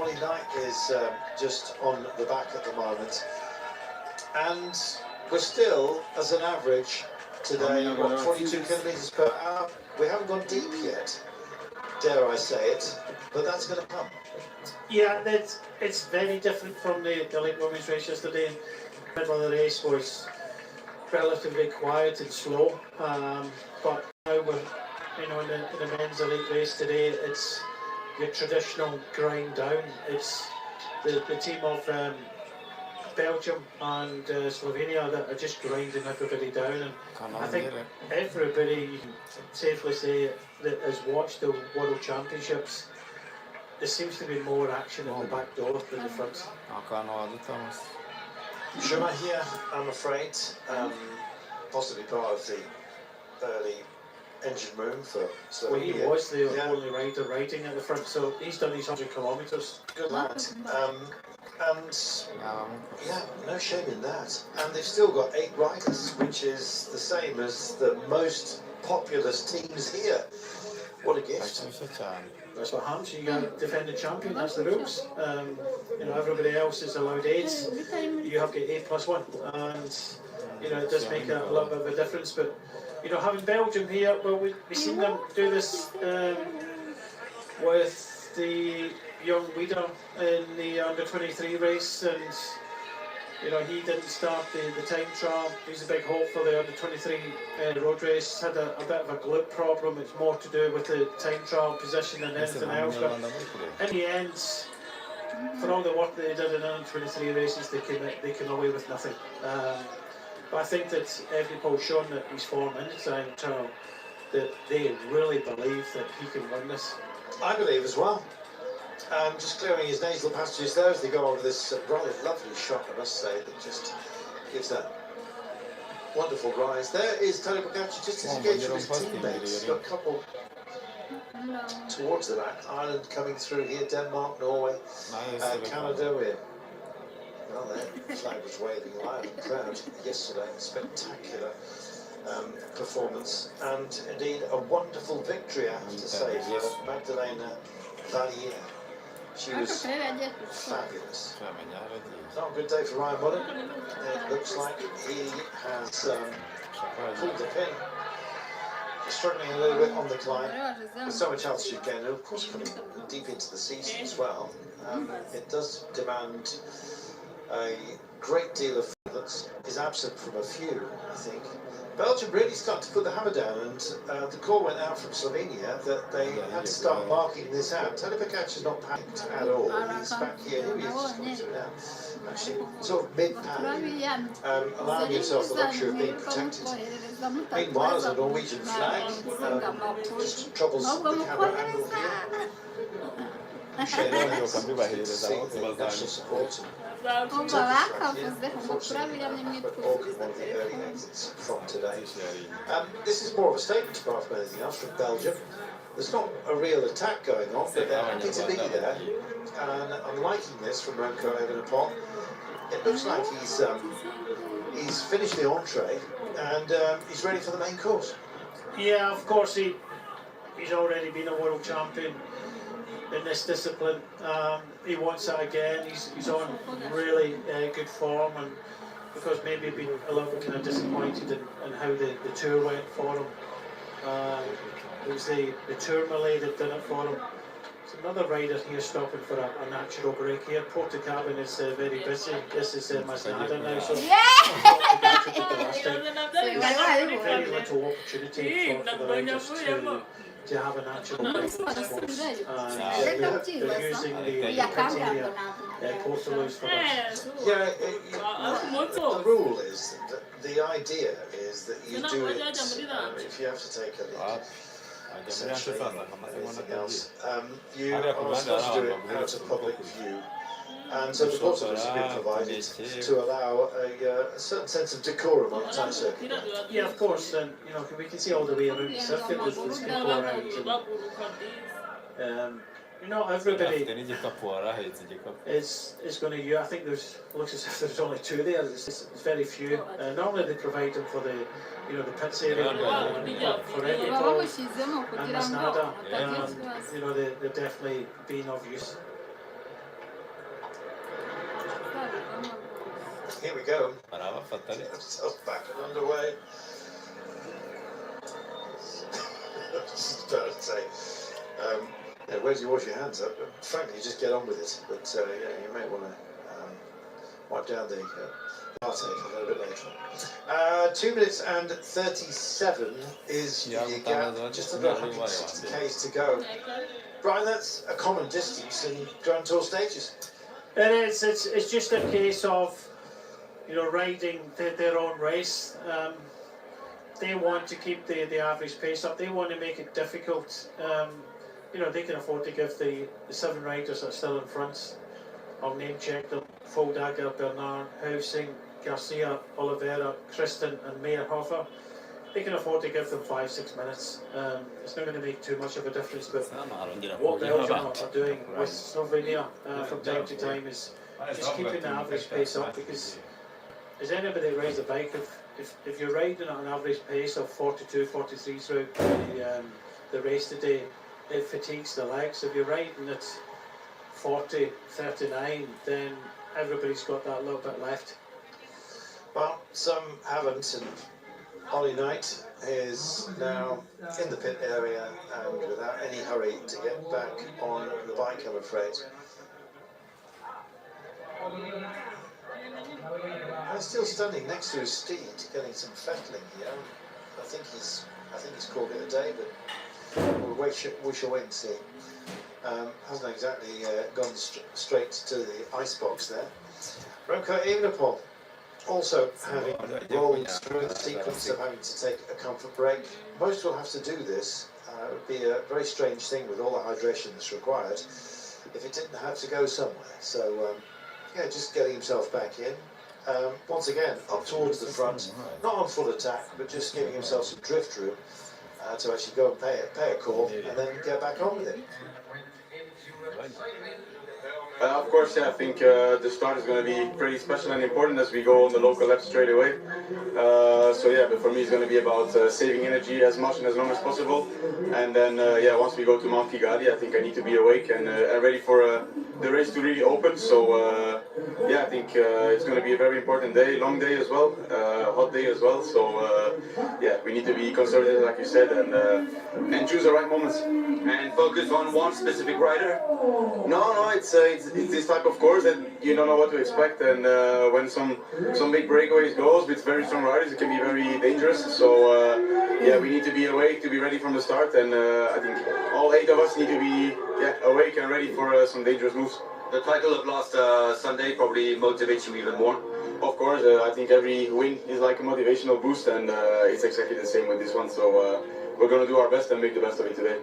Ollie Knight is just on the back at the moment, and we're still, as an average today, what, 42 kilometres per hour. We haven't gone deep yet, dare I say it, but that's going to come. Yeah, it's very different from the late women's race yesterday. The middle of the race was relatively quiet and slow, but now we're, in the men's elite race today, it's your traditional grind down. It's the team of Belgium and Slovenia that are just grinding everybody down, and I think everybody, you can safely say, that has watched the World Championships, there seems to be more action at the back door than the front. Chemin here, I'm afraid, possibly part of the early engine room for Slovenia. Well, he was the only rider riding at the front, so he's done his 100 kilometres. Good lad. And yeah, no shame in that. And they've still got 8 riders, which is the same as the most populous teams here. What a gift. That's what happens. You got to defend the champion. That's the rules. Everybody else is allowed 8. You have to get 8+1, and it does make a little bit of a difference. But having Belgium here, well, we've seen them do this with the young leader in the under-23 race, and he didn't start the time trial. He's a big hope for the under-23 road race. Had a bit of a glute problem. It's more to do with the time trial position than anything else. But in the end, for all the work they did in the under-23 races, they came away with nothing. But I think that Evenepoel's shown that his form in the time trial, that they really believe that he can win this. I believe as well. Just clearing his nasal passages there as they go over this rather lovely shot, I must say, that just gives that wonderful rise. There is Tony Pogacar just disengaged from his teammates. Got a couple towards the back. Ireland coming through here, Denmark, Norway, Canada. Well, their flag was waving high in the crowd yesterday. Spectacular performance, and indeed a wonderful victory, I have to say, for Magdalena Valier. She was fabulous. Not a good day for Ryan Mullen. It looks like he has pulled the pin. Struggling a little bit on the climb. There's so much altitude gain, and of course coming deep into the season as well. It does demand a great deal of that is absent from a few, I think. Belgium really started to put the hammer down, and the call went out from Slovenia that they had to start marking this out. Tony Pogacar's not panicked at all. He's back here. He is just coming through now. Actually, sort of mid-panic, allowing himself the luxury of being protected. Meanwhile, there's a Norwegian flag, just troubles the camera angle here. National support. From today. This is more of a statement apart from anything else from Belgium. There's not a real attack going on, but they're happy to be there. And I'm liking this from Remco Evenepoel. It looks like he's finished the entree and he's ready for the main course. Yeah, of course he's already been a world champion in this discipline. He wants that again. He's on really good form, and because maybe been a little bit kind of disappointed in how the tour went for him. It was the tour Malay that did it for him. There's another rider here stopping for a natural break here. Portakabin is very busy. This is Masnada now, so very little opportunity for the riders to have a natural break. They're using the criteria Portaloos for that. Yeah, the rule is that the idea is that you do it if you have to take a lead. Essentially, anything else. You are supposed to do it out of public view. And so the portaloos have been provided to allow a certain sense of decorum on the time circuit. Yeah, of course, and we can see all the way around the circuit, there's people around. And, everybody is going to use. I think looks as if there's only 2 there. It's very few. Normally they provide them for the pits area, for Evenepoel and Masnada. They're definitely being of use. go. Brava, fatta lì. Get themselves back and underway. Just about to say, yeah, where do you wash your hands up? Frankly, just get on with it. But yeah, you may want to wipe down the partake a little bit later on. 2 minutes and 37 is the gap. Just under 160 k's to go. Brian, that's a common distance in Grand Tour stages. It is. It's just a case of, you know, riding their own race. They want to keep the average pace up. They want to make it difficult. You know, they can afford to give the 7 riders that are still in front. I'll name check them: Foldager, Bernard, Housing, Garcia, Oliveira, Kristen and Meyerhofer. They can afford to give them 5-6 minutes. It's not going to make too much of a difference, but what Belgium are doing with Slovenia from time to time is just keeping the average pace up, because as anybody that rides a bike, if you're riding at an average pace of 42, 43 throughout the race today, it fatigues the legs. If you're riding at 40, 39, then everybody's got that little bit left. Well, some haven't, and Ollie Knight is now in the pit area and without any hurry to get back on the bike, I'm afraid. I'm still standing next to his steed, getting some fettling here. I think he's called it a day, but we shall wait and see. Hasn't exactly gone straight to the icebox there. Remco Evenepoel also having rolled through the sequence of having to take a comfort break. Most will have to do this. It would be a very strange thing with all the hydration that's required if it didn't have to go somewhere. So yeah, just getting himself back in. Once again, up towards the front, not on full attack, but just giving himself some drift room to actually go and pay a call and then get back on with it. Of course, yeah, I think the start is going to be pretty special and important as we go on the local lap straight away. So yeah, but for me it's going to be about saving energy as much and as long as possible. And then yeah, once we go to Mount Kigali, I think I need to be awake and ready for the race to really open. So yeah, I think it's going to be a very important day, long day as well, hot day as well. So yeah, we need to be conservative, like you said, and choose the right moments. And focus on one specific rider? No, it's this type of course that you don't know what to expect, and when some big breakaways goes with very strong riders, it can be very dangerous. So yeah, we need to be awake to be ready from the start, and I think all 8 of us need to be awake and ready for some dangerous moves. The title of last Sunday probably motivates you even more. Of course, I think every win is like a motivational boost, and it's exactly the same with this one. So we're going to do our best and make the best of it today.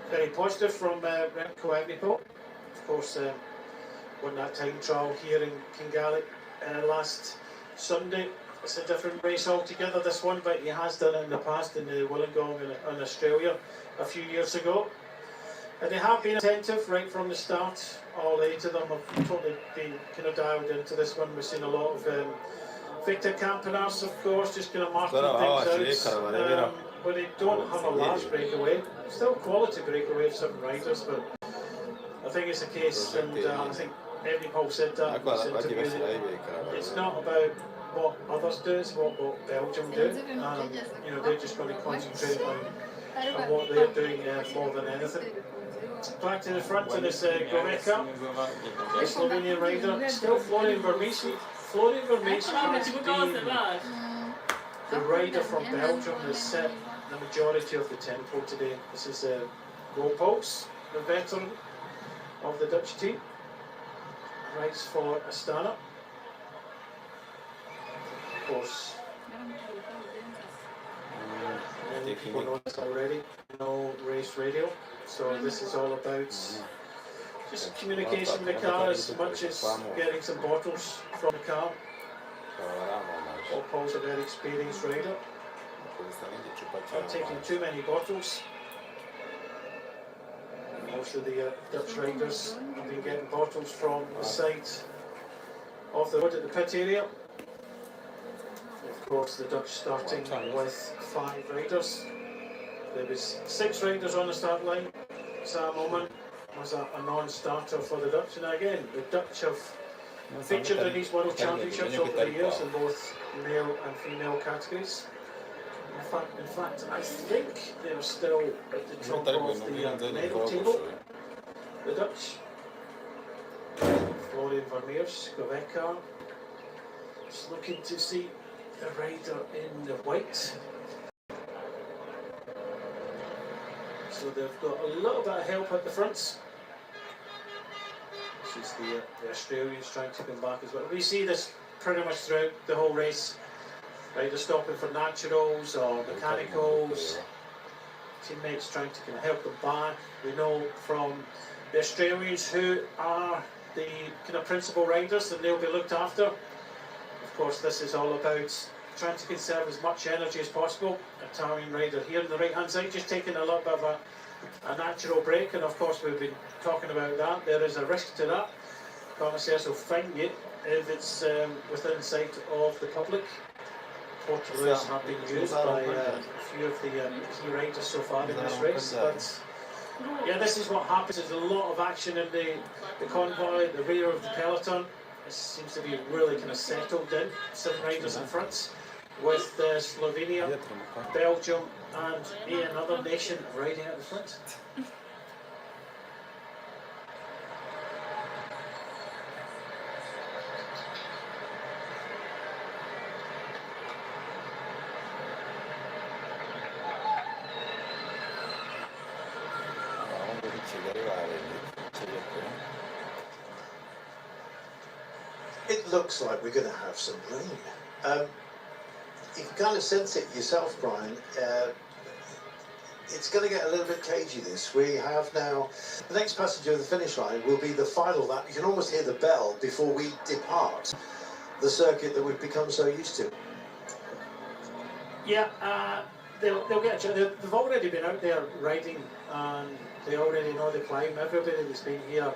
Very positive from Remco Evenepoel. Of course, won that time trial here in Kigali last Sunday. It's a different race altogether, this one, but he has done it in the past in the Wollongong in Australia a few years ago. And they have been attentive right from the start. All 8 of them have totally been kind of dialed into this one. We've seen a lot of Victor Campenaerts, of course, just kind of marking things out. But they don't have a large breakaway. Still quality breakaway of 7 riders, but I think it's a case, and I think Evenepoel said that in this interview, it's not about what others do, it's what Belgium do. You know, they're just going to concentrate on what they're doing more than anything. Back to the front of this Goreka, the Slovenian rider, still Florian Vermeersen. Florian Vermeersen has been the rider from Belgium has set the majority of the tempo today. This is Roelpols, the veteran of the Dutch team, rides for Astana. Of course, many people know this already, no race radio, so this is all about just communication in the car as much as getting some bottles from the car. Roelpols a very experienced rider. Not taking too many bottles. Most of the Dutch riders have been getting bottles from the side of the road at the pit area. Of course, the Dutch starting with 5 riders. There was 6 riders on the start line. Sam Oman was a non-starter for the Dutch, and again, the Dutch have featured in these World Championships over the years in both male and female categories. In fact, I think they're still at the top of the medal table. The Dutch, Florian Vermeers, Goveka, just looking to see the rider in the white. So they've got a little bit of help at the front. This is the Australians trying to come back as well. We see this pretty much throughout the whole race. Riders stopping for naturals or mechanicals. Teammates trying to kind of help them back. We know from the Australians who are the kind of principal riders, and they'll be looked after. Of course, this is all about trying to conserve as much energy as possible. Italian rider here on the right hand side, just taking a little bit of a natural break, and of course we've been talking about that. There is a risk to that. Commissaires will fine you if it's within sight of the public. Portaloos have been used by a few of the key riders so far in this race, but yeah, this is what happens. There's a lot of action in the convoy, the rear of the peloton. This seems to be really kind of settled in. 7 riders in front, with Slovenia, Belgium and another nation riding at the front. It looks like we're going to have some rain. You can kind of sense it yourself, Brian. It's going to get a little bit cagey, this. We have now, the next passenger of the finish line will be the final lap. You can almost hear the bell before we depart the circuit that we've become so used to. Yeah, they'll get a chance. They've already been out there riding, and they already know the climb. Everybody that's been here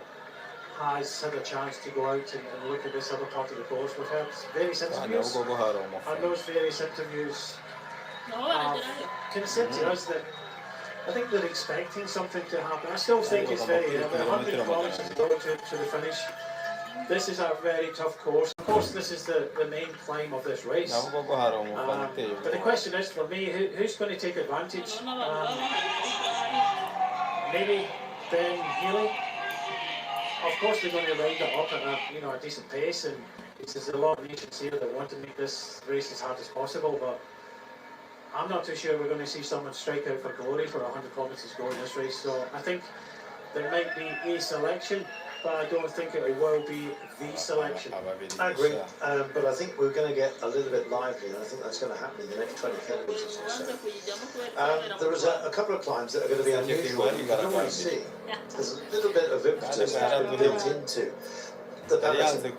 has had a chance to go out and look at this other part of the course. We've had various interviews, and those various interviews have kind of said to us that I think they're expecting something to happen. I still think it's very early, 100 kilometres to go to the finish. This is a very tough course. Of course, this is the main climb of this race. But the question is, for me, who's going to take advantage? Maybe Ben Healy. Of course, they're going to ride it up at a decent pace, and there's a lot of nations here that want to make this race as hard as possible. But I'm not too sure we're going to see someone strike out for glory for 100 kilometres to go in this race. So I think there might be a selection, but I don't think it will be the selection. I agree, but I think we're going to get a little bit lively, and I think that's going to happen in the next 20 kilometres or so. There is a couple of climbs that are going to be unusual. You can always see there's a little bit of impetus that's been built into the peloton.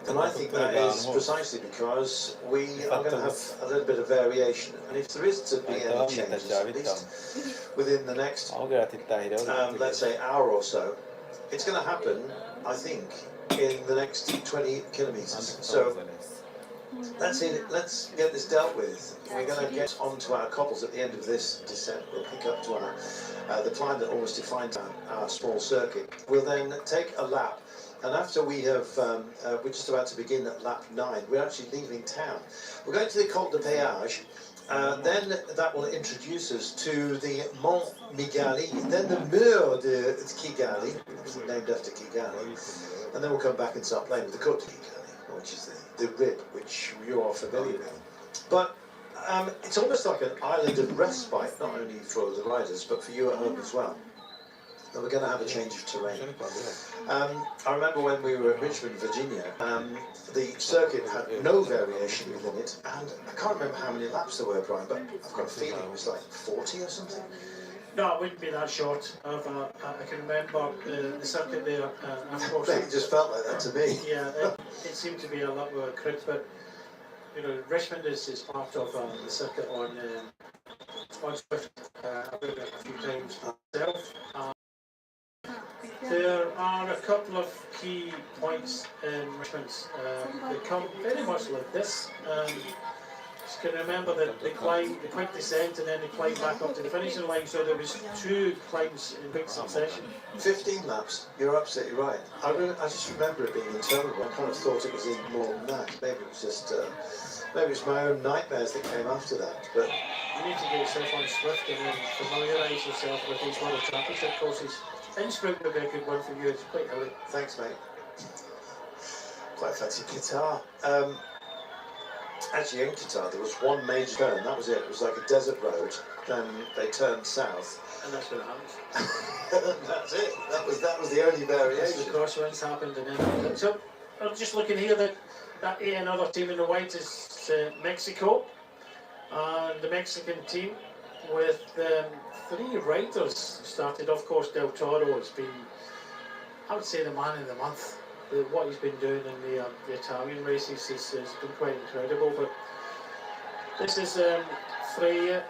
And I think that is precisely because we are going to have a little bit of variation. And if there is to be any changes, at least within the next, let's say, hour or so, it's going to happen, I think, in the next 20 kilometres. So let's get this dealt with. We're going to get onto our cobbles at the end of this descent. We'll pick up to the climb that almost defines our small circuit. We'll then take a lap. And after we have, we're just about to begin at lap 9, we're actually leaving town. We're going to the Col de Péage, then that will introduce us to the Mont Migali, then the Mur de Kigali, named after Kigali, and then we'll come back and start playing with the Côte de Kigali, which is the rib, which you are familiar with. But it's almost like an island of respite, not only for the riders, but for you at home as well. And we're going to have a change of terrain. I remember when we were in Richmond, Virginia, the circuit had no variation within it, and I can't remember how many laps there were, Brian, but I've got a feeling it was like 40 or something. No, it wouldn't be that short. I can remember the circuit there, of course. It just felt like that to me. Yeah, it seemed to be a lot more crisp, but Richmond is part of the circuit on Swift. I've been a few times myself. There are a couple of key points in Richmond. They come very much like this. can remember the climb, the quick descent, and then the climb back up to the finishing line. So there was 2 climbs in quick succession. 15 laps, you're absolutely right. I just remember it being interminable. I kind of thought it was even more than that. Maybe it was just, maybe it was my own nightmares that came after that. But you need to get yourself on Swift and then familiarise yourself with these World Championship courses. Innsbruck would be a good one for you. It's quite hilly. thanks, mate. Quite fancy Qatar. Actually, in Qatar, there was one major turn. That was it. It was like a desert road. Then they turned south. And that's what happens. That's it. That was the only variation. The crosswinds happened, and then so I'm just looking here that another team in the white is Mexico, and the Mexican team with 3 riders started. Of course, Del Toro has been, I would say, the man of the month. What he's been doing in the Italian races has been quite incredible. But this is Freya,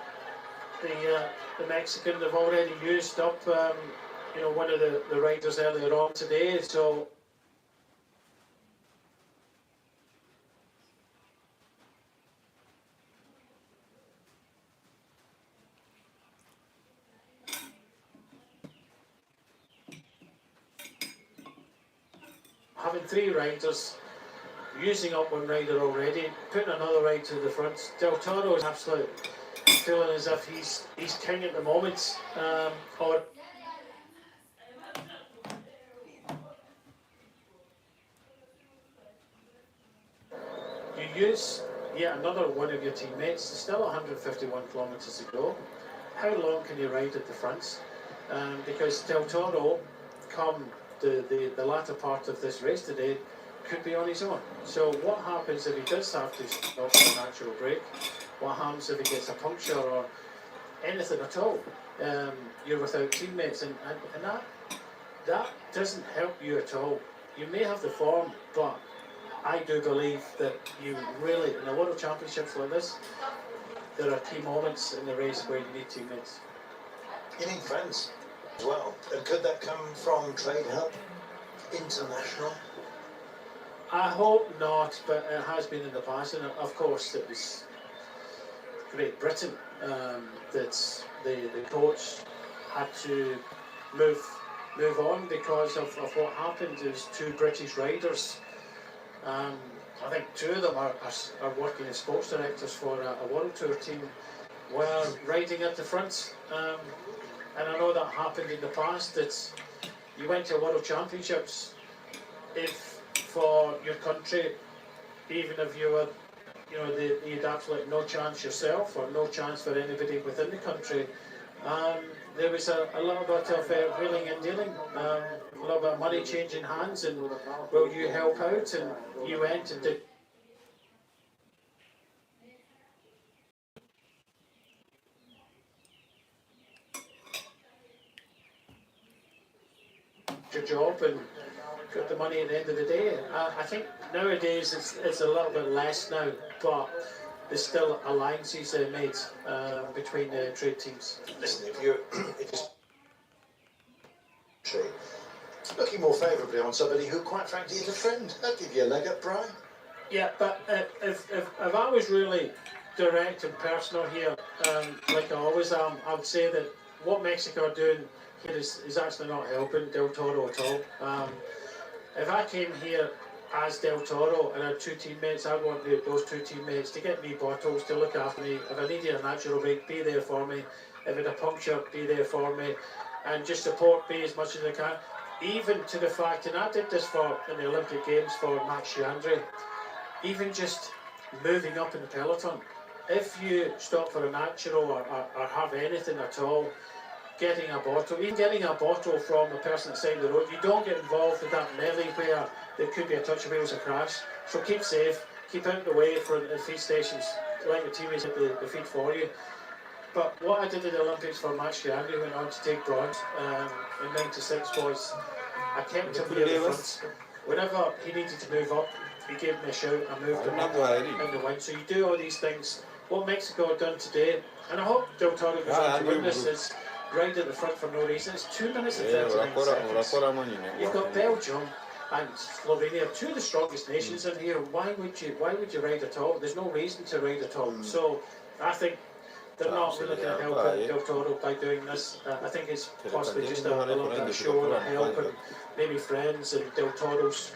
the Mexican. They've already used up one of the riders earlier on today. So having 3 riders, using up 1 rider already, putting another rider to the front. Del Toro is absolutely feeling as if he's king at the moment, or you use yet another one of your teammates. There's still 151 kilometres to go. How long can you ride at the front? Because Del Toro, come the latter part of this race today, could be on his own. So what happens if he does have to stop for a natural break? What happens if he gets a puncture or anything at all? You're without teammates, and that doesn't help you at all. You may have the form, but I do believe that you really, in a World Championships like this, there are key moments in the race where you need teammates. You need friends as well. And could that come from trade help? International? I hope not, but it has been in the past, and of course it was Great Britain that the coach had to move on because of what happened. There's 2 British riders. I think 2 of them are working as sports directors for a World Tour team, were riding at the front. And I know that happened in the past, that you went to World Championships, if for your country, even if you were, you had absolutely no chance yourself or no chance for anybody within the country, there was a little bit of wheeling and dealing, a little bit of money changing hands, and will you help out? And you went and did. Your job and got the money at the end of the day. I think nowadays it's a little bit less now, but there's still alliances made between trade teams. Listen, if you're looking more favourably on somebody who, quite frankly, is a friend, that'll give you a leg up, Brian. Yeah, but if I was really direct and personal here, like I always am, I would say that what Mexico are doing here is actually not helping Del Toro at all. If I came here as Del Toro and I had 2 teammates, I want those 2 teammates to get me bottles, to look after me. If I needed a natural break, be there for me. If I had a puncture, be there for me. And just support me as much as I can. Even to the fact, and I did this in the Olympic Games for Max Chiandre, even just moving up in the peloton. If you stop for a natural or have anything at all, getting a bottle, even getting a bottle from the person outside the road, you don't get involved with that melee where there could be a touch of wheels, a crash. So keep safe, keep out of the way for the feed stations, like the teammates at the feed for you. But what I did in the Olympics for Max Chiandre, went on to take bronze in '96, was I kept him near the front. Whenever he needed to move up, he gave me a shout, I moved him up in the win. So you do all these things. What Mexico have done today, and I hope Del Toro goes on to win this, is right at the front for no reason. It's 2 minutes and 30 seconds. You've got Belgium, and Slovenia, two of the strongest nations in here. Why would you ride at all? There's no reason to ride at all. So I think they're not really going to help Del Toro by doing this. I think it's possibly just a little bit of show and a help, and maybe friends and Del Toro's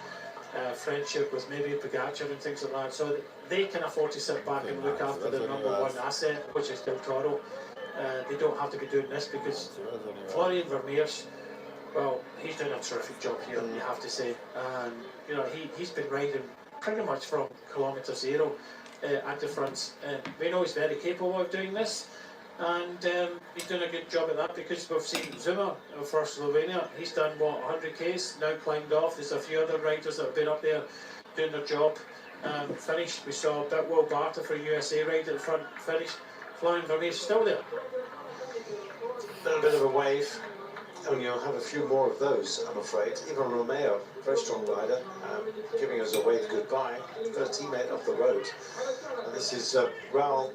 friendship with maybe Pogacar and things like that, so that they can afford to sit back and look after their number one asset, which is Del Toro. They don't have to be doing this because Florian Vermeers, well, he's doing a terrific job here, you have to say. And you know, he's been riding pretty much from kilometre zero at the front. We know he's very capable of doing this, and he's doing a good job at that, because we've seen Zuma for Slovenia. He's done what, 100k's, now climbed off. There's a few other riders that have been up there doing their job. Finished. We saw Will Barter for USA ride at the front, finished. Florian Vermeers still there. A little bit of a wave, and you'll have a few more of those, I'm afraid. Even Romeo, very strong rider, giving us a wave goodbye. Got a teammate off the road. And this is Raul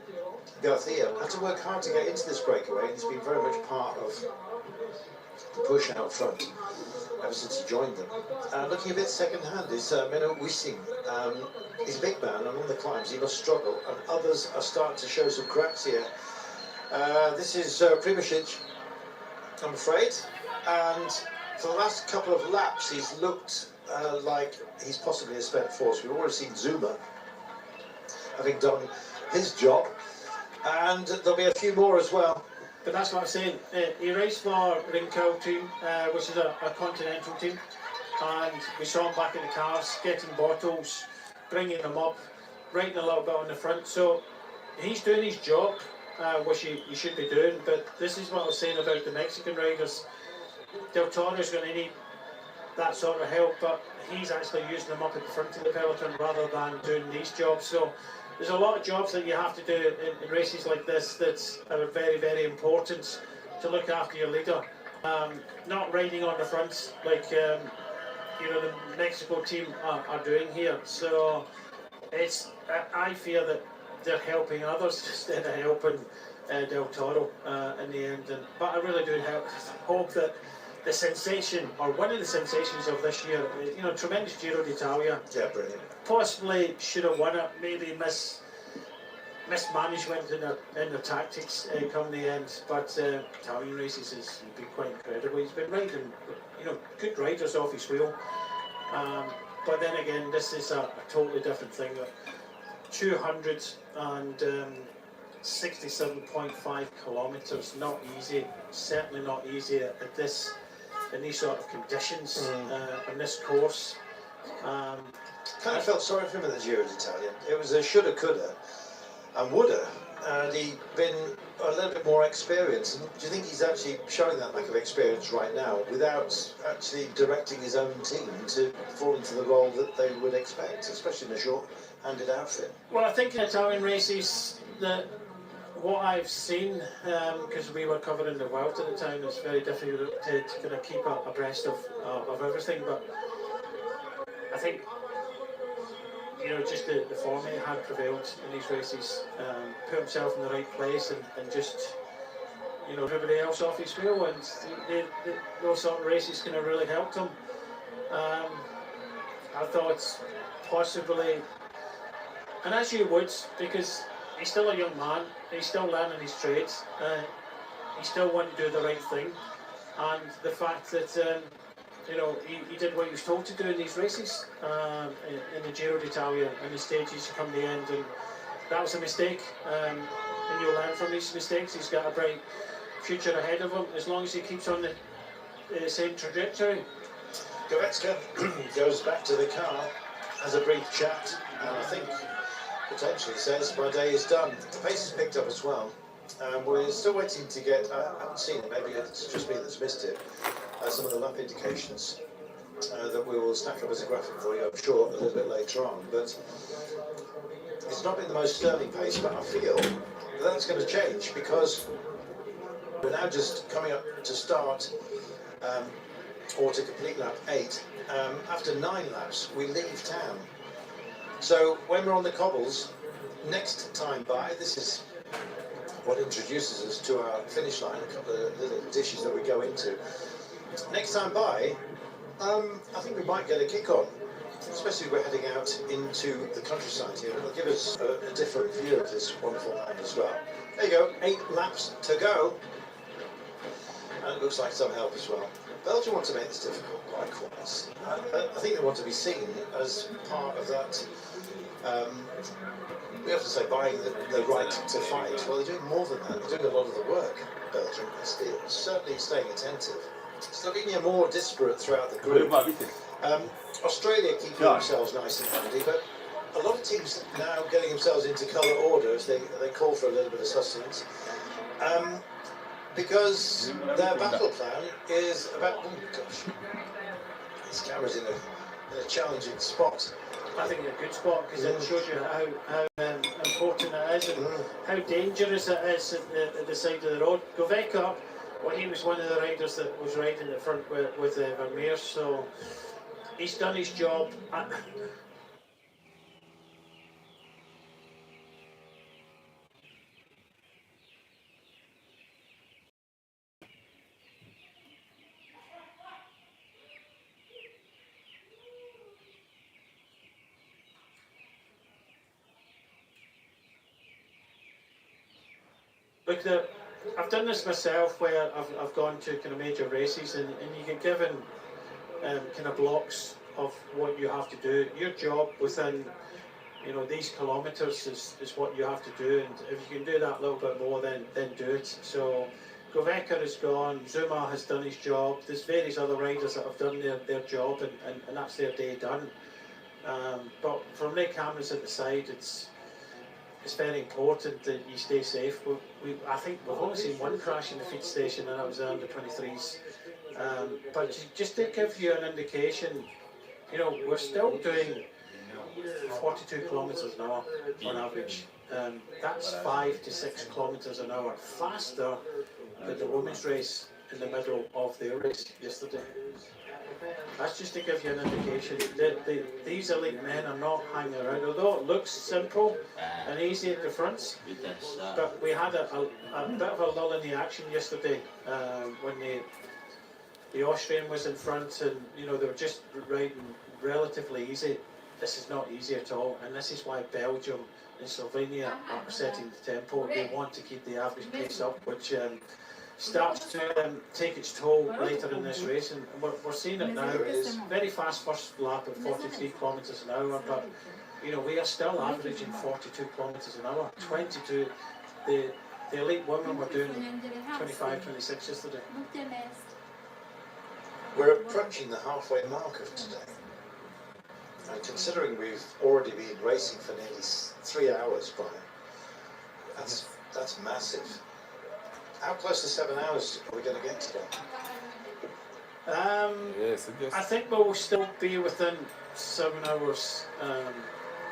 Garcia. Had to work hard to get into this breakaway, and he's been very much part of the push out front ever since he joined them. Looking a bit second hand is Menno Wissing. He's a big man, and on the climbs he must struggle, and others are starting to show some cracks here. This is Primožić, I'm afraid, and for the last couple of laps he's looked like he's possibly a spent force. We've already seen Zuma having done his job, and there'll be a few more as well. But that's what I'm saying. He raced for Rinkel team, which is a continental team, and we saw him back in the cars, getting bottles, bringing them up, riding a little bit on the front. So he's doing his job, which he should be doing. But this is what I was saying about the Mexican riders. Del Toro's going to need that sort of help, but he's actually using them up at the front of the peloton rather than doing these jobs. So there's a lot of jobs that you have to do in races like this that are very, very important to look after your leader. Not riding on the front like you know, the Mexico team are doing here. So it's I fear that they're helping others instead of helping Del Toro in the end. But I really do hope that the sensation, or one of the sensations of this year, you know, tremendous Giro d'Italia. Yeah, brilliant. Possibly should have won it, maybe mismanagement in the tactics come the end, but Italian races has been quite incredible. He's been riding, you know, good riders off his wheel, but then again, this is a totally different thing. 267.5 kilometres, not easy, certainly not easy at this, in these sort of conditions, on this course. Kind of felt sorry for him at the Giro d'Italia. It was a shoulda, coulda, and woulda, and he'd been a little bit more experienced. And do you think he's actually showing that lack of experience right now without actually directing his own team to fall into the role that they would expect, especially in a short-handed outfit? Well, I think in Italian races, that what I've seen, because we were covering the Vuelta at the time, it's very difficult to kind of keep abreast of everything, but I think, you know, just the form he had prevailed in these races, put himself in the right place and just, you know, everybody else off his wheel, and those sort of races kind of really helped him. I thought possibly, and as you would, because he's still a young man, he's still learning his trades, he still wants to do the right thing, and the fact that you know, he did what he was told to do in these races, in the Giro d'Italia, and the stages to come the end, and that was a mistake, and you'll learn from these mistakes. He's got a bright future ahead of him, as long as he keeps on the same trajectory. Goretzka goes back to the car, has a brief chat, and I think potentially says, my day is done. The pace has picked up as well. We're still waiting to get, I haven't seen it, maybe it's just me that's missed it, some of the lap indications that we will stack up as a graphic for you, I'm sure, a little bit later on. But it's not been the most sterling pace, but I feel that that's going to change, because we're now just coming up to start, or to complete lap 8. After 9 laps, we leave town. So when we're on the cobbles, next time by, this is what introduces us to our finish line, a couple of little dishes that we go into. Next time by, I think we might get a kick on, especially we're heading out into the countryside here. It'll give us a different view of this wonderful land as well. There you go, 8 laps to go. And it looks like some help as well. Belgium want to make this difficult, likewise. I think they want to be seen as part of that. We have to say buying the right to fight. Well, they're doing more than that. They're doing a lot of the work, Belgium. They're certainly staying attentive. Slovenia more disparate throughout the group. Australia keeping themselves nice and handy, but a lot of teams now getting themselves into colour order as they call for a little bit of sustenance. Because their battle plan is about, oh gosh, this camera's in a challenging spot. I think a good spot because it shows you how important it is and how dangerous it is at the side of the road. Goveka, well, he was one of the riders that was riding at the front with Vermeer, so he's done his job. Look, I've done this myself where I've gone to kind of major races and you get given kind of blocks of what you have to do. Your job within, you know, these kilometres is what you have to do, and if you can do that a little bit more, then do it. So Goveka is gone, Zuma has done his job, there's various other riders that have done their job and that's their day done. But from the cameras at the side, it's very important that you stay safe. I think we've only seen one crash in the feed station, and that was the under-23s. But just to give you an indication, you know, we're still doing 42 kilometres an hour on average. That's 5 to 6 kilometres an hour faster than the women's race in the middle of their race yesterday. That's just to give you an indication that these elite men are not hanging around. Although it looks simple and easy at the front, but we had a bit of a lull in the action yesterday when the Austrian was in front, and you know they were just riding relatively easy. This is not easy at all, and this is why Belgium and Slovenia are setting the tempo. They want to keep the average pace up, which starts to take its toll later in this race, and we're seeing it now. It's very fast first lap at 43 kilometres an hour, but you know we are still averaging 42 kilometres an hour. 22. The elite women were doing 25, 26 yesterday. We're approaching the halfway mark of today. And considering we've already been racing for nearly 3 hours, Brian, that's massive. How close to 7 hours are we going to get today? I think we'll still be within 7 hours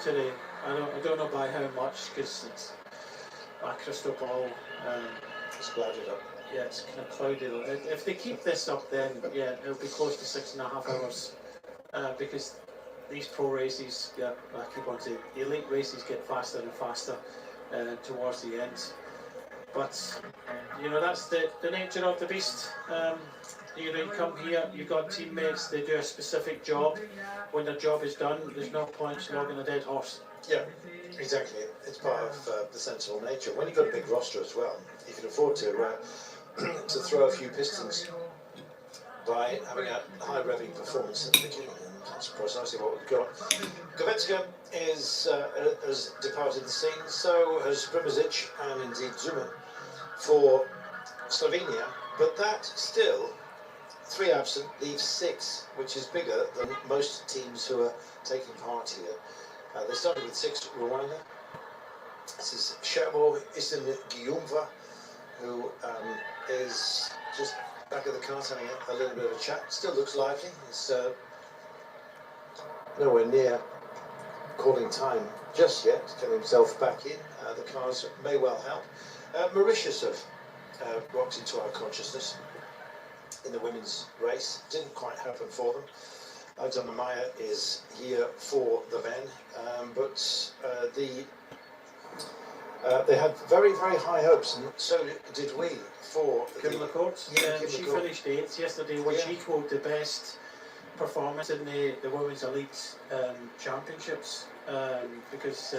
today. I don't know by how much, because it's my crystal ball. It's clouded up. Yeah, it's kind of cloudy. If they keep this up, then yeah, it'll be close to 6.5 hours. Because these pro races, I keep on saying, the elite races get faster and faster towards the end. But you know that's the nature of the beast. You know, you come here, you've got teammates, they do a specific job. When their job is done, there's no point slogging a dead horse. Yeah, exactly. It's part of the sensible nature. When you've got a big roster as well, you can afford to to throw a few pistons by having a high revving performance at the beginning. And that's precisely what we've got. Govetska has departed the scene, so has Primozic and indeed Zuma for Slovenia, but that still, 3 absent leaves 6, which is bigger than most teams who are taking part here. They started with 6 Rwanda. This is Sherbo Isin Guillaume, who is just back of the cart having a little bit of a chat. Still looks lively. He's nowhere near calling time just yet, getting himself back in. The cars may well help. Mauritius have rocked into our consciousness in the women's race. Didn't quite happen for them. Alexander Meyer is here for the men, but they had very, very high hopes, and so did we for Kim LaCourte. Yeah, she finished 8th yesterday, which equalled the best performance in the Women's Elite Championships, because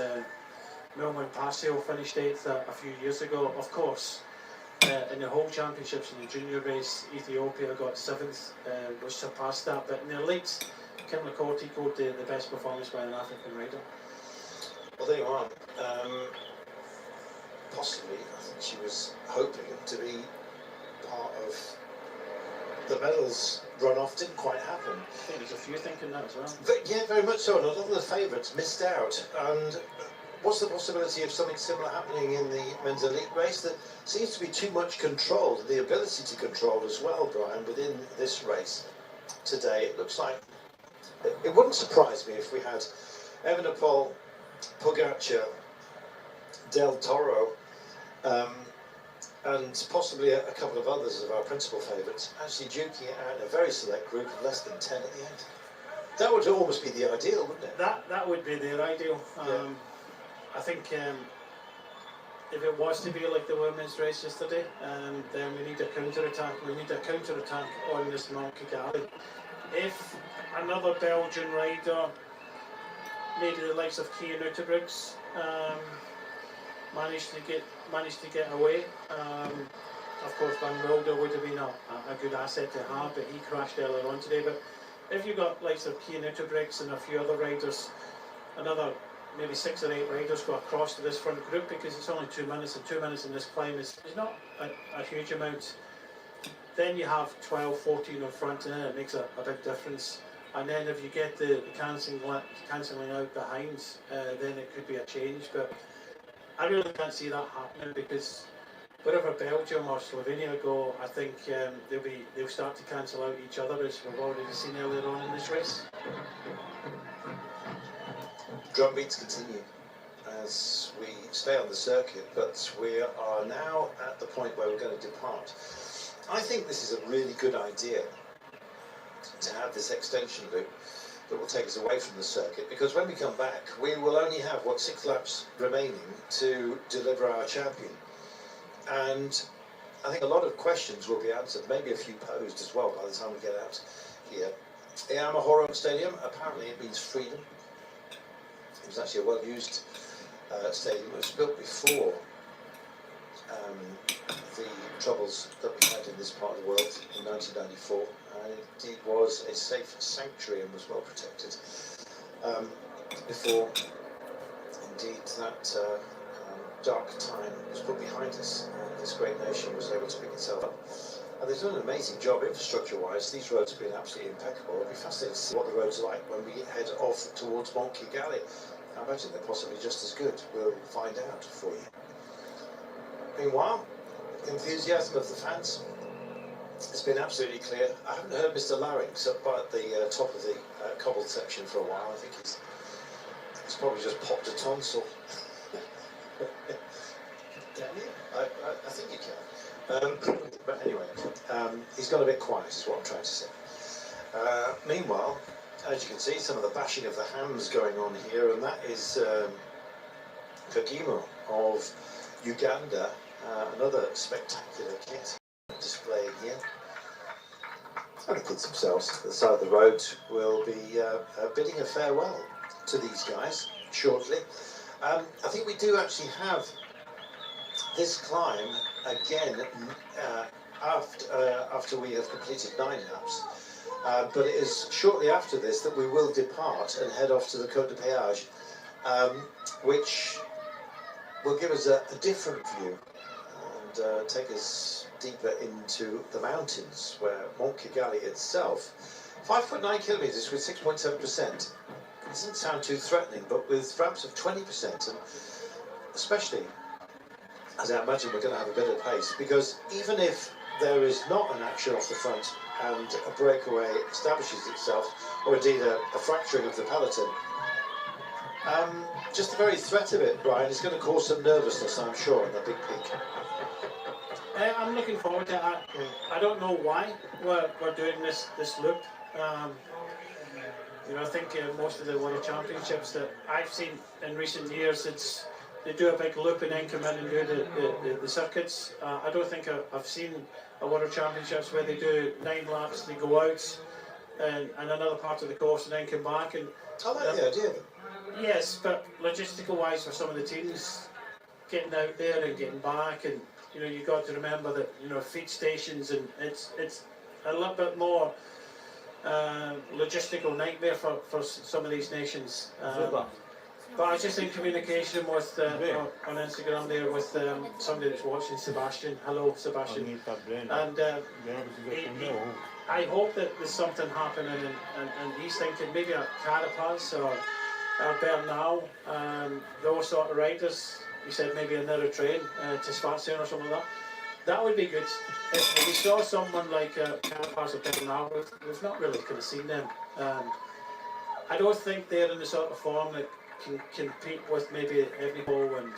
Milman Pasio finished 8th a few years ago. Of course, in the whole championships in the junior race, Ethiopia got 7th, which surpassed that. But in the elites, Kim Lacorte got the best performance by an African rider. Well, there you are. Possibly, I think she was hoping to be part of the medals run-off. Didn't quite happen. I think there's a few thinking that as well. Yeah, very much so. And a lot of the favourites missed out. And what's the possibility of something similar happening in the men's elite race? There seems to be too much control, the ability to control as well, Brian, within this race today. It looks like it wouldn't surprise me if we had Evenepoel, Pogacar, Del Toro, and possibly a couple of others of our principal favourites actually duking it out in a very select group of less than 10 at the end. That would almost be the ideal, wouldn't it? That would be their ideal. I think if it was to be like the women's race yesterday, then we need a counter-attack. We need a counter-attack on this Mount Kigali. If another Belgian rider, maybe the likes of Kian Uterbrugge, managed to get away. Of course, Van Wilder would have been a good asset to have, but he crashed earlier on today. But if you've got likes of Kian Uterbrugge and a few other riders, another maybe 6 or 8 riders go across to this front group, because it's only 2 minutes, and 2 minutes in this climb is not a huge amount. Then you have 12, 14 in front, and then it makes a big difference. And then if you get the cancelling out behind, then it could be a change. But I really can't see that happening, because wherever Belgium or Slovenia go, I think they'll start to cancel out each other, as we've already seen earlier on in this race. Drum beats continue as we stay on the circuit, but we are now at the point where we're going to depart. I think this is a really good idea to have this extension loop that will take us away from the circuit, because when we come back we will only have 6 laps remaining to deliver our champion, and I think a lot of questions will be answered, maybe a few posed as well by the time we get out here. The Amahoro Stadium, apparently it means freedom. It was actually a well-used stadium. It was built before the troubles that we had in this part of the world in 1994. And it indeed was a safe sanctuary and was well protected before indeed that dark time was put behind us and this great nation was able to pick itself up. And they've done an amazing job infrastructure-wise. These roads have been absolutely impeccable. It'll be fascinating to see what the roads are like when we head off towards Mount Kigali. I imagine they're possibly just as good. We'll find out for you. Meanwhile, enthusiasm of the fans. It's been absolutely clear. I haven't heard Mr. Larynx up at the top of the cobbled section for a while. I think he's probably just popped a tonsil. Can you? I think you can. But anyway, he's got a bit quiet is what I'm trying to say. Meanwhile, as you can see, some of the bashing of the hams going on here, and that is Kagimo of Uganda, another spectacular kit displaying here. And the kids themselves at the side of the road will be bidding a farewell to these guys shortly. I think we do actually have this climb again after we have completed 9 laps. But it is shortly after this that we will depart and head off to the Côte de Péage, which will give us a different view and take us deeper into the mountains, where Mount Kigali itself, 5.9 kilometres with 6.7%. It doesn't sound too threatening, but with ramps of 20%, and especially as I imagine we're going to have a bit of pace, because even if there is not an action off the front and a breakaway establishes itself, or indeed a fracturing of the peloton, just the very threat of it, Brian, is going to cause some nervousness, I'm sure, in the big peak. I'm looking forward to it. I don't know why we're doing this loop. I think most of the World Championships that I've seen in recent years, they do a big loop and then come in and do the circuits. I don't think I've seen a World Championships where they do 9 laps, they go out, and another part of the course and then come back. And I like the idea. yes, but logistical wise for some of the teams, getting out there and getting back, and you know, you've got to remember that, you know, feed stations, and it's a little bit more logistical nightmare for some of these nations. But I just think communication with on Instagram there with somebody that's watching, Sebastian. Hello, Sebastian. And I hope that there's something happening, and he's thinking maybe a Carapaz or Bernal, those sort of riders. He said maybe another train to Spartan or something like that. That would be good. If we saw someone like Carapaz or Bernal, we've not really kind of seen them. I don't think they're in the sort of form that can compete with maybe Evenepoel and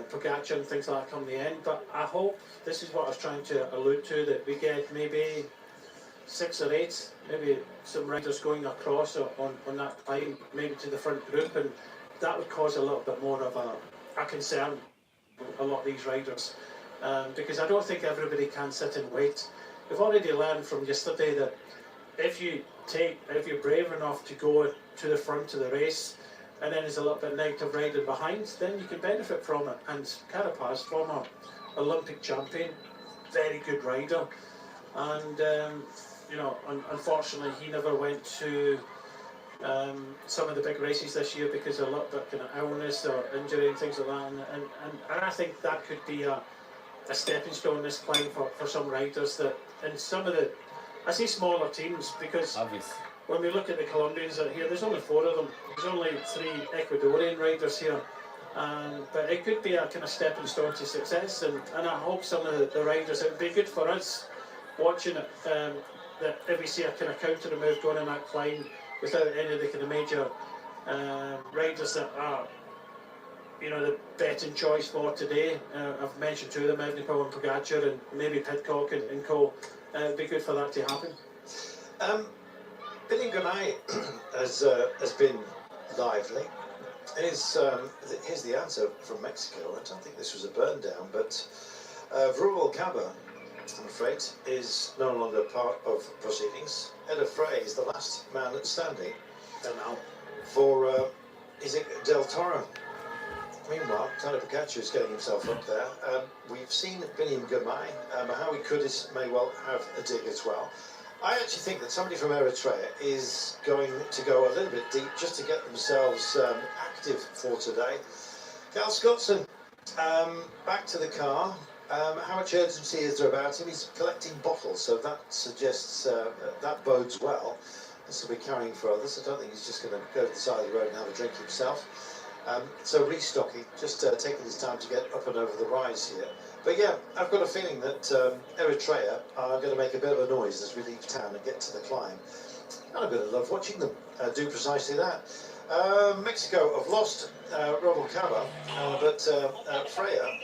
Pogacar and things like that come the end. But I hope, this is what I was trying to allude to, that we get maybe 6 or 8, maybe some riders going across on that climb, maybe to the front group, and that would cause a little bit more of a concern, a lot of these riders, because I don't think everybody can sit and wait. We've already learned from yesterday that if you're brave enough to go to the front of the race, and then there's a little bit negative riding behind, then you can benefit from it. And Carapaz, former Olympic champion, very good rider, and you know, unfortunately he never went to some of the big races this year because of a little bit kind of illness or injury and things like that. And I think that could be a stepping stone this climb for some riders, that in some of the, I say smaller teams, because when we look at the Colombians that are here, there's only 4 of them. There's only 3 Ecuadorian riders here. But it could be a kind of stepping stone to success, and I hope some of the riders, it would be good for us watching it, that if we see a kind of counter move going on that climb without any of the kind of major riders that are, you know, the betting choice for today. I've mentioned 2 of them, Evenepoel and Pogacar, and maybe Pidcock and co. It'd be good for that to happen. Billy Gunay has been lively. Here's the answer from Mexico. I don't think this was a burn down, but Rubalcaba, I'm afraid, is no longer part of proceedings. Ed Frey is the last man standing for is it Del Toro. Meanwhile, Tadej Pogacar is getting himself up there. We've seen Binyam Girmay. Mohamed Kudus may well have a dig as well. I actually think that somebody from Eritrea is going to go a little bit deep just to get themselves active for today. Cal Scottson, back to the car. How much urgency is there about him? He's collecting bottles, so that suggests that bodes well. This will be carrying for others. I don't think he's just going to go to the side of the road and have a drink himself. So restocking, just taking his time to get up and over the rise here. But yeah, I've got a feeling that Eritrea are going to make a bit of a noise as we leave town and get to the climb. And I'm going to love watching them do precisely that. Mexico have lost Rubalcaba, but Freya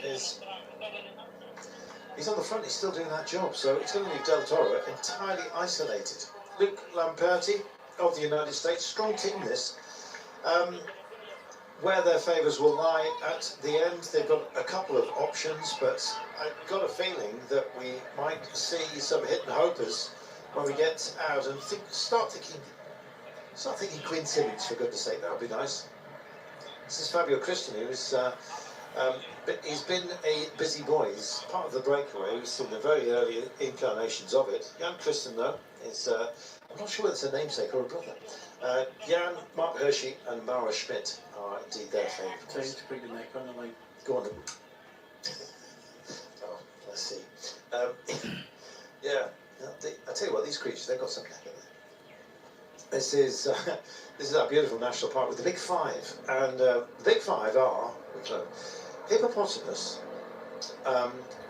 he's on the front, he's still doing that job, so it's going to leave Del Toro entirely isolated. Luke Lamperti of the United States, strong team this. Where their favours will lie at the end, they've got a couple of options, but I've got a feeling that we might see some hidden hopers when we get out and start thinking Quinn Simmons, for goodness sake. That would be nice. This is Fabio Christian, who's he's been a busy boy. He's part of the breakaway. We've seen the very early incarnations of it. Jan Christian, though, is I'm not sure whether it's a namesake or a brother. Jan, Mark Hershey and Mara Schmidt are indeed their favourites. Time to put your neck on the line. Go on then. Oh, let's see. Yeah, I tell you what, these creatures, they've got some neck in there. This is our beautiful national park with the Big Five. And the Big Five are hippopotamus,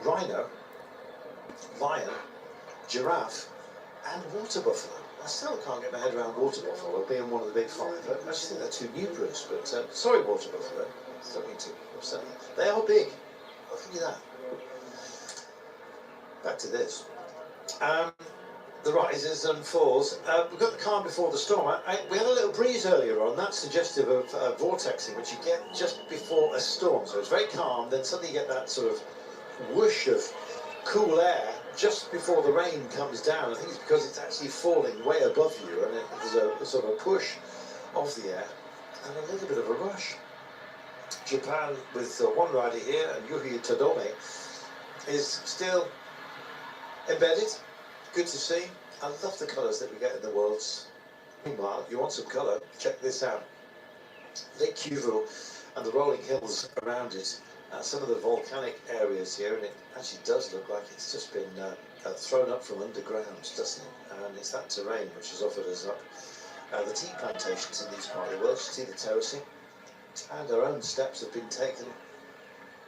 rhino, lion, giraffe, and water buffalo. I still can't get my head around water buffalo being one of the Big Five. I just think they're too numerous, but sorry, water buffalo. Don't mean to upset you. They are big. I'll give you that. Back to this. The rises and falls. We've got the calm before the storm. We had a little breeze earlier on. That's suggestive of vortexing, which you get just before a storm. So it's very calm, then suddenly you get that sort of whoosh of cool air just before the rain comes down. I think it's because it's actually falling way above you, and there's a sort of a push of the air and a little bit of a rush. Japan, with one rider here, and Yuhi Tadome, is still embedded. Good to see. I love the colours that we get in the Worlds. Meanwhile, you want some colour, check this out. Lake Kivu and the rolling hills around it, some of the volcanic areas here, and it actually does look like it's just been thrown up from underground, doesn't it? And it's that terrain which has offered us up the tea plantations in these part of the world. You see the terracing, and our own steps have been taken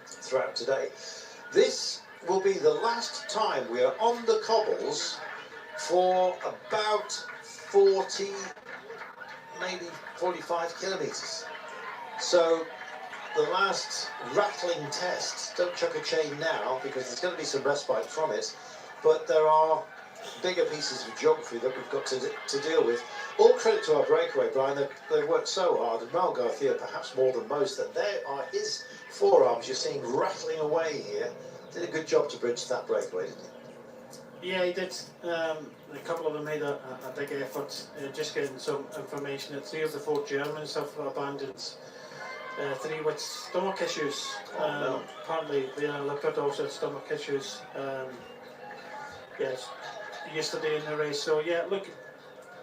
throughout today. This will be the last time we are on the cobbles for about 40, maybe 45 kilometres. So the last rattling test, don't chuck a chain now because there's going to be some respite from it, but there are bigger pieces of geography that we've got to deal with. All credit to our breakaway, Brian. They worked so hard, and Mal Garcia perhaps more than most, and there are his forearms you're seeing rattling away here. Did a good job to bridge that breakaway, didn't he? Yeah, he did. A couple of them made a big effort, just getting some information that 3 of the 4 Germans have abandoned. 3 with stomach issues. No. Apparently, Lippert also had stomach issues. Yes, yesterday in the race. So yeah, look,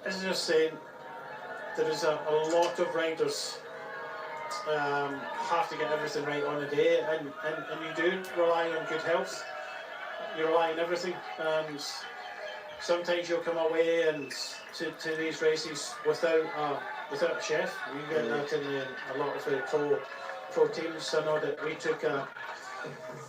as I was saying, there is a lot of riders have to get everything right on a day, and you do rely on good health. You rely on everything, and sometimes you'll come away and to these races without a chef. You get that in a lot of the pro teams. I know that we took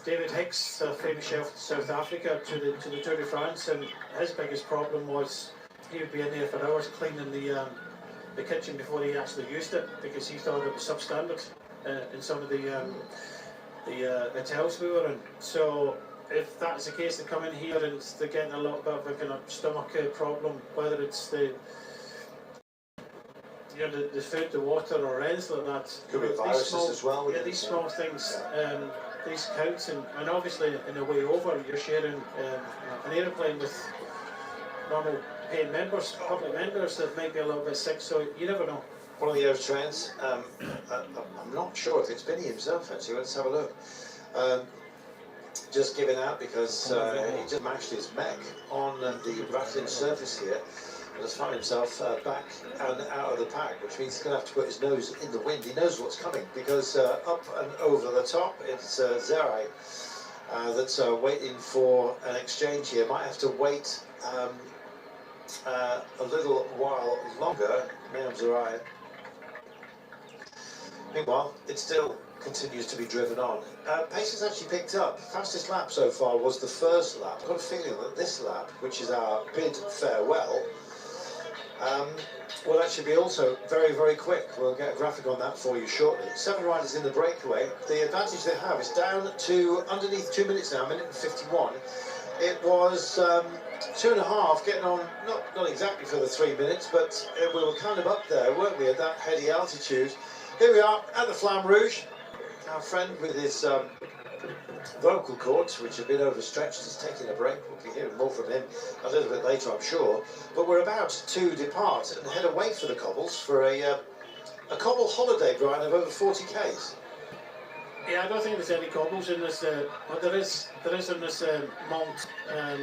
David Hicks, a famous chef in South Africa, to the Tour de France, and his biggest problem was he would be in there for hours cleaning the kitchen before he actually used it, because he thought it was substandard in some of the hotels we were in. So if that's the case, they come in here and they're getting a lot of a kind of stomach problem, whether it's the food, the water, or anything like that. Could be viruses as well. Yeah, these small things, these counts, and obviously in the way over, you're sharing an aeroplane with normal paying members, public members that might be a little bit sick, so you never know. One of the Earth trains, I'm not sure if it's Vinny himself actually, let's have a look. Just giving out because he just mashed his mech on the rattling surface here and has found himself back and out of the pack, which means he's going to have to put his nose in the wind. He knows what's coming because up and over the top it's Zerai that's waiting for an exchange here. Might have to wait a little while longer. Now Zerai. Meanwhile, it still continues to be driven on. Pace has actually picked up. Fastest lap so far was the first lap. I've got a feeling that this lap, which is our bid farewell, will actually be also very, very quick. We'll get a graphic on that for you shortly. 7 riders in the breakaway. The advantage they have is down to underneath 2 minutes now, 1:51. It was 2.5, getting on, not exactly for the 3 minutes, but we were kind of up there, weren't we, at that heady altitude. Here we are at the Flamme Rouge. Our friend with his vocal cords, which have been overstretched, is taking a break. We'll be hearing more from him a little bit later, I'm sure. But we're about to depart and head away for the cobbles for a cobble holiday, Brian, of over 40 k's. Yeah, I don't think there's any cobbles in this, but there is in this Mont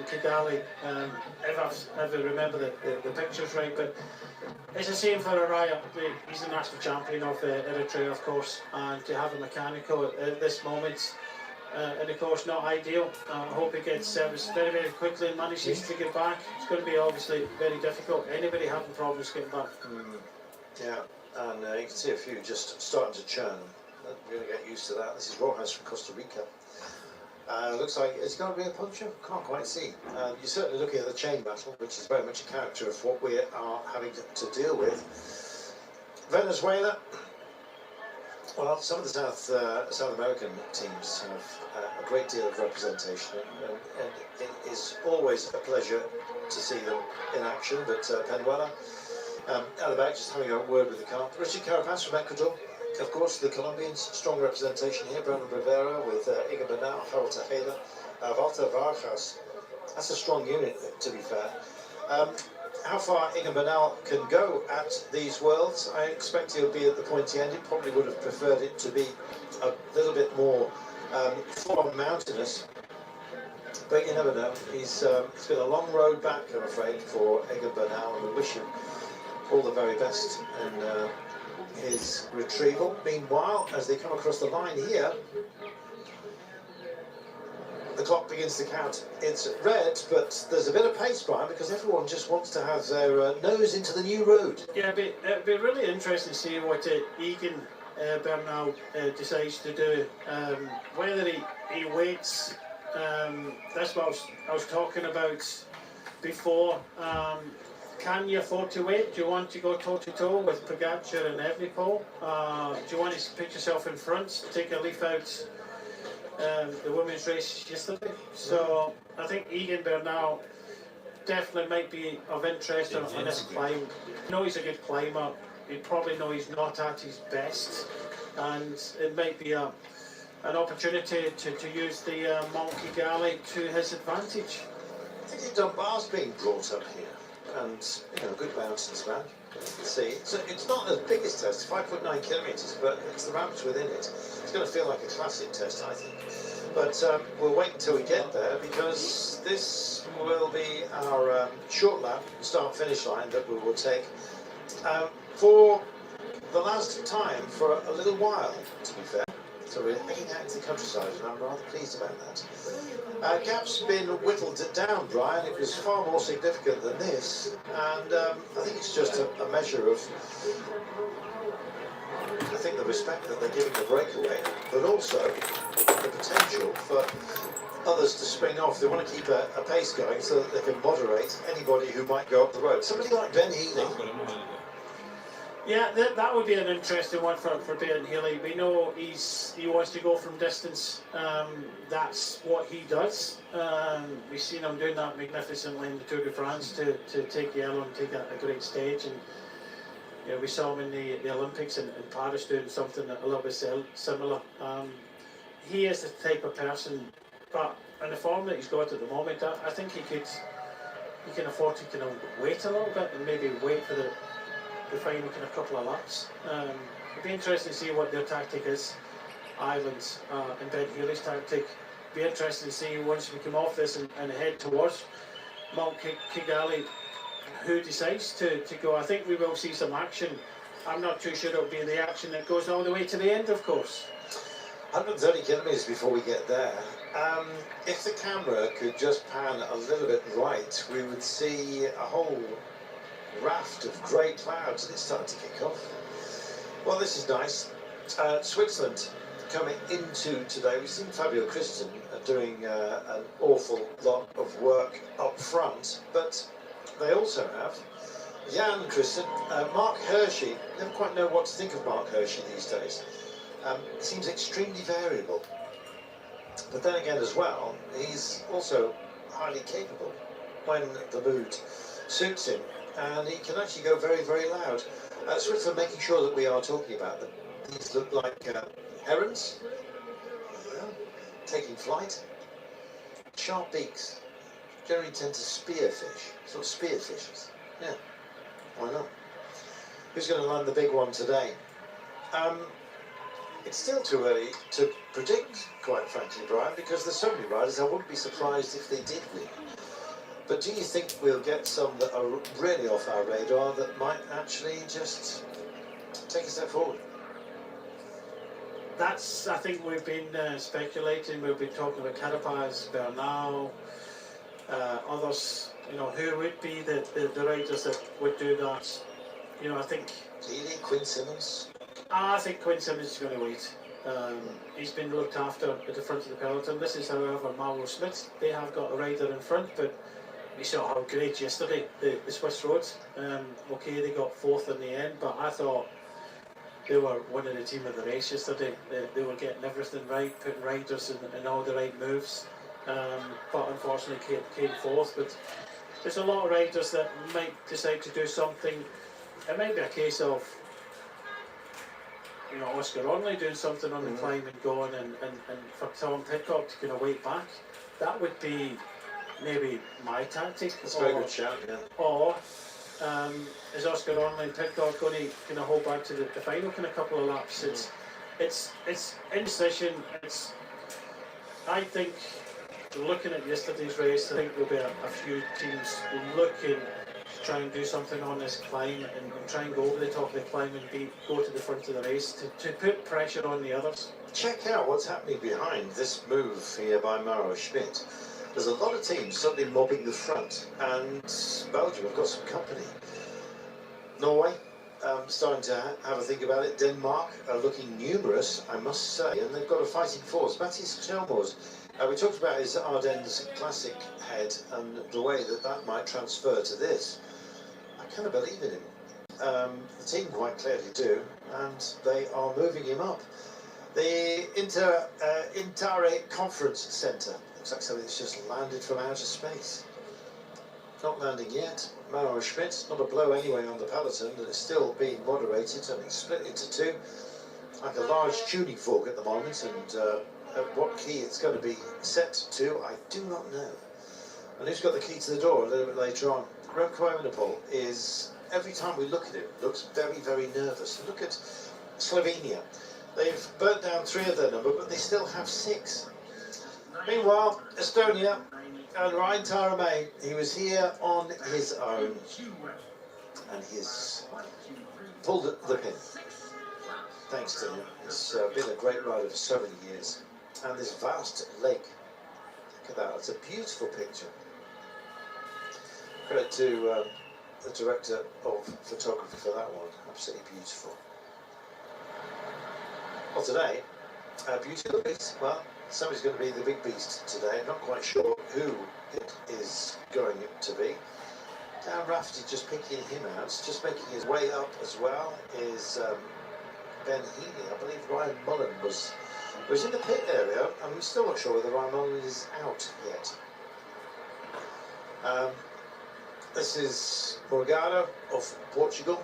Kigali, if I remember the pictures right, but it's a shame for Araya. He's the national champion of Eritrea, of course, and to have a mechanical at this moment, and of course not ideal. I hope he gets service very, very quickly and manages to get back. It's going to be obviously very difficult. Anybody having problems getting back. Yeah, and you can see a few just starting to churn. We're going to get used to that. This is Rojas from Costa Rica. Looks like it's going to be a puncture. Can't quite see. You're certainly looking at the chain battle, which is very much a character of what we are having to deal with. Venezuela. Well, some of the South American teams have a great deal of representation, and it is always a pleasure to see them in action. But Penuela, out of back, just having a word with the car. Richard Carapaz from Ecuador. Of course, the Colombians, strong representation here. Brandon Rivera with Iga Bernal, Harold Tejeda, Walter Vargas That's a strong unit, to be fair. How far Egan Bernal can go at these Worlds, I expect he'll be at the pointy end. He probably would have preferred it to be a little bit more full-on mountainous. But you never know. It's been a long road back, I'm afraid, for Egan Bernal, and we wish him all the very best in his retrieval. Meanwhile, as they come across the line here, the clock begins to count. It's red, but there's a bit of pace, Brian, because everyone just wants to have their nose into the new road. Yeah, it'd be really interesting to see what Egan Bernal decides to do. Whether he waits, that's what I was talking about before. Can you afford to wait? Do you want to go toe-to-toe with Pogacar and Evenepoel? Do you want to put yourself in front, take a leaf out the women's race yesterday? So I think Egan Bernal definitely might be of interest on this climb. I know he's a good climber. You probably know he's not at his best, and it might be an opportunity to use the Mont Kigali to his advantage. I think Dunbar's being brought up here, and good mountains, man. See, so it's not the biggest test, 5.9 kilometres, but it's the ramps within it. It's going to feel like a classic test, I think. But we'll wait until we get there, because this will be our short lap start-finish line that we will take for the last time for a little while, to be fair. So we're heading out into the countryside, and I'm rather pleased about that. Gap's been whittled down, Brian. It was far more significant than this, and I think it's just a measure of, I think, the respect that they're giving the breakaway, but also the potential for others to spring off. They want to keep a pace going so that they can moderate anybody who might go up the road. Somebody like Ben Healy. Yeah, that would be an interesting one for Ben Healy. We know he wants to go from distance. That's what he does. We've seen him doing that magnificently in the Tour de France to take yellow and take a great stage. And we saw him in the Olympics in Paris doing something a little bit similar. He is the type of person, but in the form that he's got at the moment, I think he can afford to wait a little bit and maybe wait for the final couple of laps. It'd be interesting to see what their tactic is, Ireland's and Ben Healy's tactic. It'd be interesting to see once we come off this and head towards Mount Kigali, who decides to go. I think we will see some action. I'm not too sure it'll be the action that goes all the way to the end, of course. 130 kilometres before we get there. If the camera could just pan a little bit right, we would see a whole raft of grey clouds, and it's starting to kick off. Well, this is nice. Switzerland coming into today. We've seen Fabio Christen doing an awful lot of work up front, but they also have Jan Christen, Mark Hershey. Never quite know what to think of Mark Hershey these days. He seems extremely variable, but then again as well, he's also highly capable when the mood suits him, and he can actually go very, very loud. Switzerland making sure that we are talking about them. These look like herons, taking flight. Sharp beaks. Generally tend to spearfish, sort of spearfishes. Yeah, why not? Who's going to land the big one today? It's still too early to predict, quite frankly, Brian, because there's so many riders. I wouldn't be surprised if they did win. But do you think we'll get some that are really off our radar that might actually just take a step forward? That's, I think we've been speculating. We've been talking about Carapaz, Bernal, others. Who would be the riders that would do that? I think. Really, Quinn Simmons? I think Quinn Simmons is going to wait. He's been looked after at the front of the peloton. This is, however, Marlowe Smith. They have got a rider in front, but we saw how great yesterday the Swiss roads. Okay, they got fourth in the end, but I thought they were winning the team of the race yesterday. They were getting everything right, putting riders in all the right moves. But unfortunately came fourth. But there's a lot of riders that might decide to do something. It might be a case of Oscar Onley doing something on the climb and going, and for Tom Pidcock to wait back. That would be maybe my tactic, That's a very good shout, yeah. or is Oscar Online Pidcock going to kind of hold back to the final kind of couple of laps? It's indecision. I think, looking at yesterday's race, I think there'll be a few teams looking to try and do something on this climb and try and go over the top of the climb and go to the front of the race to put pressure on the others. Check out what's happening behind this move here by Mauro Schmidt. There's a lot of teams suddenly mobbing the front, and Belgium have got some company. Norway, starting to have a think about it. Denmark are looking numerous, I must say, and they've got a fighting force. Matthias Chelmors, we talked about his Ardennes Classic head and the way that might transfer to this. I kind of believe in him. The team quite clearly do, and they are moving him up. The Intare Conference Centre looks like something that's just landed from outer space. Not landing yet. Mauro Schmidt, not a blow anyway on the peloton, and it's still being moderated, and it's split into two, like a large tuning fork at the moment, and at what key it's going to be set to, I do not know. And who's got the key to the door a little bit later on? Remco Evenepoel is, every time we look at him, looks very, very nervous. And look at Slovenia. They've burnt down 3 of their number, but they still have 6. Meanwhile, Estonia and Ryan Taramay, he was here on his own, and he's pulled the pin. Thanks to him. It's been a great rider for so many years. And this vast lake, look at that, it's a beautiful picture. Credit to the director of photography for that one, absolutely beautiful. Well, today, Beauty of the Beast, well, somebody's going to be the big beast today. I'm not quite sure who it is going to be. Dan Rafferty just picking him out, just making his way up as well is Ben Healy. I believe Ryan Mullen was in the pit area, and we're still not sure whether Ryan Mullen is out yet. This is Morgado of Portugal.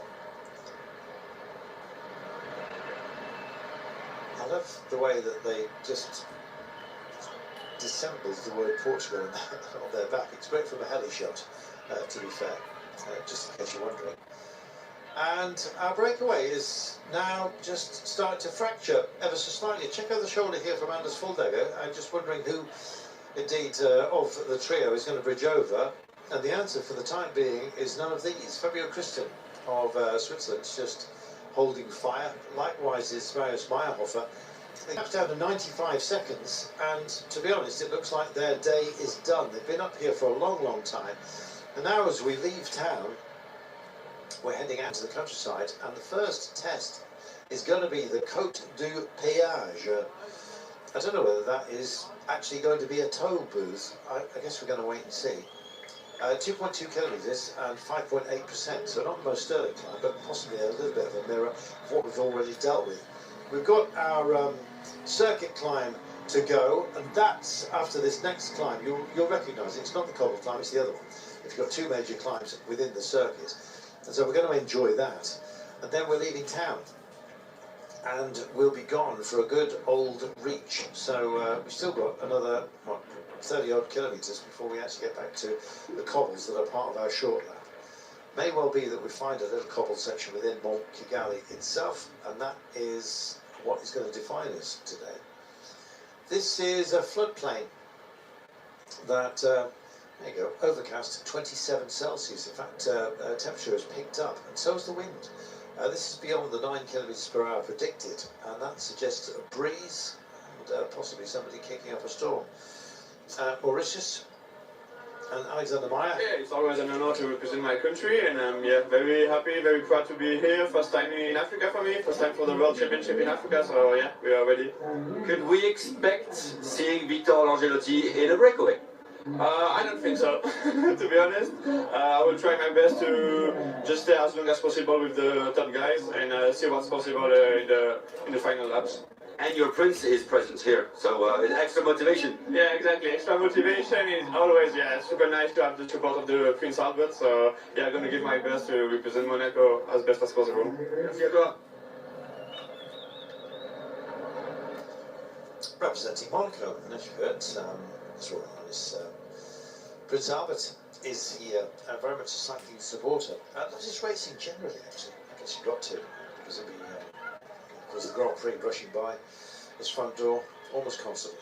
I love the way that they just dissembled the word Portugal on their back. It's great from a heli shot, to be fair, just in case you're wondering. And our breakaway is now just starting to fracture ever so slightly. Check out the shoulder here from Anders Fuldegger. I'm just wondering who, indeed, of the trio is going to bridge over. And the answer for the time being is none of these. Fabio Christian of Switzerland is just holding fire. Likewise is Marius Meyerhofer. They have down to 95 seconds, and to be honest, it looks like their day is done. They've been up here for a long, long time. And now as we leave town, we're heading out to the countryside, and the first test is going to be the Côte du Péage. I don't know whether that is actually going to be a toll booth. I guess we're going to wait and see. 2.2 kilometres and 5.8%, so not the most sterling climb, but possibly a little bit of a mirror of what we've already dealt with. We've got our circuit climb to go, and that's after this next climb. You'll recognise it. It's not the cobble climb, it's the other one. If you've got 2 major climbs within the circuit. And so we're going to enjoy that. And then we're leaving town. And we'll be gone for a good old reach. So we've still got another, 30 odd kilometres before we actually get back to the cobbles that are part of our short lap. May well be that we find a little cobble section within Mont Kigali itself, and that is what is going to define us today. This is a floodplain that, there you go, overcast 27 Celsius. In fact, temperature has picked up, and so is the wind. This is beyond the 9 kilometres per hour predicted, and that suggests a breeze and possibly somebody kicking up a storm. Mauritius and Alexander Meyer. Yeah, it's always an honor to represent my country, and I'm very happy, very proud to be here. First time in Africa for me, first time for the World Championship in Africa, so yeah, we are ready. Could we expect seeing Victor Langelotti in a breakaway? I don't think so, to be honest. I will try my best to just stay as long as possible with the top guys and see what's possible in the final laps. And your prince is present here, so extra motivation. Yeah, exactly. Extra motivation is always, super nice to have the support of the Prince Albert. So, yeah, I'm going to give my best to represent Monaco as best as possible. Merci à toi. Representing Monaco, and as you heard, it's all on his Prince Albert is here, very much a cycling supporter. Not just racing generally, actually. I guess you've got to, because it'll be, of course, the Grand Prix rushing by his front door almost constantly.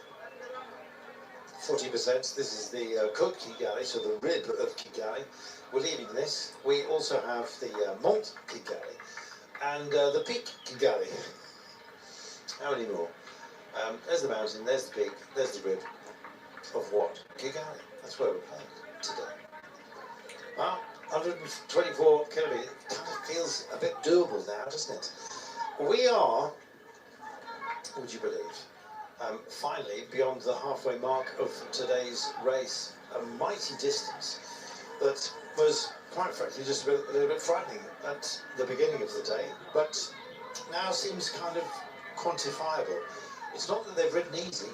40%, this is the kurikira, so the rib of Kigali. We're leaving this. We also have the Mont Kigali and the Peak Kigali. How many more? There's the mountain, there's the peak, there's the rib of what? Kigali. That's where we're playing today. Well, 124 kilometres, kind of feels a bit doable now, doesn't it? We are, would you believe, finally beyond the halfway mark of today's race. A mighty distance that was, quite frankly, just a little bit frightening at the beginning of the day, but now seems kind of quantifiable. It's not that they've ridden easy,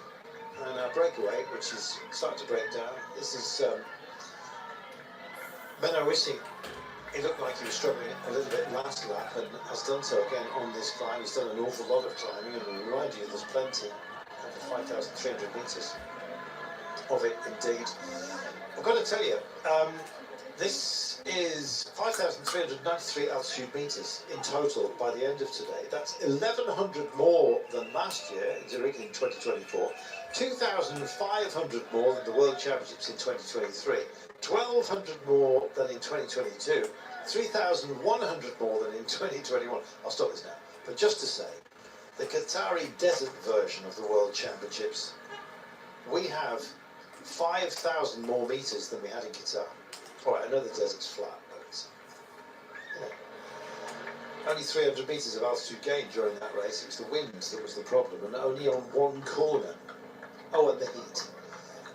and our breakaway, which is starting to break down, this is Benno Wissing. He looked like he was struggling a little bit last lap and has done so again on this climb. He's done an awful lot of climbing, and I remind you there's plenty, over 5,300 metres of it indeed. I've got to tell you, this is 5,393 altitude metres in total by the end of today. That's 1,100 more than last year in Zurich in 2024, 2,500 more than the World Championships in 2023, 1,200 more than in 2022, 3,100 more than in 2021. I'll stop this now. But just to say, the Qatari desert version of the World Championships, we have 5,000 more metres than we had in Qatar. All right, I know the desert's flat, but it's, only 300 metres of altitude gain during that race. It was the wind that was the problem, and only on one corner. Oh, and the heat.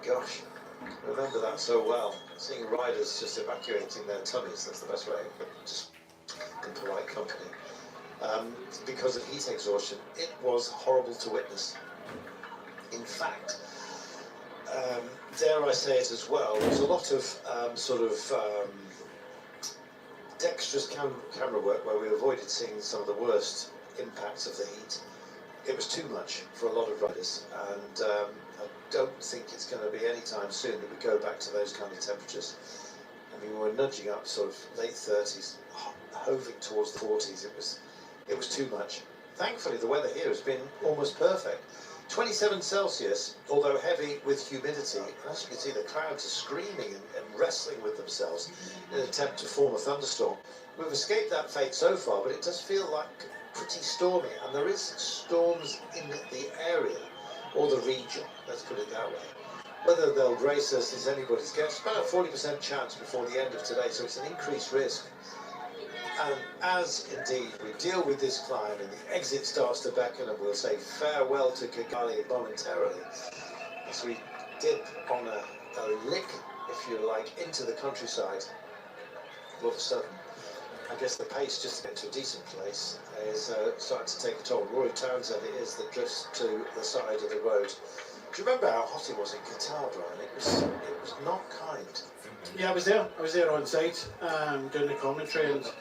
Gosh, I remember that so well. Seeing riders just evacuating their tummies, that's the best way, but just in polite company. Because of heat exhaustion, it was horrible to witness. In fact, dare I say it as well, there was a lot of dexterous camera work where we avoided seeing some of the worst impacts of the heat. It was too much for a lot of riders, and I don't think it's going to be any time soon that we go back to those kind of temperatures. I mean, we're nudging up sort of late 30s, hoving towards the 40s. It was too much. Thankfully, the weather here has been almost perfect. 27 Celsius, although heavy with humidity. As you can see, the clouds are screaming and wrestling with themselves in an attempt to form a thunderstorm. We've escaped that fate so far, but it does feel like pretty stormy, and there is storms in the area, or the region, let's put it that way. Whether they'll grace us is anybody's guess. About a 40% chance before the end of today, so it's an increased risk. And as indeed we deal with this climb and the exit starts to beckon, and we'll say farewell to Kigali momentarily, as we dip on a lick, if you like, into the countryside, all of a sudden, I guess the pace just to get to a decent place is starting to take a toll. Rory Townsend it is that drifts to the side of the road. Do you remember how hot it was in Qatar, Brian? It was not kind. Yeah, I was there on site doing the commentary, and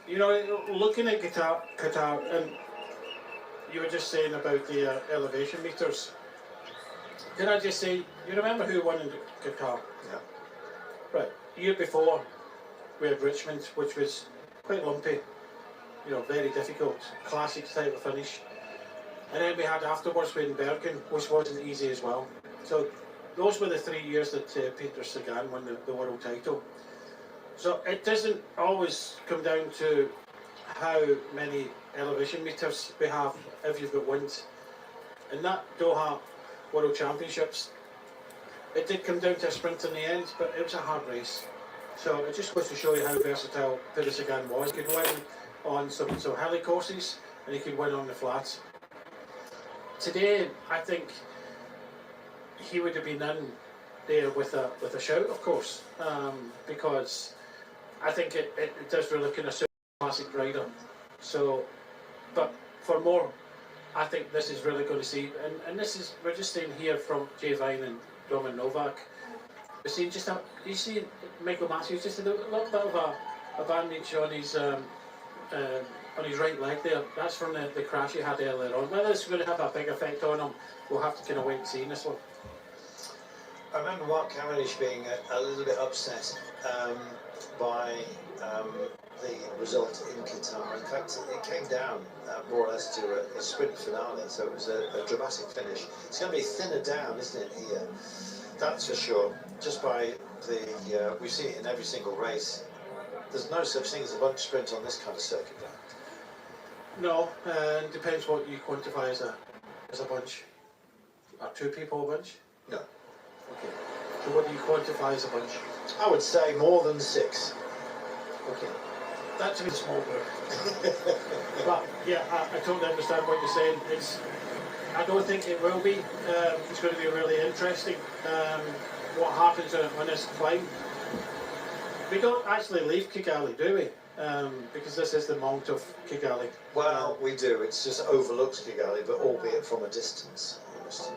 you know, looking at Qatar, and you were just saying about the elevation meters. Can I just say, you remember who won in Qatar? Yeah. Right. The year before, we had Richmond, which was quite lumpy, you know, very difficult, classic type of finish. And then we had afterwards in Bergen, which wasn't easy as well. So those were the 3 years that Peter Sagan won the world title. So it doesn't always come down to how many elevation meters we have if you've got wind. In that Doha World Championships, it did come down to a sprint in the end, but it was a hard race. So it just goes to show you how versatile Peter Sagan was. He could win on some hilly courses, and he could win on the flats. Today, I think he would have been in there with a shout, of course, because I think it does really kind of suit a classic rider. So, but for more, I think this is really going to see, and this is, we're just seeing here from Jay Vine and Roman Novak. We're seeing just you see Michael Matthews just a little bit of a bandage on his right leg there. That's from the crash he had earlier on. Whether it's going to have a big effect on him, we'll have to kind of wait and see in this one. I remember Mark Cavendish being a little bit upset by the result in Qatar. In fact, it came down more or less to a sprint finale, so it was a dramatic finish. It's going to be thinner down, isn't it, here? That's for sure. Just by the, we see it in every single race. There's no such thing as a bunch sprint on this kind of circuit. No, it depends what you quantify as a bunch. Are two people a bunch? No. Okay. So what do you quantify as a bunch? I would say more than 6. Okay. That's a bit small group. But yeah, I totally understand what you're saying. I don't think it will be. It's going to be really interesting. What happens on this climb? We don't actually leave Kigali, do we? Because this is the mount of Kigali. Well, we do. It just overlooks Kigali, but albeit from a distance. But,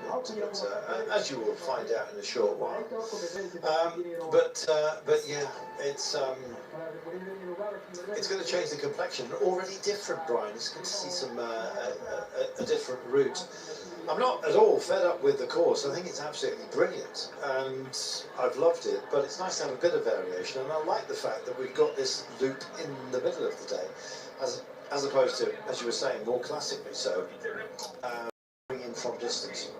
as you will find out in a short while. But yeah, it's going to change the complexion. Already different, Brian. It's going to see some a different route. I'm not at all fed up with the course. I think it's absolutely brilliant, and I've loved it. But it's nice to have a bit of variation, and I like the fact that we've got this loop in the middle of the day, as opposed to, as you were saying, more classically so. In from distance.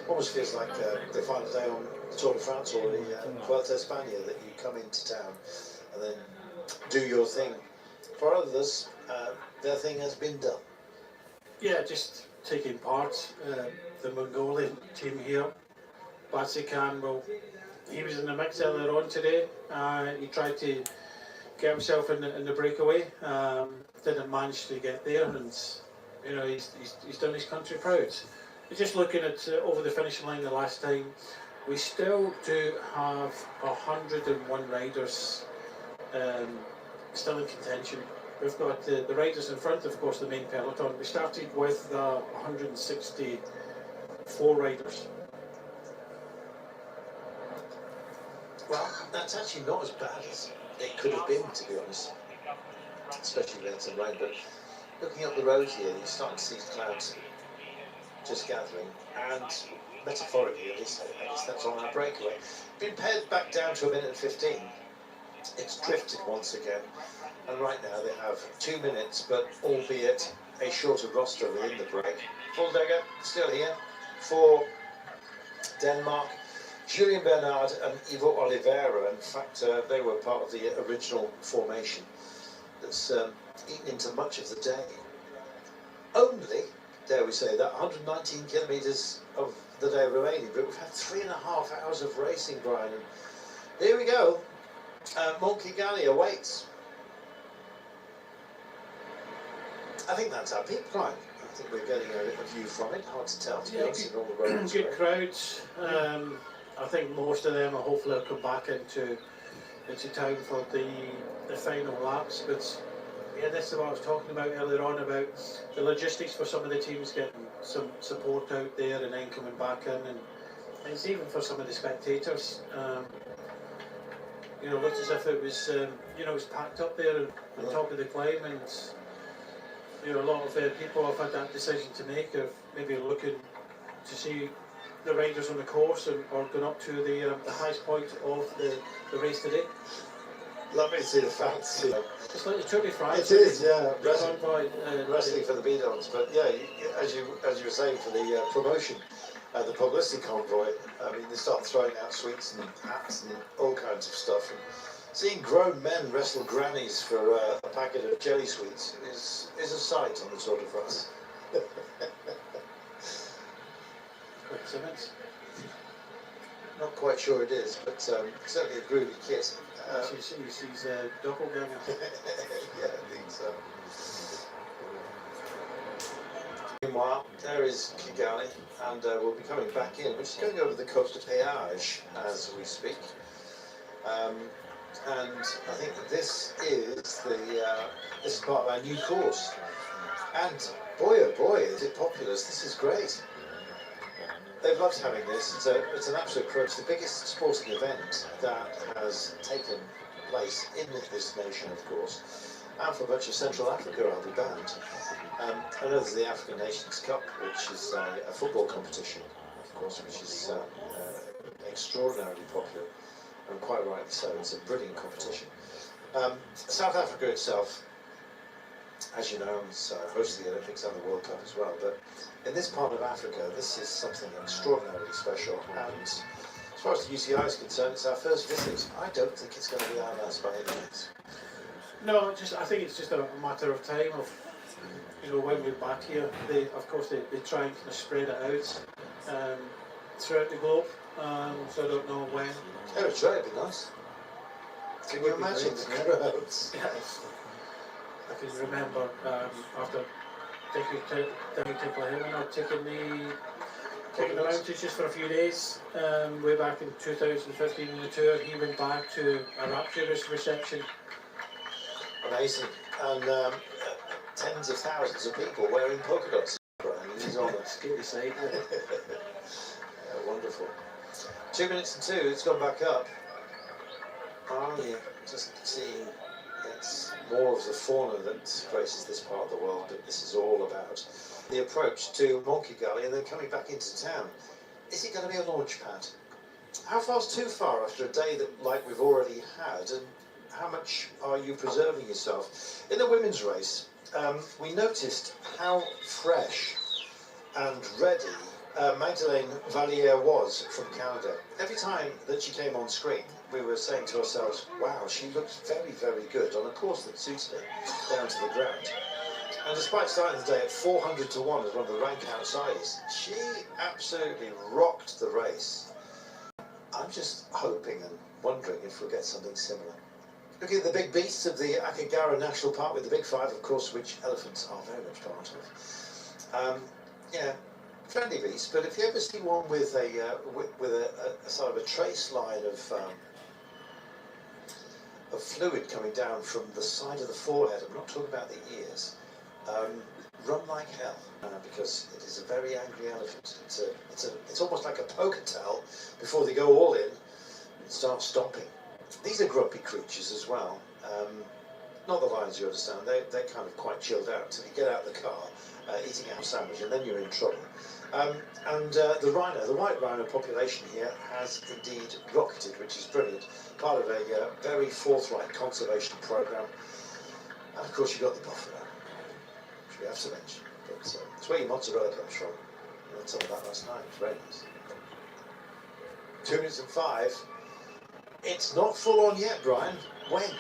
Almost feels like the final day on the Tour de France or the Vuelta a España, that you come into town and then do your thing. For others, their thing has been done. Yeah, just taking part. The Mongolian team here, Basikan, well, he was in the mix earlier on today. He tried to get himself in the breakaway, didn't manage to get there, and you know, he's done his country proud. Just looking at over the finishing line the last time, we still do have 101 riders still in contention. We've got the riders in front, of course, the main peloton. We started with 164 riders. Well, that's actually not as bad as it could have been, to be honest. Especially when it's in rain, but looking up the road here, you're starting to see clouds just gathering, and metaphorically, at least that's on our breakaway. Been pared back down to 1:15. It's drifted once again, and right now they have 2 minutes, but albeit a shorter roster within the break. Fulldegger still here for Denmark. Julien Bernard and Ivo Oliveira, in fact, they were part of the original formation that's eaten into much of the day. Only, dare we say that, 119 kilometres of the day remaining, but we've had 3.5 hours of racing, Brian, and here we go. Mont Kigali awaits. I think that's our peak, Brian. I think we're getting a view from it. Hard to tell, to be honest, in all the roads. Good crowds. I think most of them will hopefully come back into town for the final laps, but yeah, this is what I was talking about earlier on, about the logistics for some of the teams getting some support out there and then coming back in, and it's even for some of the spectators. You know, looked as if it was, you know, it was packed up there on top of the climb, and you know, a lot of people have had that decision to make of maybe looking to see the riders on the course or going up to the highest point of the race today. Lovely to see the fans. You know. It's like the Tour de France. It is, yeah. Wrestling for the beat-ons, but yeah, as you were saying, for the promotion, the publicity convoy. I mean, they start throwing out sweets and hats and all kinds of stuff. And seeing grown men wrestle grannies for a packet of jelly sweets is a sight on the Tour de France. Coincidence? Not quite sure it is, but certainly a groovy kit. She's a doppelganger. Yeah, I think so. Meanwhile, there is Kigali, and we'll be coming back in. We're just going over the Côte de Péage as we speak. And I think that this is this is part of our new course. And boy, oh boy, is it populous. This is great. They've loved having this. It's an absolute pro. It's the biggest sporting event that has taken place in this nation, of course, and for much of Central Africa, I'll be bound. I know there's the African Nations Cup, which is a football competition, of course, which is extraordinarily popular, and quite rightly so. It's a brilliant competition. South Africa itself, as you know, it's hosting the Olympics and the World Cup as well, but in this part of Africa, this is something extraordinarily special, and as far as the UCI is concerned, it's our first visit. I don't think it's going to be our last by any means. No, I think it's just a matter of time of, when we're back here. Of course, they try and kind of spread it out throughout the globe, so I don't know when. Eritrea would be nice. Can you imagine the crowds? Yes. I can remember after taking the mountains just for a few days, way back in 2015 in the tour. He went back to a rapturous reception. Amazing. And tens of thousands of people wearing polka dots. And he's on it. Good to say. Wonderful. 2 minutes and 2, it's gone back up. Oh, yeah, just seeing it's more of the fauna that graces this part of the world, but this is all about the approach to Monkey Gully and then coming back into town. Is it going to be a launch pad? How far's too far after a day that like we've already had, and how much are you preserving yourself? In the women's race, we noticed how fresh and ready Magdalene Valliere was from Canada. Every time that she came on screen, we were saying to ourselves, wow, she looks very, very good on a course that suits her down to the ground. And despite starting the day at 400 to 1 as one of the rank outsiders, she absolutely rocked the race. I'm just hoping and wondering if we'll get something similar. Looking at the big beasts of the Akagera National Park with the big five, of course, which elephants are very much part of. Yeah, friendly beasts, but if you ever see one with a sort of a trace line of fluid coming down from the side of the forehead, I'm not talking about the ears, run like hell, because it is a very angry elephant. It's almost like a poker towel before they go all in and start stomping. These are grumpy creatures as well. Not the lions, you understand. They're kind of quite chilled out until you get out of the car, eating a ham sandwich, and then you're in trouble. The rhino, the white rhino population here has indeed rocketed, which is brilliant. Part of a very forthright conservation program. And of course you've got the buffalo, which we have to mention. But it's where your mozzarella comes from. I had some of that last night. It was very nice. 2 minutes and 5. It's not full on yet, Brian. When?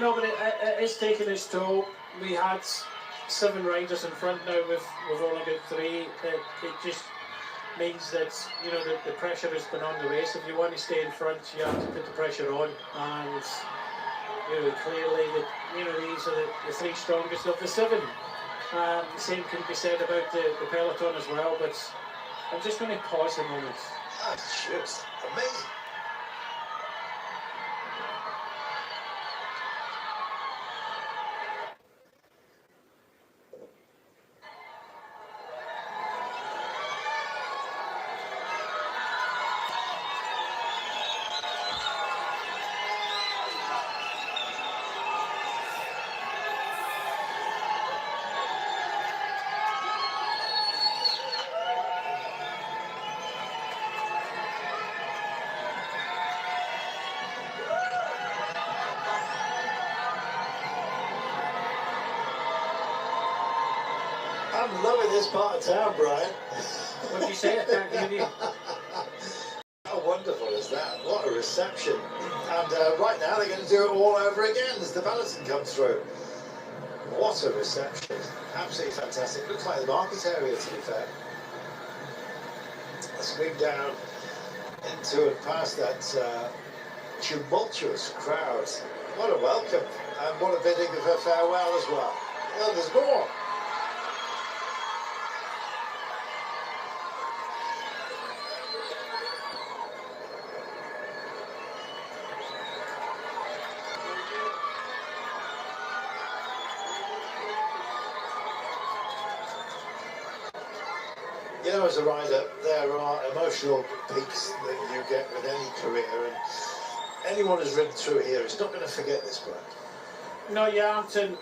No, but it is taking its toll. We had 7 riders in front, now we've only got 3. It just means that the pressure has been on the race. If you want to stay in front, you have to put the pressure on, and clearly these are the 3 strongest of the 7. The same can be said about the peloton as well, but I'm just going to pause a moment. That's just amazing. I'm loving this part of town, Brian. What did you say? I can't hear you. How wonderful is that? What a reception. And right now they're going to do it all over again as the balloting comes through. What a reception. Absolutely fantastic. Looks like the market area, to be fair. Let's move down into and past that tumultuous crowd. What a welcome. And what a bidding of a farewell as well. Well, there's more. You know, as a rider, there are emotional peaks that you get with any career, and anyone who's ridden through here is not going to forget this, Brian. No, you aren't, and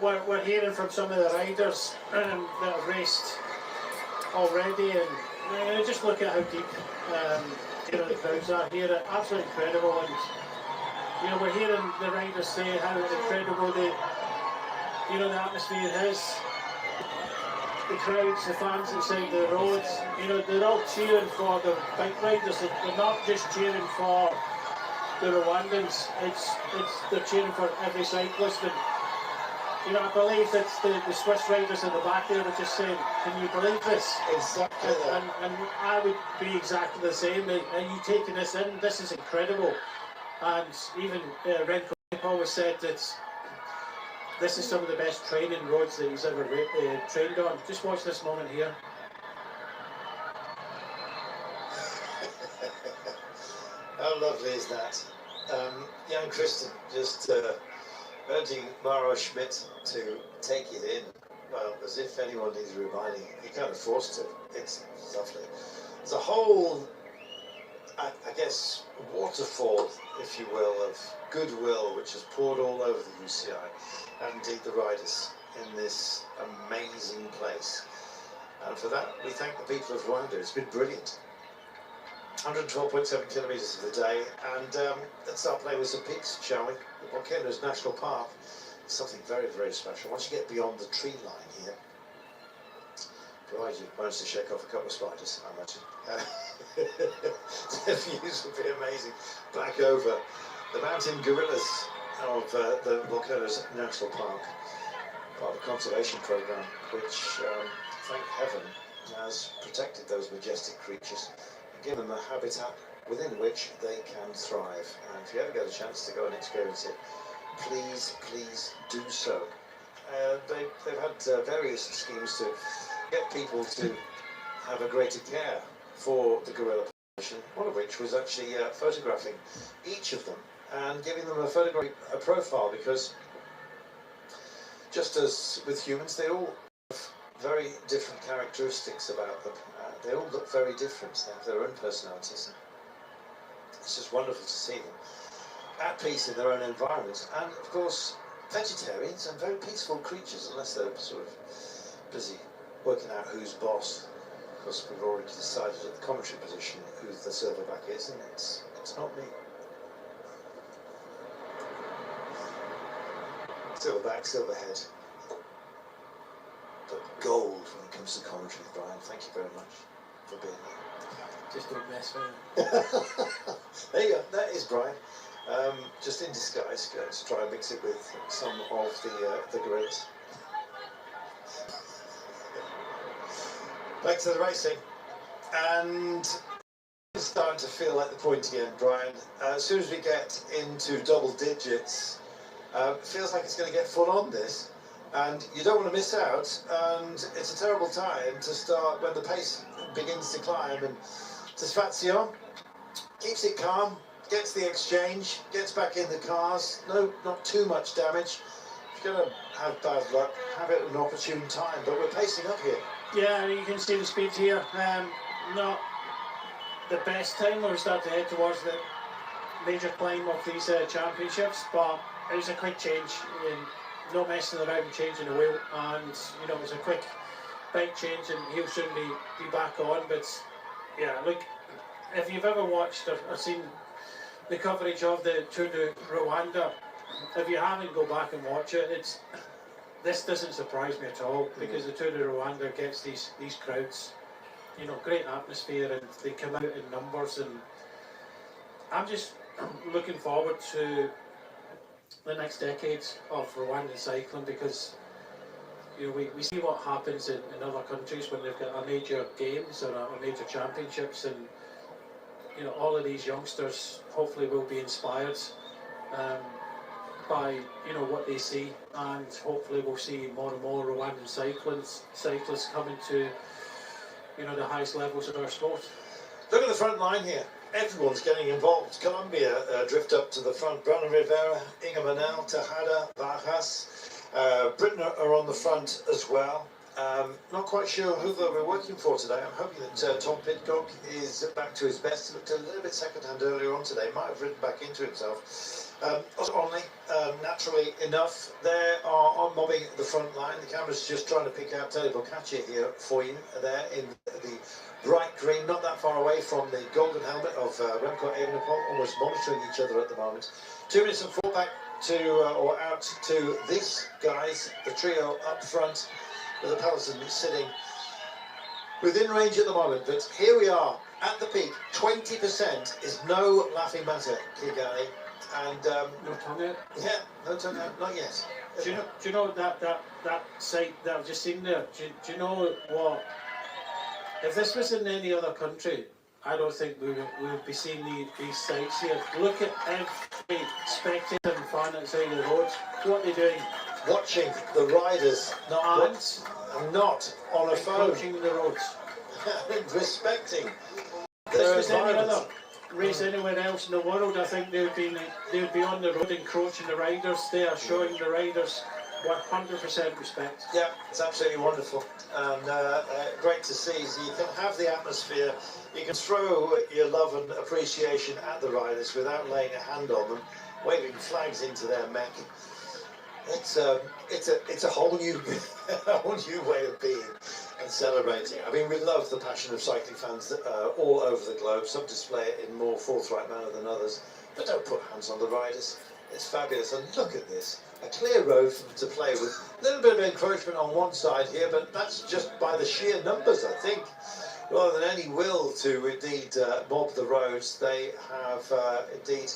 we're hearing from some of the riders that have raced already, and just look at how deep You know, the crowds are here, absolutely incredible, and you know, we're hearing the riders say how incredible the atmosphere is. The crowds, the fans outside the roads, you know, they're all cheering for the bike riders. They're not just cheering for the Rwandans. They're cheering for every cyclist. And you know, I believe that the Swiss riders in the back there are just saying, "Can you believe this?" Exactly. And I would be exactly the same. Are you taking this in? This is incredible. And even Renko always said that this is some of the best training roads that he's ever trained on. Just watch this moment here. How lovely is that? Young Kristen just urging Maro Schmidt to take it in. Well, as if anyone needs reminding, he kind of forced to. It's lovely. There's a whole, I guess, waterfall, if you will, of goodwill which has poured all over the UCI and indeed the riders in this amazing place. And for that, we thank the people of Rwanda. It's been brilliant. 112.7 kilometres of the day, and let's start playing with some peaks, shall we? The Volcanoes National Park is something very, very special. Once you get beyond the tree line here, provided you manage to shake off a couple of spiders, I imagine, the views will be amazing. Back over the mountain gorillas of the Volcanoes National Park, part of the conservation programme, which, thank heaven, has protected those majestic creatures. Give them a habitat within which they can thrive. And if you ever get a chance to go and experience it, please, please do so. They've had various schemes to get people to have a greater care for the gorilla population, one of which was actually photographing each of them and giving them a profile, because just as with humans, they all have very different characteristics about them. They all look very different. They have their own personalities. It's just wonderful to see them at peace in their own environment. And of course, vegetarians and very peaceful creatures, unless they're sort of busy working out who's boss. Of course, we've already decided at the commentary position who the silverback is, and it's not me. Silverback, silverhead. But gold when it comes to commentary, Brian. Thank you very much for being here. Just don't mess with it. There you go. That is Brian. Just in disguise, going to try and mix it with some of the gorillas. Back to the racing, and it's starting to feel like the point again, Brian. As soon as we get into double digits, it feels like it's going to get full on this. And you don't want to miss out, and it's a terrible time to start when the pace begins to climb. And Tisfatsion keeps it calm, gets the exchange, gets back in the cars. No, not too much damage. If you're going to have bad luck, have it at an opportune time. But we're pacing up here. Yeah, you can see the speeds here. Not the best time when we start to head towards the major climb of these championships, but it was a quick change. No messing around and changing the wheel, and you know, it was a quick bike change, and he'll soon be back on. But yeah, look, if you've ever watched or seen the coverage of the Tour de Rwanda, if you haven't, go back and watch it. This doesn't surprise me at all, because the Tour de Rwanda gets these crowds, you know, great atmosphere, and they come out in numbers, and I'm just looking forward to the next decades of Rwandan cycling, because you know, we see what happens in other countries when they've got a major games or a major championships, and you know, all of these youngsters hopefully will be inspired by what they see, and hopefully we'll see more and more Rwandan cyclists coming to the highest levels of our sport. Look at the front line here. Everyone's getting involved. Colombia drift up to the front. Bruno Rivera, Inga Manel, Tejada, Vargas. Britain are on the front as well. Not quite sure who they'll be working for today. I'm hoping that Tom Pidcock is back to his best. He looked a little bit second-hand earlier on today. Might have ridden back into himself. Only, naturally enough, they are mobbing the front line. The camera's just trying to pick out Tele Boccaccia here for you there in the bright green, not that far away from the golden helmet of Remco Evenepoel, almost monitoring each other at the moment. 2 minutes and 4 back to, or out to these guys, the trio up front, with the peloton sitting within range at the moment. But here we are at the peak. 20% is no laughing matter, Yigare. And no tongue out. yeah, no tongue out, not yet. Do you know that sight that I've just seen there? Do you know what? If this was in any other country, I don't think we would be seeing these sights here. Look at every spectator and fan outside the roads. What are they doing? Watching the riders, not on a phone. Watching the roads. Respecting If their this was any environment. other race anywhere else in the world, I think they would be on the road encroaching the riders. They are showing the riders 100% respect. Yeah, it's absolutely wonderful and great to see. So you can have the atmosphere, you can throw your love and appreciation at the riders without laying a hand on them, waving flags into their mech. It's a whole new way of being and celebrating. I mean, we love the passion of cycling fans all over the globe. Some display it in more forthright manner than others, but don't put hands on the riders. It's fabulous, and look at this. A clear road for them to play with. A little bit of encroachment on one side here, but that's just by the sheer numbers, I think. Rather than any will to indeed mob the roads, they have indeed,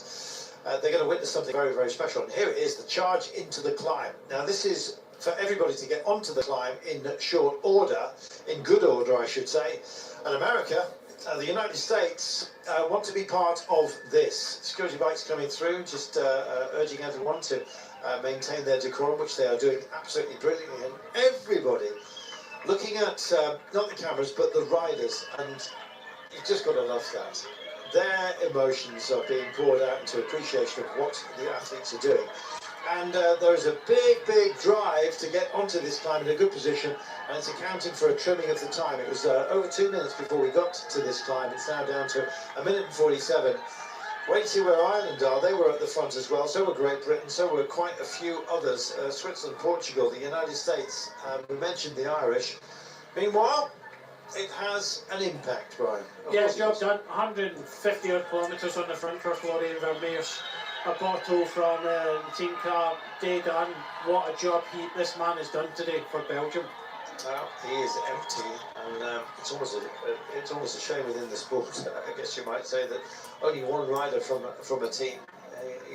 they're going to witness something very, very special. And here it is, the charge into the climb. Now this is for everybody to get onto the climb in short order, in good order I should say. And America, the United States want to be part of this. Security bikes coming through, just urging everyone to maintain their decorum, which they are doing absolutely brilliantly. And everybody looking at not the cameras but the riders, and you've just got to love that. Their emotions are being poured out into appreciation of what the athletes are doing. And there is a big, big drive to get onto this climb in a good position, and it's accounting for a trimming of the time. It was over 2 minutes before we got to this climb. It's now down to 1 minute and 47. Wait to see where Ireland are. They were at the front as well. So were Great Britain. So were quite a few others. Switzerland, Portugal, the United States. We mentioned the Irish. Meanwhile, it has an impact, Brian. Yes, job done. 150 odd kilometres on the front for Florian Vermeers. A bottle from the team car. Day done. What a job this man has done today for Belgium. He is empty, and it's almost a shame within the sport. I guess you might say that only one rider from a team,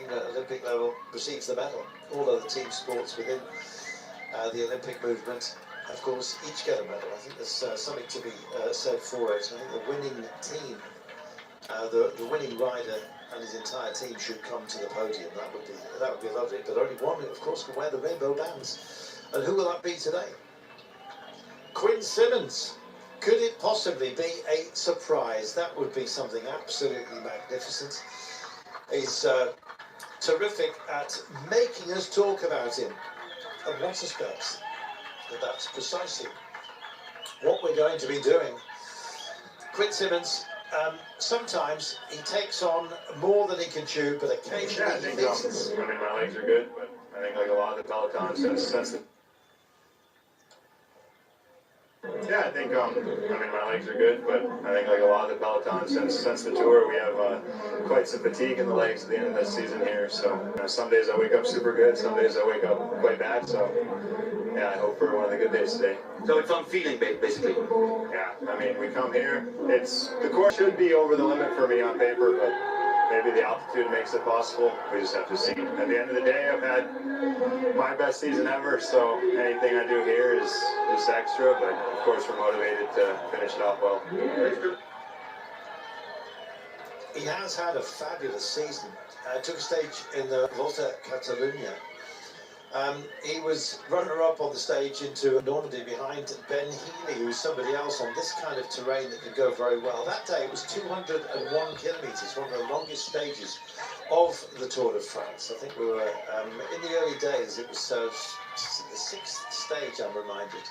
at Olympic level, receives the medal. All other team sports within the Olympic movement, of course, each get a medal. I think there's something to be said for it. I think the winning team, the winning rider and his entire team should come to the podium. That would be lovely. But only one, of course, can wear the rainbow bands. And who will that be today? Quinn Simmons. Could it possibly be a surprise? That would be something absolutely magnificent. He's terrific at making us talk about him. And what aspects? But that's precisely what we're going to be doing. Quinn Simmons, sometimes he takes on more than he can chew, but occasionally I think my legs are good, but I think like a lot of the peloton since the I think my legs are good, but I think like a lot of the peloton since the tour, we have quite some fatigue in the legs at the end of the season here. So some days I wake up super good, some days I wake up quite bad. So yeah, I hope for one of the good days today. So it's on feeling, basically. Yeah, I mean, we come here, the course should be over the limit for me on paper, but maybe the altitude makes it possible. We just have to see. At the end of the day, I've had my best season ever, so anything I do here is just extra, but of course we're motivated to finish it off well. He has had a fabulous season. Took a stage in the Volta Catalunya. He was runner-up on the stage into Normandy behind Ben Healy, who's somebody else on this kind of terrain that can go very well. That day it was 201 kilometres, one of the longest stages of the Tour de France. I think we were, in the early days, it was the 6th stage, I'm reminded.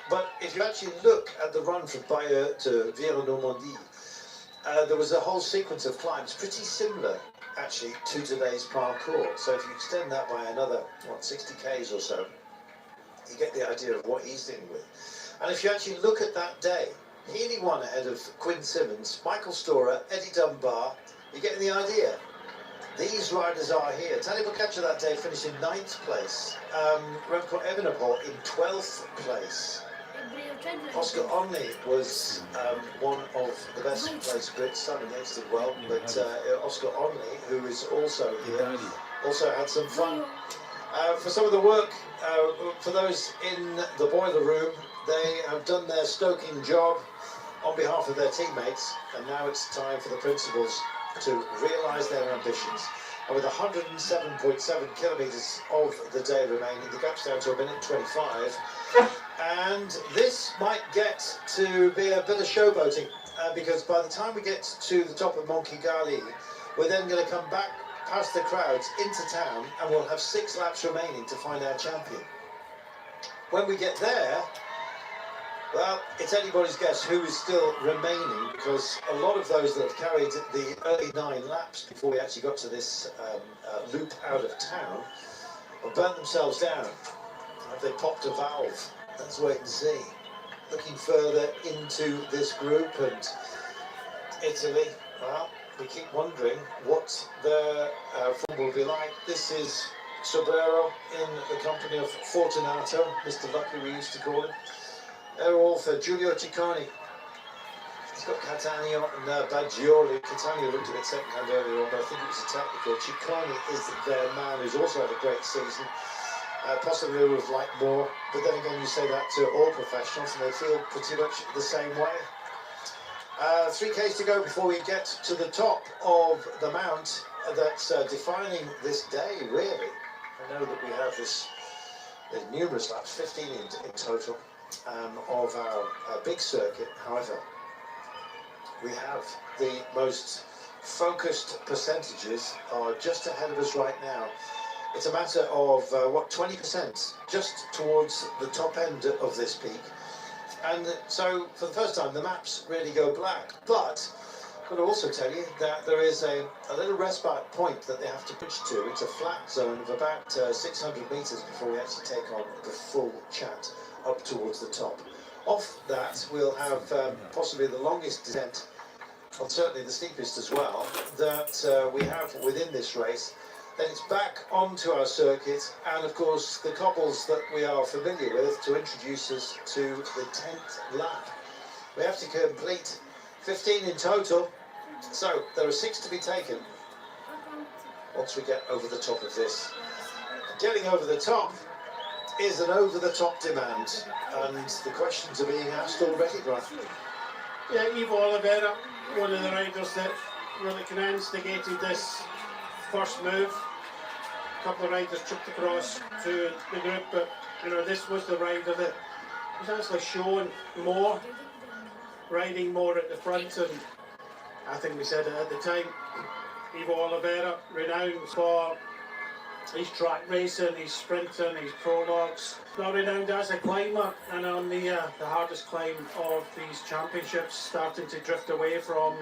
But if you actually look at the run from Bayeux to Vire-Normandie, there was a whole sequence of climbs pretty similar actually to today's parkour. So if you extend that by another 60 k's or so, you get the idea of what he's dealing with. And if you actually look at that day, Healy won ahead of Quinn Simmons, Michael Storer, Eddie Dunbar. You're getting the idea? These riders are here. Tony Boccaccio that day finished in 9th place. Remco Evenepoel in 12th place. Oscar Onley was one of the best placed Brits. Simon Yates did well, but Oscar Onley, who is also here, also had some fun. For some of the work, for those in the boiler room, they have done their stoking job on behalf of their teammates, and now it's time for the principals to realise their ambitions. And with 107.7 kilometres of the day remaining, the gap's down to 1:25. And this might get to be a bit of showboating, because by the time we get to the top of Mont Kigali, we're then going to come back past the crowds into town, and we'll have 6 laps remaining to find our champion. When we get there, well, it's anybody's guess who is still remaining, because a lot of those that have carried the early 9 laps before we actually got to this loop out of town have burnt themselves down. Have they popped a valve? Let's wait and see. Looking further into this group, and Italy, well, we keep wondering what their form will be like. This is Sobrero in the company of Fortunato, Mr. Lucky we used to call him. They're all for Giulio Ciccone. He's got Catania and Baggioli. Catania looked a bit second-hand earlier on, but I think it was a technical. Ciccone is their man, who's also had a great season. Possibly would have liked more, but then again you say that to all professionals and they feel pretty much the same way. 3Ks to go before we get to the top of the mount that's defining this day, really. I know that we have there's numerous laps, 15 in total, of our big circuit. However, we have the most focused percentages are just ahead of us right now. It's a matter of, 20%, just towards the top end of this peak. And so, for the first time, the maps really go black. But I've got to also tell you that there is a little respite point that they have to pitch to. It's a flat zone of about 600 metres before we actually take on the full chat up towards the top. Off that, we'll have possibly the longest descent, and certainly the steepest as well, that we have within this race. Then it's back onto our circuit, and of course the cobbles that we are familiar with to introduce us to the 10th lap. We have to complete 15 in total, so there are 6 to be taken once we get over the top of this. Getting over the top is an over-the-top demand, and the questions are being asked already, Brian. Yeah, Ivo Oliveira, one of the riders that really kind of instigated this first move. A couple of riders tripped across to the group, but you know, this was the rider that was actually shown more, riding more at the front, and I think we said it at the time, Ivo Oliveira, renowned for his track racing, his sprinting, his prologues, not renowned as a climber, and on the hardest climb of these championships, starting to drift away from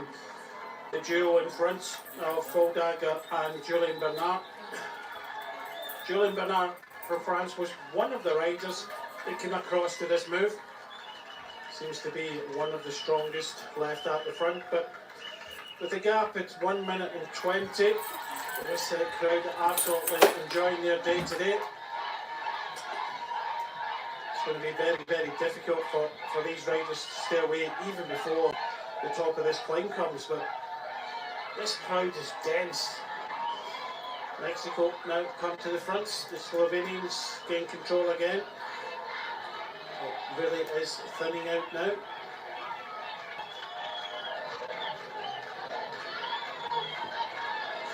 the duo in front of Foldagger and Julien Bernard. Julien Bernard from France was one of the riders that came across to this move. Seems to be one of the strongest left at the front, but with the gap it's 1 minute and 20. This crowd absolutely enjoying their day today. It's going to be very, very difficult for these riders to stay away even before the top of this climb comes, but this crowd is dense. Mexico now come to the front. The Slovenians gain control again. It really is thinning out now.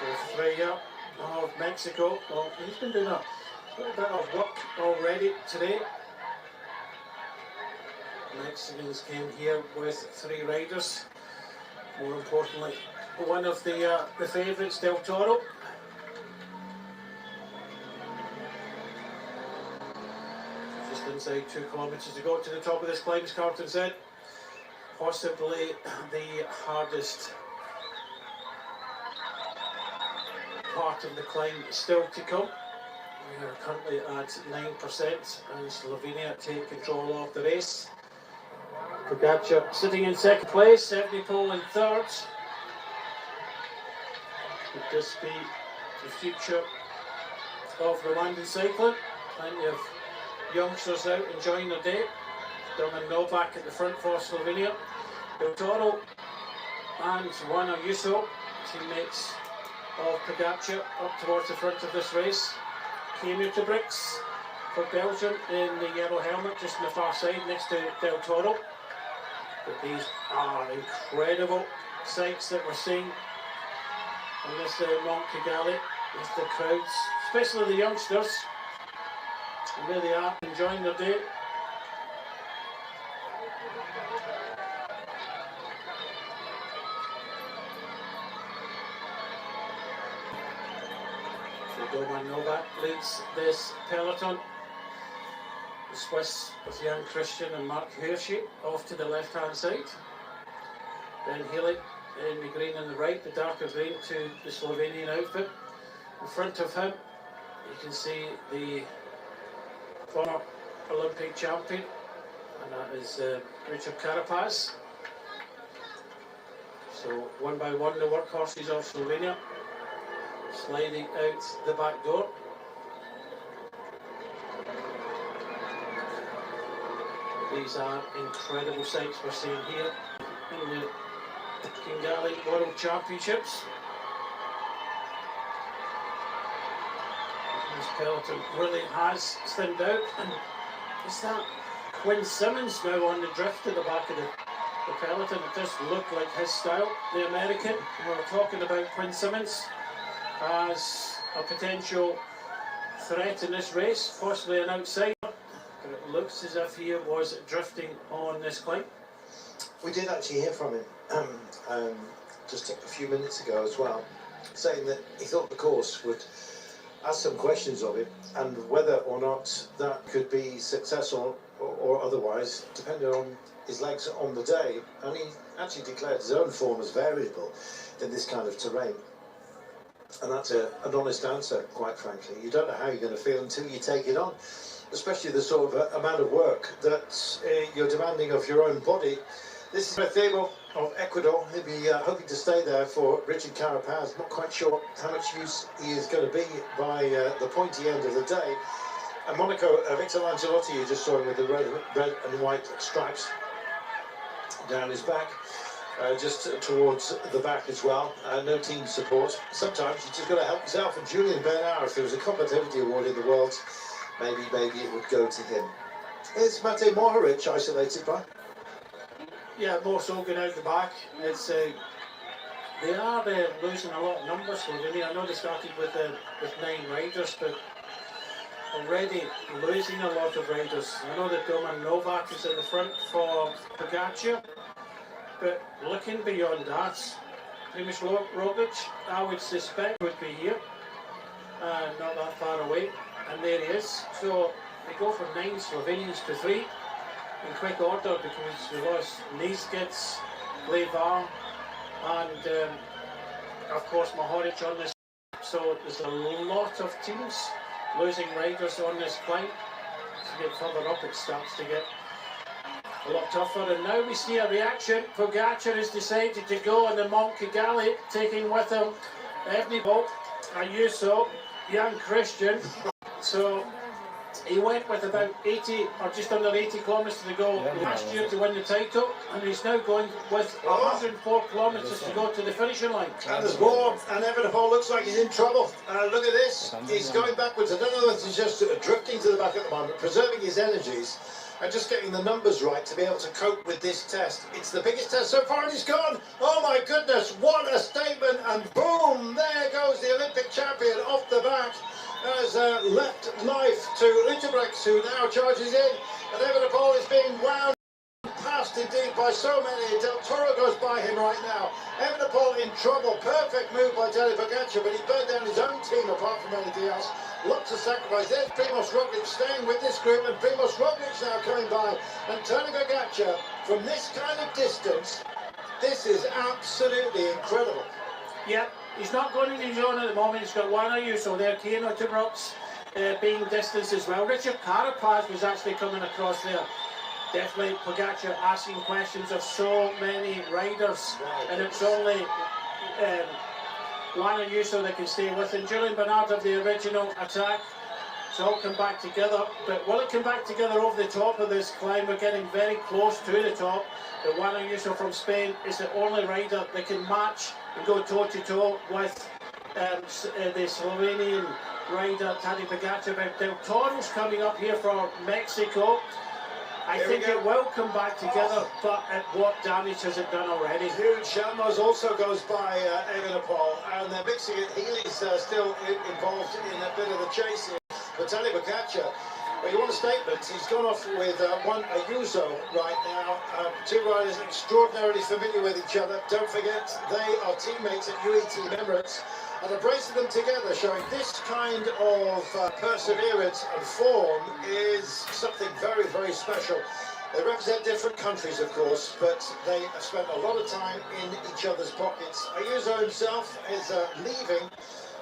So Freya of Mexico, well, he's been doing a little bit of work already today. Mexicans came here with 3 riders. More importantly, one of the favourites, Del Toro. Just inside 2 kilometres to go to the top of this climb, as Carlton said. Possibly the hardest part of the climb still to come. We are currently at 9%, and Slovenia take control of the race. Pogacar sitting in second place, Evenepoel in third. Could this be the future of Rwandan cycling? Plenty of youngsters out enjoying their day. Domin Novak at the front for Slovenia. Del Toro and Juan Ayuso, teammates of Pogacar, up towards the front of this race. Bricks for Belgium in the yellow helmet, just on the far side next to Del Toro. But these are incredible sights that we're seeing on this Mont Kigali with the crowds, especially the youngsters. And there they are, enjoying their day. So Domin Novak leads this peloton. The Swiss with Jan Christian and Mark Hirschi off to the left hand side. Ben Healy in the green on the right, the darker green to the Slovenian outfit. In front of him you can see the former Olympic champion, and that is Richard Carapaz. So one by one the workhorses of Slovenia sliding out the back door. These are incredible sights we're seeing here in the Kigali World Championships. This peloton really has thinned out, and is that Quinn Simmons now on the drift at the back of the peloton? It does look like his style, the American. We're talking about Quinn Simmons as a potential threat in this race, possibly an outsider. But it looks as if he was drifting on this climb. We did actually hear from him just a few minutes ago as well, saying that he thought the course would ask some questions of him, and whether or not that could be successful or otherwise, depending on his legs on the day. And he actually declared his own form as variable in this kind of terrain. And that's an honest answer, quite frankly. You don't know how you're going to feel until you take it on, especially the sort of amount of work that you're demanding of your own body. This is Mathebo of Ecuador. He'll be hoping to stay there for Richard Carapaz. Not quite sure how much use he is going to be by the pointy end of the day. And Monaco, Victor Langelotti, you just saw him with the red and white stripes down his back. Just towards the back as well. No team support. Sometimes you just got to help yourself. And Julian Bernard, if there was a combativity award in the world, maybe it would go to him. Is Mate Mohoric isolated by? Yeah, more so going out the back. It's they are losing a lot of numbers. Slovenia. I know they started with 9 riders, but already losing a lot of riders. I know that Domin Novak is in the front for Pogacar, but looking beyond that, Primož Roglic, I would suspect, would be here, not that far away, and there he is. So they go from 9 Slovenians to 3 in quick order, because we lost Neeskits, Levar, and of course Mohoric on this. So there's a lot of teams losing riders on this climb. As you get further up, it starts to get a lot tougher. And now we see a reaction. Pogacar has decided to go on the Mont Kigali, taking with him Evenepoel, Ayuso, Jan Christian. So he went with about 80 or just under 80 kilometres to go last year to win the title, and he's now going with 104 kilometres to go to the finishing line. And there's more, and Evenepoel looks like he's in trouble. Look at this, he's going backwards. I don't know if he's just drifting to the back at the moment, preserving his energies and just getting the numbers right to be able to cope with this test. It's the biggest test so far, and he's gone. Oh my goodness, what a statement, and boom, there goes the Olympic champion off the back. Has left life to Utebrix, who now charges in, and Evenepoel is being wound past indeed by so many. Del Toro goes by him right now. Evenepoel in trouble. Perfect move by Tadej Pogacar, but he burned down his own team apart from anything else. Lots of sacrifice. There's Primož Roglic staying with this group, and Primož Roglic now coming by and turning Pogacar from this kind of distance. This is absolutely incredible. Yep. He's not going in his own at the moment. He's got Juan Ayuso there, Keno to being distanced as well. Richard Carapaz was actually coming across there. definitely Pogacar asking questions of so many riders, and it's only Juan Ayuso that can stay with him. Julian Bernard of the original attack. It's all come back together, but will it come back together over the top of this climb? We're getting very close to the top. The Juan Ayuso from Spain is the only rider that can match and go toe-to-toe with the Slovenian rider Tadej Pogacar. But Del Toro's coming up here for Mexico. I think it will come back together, but at what damage has it done already? Huge. Shalmos also goes by Evenepoel, and they're mixing it. Healy's still involved in a bit of the chase here. But Tadej Pogacar, well, you want a statement? He's gone off with Juan Ayuso right now. Two riders extraordinarily familiar with each other. Don't forget, they are teammates at UAE Team Emirates. And the brace of them together showing this kind of perseverance and form is something very, very special. They represent different countries, of course, but they have spent a lot of time in each other's pockets. Ayuso himself is leaving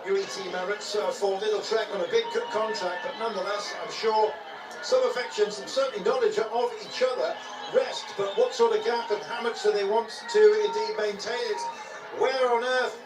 UAE Team Emirates for Little Trek on a big contract, but nonetheless, I'm sure some affections and certainly knowledge of each other rest. But what sort of gap and how much do they want to indeed maintain it? Where on earth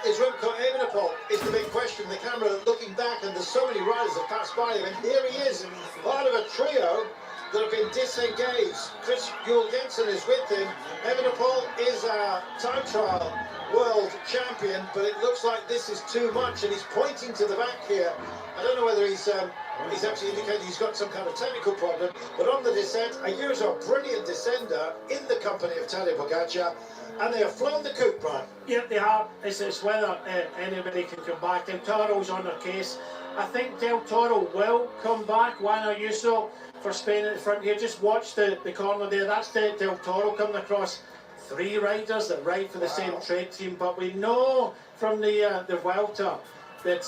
is Remco Evenepoel is the big question. The camera looking back, and there's so many riders that pass by him, and here he is, part of a trio that have been disengaged. Chris Juul-Jensen is with him. Evenepoel is our time trial world champion, but it looks like this is too much, and he's pointing to the back here. I don't know whether he's actually indicating he's got some kind of technical problem, but on the descent, Ayuso, a brilliant descender in the company of Tadej Pogacar, and they have flown the coop, Brian. Yep, they have. It's whether anybody can come back. Del Toro's on their case. I think Del Toro will come back. Juan Ayuso for Spain at the front here. Just watch the corner there. That's Del Toro coming across. Three riders that ride for the same trade team, but we know from the Vuelta that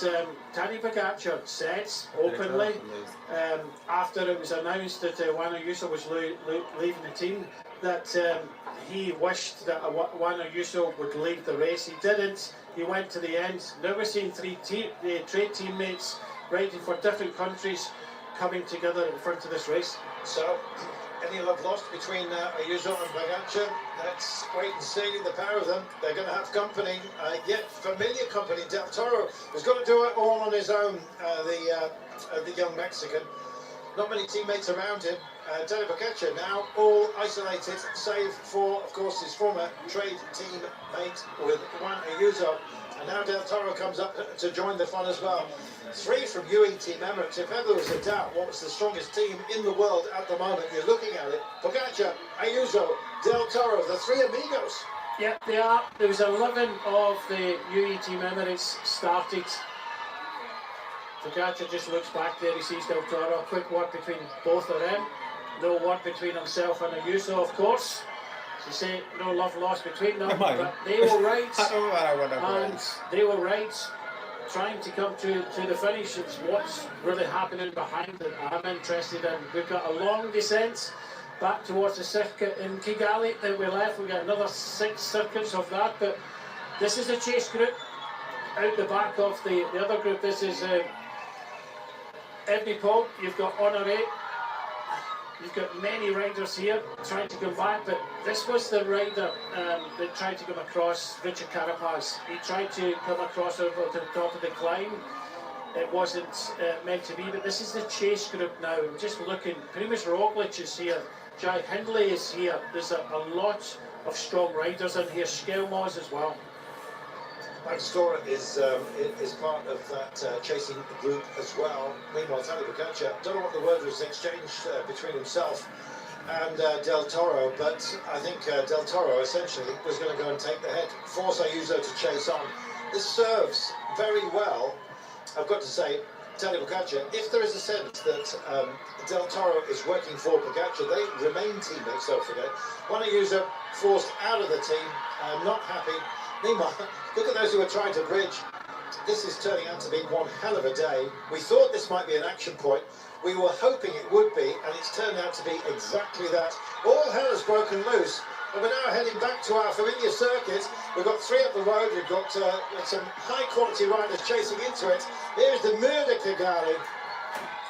Tadej Pogacar said openly after it was announced that Juan Ayuso was leaving the team that he wished that Juan Ayuso would leave the race. He didn't. He went to the end. Now we're seeing three trade teammates riding for different countries coming together in front of this race. So, any love lost between Ayuso and Pogacar? Let's wait and see the pair of them. They're going to have company, yet familiar company. Del Toro has got to do it all on his own, the young Mexican. Not many teammates around him. Tadej Pogacar now all isolated, save for, of course, his former trade teammate with Juan Ayuso. And now Del Toro comes up to join the fun as well. Three from UAE Team Emirates. If ever there was a doubt what was the strongest team in the world at the moment, you're looking at it. Pogacar, Ayuso, Del Toro, the three amigos. Yeah, they are. There was 11 of the UAE Team Emirates started. Pogacar just looks back there, he sees Del Toro. A quick word between both of them. No word between himself and Ayuso, of course. As you say, no love lost between them, but they will ride, and they will ride, trying to come to the finish. It's what's really happening behind it I'm interested in. We've got a long descent back towards the circuit in Kigali that we left. We've got another 6 circuits of that, but this is the chase group. Out the back of the other group, this is Evenepoel, you've got Honoré, you've got many riders here trying to come back, but this was the rider that tried to come across, Richard Carapaz. He tried to come across over to the top of the climb. It wasn't meant to be, but this is the chase group now. I'm just looking, Primož Roglič is here, Jai Hindley is here, there's a lot of strong riders in here, Skelmos as well. Stora is part of that chasing group as well. Meanwhile, Tadej Pogacar, don't know what the word was exchanged between himself and Del Toro, but I think Del Toro essentially was going to go and take the head, force Ayuso to chase on. This serves very well, I've got to say, Tadej Pogacar. If there is a sense that Del Toro is working for Pogacar, they remain teammates, don't forget. Juan Ayuso forced out of the team, not happy. Meanwhile, look at those who are trying to bridge. This is turning out to be one hell of a day. We thought this might be an action point. We were hoping it would be, and it's turned out to be exactly that. All hell has broken loose, and we're now heading back to our familiar circuit. We've got 3 up the road. We've got some high-quality riders chasing into it. Here's the Mur de Kigali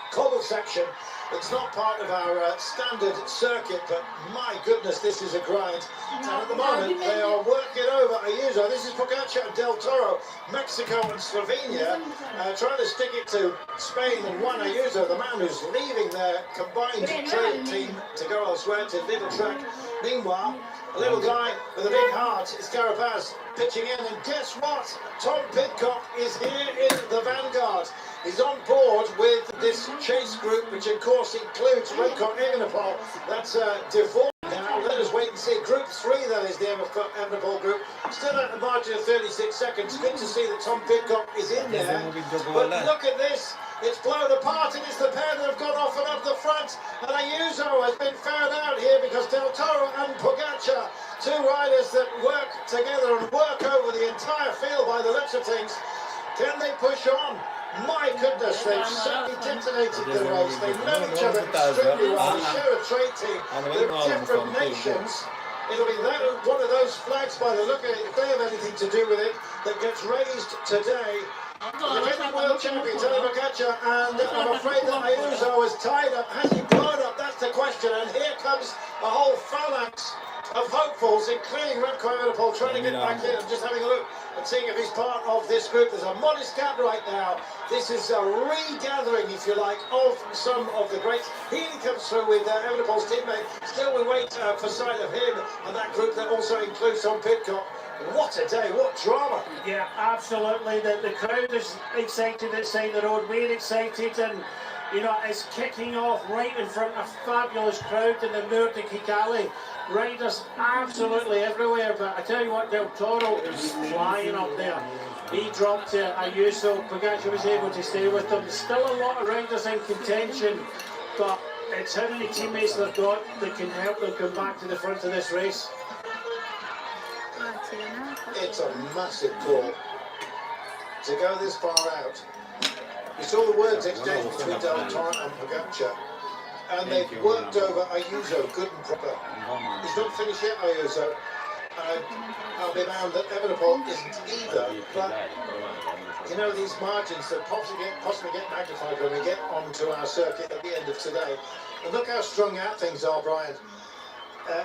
cobble section. It's not part of our standard circuit, but my goodness, this is a grind. And at the moment, they are working over Ayuso. This is Pogacar and Del Toro, Mexico and Slovenia, trying to stick it to Spain and Juan Ayuso, the man who's leaving their combined trail team to go elsewhere to Little Track. Meanwhile, a little guy with a big heart is Carapaz pitching in, and guess what? Tom Pidcock is here in the vanguard. He's on board with this chase group, which of course includes Remco Evenepoel. That's default now. Let us wait and see. Group 3, that is the Evenepoel group. Still at a margin of 36 seconds. Good to see that Tom Pidcock is in there. But look at this. It's blown apart, and it's the pair that have gone off and up the front. And Ayuso has been found out here because Del Toro and Pogacar, two riders that work together and work over the entire field by the looks of things. Can they push on? My goodness, they've certainly detonated the race. They know each other extremely well. They share a trade team. They're different nations. It'll be one of those flags by the look of it, if they have anything to do with it, that gets raised today. The defending world champion, Tadej Pogacar, and I'm afraid that Ayuso is tied up. Has he blown up? That's the question. And here comes a whole phalanx of hopefuls, including Remco Evenepoel, trying to get back in. I'm just having a look and seeing if he's part of this group. There's a modest gap right now. This is a regathering, if you like, of some of the greats. He comes through with Evenepoel's teammate. Still we wait for sight of him and that group that also includes Tom Pidcock. What a day, what drama. Yeah, absolutely. The crowd is excited outside the road. We're excited, and you know, it's kicking off right in front of a fabulous crowd in the Mur de Kigali. Riders absolutely everywhere, but I tell you what, Del Toro is flying up there. He dropped Ayuso. Pogacar was able to stay with them. Still a lot of riders in contention, but it's how many teammates they've got that can help them come back to the front of this race. It's a massive call to go this far out. You saw the words exchanged between Del Toro and Pogacar, and they've worked over Ayuso good and proper. He's not finished yet, Ayuso. I'll be bound that Evenepoel isn't either, but you know, these margins that possibly get magnified when we get onto our circuit at the end of today. And look how strung out things are, Brian.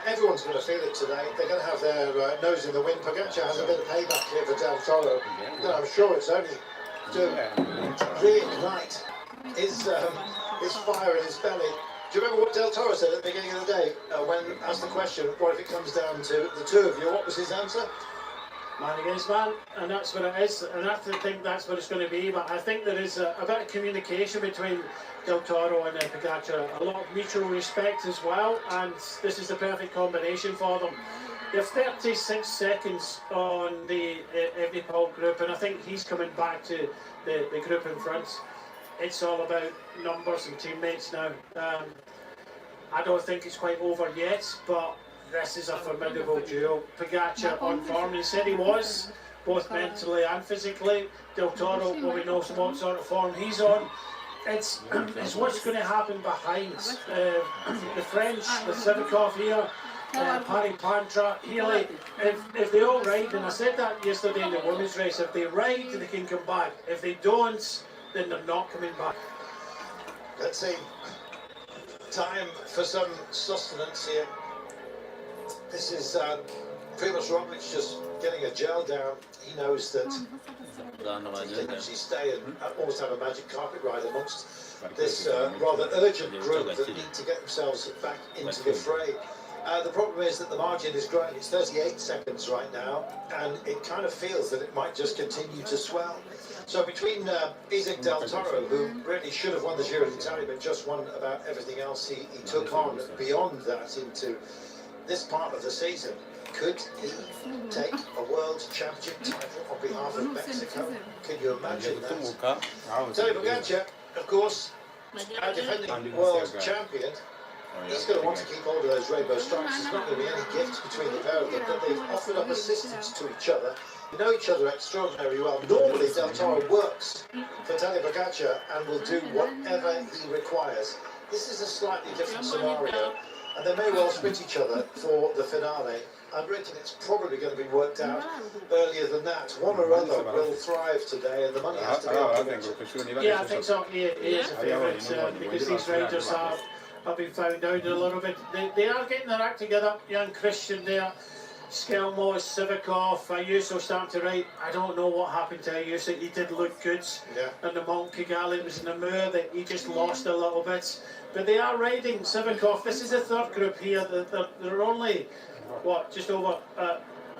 Everyone's going to feel it today. They're going to have their nose in the wind. Pogacar has a bit of payback here for Del Toro. And I'm sure it's only to reignite his fire in his belly. Do you remember what Del Toro said at the beginning of the day when asked the question, what if it comes down to the two of you? What was his answer? Man against man, and that's what it is, and I think that's what it's going to be. But I think there is a bit of communication between Del Toro and Pogacar, a lot of mutual respect as well, and this is the perfect combination for them. They have 36 seconds on the Evenepoel group, and I think he's coming back to the group in front. It's all about numbers and teammates now. I don't think it's quite over yet, but this is a formidable duo. Pogacar on form, he said he was, both mentally and physically. Del Toro, well, we know what sort of form he's on. It's what's going to happen behind. The French, the Sivakov here, Pantra, Healy, if they all ride, and I said that yesterday in the women's race, if they ride, they can come back. If they don't, then they're not coming back. Let's see. Time for some sustenance here. This is Primož Roglič just getting a gel down. He knows that he can actually stay and almost have a magic carpet ride amongst this rather urgent group that need to get themselves back into the fray. The problem is that the margin is growing. It's 38 seconds right now, and it kind of feels that it might just continue to swell. So between Isaac Del Toro, who really should have won the Giro d'Italia, but just won about everything else he took on beyond that into this part of the season, could he take a World Championship title on behalf of Mexico? Can you imagine that? Tadej Pogacar, of course, our defending world champion. He's going to want to keep hold of those rainbow stripes. There's not going to be any gift between the pair of them, but they've offered up assistance to each other. They know each other extraordinarily well. Normally, Del Toro works for Tadej Pogacar and will do whatever he requires. This is a slightly different scenario. and they may well sprint each other for the finale. I reckon it's probably going to be worked out earlier than that. One or other will thrive today, and the money has to be up to it. Yeah, I think so. He is a favourite because these riders have been found out a little bit. They are getting their act together. Young Christian there, Skelmos, Sivikov, Ayuso starting to ride. I don't know what happened to Ayuso. He did look good. Yeah. And the Mont Kigali, it was in the Moor that he just lost a little bit. But they are riding Sivikov. This is the third group here. They're only, what, just over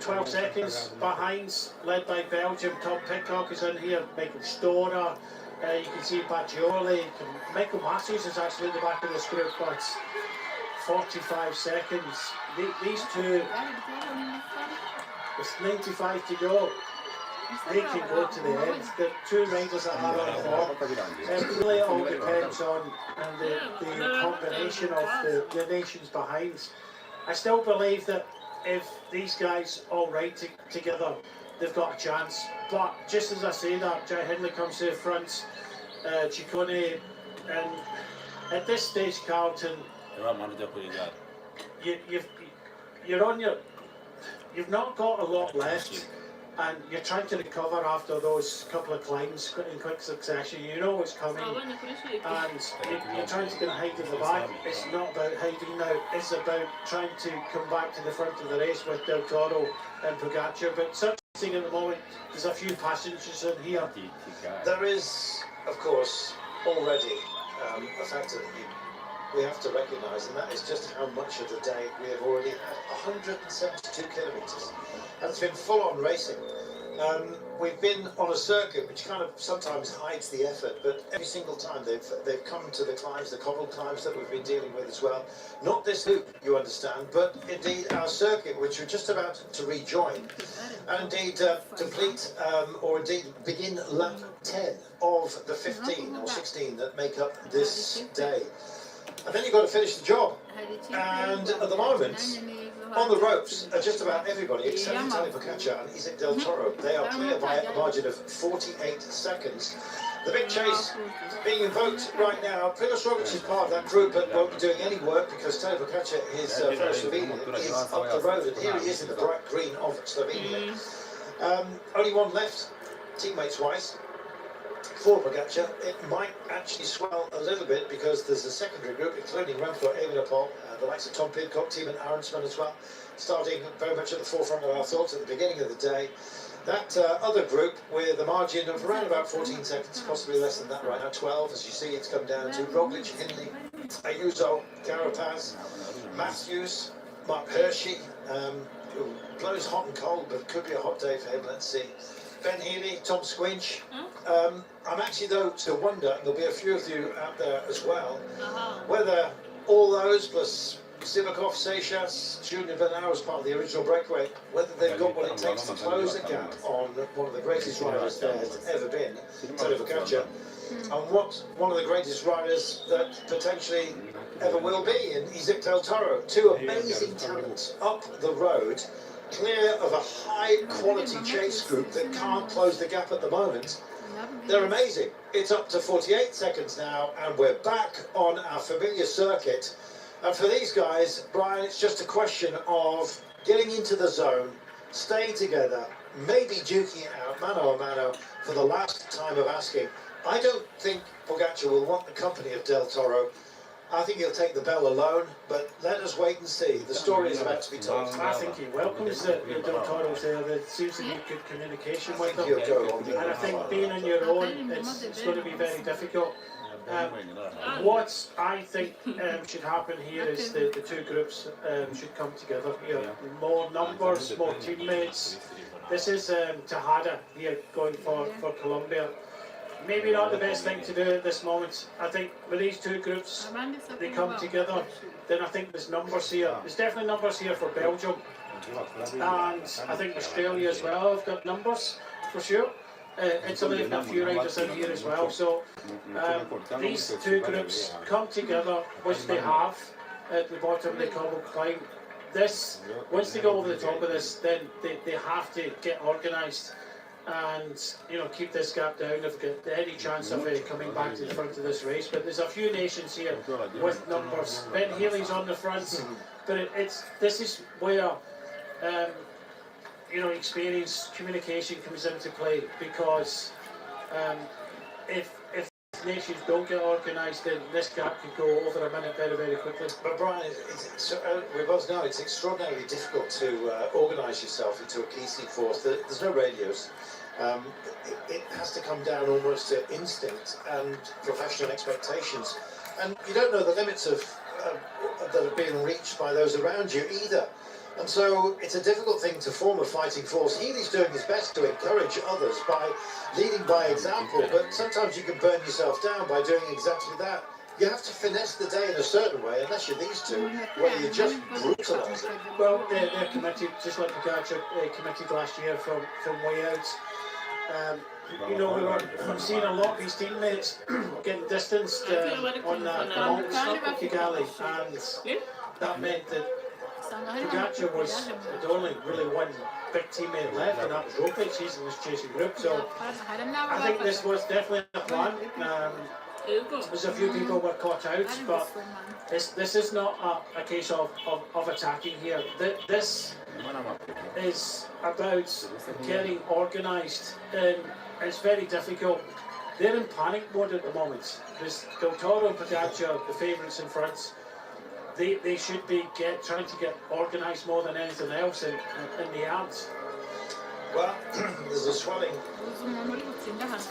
12 seconds behind, led by Belgium. Tom Pitcock is in here, Michael Storer. You can see Bajoli. Michael Matthews is actually in the back of this group, but 45 seconds. These two, with 95 to go, they can go to the end. The two riders that are on form. Really, it all depends on the combination of the nations behind. I still believe that if these guys all ride together, they've got a chance. But just as I say that, Jai Hindley comes to the front, Ciccone, and at this stage, Carlton, you've not got a lot left, and you're trying to recover after those couple of climbs in quick succession. You know what's coming, and you're trying to get a hide in the back. It's not about hiding now, it's about trying to come back to the front of the race with Del Toro and Pogacar. But such a thing at the moment, there's a few passengers in here. There is, of course, already a factor that we have to recognise, and that is just how much of the day we have already had. 172 kilometres, and it's been full-on racing. We've been on a circuit which kind of sometimes hides the effort, but every single time they've come to the climbs, the cobbled climbs that we've been dealing with as well. Not this loop, you understand, but indeed our circuit, which we're just about to rejoin, and indeed complete or indeed begin lap 10 of the 15 or 16 that make up this day. And then you've got to finish the job. And at the moment, on the ropes are just about everybody except Tadej Pogacar and Isaac Del Toro. They are clear by a margin of 48 seconds. The big chase being invoked right now. Primož Roglič is part of that group but won't be doing any work because Tadej Pogacar, his fellow Slovenian, is up the road, and here he is in the bright green of Slovenia. Only one left, teammates-wise. For Pogacar, it might actually swell a little bit because there's a secondary group, including Remco Evenepoel, the likes of Tom Pidcock, Tiemann Aronson as well, starting very much at the forefront of our thoughts at the beginning of the day. That other group with a margin of around about 14 seconds, possibly less than that right now, 12, as you see it's come down to Roglic, Hindley, Ayuso, Carapaz, Matthews, Mark Hershey, who blows hot and cold, but could be a hot day for him, let's see. Ben Healy, Tom Squinch. I'm actually, though, to wonder, and there'll be a few of you out there as well, whether all those, plus Sivikov, Seychelles, Junior Bernal as part of the original breakaway, whether they've got what it takes to close the gap on one of the greatest riders there has ever been, Tadej Pogacar, and what one of the greatest riders that potentially ever will be in Isaac Del Toro. Two amazing talents up the road, clear of a high-quality chase group that can't close the gap at the moment. They're amazing. It's up to 48 seconds now, and we're back on our familiar circuit. And for these guys, Brian, it's just a question of getting into the zone, staying together, maybe duking it out, mano a mano, for the last time of asking. I don't think Pogacar will want the company of Del Toro. I think he'll take the bell alone, but let us wait and see. The story is about to be told. I think he welcomes the Del Toros there. There seems to be good communication with them. And I think being on your own, it's going to be very difficult. What I think should happen here is the two groups should come together here. More numbers, more teammates. This is Tejada here going for Colombia. Maybe not the best thing to do at this moment. I think with these two groups, they come together, then I think there's numbers here. There's definitely numbers here for Belgium. And I think Australia as well have got numbers, for sure. Italy have got a few riders in here as well. So these two groups come together, which they have at the bottom of the cobble climb. This, once they go over the top of this, then they have to get organised. and keep this gap down if we get any chance of coming back to the front of this race. But there's a few nations here with numbers. Ben Healy's on the front, but this is where experience, communication comes into play, because if nations don't get organised, then this gap could go over a minute very, very quickly. But Brian, we both know it's extraordinarily difficult to organise yourself into a cohesive force. There's no radios. It has to come down almost to instinct and professional expectations. And you don't know the limits that are being reached by those around you either. And so it's a difficult thing to form a fighting force. Healy's doing his best to encourage others by leading by example, but sometimes you can burn yourself down by doing exactly that. You have to finesse the day in a certain way, unless you're these two, where you just brutalise it. Well, they're committed, just like Pogacar committed last year from way out. We've seen a lot of his teammates getting distanced on the Mont Kigali, and that meant that Pogacar had only really one big teammate left, and that was Roglic. He's in this chasing group, so I think this was definitely a plan. There's a few people were caught out, but this is not a case of attacking here. This is about getting organised, and it's very difficult. They're in panic mode at the moment. There's Del Toro and Pogacar, the favourites in front. They should be trying to get organised more than anything else, and they aren't. Well, there's a swelling,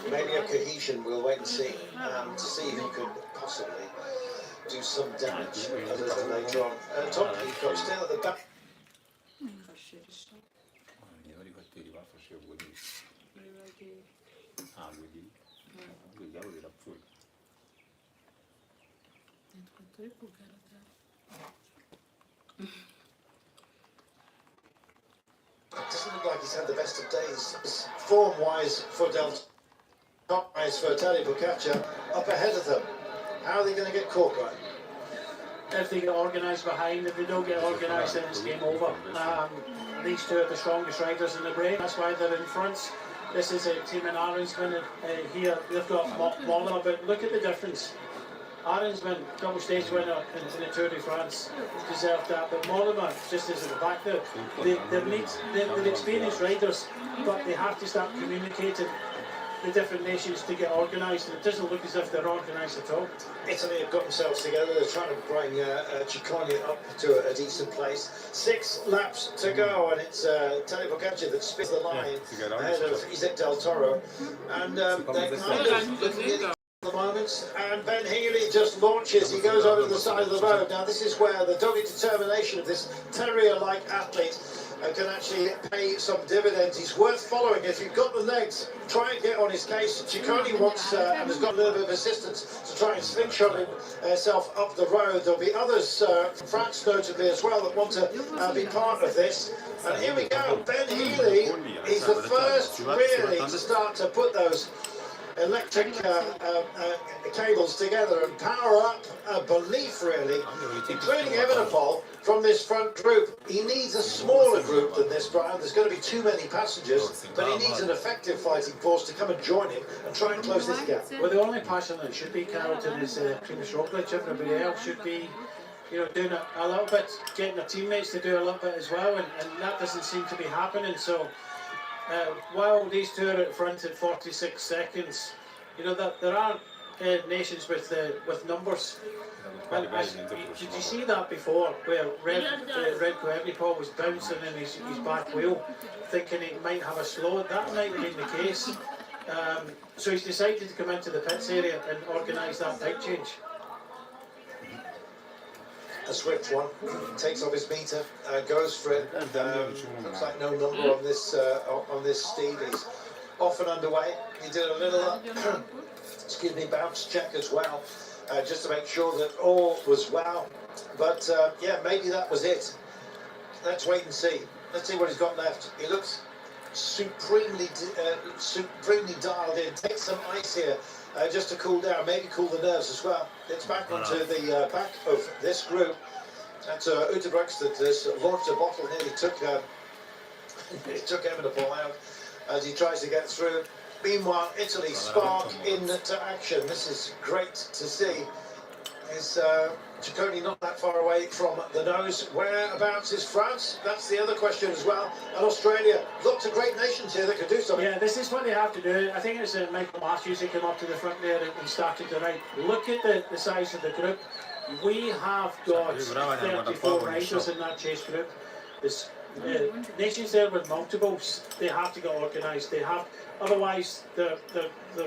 maybe a cohesion. We'll wait and see to see if you could possibly do some damage a little later on. Tom Peacock still at the back. It doesn't look like he's had the best of days. Form-wise for top-wise for Tadej Pogacar, up ahead of them. How are they going to get caught, right? If they get organised behind, if they don't get organised, then it's game over. These two are the strongest riders in the break. That's why they're in front. This is a team in Arensman here. They've got Mollema, but look at the difference. Arensman, double stage winner in the Tour de France, deserved that, but Mollema just is at the back there. They're experienced riders, but they have to start communicating the different nations to get organised, and it doesn't look as if they're organised at all. Italy have got themselves together. They're trying to bring Ciccone up to a decent place. 6 laps to go, and it's Tadej Pogacar that spits the line ahead of Isaac Del Toro, and they're kind of looking at the moment, and Ben Healy just launches. He goes over to the side of the road. Now this is where the dogged determination of this terrier-like athlete can actually pay some dividends. He's worth following. If you've got the legs, try and get on his case. Ciccone wants and has got a little bit of assistance to try and slingshot himself up the road. There'll be others, France notably as well, that want to be part of this. And here we go. Ben Healy is the first really to start to put those electric cables together and power up a belief, really, including Evenepoel from this front group. He needs a smaller group than this, Brian. There's going to be too many passengers, but he needs an effective fighting force to come and join him and try and close this gap. Well, the only passion that should be Carrollton is Primož Roglic. Everybody else should be doing a little bit, getting their teammates to do a little bit as well, and that doesn't seem to be happening. So while these two are at front at 46 seconds, that there aren't nations with numbers. And did you see that before, where Remco Evenepoel was bouncing in his back wheel, thinking he might have a slow? That might have been the case. So he's decided to come into the pits area and organise that bike change. A swift one, takes off his meter, goes for it. Looks like no number on this steed. He's off and underway. He did a little bounce check as well, just to make sure that all was well. But yeah, maybe that was it. Let's wait and see. Let's see what he's got left. He looks supremely dialed in. Take some ice here. Just to cool down, maybe cool the nerves as well. It's back onto the back of this group. That's Utebrooks that has launched a bottle, nearly took Evenepoel out. as he tries to get through. Meanwhile, Italy spark into action. This is great to see. Is Ciccone not that far away from the nose? Whereabouts is France? That's the other question as well. And Australia. Lots of great nations here that could do something. Yeah, this is what they have to do. I think it's Michael Matthews who came up to the front there and started to ride. Look at the size of the group. We have got 34 riders in that chase group. There's nations there with multiples. They have to get organised. They have, otherwise they're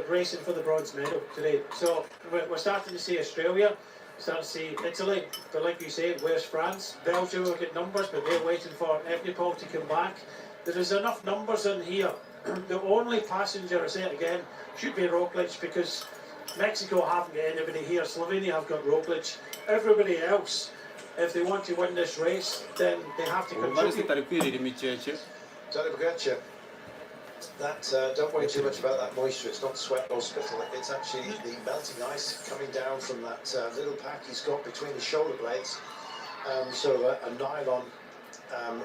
racing for the bronze medal today. So we're starting to see Australia, starting to see Italy. But like you say, where's France? Belgium will get numbers, but they're waiting for Evenepoel to come back. There is enough numbers in here. The only passenger, I say it again, should be Roglic, because Mexico haven't got anybody here. Slovenia have got Roglic. Everybody else, if they want to win this race, then they have to contribute. Tony Pogacar. That don't worry too much about that moisture. It's not sweat or spittle. It's actually the melting ice coming down from that little pack he's got between his shoulder blades. So a nylon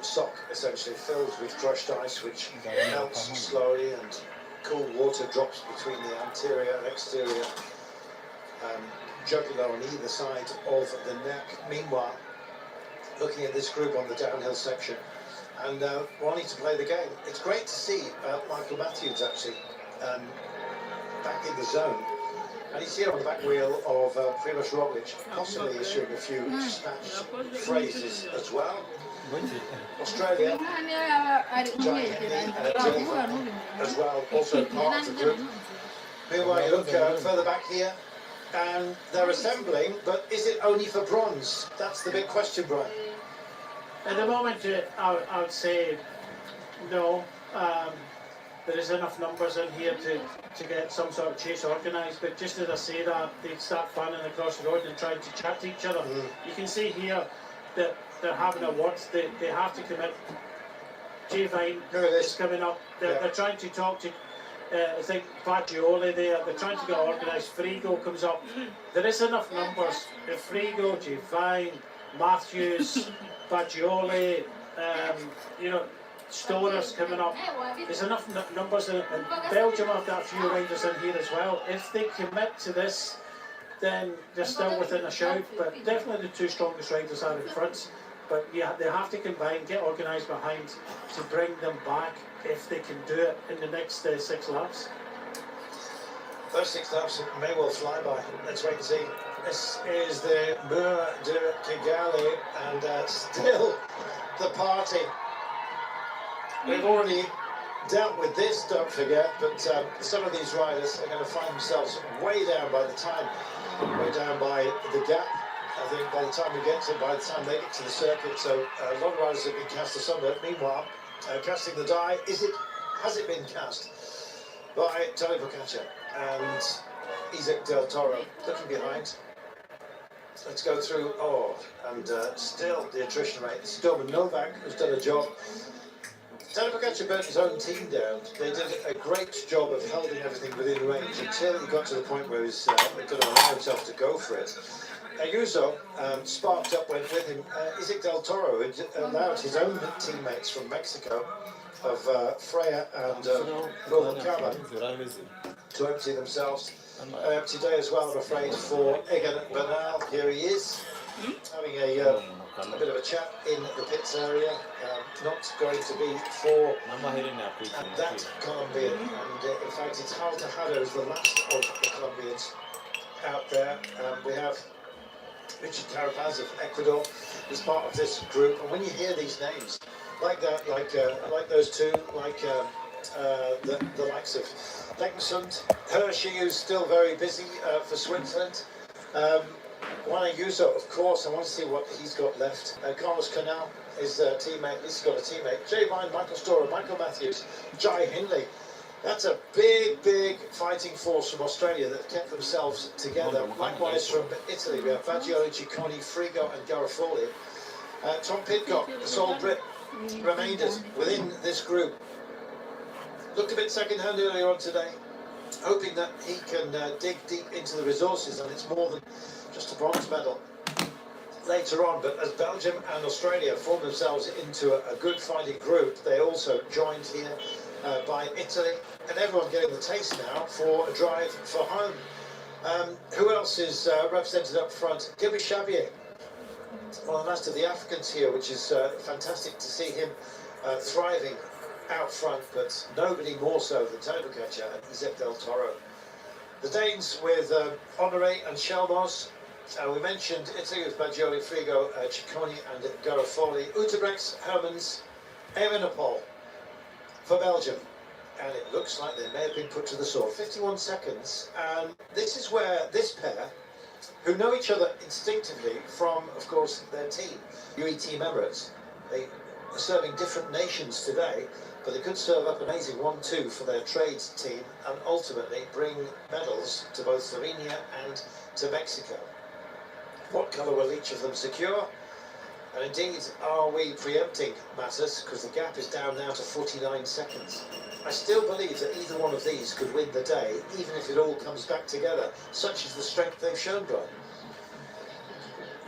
sock essentially filled with crushed ice, which melts slowly, and cool water drops between the anterior and exterior jugular on either side of the neck. Meanwhile, looking at this group on the downhill section and wanting to play the game. It's great to see Michael Matthews actually back in the zone. And he's here on the back wheel of Primož Roglic, possibly issuing a few snatched phrases as well. Australia, as well, also part of the group. Meanwhile, you look further back here, and they're assembling, but is it only for bronze? That's the big question, Brian. At the moment, I would say no. There is enough numbers in here to get some sort of chase organised, but just as I say that, they start fanning across the road and trying to chat to each other. You can see here that they're having a word. They have to commit. Jay Vine is coming up. They're trying to talk to, I think, Fagioli there. They're trying to get organised. Frigo comes up. There is enough numbers. If Frigo, Jay Vine, Matthews, Fagioli, you know, Stoner's coming up. There's enough numbers, and Belgium have got a few riders in here as well. If they commit to this, then they're still within a shout. But definitely the two strongest riders are in front. But yeah, they have to combine, get organised behind to bring them back if they can do it in the next 6 laps. Those 6 laps may well fly by. Let's wait and see. This is the Mur de Kigali, and still the party. We've already dealt with this, don't forget, but some of these riders are going to find themselves way down by the gap. I think by the time they get to the circuit, so a lot of riders have been cast asunder. Meanwhile, casting the die, has it been cast by Tony Pogacar and Isaac Del Toro? Looking behind. Let's go through. And still the attrition rate. This is Domen Novak, who's done a job. Tony Pogacar burnt his own team down. They did a great job of holding everything within range until he got to the point where he was going to allow himself to go for it. Ayuso sparked up, went with him. Isaac Del Toro had allowed his own teammates from Mexico, of Freya and Wilcama, to empty themselves. Empty day as well, I'm afraid, for Egan Bernal. Here he is, having a bit of a chat in the pits area. Not going to be for that Colombian. And in fact, it's Tejada is the last of the Colombians out there. We have Richard Carapaz of Ecuador is part of this group, and when you hear these names like that, like those two, like the likes of Lexund, Hershey, who's still very busy for Switzerland, Juan Ayuso, of course. I want to see what he's got left. Carlos Canal, his teammate, he's got a teammate. Jay Vine, Michael Storer, Michael Matthews, Jai Hindley. That's a big fighting force from Australia that kept themselves together. Likewise from Italy, we have Fagioli, Ciccone, Frigo and Garofoli. Tom Pidcock, the sole Brit, remained within this group. Looked a bit second-hand earlier on today, hoping that he can dig deep into the resources, and it's more than just a bronze medal later on. But as Belgium and Australia form themselves into a good fighting group, they also joined here by Italy, and everyone getting the taste now for a drive for home. Who else is represented up front? Gilby Xavier, one of the last of the Africans here, which is fantastic to see him thriving out front, but nobody more so than Tony Bukacha and Isaac Del Toro. The Danes with Honoré and Chalmers. We mentioned Italy with Baggioli, Frigo, Ciccone and Garofoli. Utebrechts, Hermans, Evenepoel for Belgium. And it looks like they may have been put to the sword. 51 seconds, and this is where this pair, who know each other instinctively from, of course, their team, UE Team Emirates, they are serving different nations today, but they could serve up an amazing 1-2 for their trades team and ultimately bring medals to both Slovenia and to Mexico. What colour will each of them secure? And indeed, are we preempting matters? Because the gap is down now to 49 seconds. I still believe that either one of these could win the day, even if it all comes back together. Such is the strength they've shown, Brian.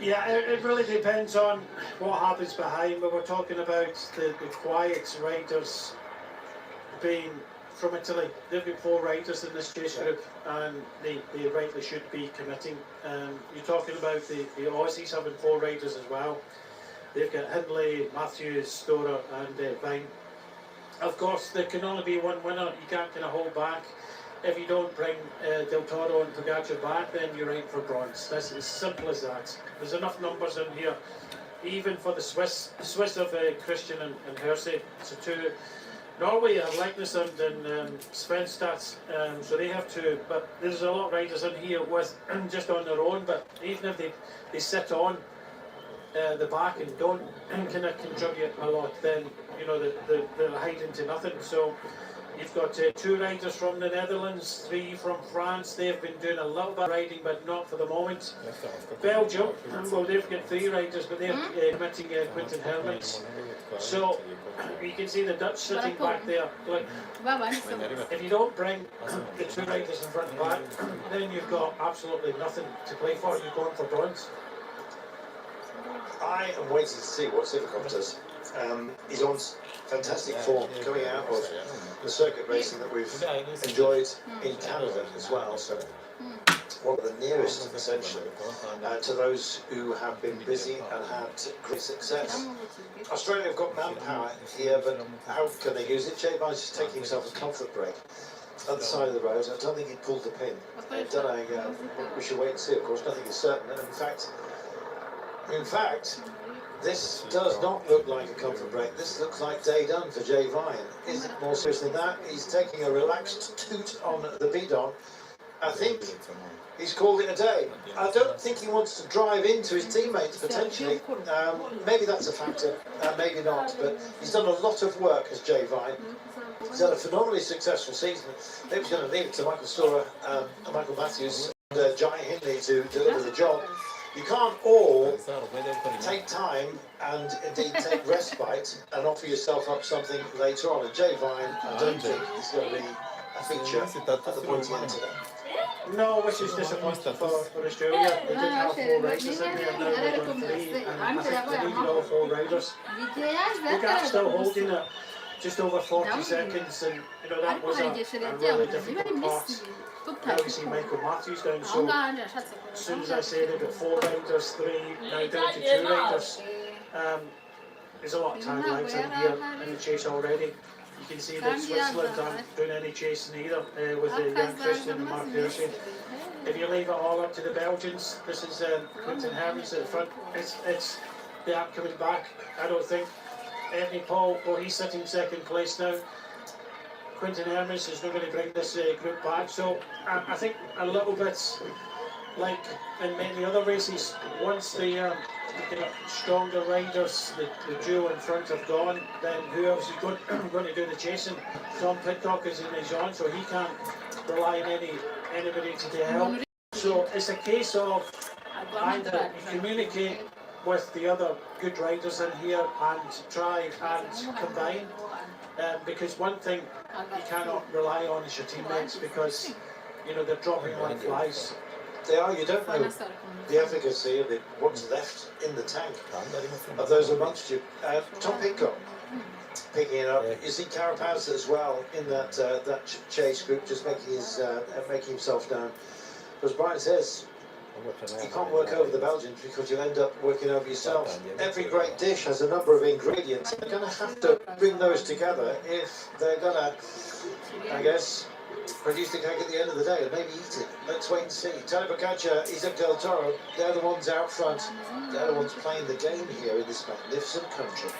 Yeah, it really depends on what happens behind, but we're talking about the quiet riders being from Italy. They've got 4 riders in this chase group, and they rightly should be committing. You're talking about the Aussies having 4 riders as well. They've got Hindley, Matthews, Storer and Vine. Of course, there can only be one winner. You can't kind of hold back. If you don't bring Del Toro and Pogacar back, then you're in for bronze. That's as simple as that. There's enough numbers in here, even for the Swiss of Christian and Hersey. So to Norway have Likeness and Svenstadt, so they have 2. But there's a lot of riders in here with just on their own. But even if they sit on the back and don't kind of contribute a lot, then you know they're hiding to nothing. So you've got 2 riders from the Netherlands, 3 from France. They've been doing a little bit of riding, but not for the moment. Belgium, well, they've got 3 riders, but they're committing Quinten Hermans. So you can see the Dutch sitting back there. Look, if you don't bring the 2 riders in front and back, then you've got absolutely nothing to play for. You're going for bronze. I am waiting to see what Sivakov does. He's on fantastic form coming out of the circuit racing that we've enjoyed in Canada as well. So one of the nearest, essentially, to those who have been busy and had great success. Australia have got manpower here, but how can they use it? Jay Vine's just taking himself a comfort break at the side of the road. I don't think he pulled the pin. We should wait and see. Of course, nothing is certain. And in fact, this does not look like a comfort break. This looks like day done for Jay Vine. Is it more serious than that? He's taking a relaxed toot on the bidon. I think he's called it a day. I don't think he wants to drive into his teammates, potentially. Maybe that's a factor, maybe not. But he's done a lot of work as Jay Vine. He's had a phenomenally successful season. They was going to leave it to Michael Storer, Michael Matthews and Jai Hindley to deliver the job. You can't all take time and indeed take respite and offer yourself up something later on. And Jay Vine, I don't think is going to be a feature at the pointy end today. No, which is disappointing for Australia. They didn't have 4 riders in there, now they've got 3, and I think they needed all 4 riders. The gap's still holding at just over 40 seconds, and you know that was a really difficult part. Now we see Michael Matthews down, so as soon as I say they've got 4 riders, 3, now down to 2 riders. There's a lot of tag lights in here in the chase already. You can see that Switzerland aren't doing any chasing either with the young Christian and Mark Hershey. If you leave it all up to the Belgians, this is Quinten Hermans at the front. They aren't coming back, I don't think. Anthony Paul, well, he's sitting 2nd place now. Quinten Hermans is not going to bring this group back, so I think a little bit like in many other races, once the stronger riders, the duo in front have gone, then who else is going to do the chasing? Tom Pidcock is on, so he can't rely on anybody to help. So it's a case of either you communicate with the other good riders in here and try and combine. Because one thing you cannot rely on is your teammates, because you know they're dropping like flies. They are. You don't know the efficacy of what's left in the tank of those amongst you. Tom Pidcock picking it up. You see Carapaz as well in that chase group, just making himself known. As Brian says, you can't work over the Belgians because you'll end up working over yourself. Every great dish has a number of ingredients. They're going to have to bring those together if they're going to, I guess, produce the cake at the end of the day and maybe eat it. Let's wait and see. Tony Boccaccia, Isaac Del Toro, they're the ones out front. They're the ones playing the game here in this magnificent country.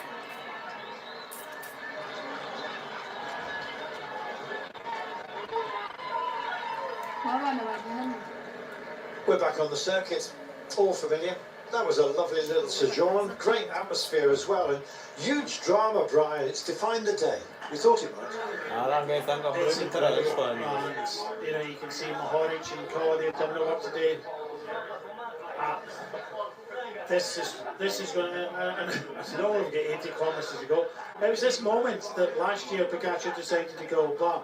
We're back on the circuit, all familiar. That was a lovely little sojourn, great atmosphere as well, and huge drama, Brian. It's defined the day. We thought it might. It's incredible, and you know, you can see Mohoric and Co. They've done the work today. This is going to, and I said, oh, we've got 80 kilometres to go. It was this moment that last year Boccaccia decided to go, but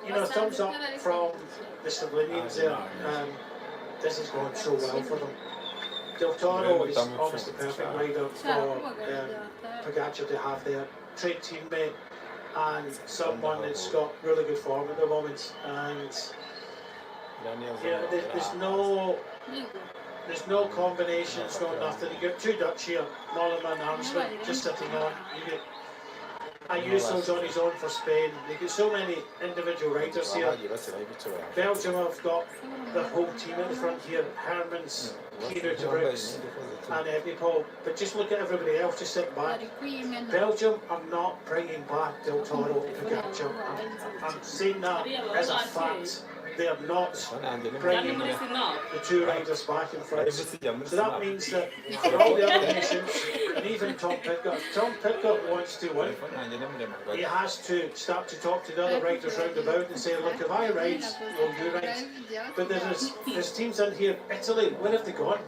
you know, thumbs up from the Slovenians there. This is going so well for them. Del Toro is almost the perfect rider for Pogacar to have there. Trade teammate and someone that's got really good form at the moment. And yeah, there's no combinations, no nothing. You got two Dutch here, Mollema and Armstrong, just sitting on. You get Ayuso's on his own for Spain. They get so many individual riders here. Belgium have got the whole team at the front here. Hermans, Kiro to Brooks and Evenepoel. But just look at everybody else just sitting back. Belgium are not bringing back Del Toro and Pogacar. I'm saying that as a fact. They are not bringing the two riders back in front. So that means that for all the other nations, and even Tom Pidcock, if Tom Pidcock wants to win, he has to start to talk to the other riders round about and say, look, if I ride, will you ride? But there's teams in here. Italy, where have they gone?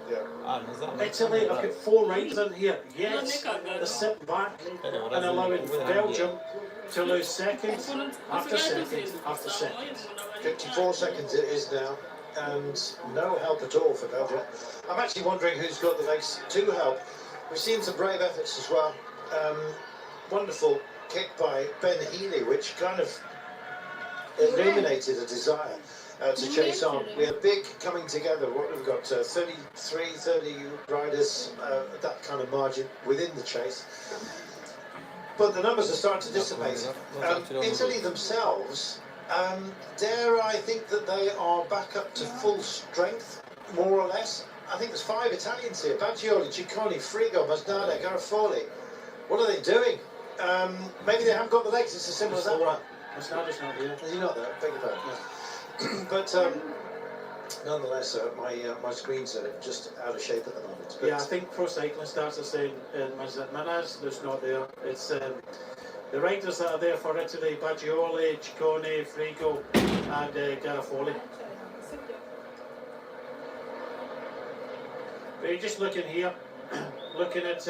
Italy, I've got 4 riders in here. Yes, they're sitting back and allowing Belgium to lose second after second after second. 54 seconds it is now, and no help at all for Belgium. I'm actually wondering who's got the legs to help. We've seen some brave efforts as well. Wonderful kick by Ben Healy, which kind of illuminated a desire to chase on. We have big coming together. What we've got 30 riders, that kind of margin within the chase. But the numbers are starting to dissipate. Italy themselves, dare I think that they are back up to full strength, more or less. I think there's 5 Italians here. Baggioli, Ciccone, Frigo, Masnada, Garofoli. What are they doing? Maybe they haven't got the legs, it's as simple as that. Masnada's not here. Is he not there? Beg your pardon. But nonetheless, my screens are just out of shape at the moment. But yeah, I think Pro Cycling starts to say Manaz, there's not there. It's the riders that are there for Italy, Baggioli, Ciccone, Frigo and Garofoli. But you're just looking here, looking at...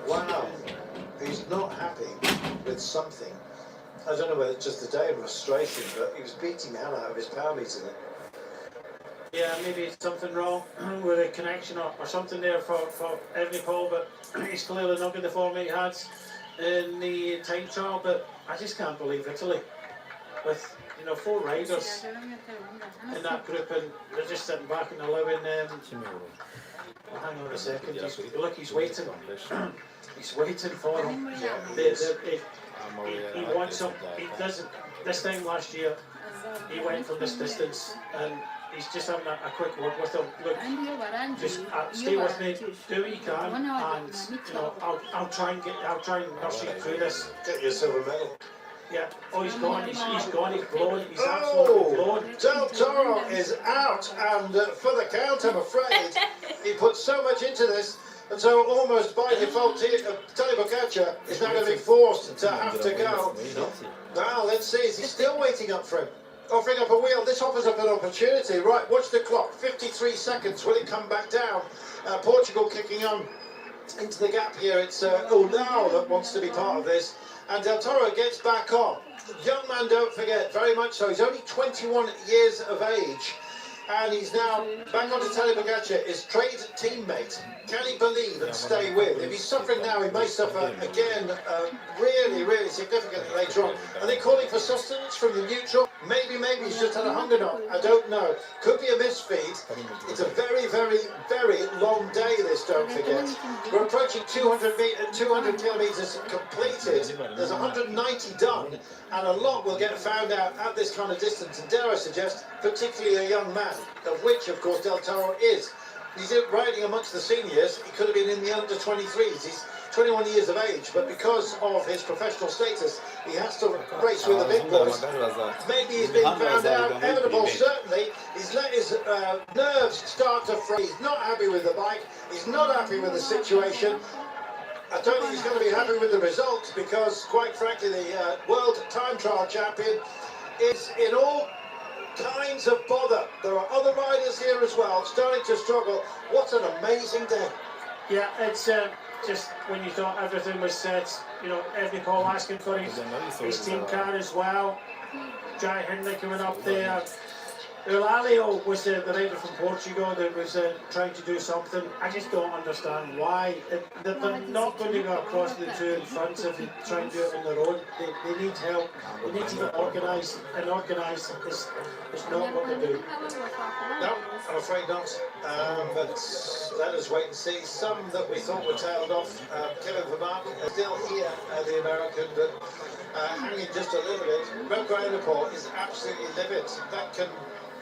wow, he's not happy with something. I don't know whether it's just a day of frustration, but he was beating the hell out of his power meter there. Yeah, maybe something wrong with a connection or something there for Evenepoel, but he's clearly not getting the form he had in the time trial. But I just can't believe Italy, with 4 riders in that group, and they're just sitting back and allowing well, hang on a second. Look, he's waiting. He's waiting for him. He wants him. He doesn't. This time last year, he went from this distance, and he's just having a quick word with him. Look, just stay with me. Do what you can, and I'll try and nurse you through this. Get your silver medal. Yeah. Oh, he's gone. He's gone. He's blown. He's absolutely blown. Del Toro is out, and for the count, I'm afraid. He put so much into this, and so almost by default, Tony Boccaccia is now going to be forced to have to go. Now, let's see. Is he still waiting up for him? Offering up a wheel. This offers up an opportunity. Right, watch the clock. 53 seconds. Will it come back down? Portugal kicking on into the gap here. It's Unal that wants to be part of this. And Del Toro gets back on. Young man, don't forget, very much so. He's only 21 years of age. And he's now back onto Tadej Pogacar, his trade teammate. Can he believe and stay with? If he's suffering now, he may suffer again really, really significantly later on. Are they calling for sustenance from the neutral? Maybe he's just had a hunger knock. I don't know. Could be a misfeed. It's a very, very, very long day, this, don't forget. We're approaching 200 kilometres completed. There's 190 done, and a lot will get found out at this kind of distance. And dare I suggest, particularly a young man, of which, of course, Del Toro is. He's riding amongst the seniors. He could have been in the under-23s. He's 21 years of age, but because of his professional status, he has to race with the big boys. Maybe he's being found out. Evenepoel, certainly, he's let his nerves start to freeze. He's not happy with the bike. He's not happy with the situation. I don't think he's going to be happy with the results because, quite frankly, the world time trial champion is in all kinds of bother. There are other riders here as well starting to struggle. What an amazing day. Yeah, it's just when you thought everything was set, you know, Evenepoel asking for his team car as well. Jai Hindley coming up there. Eulalio was the rider from Portugal that was trying to do something. I just don't understand why. They're not going to go across the two in front if they try and do it on their own. They need help. They need to get organised, and organised is not what they do. No, I'm afraid not. But let us wait and see. Some that we thought were tailed off. Kevin Vermaak still here, the American, but hanging just a little bit. Remco Evenepoel is absolutely livid. That can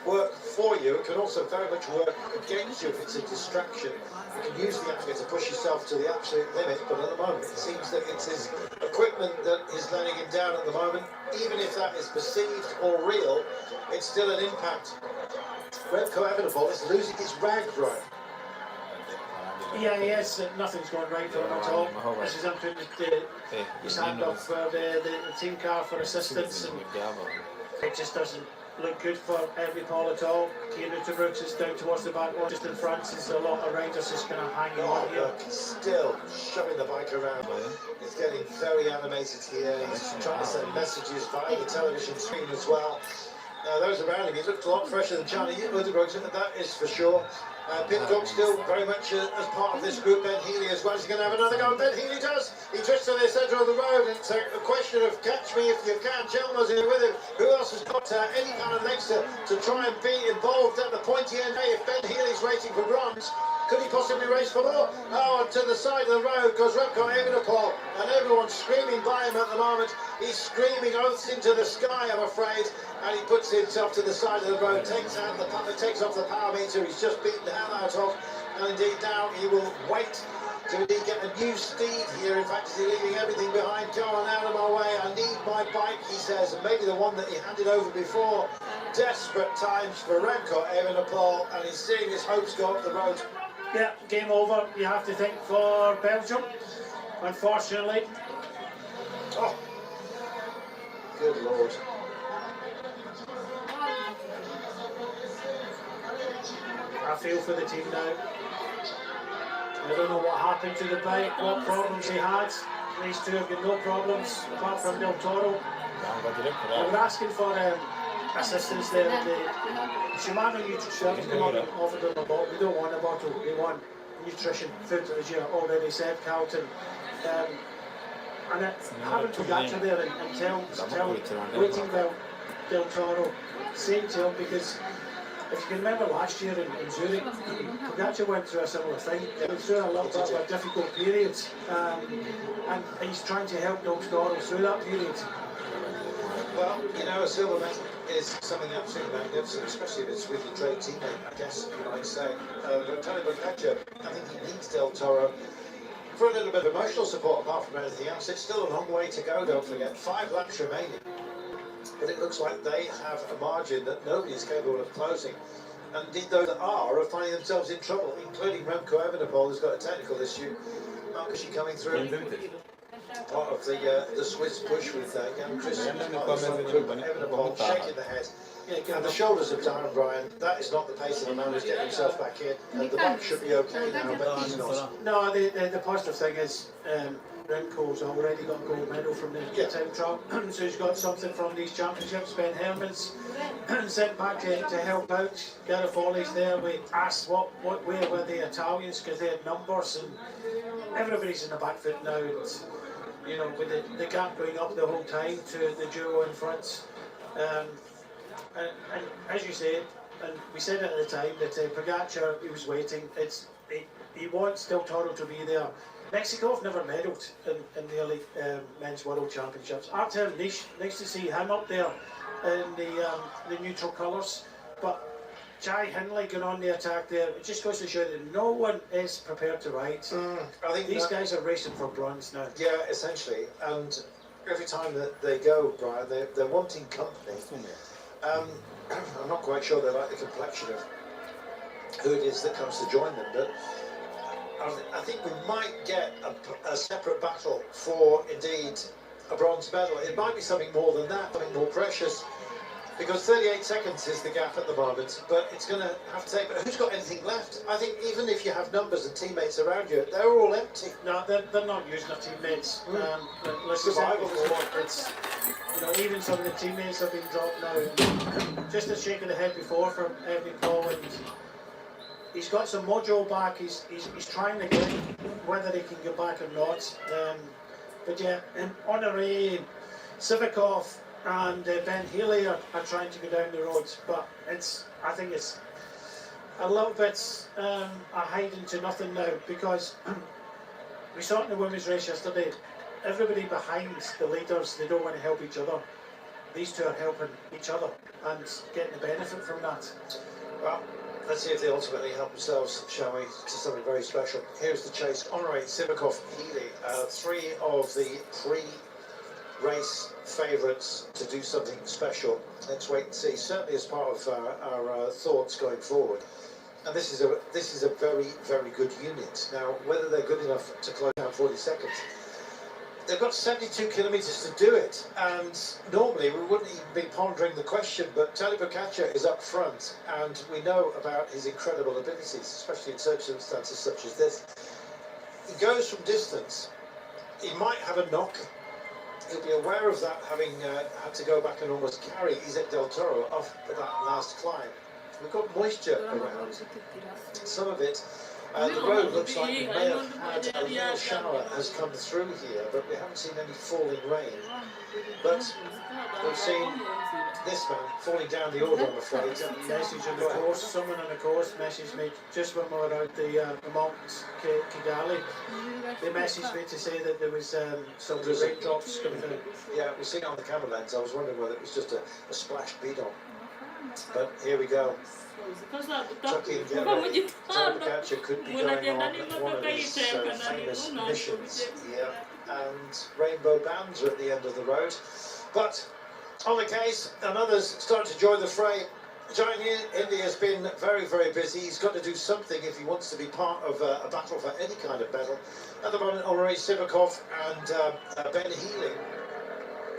work for you. It can also very much work against you if it's a distraction. You can use the anger to push yourself to the absolute limit, but at the moment it seems that it's his equipment that is letting him down at the moment. Even if that is perceived or real, it's still an impact. Remco Evenepoel is losing his rag right. Yeah, yes, nothing's going right for him at all. This is him putting his hand up for the team car for assistance, and it just doesn't look good for Evenepoel at all. Kieran Brooks is down towards the back, just in front. There's a lot of riders just kind of hanging on here. Look, he's still shoving the bike around. He's getting very animated here. He's trying to send messages via the television screen as well. Those around him, he looked a lot fresher than Charlie Brooks, that is for sure. Pidcock still very much as part of this group. Ben Healy as well. He's going to have another go. Ben Healy does. He twists to the centre of the road. It's a question of catch me if you can. Chelmer's here with him. Who else has got any kind of legs to try and be involved at the pointy end? Hey, if Ben Healy's racing for bronze, could he possibly race for more? Oh, and to the side of the road goes Remco Evenepoel, and everyone's screaming by him at the moment. He's screaming oaths into the sky, I'm afraid, and he puts himself to the side of the road, takes off the power meter. He's just beaten the hell out of, and indeed now he will wait to indeed get a new steed here. In fact, he's leaving everything behind. Go on, out of my way. I need my bike, he says, and maybe the one that he handed over before. Desperate times for Remco Evenepoel, and he's seeing his hopes go up the road. Yeah, game over, you have to think, for Belgium, unfortunately. Oh, good Lord. I feel for the team now. I don't know what happened to the bike, what problems he had. These two have got no problems, apart from Del Toro. They were asking for assistance there. The Shimano Nutrition come up and offered them a bottle. We don't want a bottle, we want nutrition, food, as you already said, Carlton. And having to get to there and tell waiting about Del Toro, saying to him, because if you can remember last year in Zurich, Pogacar went through a similar thing. He went through a little bit of a difficult period, and he's trying to help Del Toro through that period. Well, you know, a silver medal is something absolutely magnificent, especially if it's with your trade teammate, I guess you might say. Tadej Pogacar, I think he needs Del Toro for a little bit of emotional support apart from anything else. It's still a long way to go, don't forget. 5 laps remaining. But it looks like they have a margin that nobody is capable of closing. And indeed those that are finding themselves in trouble, including Remco Evenepoel, who's got a technical issue. Marcus coming through. Part of the Swiss push with Jan Christian. Evenepoel shaking the head. And the shoulders are down, Brian. That is not the pace of the man who's getting himself back in. And the back should be okay now, but he's not. No, the positive thing is Remco's already got a gold medal from the time trial, so he's got something from these championships. Ben Herman's sent back to help out. Gareth Foley's there. We asked where were the Italians, because they had numbers, and everybody's in the back foot now. And, you know, with the gap going up the whole time to the duo in front. And as you said, and we said it at the time, that Pogacar, he was waiting. He wants Del Toro to be there. Mexico have never medalled in the elite men's world championships. Artem, nice to see him up there in the neutral colours. But Jai Hindley going on the attack there, it just goes to show that no one is prepared to ride. I think these guys are racing for bronze now. Yeah, essentially. And every time that they go, Brian, they're wanting company. I'm not quite sure they like the complexion of who it is that comes to join them, but I think we might get a separate battle for, indeed, a bronze medal. It might be something more than that, something more precious, because 38 seconds is the gap at the moment, but it's going to have to take... But who's got anything left? I think even if you have numbers and teammates around you, they're all empty. No, they're not using their teammates. Let's Survival. it's, you know, even some of the teammates have been dropped now. Just a shake of the head before from Evan Paul, and he's got some mojo back. He's trying again, whether he can get back or not. But yeah, Honoré, Sivakov and Ben Healy are trying to go down the road, but I think it's a little bit a hiding to nothing now, because we saw it in the women's race yesterday. Everybody behind the leaders, they don't want to help each other. These two are helping each other and getting the benefit from that. Well, let's see if they ultimately help themselves, shall we, to something very special. Here's the chase. Honoré, Sivakov, Healy, three of the pre-race favourites to do something special. Let's wait and see. Certainly as part of our thoughts going forward. And this is a very, very good unit. Now, whether they're good enough to close down 40 seconds, they've got 72 kilometres to do it, and normally we wouldn't even be pondering the question, but Tadej Pogacar is up front, and we know about his incredible abilities, especially in circumstances such as this. He goes from distance. He might have a knock. He'll be aware of that, having had to go back and almost carry Isaac Del Toro off that last climb. We've got moisture around. Some of it. The road looks like we may have had a little shower has come through here, but we haven't seen any falling rain. But we've seen this man falling down the order, I'm afraid. Message on the course, someone on the course messaged me just when we were out the Mount Kigali. They messaged me to say that there was some raindrops coming in. Yeah, we've seen it on the camera lens. I was wondering whether it was just a splash bidon. But here we go. Chucky and Tadej Pogacar could be going on one of these famous missions here, and rainbow bands are at the end of the road. But on the case, and others starting to join the fray. Giant India has been very, very busy. He's got to do something if he wants to be part of a battle for any kind of medal. At the moment, Honoré Sivakov and Ben Healy.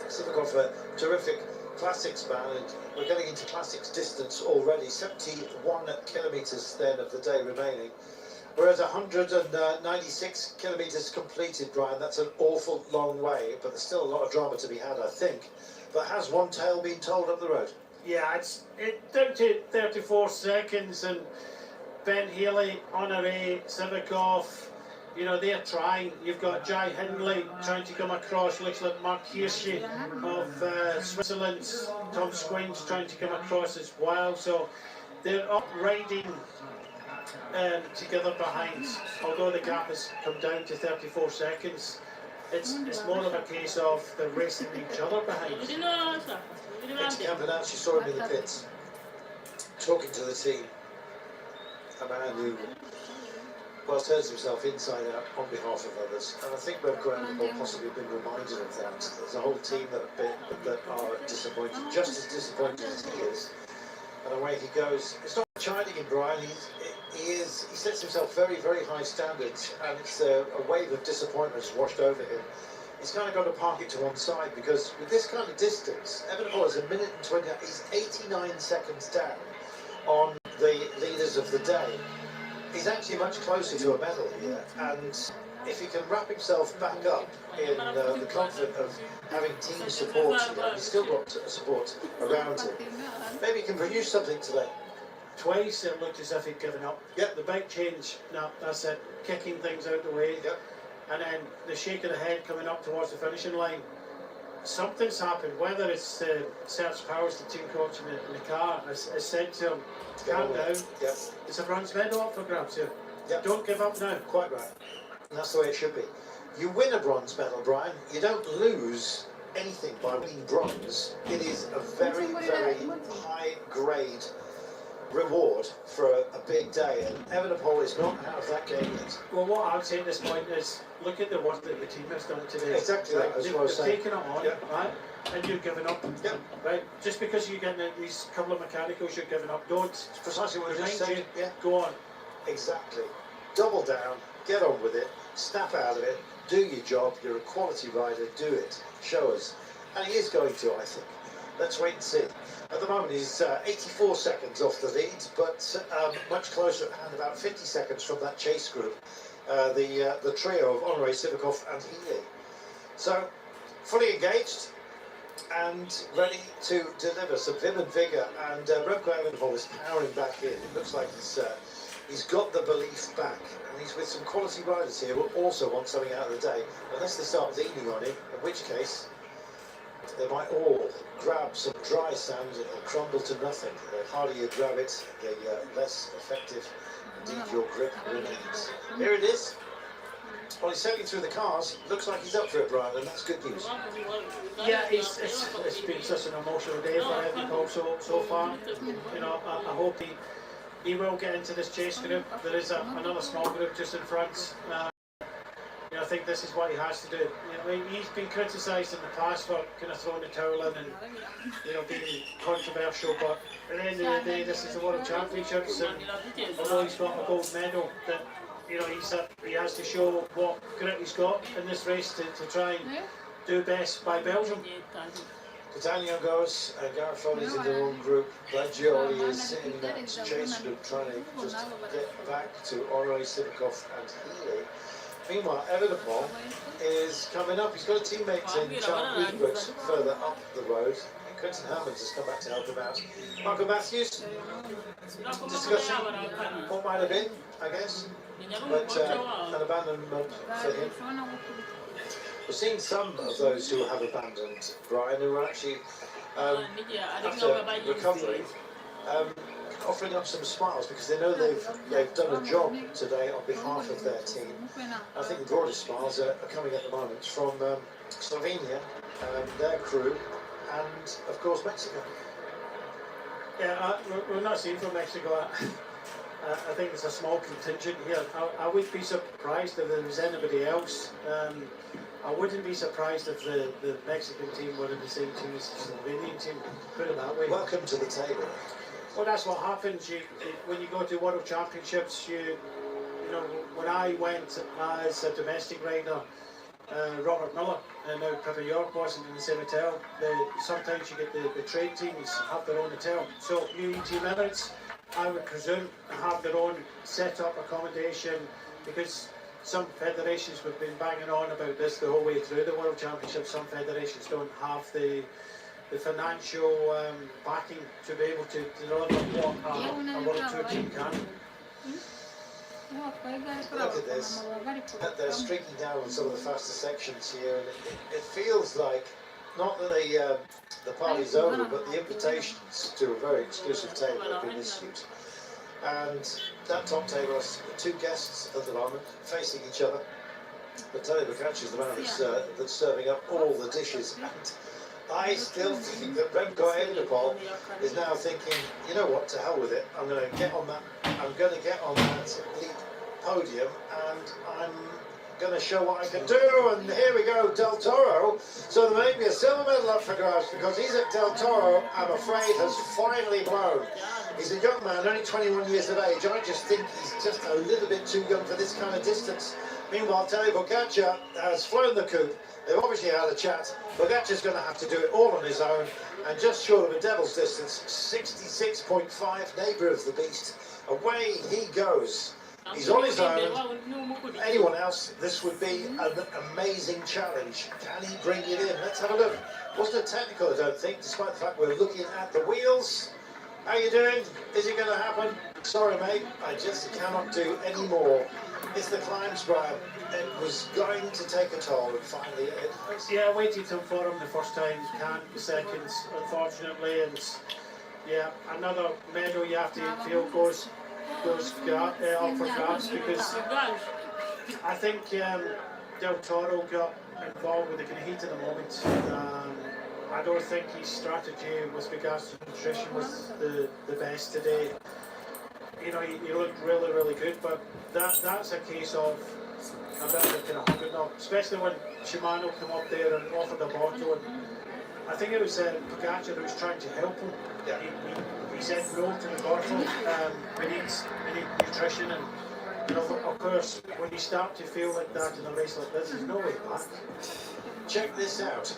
Sivakov, a terrific classics man, and we're getting into classics distance already. 71 kilometres then of the day remaining. Whereas 196 kilometres completed, Brian. That's an awful long way, but there's still a lot of drama to be had, I think. But has one tale been told up the road? Yeah, it's down to 34 seconds, and Ben Healy, Honoré, Sivakov, you know, they're trying. You've got Jai Hindley trying to come across, looks like Mark Hirschi of Switzerland, Tom Squins trying to come across as well. So they're up riding together behind, although the gap has come down to 34 seconds. It's more of a case of they're racing each other behind. Campanacci saw him in the pits, talking to the team. A man who, well, turns himself inside out on behalf of others. And I think Remco Evenepoel possibly been reminded of that. There's a whole team that are disappointed, just as disappointed as he is. And away he goes. It's not chiding him, Brian. He sets himself very, very high standards, and it's a wave of disappointment washed over him. he's kind of got to park it to one side, because with this kind of distance, Evenepoel is 1 minute and 20, he's 89 seconds down on the leaders of the day. He's actually much closer to a medal here, and if he can wrap himself back up in the confidence of having team support, he's still got support around him. Maybe he can produce something today. Twice it looked as if he'd given up. Yep. The big change, no, that's it, kicking things out the way. Yep. And then the shake of the head coming up towards the finishing line. Something's happened, whether it's Serge Powers, the team coach in the car, has said to him, calm down, Yep. it's a bronze medal up for grabs here. Yep. Don't give up now. Quite right. And that's the way it should be. You win a bronze medal, Brian. You don't lose anything by winning bronze. It is a very, very high grade reward for a big day, and Evenepoel is not out of that game yet. Well, what I would say at this point is, look at the work that the team has done today. Exactly that, that's what I was They've saying. taken it on, Yep. right? And you're giving up, Yep. right? Just because you're getting these couple of mechanicals, you're giving up. Don't. It's precisely what I was just Remind saying. you, Yeah, go on. exactly. Double down, get on with it, snap out of it, do your job. You're a quality rider, do it. Show us. And he is going to, I think. Let's wait and see. At the moment, he's 84 seconds off the lead, but much closer at hand, about 50 seconds from that chase group, the trio of Honoré, Sivakov and Healy. So, fully engaged and ready to deliver some vim and vigour, and Remco Evenepoel is powering back in. It looks like he's got the belief back, and he's with some quality riders here who also want something out of the day, unless they start leaning on him, in which case they might all grab some dry sand and it'll crumble to nothing. The harder you grab it, the less effective indeed your grip remains. Here it is. Well, he's sailing through the cars. Looks like he's up for it, Brian, and that's good news. Yeah, it's been such an emotional day for Evenepoel so far. You know, I hope he will get into this chase group. There is another small group just in front. You know, I think this is what he has to do. You know, he's been criticised in the past for kind of throwing the towel in and, you know, being controversial, but at the end of the day, this is the World Championships, and although he's got a gold medal, that, you know, he has to show what grit he's got in this race to try and do best by Belgium. Catania goes, Gareth Foley's in their own group. Gioli is in that chase group, trying to just get back to Honoré, Sivakov and Healy. Meanwhile, Evenepoel is coming up. He's got a teammate in Charles Greenbrooks further up the road. Quentin Hammond has come back to help him out. Michael Matthews discussing what might have been, I guess, but an abandonment for him. We're seeing some of those who have abandoned Brian, who are actually, after recovering, offering up some smiles because they know they've done a job today on behalf of their team. I think the broadest smiles are coming at the moment from Slovenia, their crew, and of course Mexico. Yeah, we're not seeing from Mexico. I think there's a small contingent here. I would be surprised if there was anybody else. I wouldn't be surprised if the Mexican team were in the same team as the Slovenian team, put it that way. Welcome to the table. Well, that's what happens. When you go to World Championships, you know, when I went as a domestic rider, Robert Miller and now Pippa York wasn't in the same hotel. Sometimes you get the trade teams have their own hotel. So UE Team Emirates, I would presume, have their own set-up accommodation, because some federations have been banging on about this the whole way through the World Championship. Some federations don't have the financial backing to be able to deliver what a World Tour team can. Look at this. They're streaking down with some of the faster sections here, and it feels like, not that the party's over, but the invitations to a very exclusive table have been issued. And that top table has two guests at the moment facing each other. But Tony Bocacci is the man that's serving up all the dishes. And I still think that Remco Evenepoel is now thinking, you know what, to hell with it. I'm going to get on that. I'm going to get on that lead podium, and I'm going to show what I can do. And here we go, Del Toro. So there may be a silver medal up for grabs because Isaac Del Toro, I'm afraid, has finally blown. He's a young man, only 21 years of age. I just think he's just a little bit too young for this kind of distance. Meanwhile, Tadej Pogačar has flown the coop. They've obviously had a chat. Pogačar's going to have to do it all on his own. And just short of a devil's distance, 66.5, neighbour of the beast. Away he goes. He's on his own. Anyone else, this would be an amazing challenge. Can he bring it in? Let's have a look. Wasn't a technical, I don't think, despite the fact we're looking at the wheels. How you doing? Is it going to happen? Sorry, mate, I just cannot do any more. It's the climbs, Brian. It was going to take a toll, and finally it has. Yeah, I waited till for him the first time, can't the seconds, unfortunately, and yeah, another medal you have to feel goes up for grabs, because I think Del Toro got involved with the kind of heat of the moment. I don't think his strategy with regards to nutrition was the best today. You know, he looked really, really good, but that's a case of a bit of a kind of hunger knock, especially when Shimano came up there and offered a bottle. And I think it was Pogačar who was trying to help him. Yeah. He said no to the bottle. We need nutrition, and you know, of course, when you start to feel like that in a race like this, there's no way back. Check this out.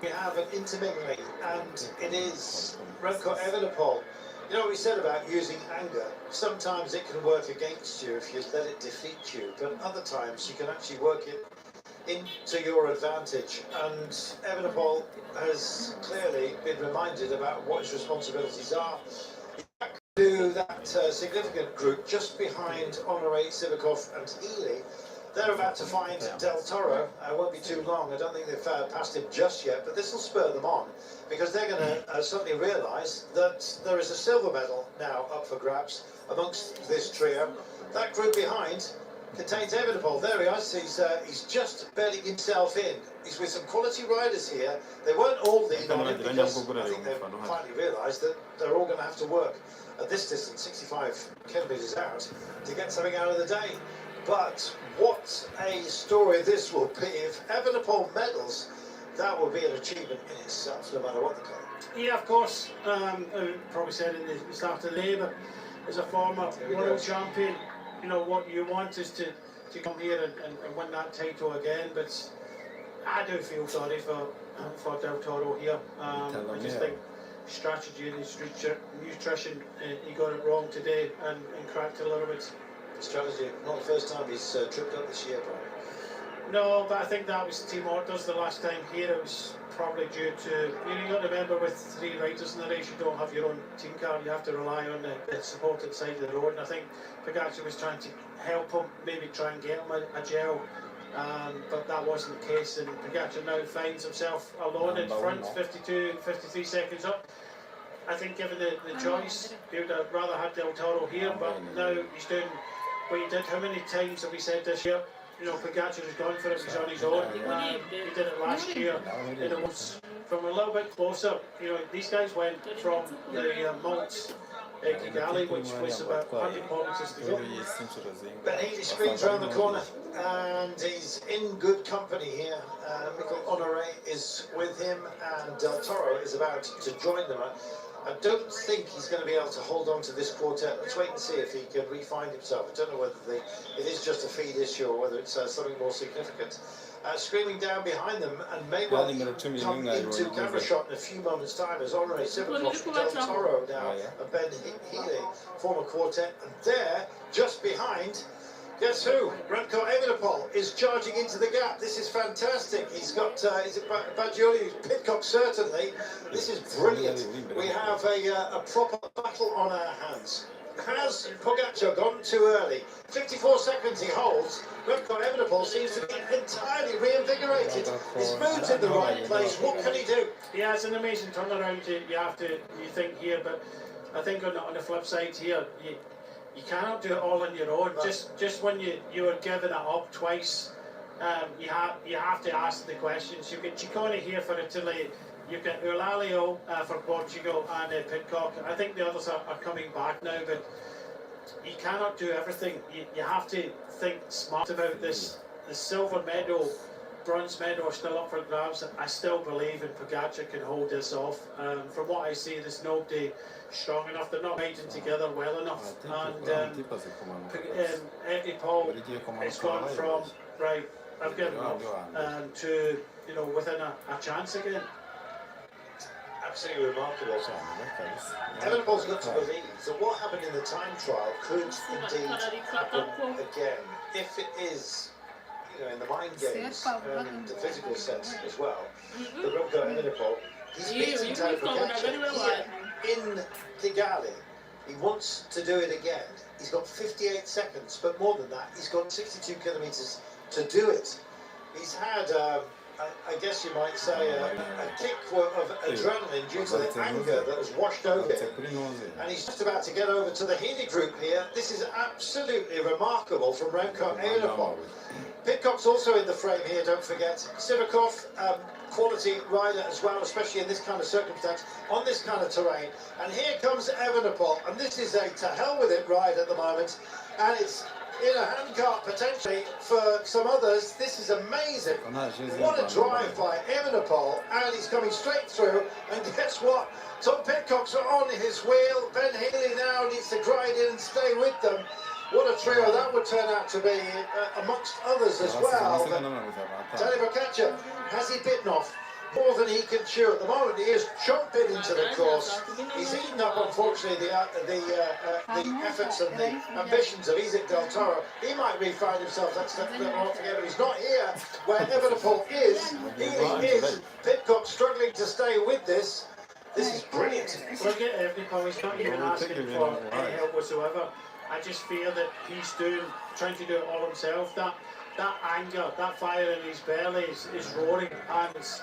We have an intermingling, and it is Remco Evenepoel. You know what we said about using anger? Sometimes it can work against you if you let it defeat you, but other times you can actually work it into your advantage. And Evenepoel has clearly been reminded about what his responsibilities are. Back to that significant group just behind Honoré, Sivakov and Healy. They're about to find Del Toro. It won't be too long. I don't think they've passed him just yet, but this will spur them on because they're going to suddenly realise that there is a silver medal now up for grabs amongst this trio. That group behind contains Evenepoel. There he is. He's just bedding himself in. He's with some quality riders here. They won't all lean on him because I think they've finally realised that they're all going to have to work at this distance, 65 kilometres out, to get something out of the day. But what a story this will be. If Evenepoel medals, that will be an achievement in itself, no matter what the colour. Yeah, of course. I probably said in the start of the day, but as a former world champion, you know, what you want is to come here and win that title again. But I do feel sorry for Del Toro here. I just think strategy and his nutrition, he got it wrong today and cracked a little bit. Strategy, not the first time he's tripped up this year, Brian. No, but I think that was team orders the last time here. It was probably due to, you got to remember with 3 riders in the race, you don't have your own team car, you have to rely on the supported side of the road. And I think Pogačar was trying to help him, maybe try and get him a gel, but that wasn't the case. And Pogačar now finds himself alone in front, 53 seconds up. I think given the choice, he would have rather had Del Toro here, but now he's doing what he did. How many times have we said this year? You know, Pogačar has gone for it, he's on his own. He did it last year, and it was from a little bit closer. You know, these guys went from the Malt Yigare, which was about 100 kilometres to go. Ben Healy screams around the corner, and he's in good company here. Michael Honoré is with him, and Del Toro is about to join them. I don't think he's going to be able to hold on to this quartet. Let's wait and see if he can re-find himself. I don't know whether it is just a feed issue or whether it's something more significant. Screaming down behind them, and may well come into camera shot in a few moments' time as Honoré, Sivakov, Del Toro now, and Ben Healy form a quartet. And there, just behind, guess who? Remco Evenepoel is charging into the gap. This is fantastic. He's got, is it Baggioli? Pidcock, certainly. This is brilliant. We have a proper battle on our hands. Has Pogačar gone too early? 54 seconds he holds. Remco Evenepoel seems to be entirely reinvigorated. His mood's in the right place. What can he do? Yeah, it's an amazing turnaround. You think here, but I think on the flip side here, you cannot do it all on your own. Right. Just when you were giving it up twice, you have to ask the questions. You've got Ciccone here for Italy. You've got Eulalio for Portugal and Pidcock. I think the others are coming back now, but you cannot do everything. You have to think smart about this. The silver medal, bronze medal are still up for grabs. I still believe in Pogacar can hold this off. From what I see, there's nobody strong enough. They're not mating together well enough. And Paul has gone from, right, I've given up, to, you know, within a chance again. Absolutely remarkable. Evenepoel's got to believe that what happened in the time trial could indeed happen again. If it is, you know, in the mind games and the physical sense as well, the Remco Evenepoel, he's beaten Tadej Pogacar here in Kigali. He wants to do it again. He's got 58 seconds, but more than that, he's got 62 kilometres to do it. He's had, I guess you might say, a kick of adrenaline due to the anger that has washed over him. And he's just about to get over to the Healy group here. This is absolutely remarkable from Remco Evenepoel. Pidcock's also in the frame here, don't forget. Sivakov, quality rider as well, especially in this kind of circumstance, on this kind of terrain. And here comes Evenepoel, and this is a to-hell-with-it ride at the moment. And it's in a handcart potentially for some others. This is amazing. What a drive by Evenepoel, and he's coming straight through. And guess what? Tom Pidcock's on his wheel. Ben Healy now needs to grind in and stay with them. What a trio that would turn out to be, amongst others as well. Tadej Pogacar, has he bitten off more than he can chew at the moment? He is chomping into the course. He's eaten up, unfortunately, the efforts and the ambitions of Isaac Del Toro. He might re-find himself. Let's not forget him. He's not here where Evenepoel is. Healy is. Pidcock struggling to stay with this. This is brilliant. Look at Evenepoel. He's not even asking for any help whatsoever. I just fear that he's trying to do it all himself. That anger, that fire in his belly is roaring, and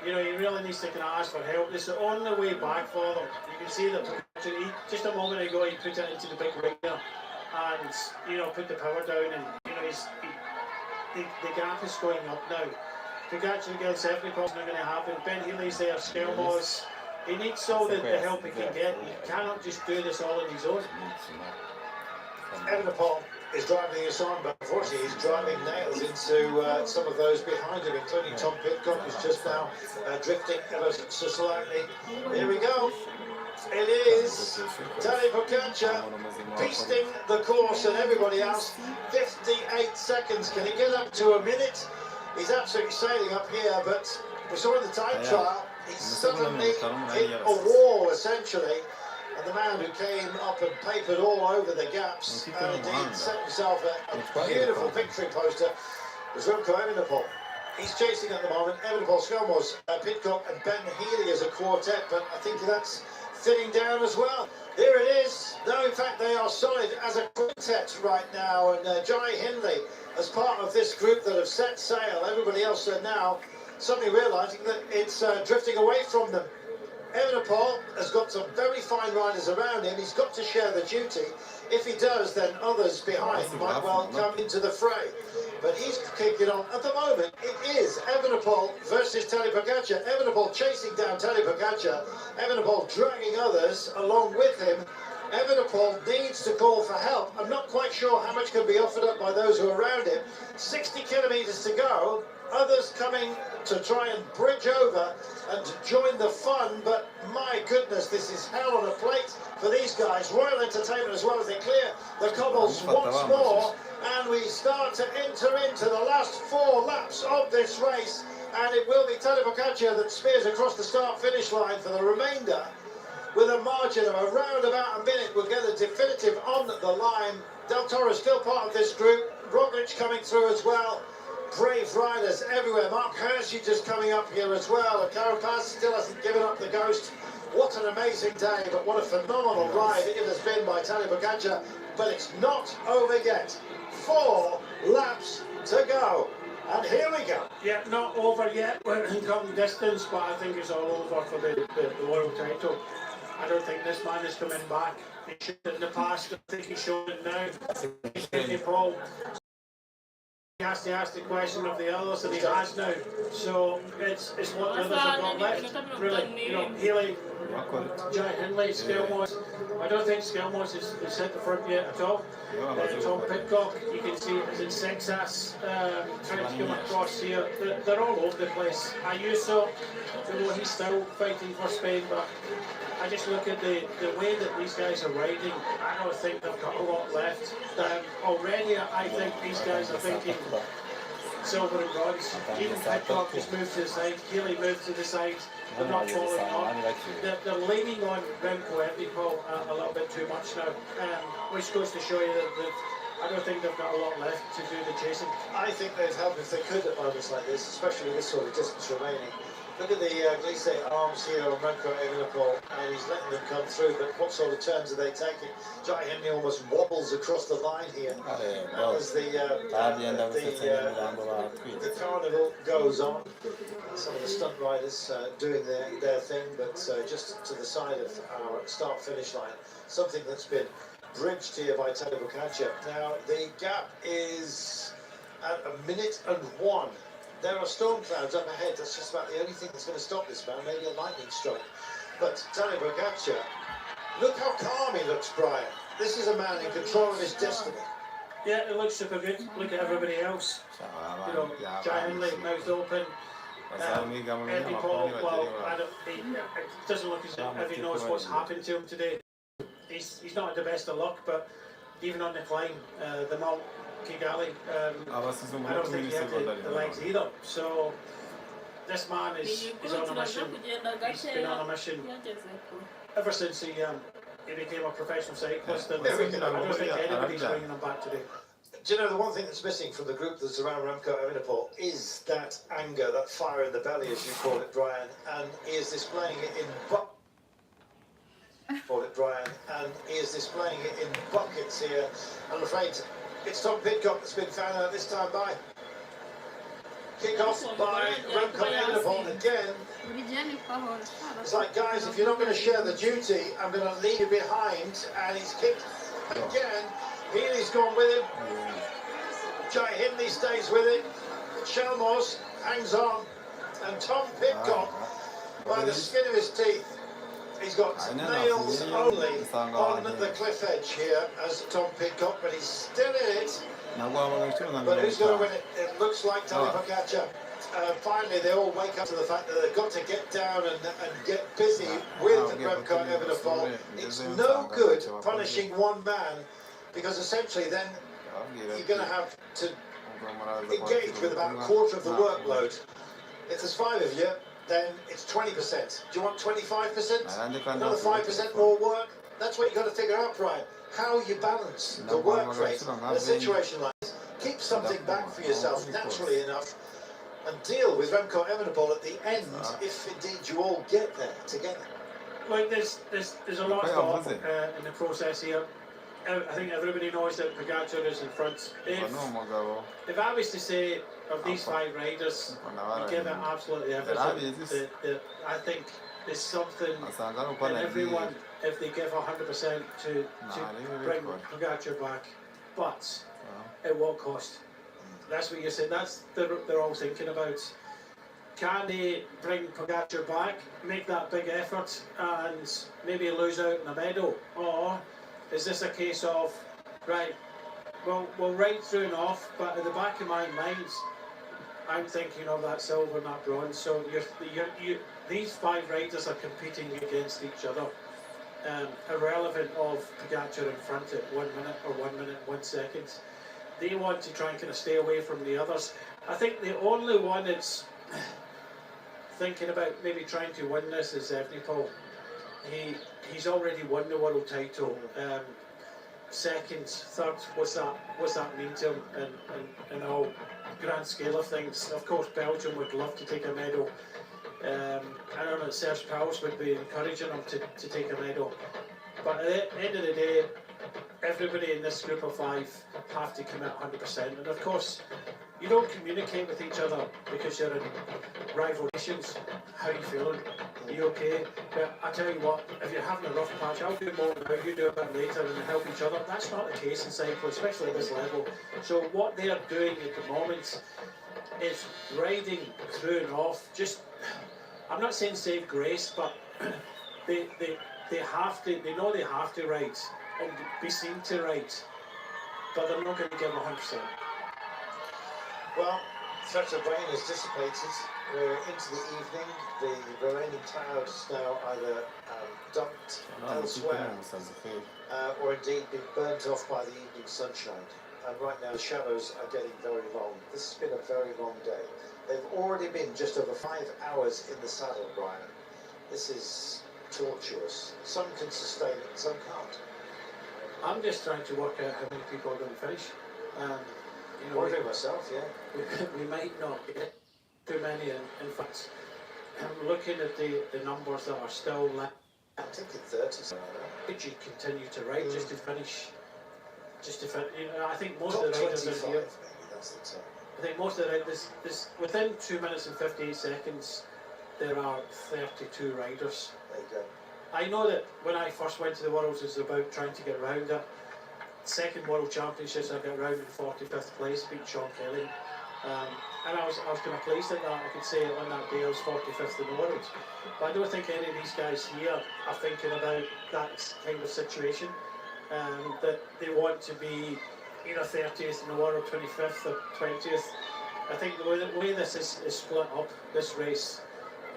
you know, he really needs to kind of ask for help. It's on the way back for them. You can see that just a moment ago he put it into the big ring there, and you know, put the power down, and you know, the gap is going up now. Pogacar against Evenepoel's not going to happen. Ben Healy's there, Skelmos. He needs all the help he can get. He cannot just do this all on his own. Evenepoel is driving us on, but unfortunately he's driving nails into some of those behind him, including Tom Pidcock, who's just now drifting ever so slightly. Here we go. It is Tadej Pogacar beasting the course and everybody else. 58 seconds. Can he get up to a minute? He's absolutely sailing up here, but we saw in the time trial, he suddenly hit a wall, essentially. And the man who came up and papered all over the gaps and indeed set himself a beautiful victory poster was Remco Evenepoel. He's chasing at the moment. Evenepoel, Skelmos, Pidcock and Ben Healy as a quartet, but I think that's thinning down as well. Here it is. No, in fact, they are solid as a quintet right now, and Jai Hindley as part of this group that have set sail. Everybody else are now suddenly realising that it's drifting away from them. Evenepoel has got some very fine riders around him. He's got to share the duty. If he does, then others behind might well come into the fray. But he's kicking on. At the moment, it is Evenepoel versus Tadej Pogacar. Evenepoel chasing down Tadej Pogacar. Evenepoel dragging others along with him. Evenepoel needs to call for help. I'm not quite sure how much can be offered up by those who are around him. 60 kilometres to go. Others coming to try and bridge over and to join the fun, but my goodness, this is hell on a plate for these guys. Royal entertainment as well as they clear the cobbles once more, and we start to enter into the last 4 laps of this race, and it will be Tadej Pogacar that spears across the start-finish line for the remainder. With a margin of around about a minute, we'll get a definitive on the line. Del Toro is still part of this group. Roglic coming through as well. Brave riders everywhere. Mark Hershey just coming up here as well. Carapaz still hasn't given up the ghost. What an amazing day, but what a phenomenal ride it has been by Tadej Pogacar. But it's not over yet. 4 laps to go. And here we go. Yeah, not over yet. We're in cutting distance, but I think it's all over for the world title. I don't think this man is coming back. He showed it in the past. I think he's showing it now. He's getting Paul. He has to ask the question of the others, and he has now. So it's what the others have got left. Really, you know, Healy, Jai Hindley, Skelmos, I don't think Skilmos is at the front yet at all. Tom Pitcock, you can see it as in Sexas, trying to come across here. They're all over the place. Ayuso, he's still fighting for Spain, but I just look at the way that these guys are riding. I don't think they've got a lot left. Already, I think these guys are thinking silver and bronze. Even Pitcock has moved to the side, Healy moved to the side. They're not following on. They're leaning on Remco Evenepoel a little bit too much now, which goes to show you that I don't think they've got a lot left to do the chasing. I think they'd help if they could at moments like this, especially with this sort of distance remaining. Look at the glissé arms here on Remco Evenepoel, and he's letting them come through, but what sort of turns are they taking? Jai Hindley almost wobbles across the line here as the carnival goes on. Some of the stunt riders doing their thing, but just to the side of our start-finish line, something that's been bridged here by Tadej Pogačar. Now, the gap is at 1:01. There are storm clouds up ahead. That's just about the only thing that's going to stop this man. Maybe a lightning strike. But Tadej Pogačar, look how calm he looks, Brian. This is a man in control of his destiny. Yeah, it looks super good. Look at everybody else. You know, Jai Hindley, mouth open. Evenepoel, well, it doesn't look as if he knows what's happened to him today. He's not at the best of luck, but even on the climb, the Mount Kigali, I don't think he had the legs either. So this man is on a mission. He's been on a mission ever since he became a professional cyclist, and I don't think anybody's bringing him back today. Do you know, the one thing that's missing from the group that's around Remco Evenepoel is that anger, that fire in the belly, as you call it, Brian, and he is displaying it in buckets here. I'm afraid it's Tom Pitcock that's been found out this time by kick-off by Remco Evenepoel again. It's like, guys, if you're not going to share the duty, I'm going to leave you behind. And he's kicked again. Healy's gone with him. Jai Hindley stays with it. Chelmos hangs on. And Tom Pitcock, by the skin of his teeth, he's got nails only on the cliff edge here as Tom Pitcock, but he's still in it. But who's going to win it? It looks like Tadej Pogačar. Finally, they all wake up to the fact that they've got to get down and get busy with Remco Evenepoel. It's no good punishing one man, because essentially then you're going to have to engage with about a quarter of the workload. If there's 5 of you, then it's 20%. Do you want 25%? Another 5% more work? That's what you've got to figure out, Brian. How you balance the work rate in a situation like this. Keep something back for yourself, naturally enough, and deal with Remco Evenepoel at the end, if indeed you all get there together. Like, there's a lot of thought in the process here. I think everybody knows that Pogačar is in front. If I was to say, of these 5 riders, you give it absolutely everything. I think there's something in everyone if they give 100% to bring Pogačar back. But at what cost? That's what you're saying. That's they're all thinking about. Can they bring Pogačar back, make that big effort, and maybe lose out in a medal? Or is this a case of, right, well, we'll ride through and off, but at the back of my mind, I'm thinking of that silver and that bronze. So these 5 riders are competing against each other, irrelevant of Pogačar in front at 1 minute or 1 minute, 1 second. They want to try and kind of stay away from the others. I think the only one that's thinking about maybe trying to win this is Evenepoel. He's already won the world title. Second, third, what's that mean to him in all grand scale of things? Of course, Belgium would love to take a medal. I don't know, Serge Pauwels would be encouraging him to take a medal. But at the end of the day, everybody in this group of 5 have to commit 100%. And of course, you don't communicate with each other because you're in rival nations. How are you feeling? Are you okay? But I tell you what, if you're having a rough patch, I'll do more now, you do a bit later and help each other. That's not the case in cycling, especially at this level. So what they are doing at the moment is riding through and off. Just, I'm not saying save grace, but they know they have to ride and be seen to ride, but they're not going to give 100%. Well, threat of rain is dissipated. We're into the evening. The remaining clouds now either dumped elsewhere or indeed been burnt off by the evening sunshine. And right now the shadows are getting very long. This has been a very long day. They've already been just over 5 hours in the saddle, Brian. This is torturous. Some can sustain it, some can't. I'm just trying to work out how many people are going to finish. You know, Wondering myself, yeah. We might not get too many. In fact, I'm looking at the numbers that are still left. I'm thinking 30 something like Could you continue to ride just to finish? You know, I think most that. of the Top riders 25, in here. maybe, that's the top. I think most of the riders, within 2 minutes and 58 seconds, there are 32 riders. There you go. I know that when I first went to the Worlds, it was about trying to get round it. Second World Championships, I got round in 45th place, beat Sean Kelly. And I was kind of pleased at that. I could say on that day I was 45th in the world. But I don't think any of these guys here are thinking about that kind of situation. That they want to be, you know, 30th in the world, 25th or 20th. I think the way this is split up, this race,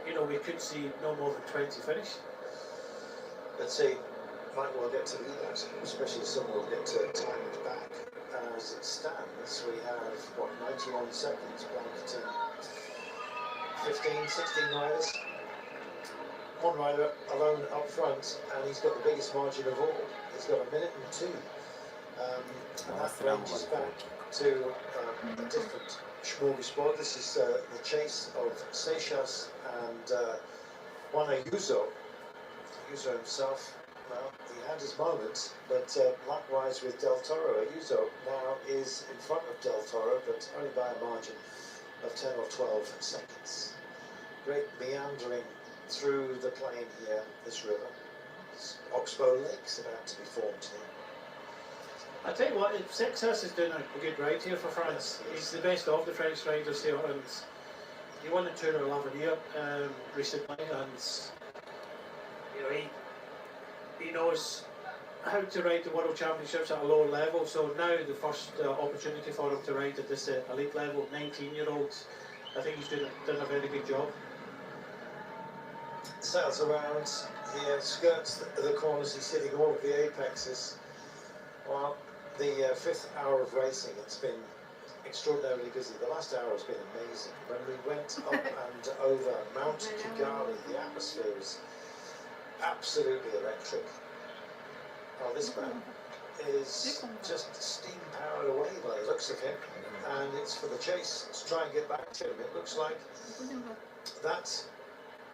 you know, we could see no more than 20 finish. Let's see. Might well get to do that, especially someone will get to time it back. As it stands, we have, what, 91 seconds, blanketing 15, 16 riders. One rider alone up front, and he's got the biggest margin of all. He's got 1 minute and 2. And that ranges back to a different smorgasbord. This is the chase of Seixas and Juan Ayuso. Ayuso himself, well, he had his moments, but likewise with Del Toro. Ayuso now is in front of Del Toro, but only by a margin of 10 or 12 seconds. Great meandering through the plain here, this river. Oxbow Lake's about to be formed here. I tell you what, Seixas is doing a good ride here for France. He's the best of the French riders here, and he won the Tour of l'Avenir recently, and you know he knows how to ride the World Championships at a lower level. So now the first opportunity for him to ride at this elite level, 19-year-olds. I think he's done a very good job. Sails around here, skirts the corners, he's hitting all of the apexes. Well, the 5th hour of racing, it's been extraordinarily busy. The last hour has been amazing. When we went up and over Mount Kigali, the atmosphere was absolutely electric. Well, this man is just steam powered away by the looks of him, and it's for the chase. Let's try and get back to him. It looks like that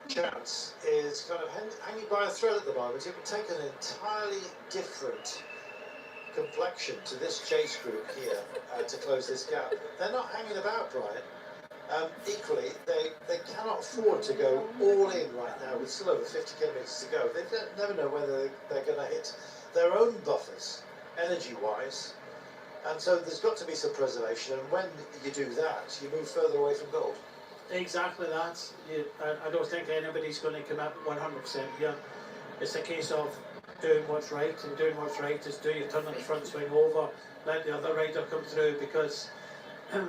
chance is kind of hanging by a thread at the moment. It would take an entirely different complexion to this chase group here to close this gap. They're not hanging about, Brian. Equally, they cannot afford to go all in right now with still over 50 kilometres to go. They never know whether they're going to hit their own buffers, energy-wise. And so there's got to be some preservation, and when you do that, you move further away from gold. Exactly that. I don't think anybody's going to come up 100% here. It's a case of doing what's right, and doing what's right is do your turn on the front swing over, let the other rider come through, because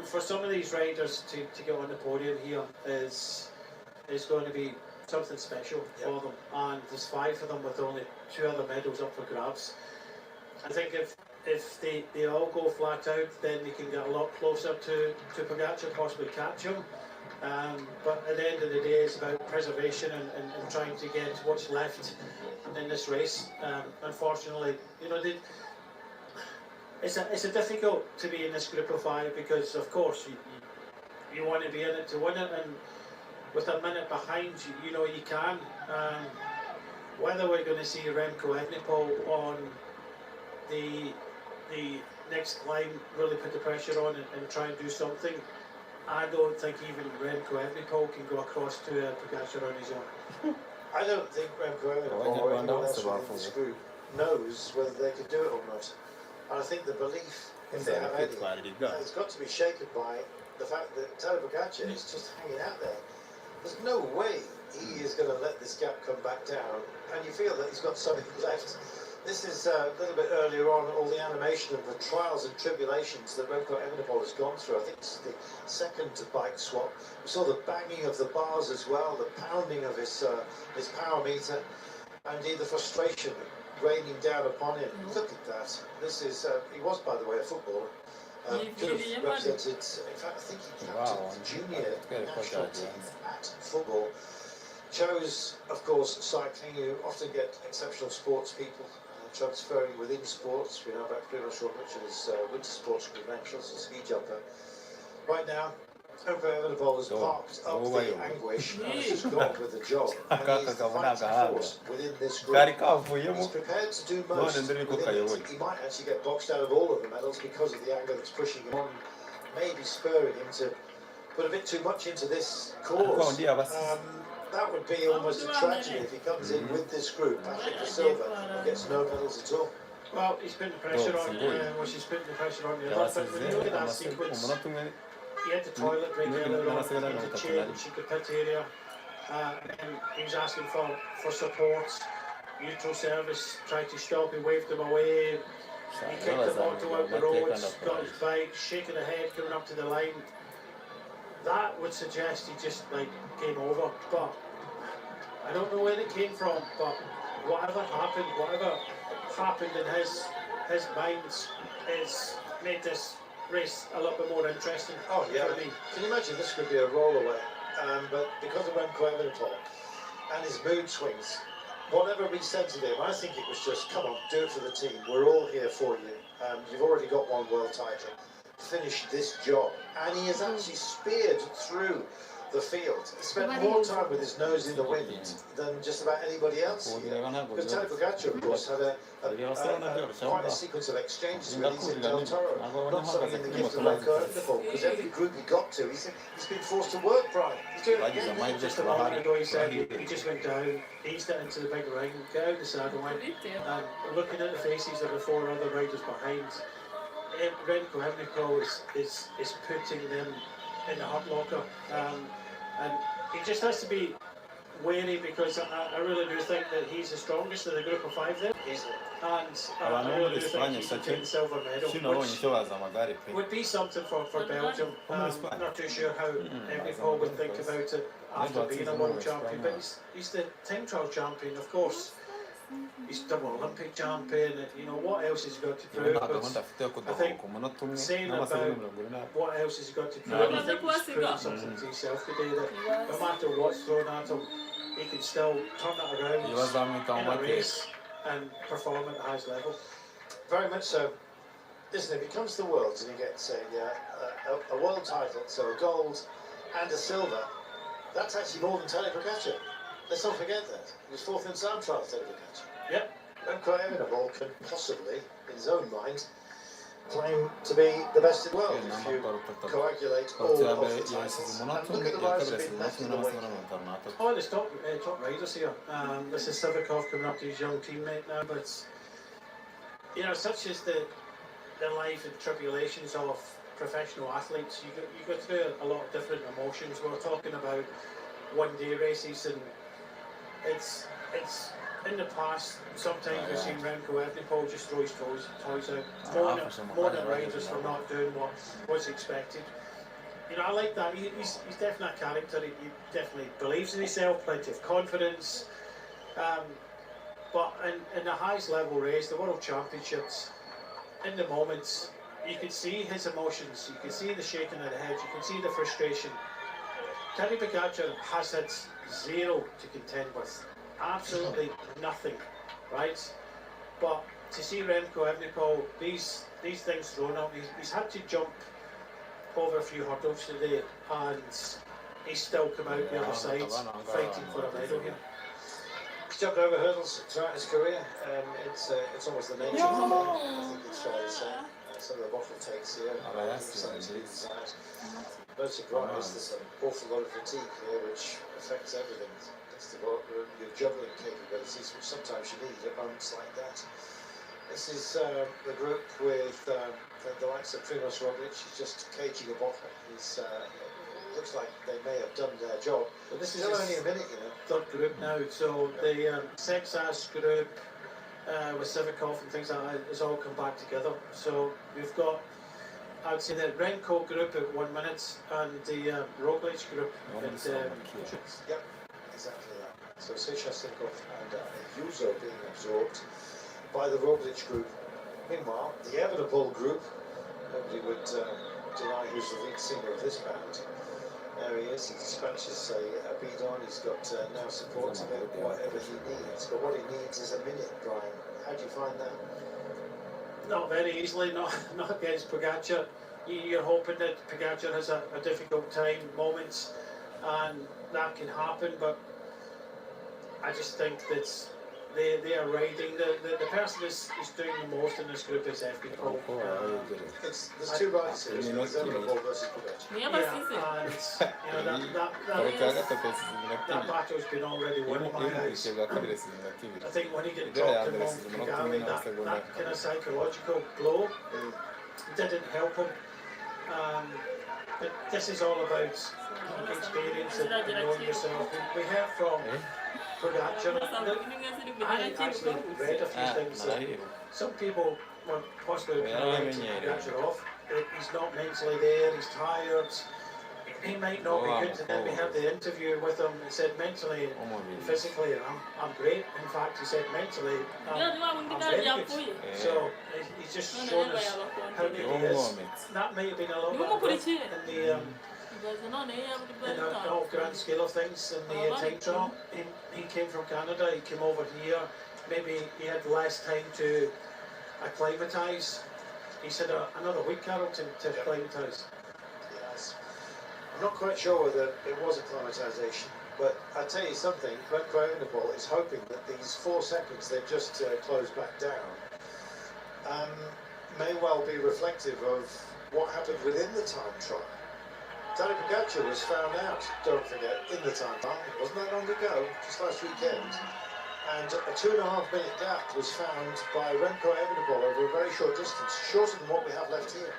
for some of these riders to get on the podium here is going to be something special for them, and there's 5 of them with only 2 other medals up for grabs. I think if they all go flat out, then they can get a lot closer to Pogacar, possibly catch him. But at the end of the day, it's about preservation and trying to get what's left in this race. Unfortunately, you know, it's a difficult to be in this group of 5, because of course you want to be in it to win it, and with a minute behind you know you can. Whether we're going to see Remco Evenepoel on the next climb really put the pressure on and try and do something, I don't think even Remco Evenepoel can go across to Pogacar on his own. I don't think Remco Evenepoel or anyone else within this group knows whether they could do it or not. And I think the belief, if they have any, it's got to be shaken by the fact that Tadej Pogacar is just hanging out there. There's no way he is going to let this gap come back down, and you feel that he's got something left. This is a little bit earlier on, all the animation of the trials and tribulations that Remco Evenepoel has gone through. I think it's the second bike swap. We saw the banging of the bars as well, the pounding of his power meter, and indeed the frustration raining down upon him. Look at that. This is, he was, by the way, a footballer. Could have represented, in fact, I think he captained junior national team at football. Chose, of course, cycling. You often get exceptional sports people transferring within sports. We know about Primož Roglič and his winter sports credentials, a ski jumper. Right now, Remco Evenepoel has parked up the anguish and has just gone with the job. And he's the fighting force within this group. He's prepared to do most within it. He might actually get boxed out of all of the medals because of the anger that's pushing him on, maybe spurring him to put a bit too much into this cause. That would be almost a tragedy if he comes in with this group, battling for silver, and gets no medals at all. Well, he's putting the pressure on, he's putting the pressure on the other, but when you look at that sequence, he had the toilet break earlier on, he had to change the pit area, and he was asking for support. Neutral service tried to stop, he waved them away, he kicked the motor out the roads, got his bike, shaking the head, coming up to the line. That would suggest he just came over, but I don't know where it came from, but whatever happened in his mind has made this race a little bit more interesting. Oh yeah, for me. Can you imagine this could be a rollaway? But because of Remco Evenepoel and his mood swings, whatever we said to him, I think it was just, come on, do it for the team. We're all here for you. You've already got one world title. Finish this job. And he has actually speared through the field. He spent more time with his nose in the wind than just about anybody else here. Because Tadej Pogačar, of course, had quite a sequence of exchanges with his in Del Toro. Not something in the gift of Remco Evenepoel, because every group he got to, he's been forced to work, Brian. He's doing it again. Just a moment ago he said he just went down, eased it into the big ring, got out the saddle line, and looking at the faces of the four other riders behind, Remco Evenepoel is putting them in the hurt locker, and he just has to be wary, because I really do think that he's the strongest of the group of five there, and I really do think he can take the silver medal, which would be something for Belgium. Not too sure how Evenepoel would think about it after being a world champion, but he's the time trial champion, of course. He's double Olympic champion, you know, what else has he got to prove? But I think saying about what else has he got to prove, I think he's proven something to himself today, that no matter what's thrown at him, he can still turn it around in a race and perform at the highest level. Very much so. Listen, if he comes to the Worlds and he gets a world title, so a gold and a silver, that's actually more than Tadej Pogačar. Let's not forget that. He was fourth in time trial, Tadej Pogačar. Yep. Remco Evenepoel can possibly, in his own mind, claim to be the best in the world if you coagulate all of the titles. And look at the riders who've been left in the wake. Oh, there's top riders here. This is Sivakov coming up to his young teammate now, but you know, such is the life and tribulations of professional athletes. You go through a lot of different emotions. We're talking about one-day races, and it's in the past, sometimes we've seen Remco Evenepoel just throw his toys out, more than riders for not doing what's expected. You know, I like that. He's definitely a character. He definitely believes in himself, plenty of confidence. But in the highest level race, the World Championships, in the moments, you can see his emotions, you can see the shaking of the head, you can see the frustration. Tadej Pogačar has had zero to contend with, absolutely nothing, right? But to see Remco Evenepoel, these things thrown up, he's had to jump over a few hurdles today, and he's still come out the other side fighting for a medal here. He's jumped over hurdles throughout his career. It's almost the nature of the game, I think it's fair to say. Some of the bottle takes here, no surprise, there's an awful lot of fatigue here which affects everything. It's your juggling capabilities, which sometimes you need at moments like that. This is the group with the likes of Primož Roglič. He's just caging a bottle. He's looks like they may have done their job. But this is Still only a minute, you know. third group now, so the Sexas group with Civikov and things like that has all come back together. So we've got, I would say, the Renko group at 1 minute and the Roglic group at Yep, exactly that. So Seychelles-Civikov and Yuzo being absorbed by the Roglic group. Meanwhile, the Evenepoel group, nobody would deny who's the lead singer of this band. There he is, he dispatches a beat on, he's got now support to get whatever he needs. But what he needs is a minute, Brian. How do you find that? Not very easily, not against Pogacar. You're hoping that Pogacar has a difficult time, moments, and that can happen, but I just think that they are riding. The person is doing the most in this group is Evenepoel. There's two rides here, there's Evenepoel versus Pogacar. Yeah, and that battle's been already won in my eyes. I think when he get dropped among Kagame, that kind of psychological blow didn't help him. But this is all about experience and knowing yourself. We heard from Pogacar. I actually read a few things that some people were possibly writing Pogacar off. He's not mentally there, he's tired, he might not be good. And then we had the interview with him and said mentally and physically I'm great. In fact, he said mentally I'm very good. So he's just shown us how good he is. That might have been a little bit in the whole grand scale of things in the time trial. He came from Canada, he came over here, maybe he had less time to acclimatise. He said another week, Carrollton, to acclimatise. Yes. I'm not quite sure whether it was acclimatisation, but I tell you something, Remco Evenepoel is hoping that these 4 seconds they've just closed back down may well be reflective of what happened within the time trial. Tadej Pogacar was found out, don't forget, in the time trial. It wasn't that long ago, just last weekend. And a 2.5 minute gap was found by Remco Evenepoel over a very short distance, shorter than what we have left here.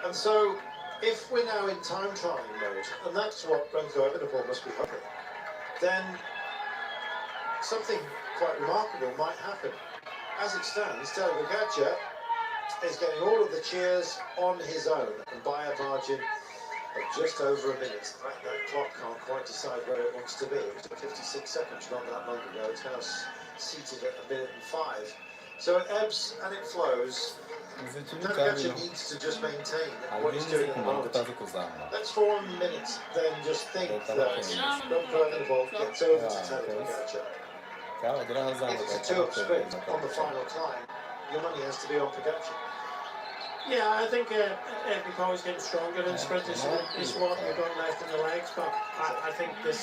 And so, if we're now in time trialing mode, and that's what Remco Evenepoel must be hoping, then something quite remarkable might happen. As it stands, Tadej Pogacar is getting all of the cheers on his own, and by a margin of just over a minute. That clock can't quite decide where it wants to be. It was 56 seconds not that long ago. It's now seated at 1 minute and 5. So it ebbs and it flows. Pogacar needs to just maintain what he's doing at the moment. Let's for 1 minute then just think that Remco Evenepoel gets over to Tadej Pogacar. If it's a 2-up sprint on the final climb, your money has to be on Pogacar. Yeah, I think Evenepoel is getting stronger in sprint. It's what you've got left in the legs, but I think that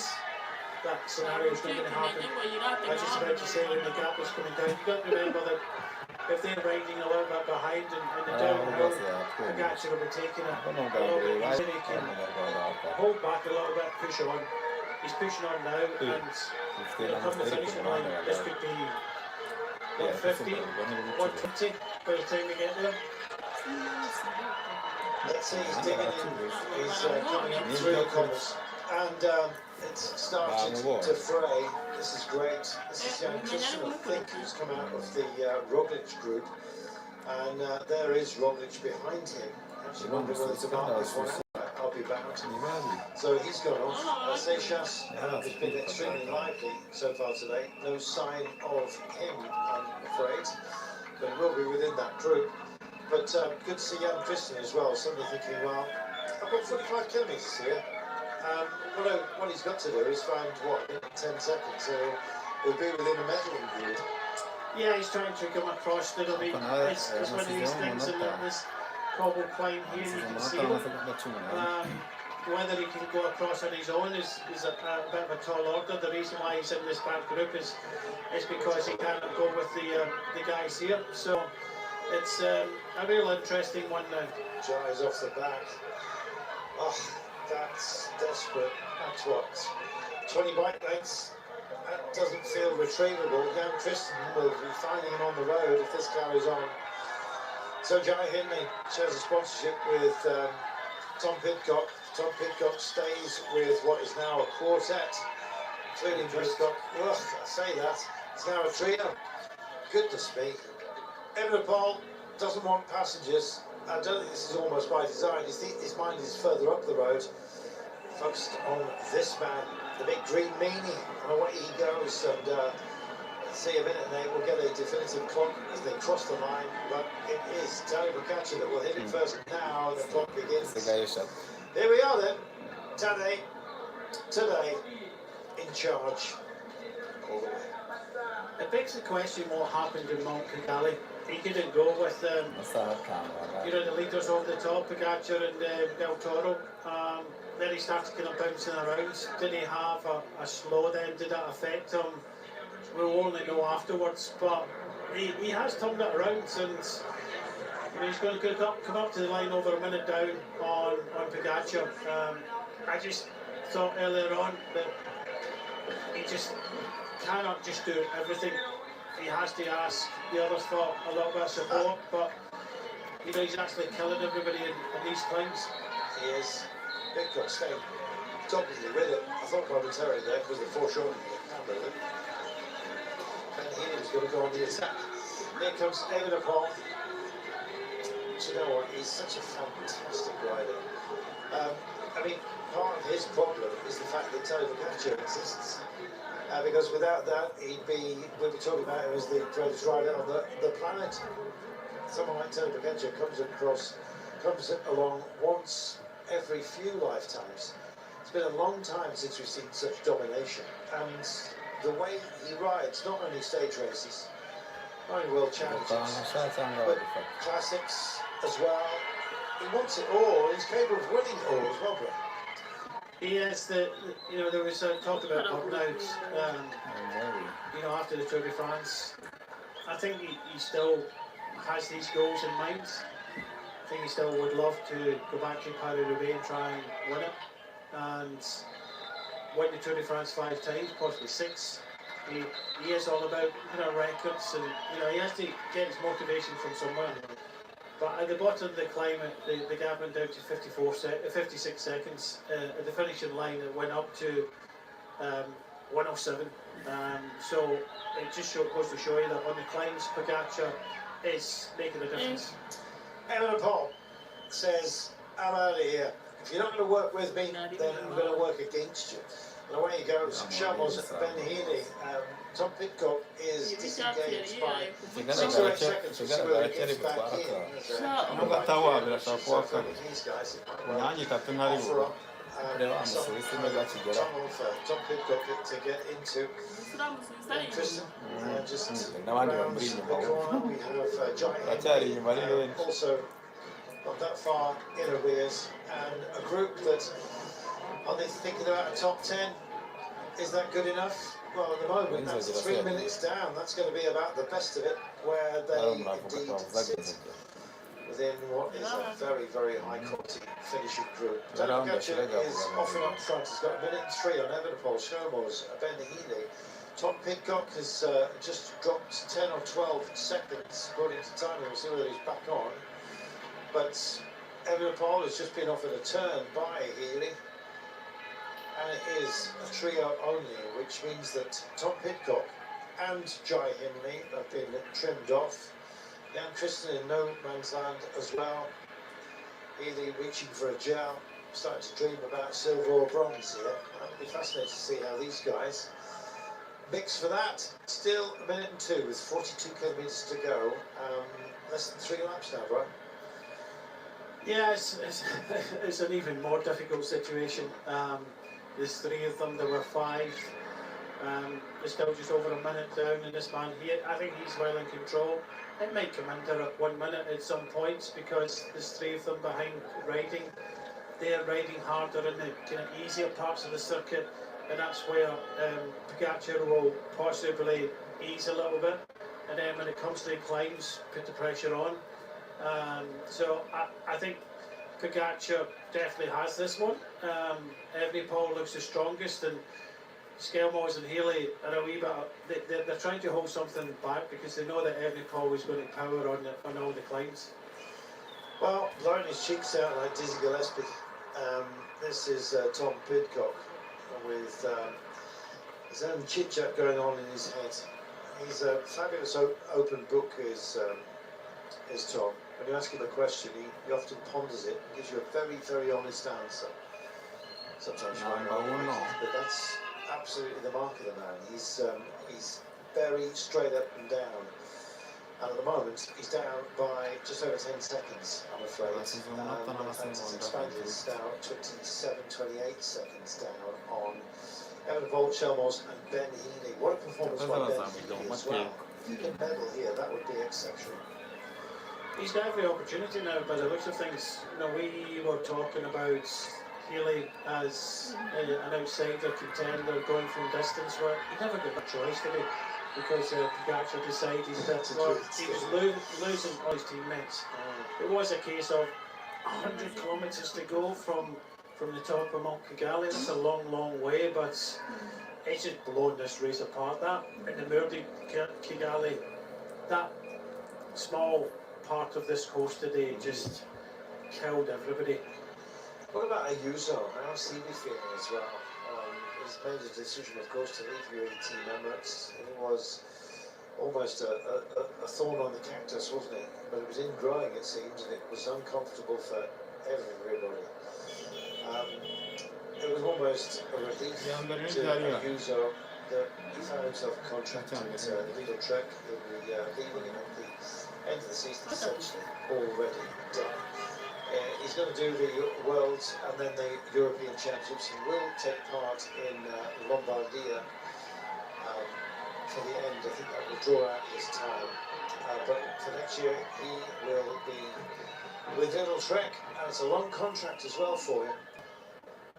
scenario is not going to happen. I was just about to say when the gap is coming down, you've got to remember that if they're riding a little bit behind and the downhill, Pogacar will be taking it a little bit easier. He can hold back a little bit, push on. He's pushing on now, and come the finishing line, this could be 150, 120 by the time we get there. Let's see, he's digging in, he's coming up through the covers, and it's started to fray. This is great. This is young Christian, I think, who's come out of the Roglic group, and there is Roglic behind him. Actually wonder whether to mark this one out. I'll be bound. So he's gone off. Seychelles has been extremely lively so far today. No sign of him, I'm afraid, but he will be within that group. But good to see young Christian as well. Somebody thinking, well, I've got 45 kilometres here. What he's got to do is find, 10 seconds. So he'll be within a medaling group. Yeah, he's trying to come across. It's one of these things in this cobble climb here, you can see him. Whether he can go across on his own is a bit of a tall order. The reason why he's in this bad group is because he can't go with the guys here. So it's a real interesting one now. Jai's off the back. Oh, that's desperate. That's what? 20 bike lengths. That doesn't feel retrievable. Young Tristan will be finding him on the road if this carries on. So Jai Hindley shares a sponsorship with Tom Pidcock Tom Pidcock stays with what is now a quartet, including Pidcock. Well, I say that, it's now a trio. Goodness me. Evenepoel doesn't want passengers. I don't think this is almost by design. His mind is further up the road, focused on this man, the big green meanie, and away he goes. And let's see a minute, they will get a definitive clock as they cross the line, but it is Tadej Pogačar that will hit it first. Now the clock begins. Here we are then, Tadej, today in charge all the way. It begs the question what happened in Montcalais. He couldn't go with the leaders over the top, Pogačar and Del Toro. Then he started kind of bouncing around. Did he have a slow then? Did that affect him? We'll only know afterwards. But he has turned it around, and he's going to come up to the line over a minute down on Pogačar. I just thought earlier on that he just cannot just do everything. He has to ask the others for a little bit of support, but he's actually killing everybody in these climbs. He is. Pidcock staying doggedly with it. I thought momentarily there because the foreshortening handled it. Ben Healy was going to go on the attack. Here comes Evenepoel. Do you know what? He's such a fantastic rider. I mean, part of his problem is the fact that Tadej Pogačar exists. Because without that, we'd be talking about him as the greatest rider on the planet. Someone like Tadej Pogačar comes along once every few lifetimes. It's been a long time since we've seen such domination, and the way he rides, not only stage races, not only world championships, but classics as well. He wants it all. He's capable of winning it all as well, bro. He is there was talk about burnout, after the Tour de France. I think he still has these goals in mind. I think he still would love to go back to Paris-Roubaix and try and win it. And win the Tour de France 5 times, possibly 6. He is all about records, and he has to get his motivation from somewhere. But at the bottom of the climb, the gap went down to 56 seconds. At the finishing line, it went up to 107. So it just goes to show you that on the climbs, Pogačar is making a difference. Evenepoel says, I'm out of here. If you're not going to work with me, then I'm going to work against you. And away he goes. Chalmers, Ben Healy. Tom Pidcock is disengaged by 6 or 8 seconds. We'll see whether he gets back in. These guys offer up Tom Pidcock to get into. Tristan, just rounds the corner. We have Giant also not that far in arrears, and a group that are they thinking about a top 10? Is that good enough? Well, at the moment, that's 3 minutes down. That's going to be about the best of it, where they indeed sit within what is a very, very high quality finishing group. Tadej Pogačar is off and up front. He's got 1 minute 3 on Evenepoel, Chalmers, Ben Healy. Tom Pidcock has just dropped 10 or 12 seconds according to timing. We'll see whether he's back on. But Evenepoel has just been offered a turn by Healy. And it is a trio only, which means that Tom Pidcock and Jai Hindley have been trimmed off. Jan Tristan in no man's land as well. Healy reaching for a gel, starting to dream about silver or bronze here. It'll be fascinating to see how these guys mix for that. Still 1 minute 2 with 42 kilometres to go. Less than 3 laps now, bro. Yeah, it's an even more difficult situation. There's 3 of them, there were 5. They're still just over a minute down, and this man here, I think he's well in control. It might come under at 1 minute at some points because there's 3 of them behind riding. They're riding harder in the kind of easier parts of the circuit, and that's where Pogačar will possibly ease a little bit, and then when it comes to the climbs, put the pressure on. So I think Pogačar definitely has this one. Evenepoel looks the strongest, and Chalmers and Healy are a wee bit. They're trying to hold something back because they know that Evenepoel is going to power on all the climbs. Well, blowing his cheeks out like Dizzy Gillespie. This is Tom Pidcock with his own chit-chat going on in his head. He's a fabulous open book, is Tom. When you ask him a question, he often ponders it and gives you a very, very honest answer. Sometimes you might not like it, but that's absolutely the mark of the man. He's very straight up and down. And at the moment, he's down by just over 10 seconds, I'm afraid. In fact, it's expanded. It's now 27, 28 seconds down on Evan Volt, Chelmos and Ben Healy. What a performance by Ben Healy as well. If he can medal here, that would be exceptional. He's got every opportunity now, by the looks of things. You know, we were talking about Healy as an outsider contender going from distance, where he never got a choice, did he? Because Pogacar decided that he was losing all his teammates. It was a case of 100 kilometres to go from the top of Mount Kigali. It's a long, long way, but it's just blown this race apart. That in the Murdi Kigali, that small part of this course today just killed everybody. What about Ayuso? How's he be feeling as well? He's made a decision, of course, to leave UAE Team Emirates. It was almost a thorn on the cactus, wasn't it? But it was ingrowing, it seems, and it was uncomfortable for everybody. It was almost a relief to Ayuso that he found himself contracted the legal trek. He'll be leaving him at the end of the season, essentially already done. He's going to do the Worlds and then the European Championships. He will take part in Lombardia for the end. I think that will draw out his time. But for next year, he will be with Little Trek, and it's a long contract as well for him.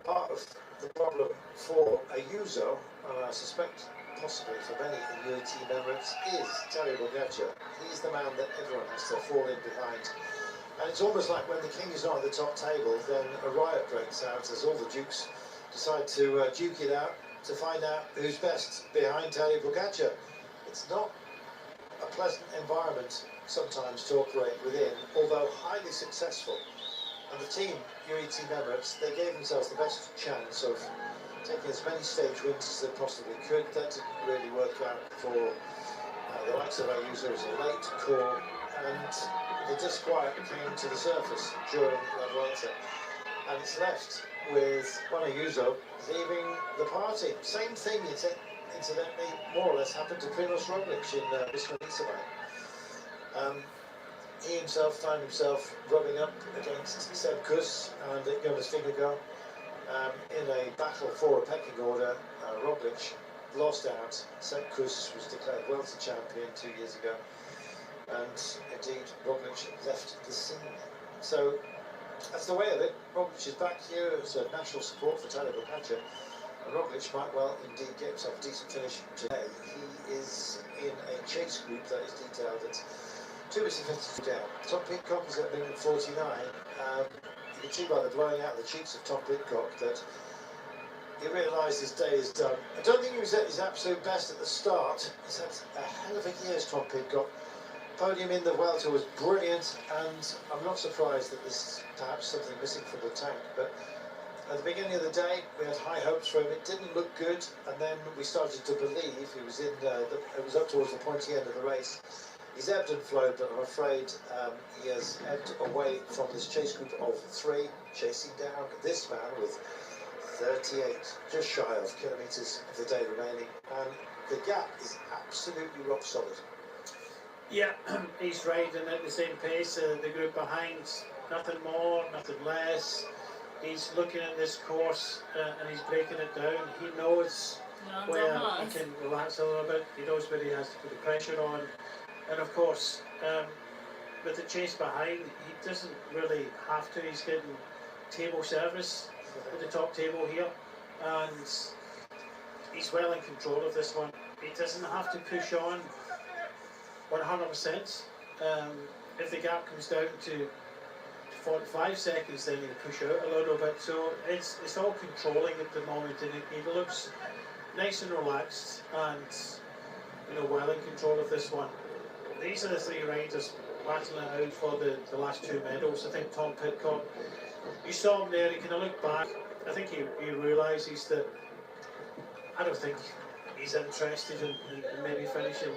Part of the problem for Ayuso, and I suspect possibly for many in UAE Team Emirates, is Terry Pogacar. He's the man that everyone has to fall in behind. And it's almost like when the king is not at the top table, then a riot breaks out as all the dukes decide to duke it out to find out who's best behind Terry Pogacar. It's not a pleasant environment sometimes to operate within, although highly successful. And the team, UAE Team Emirates, they gave themselves the best chance of taking as many stage wins as they possibly could. That didn't really work out for the likes of Ayuso as a late call, and the disquiet came to the surface during La Vuelta, and it's left with Ayuso leaving the party. Same thing, incidentally, more or less happened to Primož Roglič in Visma. He himself found himself rubbing up against Seb Kuss and Jonas Vingegaard in a battle for a pecking order. Roglič lost out. Seb Kuss was declared Vuelta champion 2 years ago. And indeed, Roglič left the scene. So that's the way of it. Roglič is back here as a national support for Tadej Pogacar, and Roglič might well indeed get himself a decent finish today. He is in a chase group that is detailed at 2 minutes down. Tom Pidcock is at minute 49. You can see by the blowing out of the cheeks of Tom Pidcock that he realised his day is done. I don't think he was at his absolute best at the start. He's had a hell of a year, Tom Pidcock. Podium in the Vuelta was brilliant, and I'm not surprised that there's perhaps something missing from the tank, but at the beginning of the day we had high hopes for him. It didn't look good, and then we started to believe he was it was up towards the pointy end of the race. He's ebbed and flowed, but I'm afraid he has ebbed away from this chase group of 3, chasing down this man with 38, just shy of kilometres of the day remaining, and the gap is absolutely rock solid. Yeah, he's riding at the same pace, the group behind, nothing more, nothing less. He's looking at this course and he's breaking it down. He knows where he can relax a little bit, he knows where he has to put the pressure on. And of course, with the chase behind, he doesn't really have to. He's getting table service at the top table here, and he's well in control of this one. He doesn't have to push on 100%. If the gap comes down to 45 seconds, then he'll push out a little bit. So it's all controlling at the moment, and he looks nice and relaxed, and well in control of this one. These are the 3 riders battling it out for the last 2 medals. I think Tom Pidcock you saw him there, he kind of looked back. I think he realises that, I don't think he's interested in maybe finishing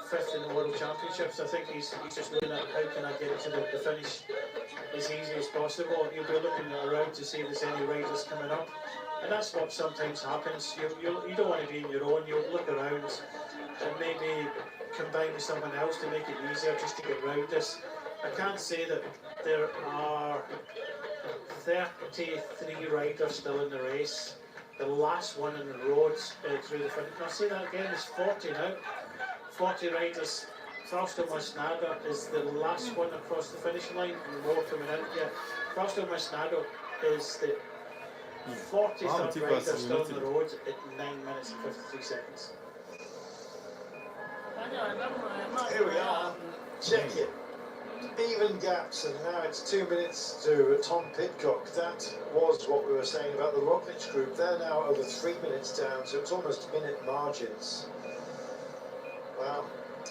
fifth in the World Championships. I think he's just looking at how can I get to the finish as easy as possible. You'll be looking around to see if there's any riders coming up, and that's what sometimes happens. You don't want to be on your own. You'll look around and maybe combine with someone else to make it easier just to get round this. I can't say that there are 33 riders still in the race. The last one in the roads through the finish. I'll say that again, it's 40 now. 40 riders. Fausto Masnada is the last one across the finish line, and more coming out yet. Fausto Masnada is the 43rd rider still on the road at 9 minutes and 53 seconds. Here we are, check it. Even gaps, and now it's 2 minutes to Tom Pidcock. That was what we were saying about the Roglic group. They're now over 3 minutes down, so it's almost minute margins. Well,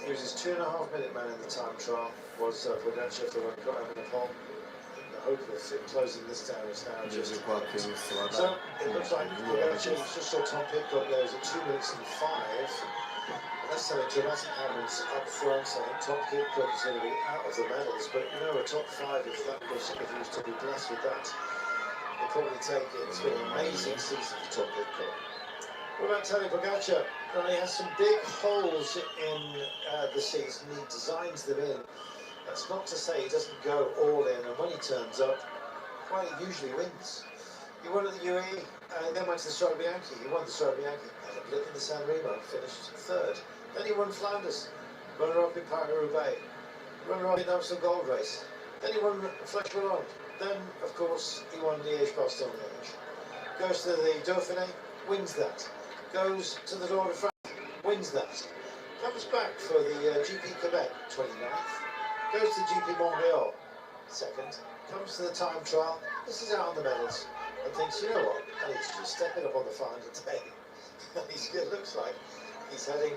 he was his 2.5 minute man in the time trial, was Pogacar for when he got over the pole. The hope of closing this down is now just... So, it looks like Pogacar, just saw Tom Pidcock there, is at 2 minutes and 5. That's so dramatic happens up front. I think Tom Pidcock is going to be out of the medals, but you know, a top 5, if he was to be blessed with that, he'll probably take it. It's been an amazing season for Tom Pidcock. What about Tadej Pogacar? Well, he has some big holes in the season. He designs them in. That's not to say he doesn't go all in, and when he turns up, well, he usually wins. He won at the UAE, and then went to the Strade Bianche. He won the Strade Bianche, had a blip in the San Remo, finished 3rd. Then he won Flanders, runner-up in Paris-Roubaix, runner-up in the Amsterdam Gold Race. Then he won Flèche Wallonne. Then, of course, he won Liège-Bastogne-Liège. Goes to the Dauphiné, wins that. Goes to the Tour de France, wins that. Comes back for the GP Quebec, 29th. Goes to GP Montreal, 2nd. Comes to the time trial. This is out on the medals. And thinks, you know what, I need to just step it up on the 500 day. It looks like he's heading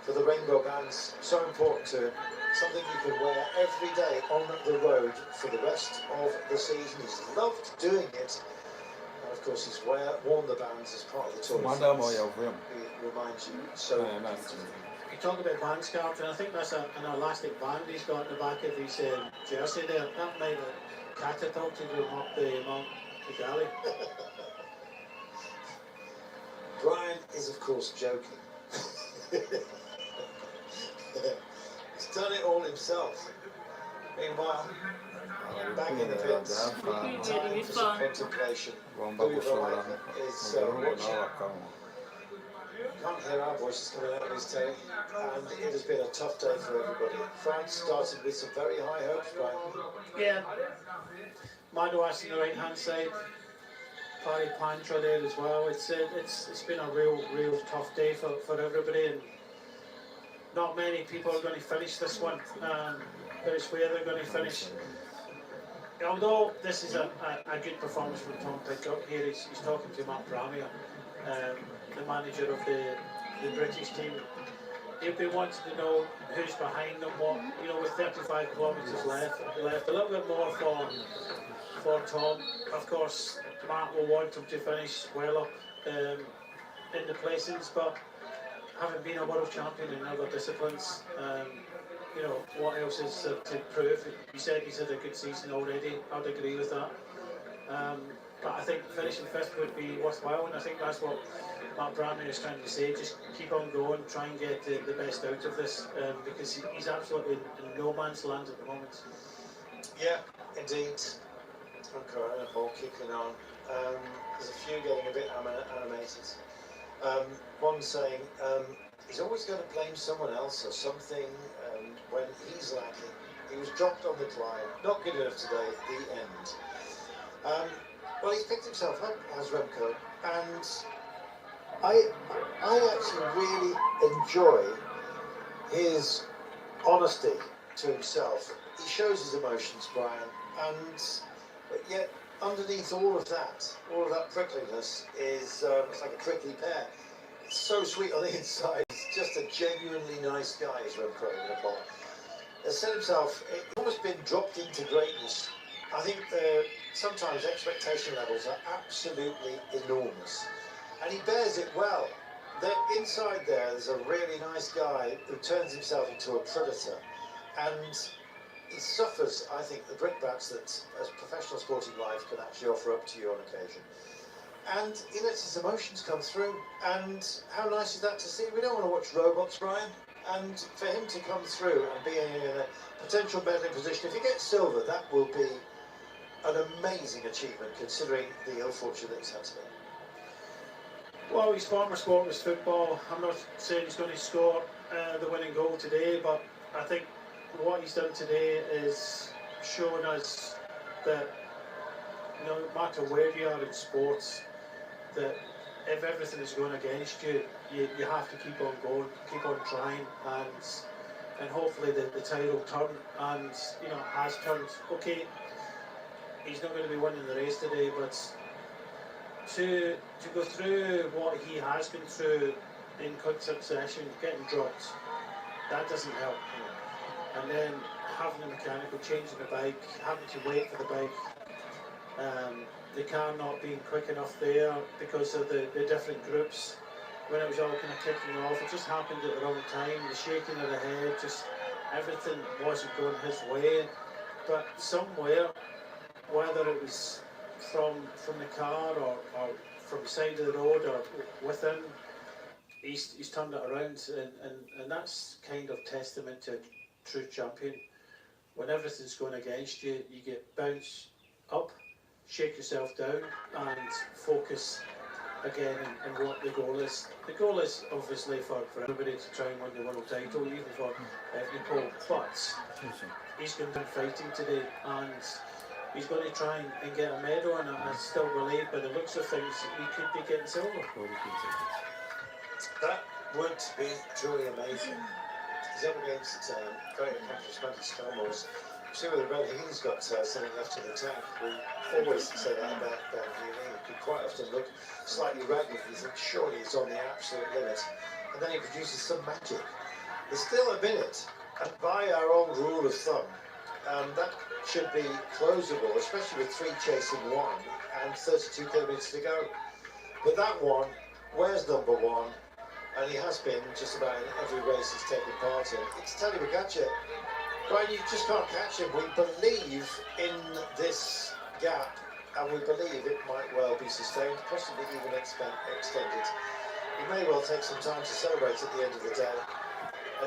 for the rainbow bands, so important to him. Something you can wear every day on the road for the rest of the season. He's loved doing it. And of course he's worn the bands as part of the Tour de France. It reminds you so. You talk about band scarves, and I think that's an elastic band he's got at the back of his jersey there. That might have catapulted him up the Mount Yigare. Brian is of course joking. He's done it all himself. Meanwhile, back in the pits, time for some contemplation. Louis Vermaelen is watching. Can't hear our voices coming out of his tail, and it has been a tough day for everybody. France started with some very high hopes, Brian. Yeah, Madouas on the right hand side, Paris Pantra there as well. It's been a real tough day for everybody, and not many people are going to finish this one. But it's where they're going to finish. Although this is a good performance from Tom Pidcock here, he's talking to Matt Bramier, the manager of the British team. He'll be wanting to know who's behind them, what, you know, with 35 kilometres left, a little bit more for Tom. Of course, Matt will want him to finish well up in the placings, but having been a world champion in other disciplines, you know, what else is to prove? He said he's had a good season already. I'd agree with that. But I think finishing 5th would be worthwhile, and I think that's what Matt Bramier is trying to say. Just keep on going, try and get the best out of this, because he's absolutely in no man's land at the moment. Yeah, indeed. Okay, and a ball kicking on. There's a few getting a bit animated. One saying he's always going to blame someone else or something when he's lacking. He was dropped on the climb, not good enough today, the end. Well, he's picked himself up, has Remco, and I actually really enjoy his honesty to himself. He shows his emotions, Brian, but yet underneath all of that prickliness is it's like a prickly pear. It's so sweet on the inside. He's just a genuinely nice guy, is Remco Evenepoel. Has said himself, he's almost been dropped into greatness I think sometimes expectation levels are absolutely enormous, and he bears it well. Inside there's a really nice guy who turns himself into a predator, and he suffers, I think, the brickbats that as professional sporting life can actually offer up to you on occasion. And he lets his emotions come through, and how nice is that to see? We don't want to watch robots, Brian, and for him to come through and be in a potential medaling position, if he gets silver, that will be an amazing achievement considering the ill fortune that he's had today. Well, his former sport was football. I'm not saying he's going to score the winning goal today, but I think what he's done today is showing us that no matter where you are in sports, that if everything is going against you, you have to keep on going, keep on trying, and hopefully the tide will turn, and has turned. Okay, he's not going to be winning the race today, but to go through what he has been through in quick succession, getting dropped, that doesn't help. And then having the mechanical, changing the bike, having to wait for the bike, the car not being quick enough there because of the different groups, when it was all kind of kicking off, it just happened at the wrong time, the shaking of the head, just everything wasn't going his way. But somewhere, whether it was from the car or from the side of the road or within, he's turned it around, and that's kind of testament to a true champion. When everything's going against you, you get bounced up, shake yourself down, and focus again on what the goal is. The goal is obviously for everybody to try and win the world title, even for Nicole, but he's going to be fighting today, and he's going to try and get a medal, and I still believe by the looks of things he could be getting silver. That would be truly amazing. He's up against very charismatic Stonewalls. See whether Red Healy's got something left in the tank. We always say that about Healy. He could quite often look slightly ragged. You think surely it's on the absolute limit, and then he produces some magic. There's still a minute, and by our old rule of thumb, that should be closable, especially with 3 chasing 1 and 32 kilometres to go. But that one, where's number 1? And he has been just about in every race he's taken part in. It's Tadej Pogačar. Brian, you just can't catch him. We believe in this gap, and we believe it might well be sustained, possibly even extended. He may well take some time to celebrate at the end of the day.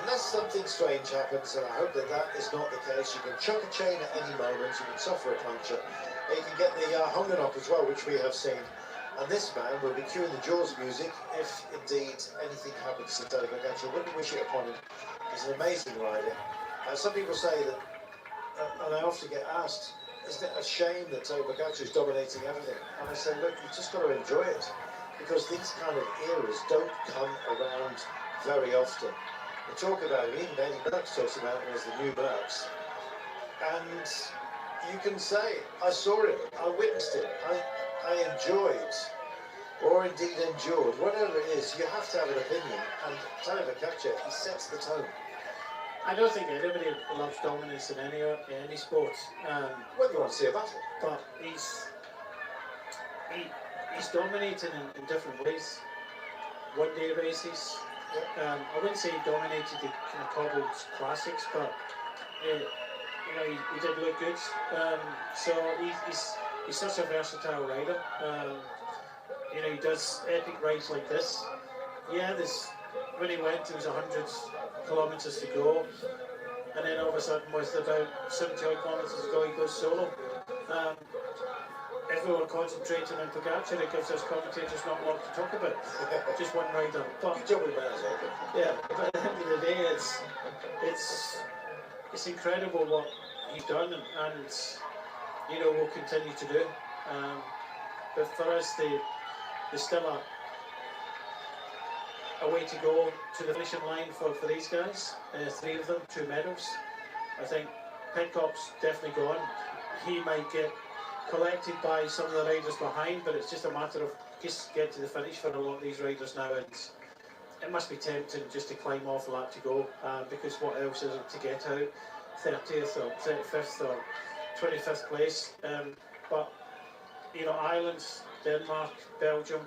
Unless something strange happens, and I hope that that is not the case, you can chuck a chain at any moment, you can suffer a puncture, and you can get the Hunger knock as well, which we have seen. And this man will be cueing the Jaws music if indeed anything happens to Tadej Pogačar. I wouldn't wish it upon him. He's an amazing rider. Some people say that, and I often get asked, isn't it a shame that Tadej Pogačar is dominating everything? And I say, look, you've just got to enjoy it, because these kind of eras don't come around very often. We talk about him, even Eddie Merckx talks about him as the new Merckx. And you can say, I saw him, I witnessed it, I enjoyed, or indeed endured, whatever it is, you have to have an opinion. And Tadej Pogačar, he sets the tone. I don't think anybody loves dominance in any sport. Well, you want to see a battle. But he's dominating in different ways. One-day races. I wouldn't say he dominated the kind of cobbled classics, but he did look good. So he's such a versatile rider. He does epic rides like this. Yeah, when he went, there was 100 kilometres to go, and then all of a sudden, with about 70 kilometres to go, he goes solo. If we were concentrating on Pogačar, it gives us commentators not a lot to talk about. Just one rider. But yeah, but at the end of the day, it's incredible what he's done, and will continue to do. But for us, there's still a way to go to the finishing line for these guys. 3 of them, 2 medals. I think Pidcock's definitely gone. He might get collected by some of the riders behind, but it's just a matter of just get to the finish for a lot of these riders now, and it must be tempting just to climb off a lap to go, because what else is it to get out? 30th or 35th or 25th place. But you know, Ireland, Denmark, Belgium,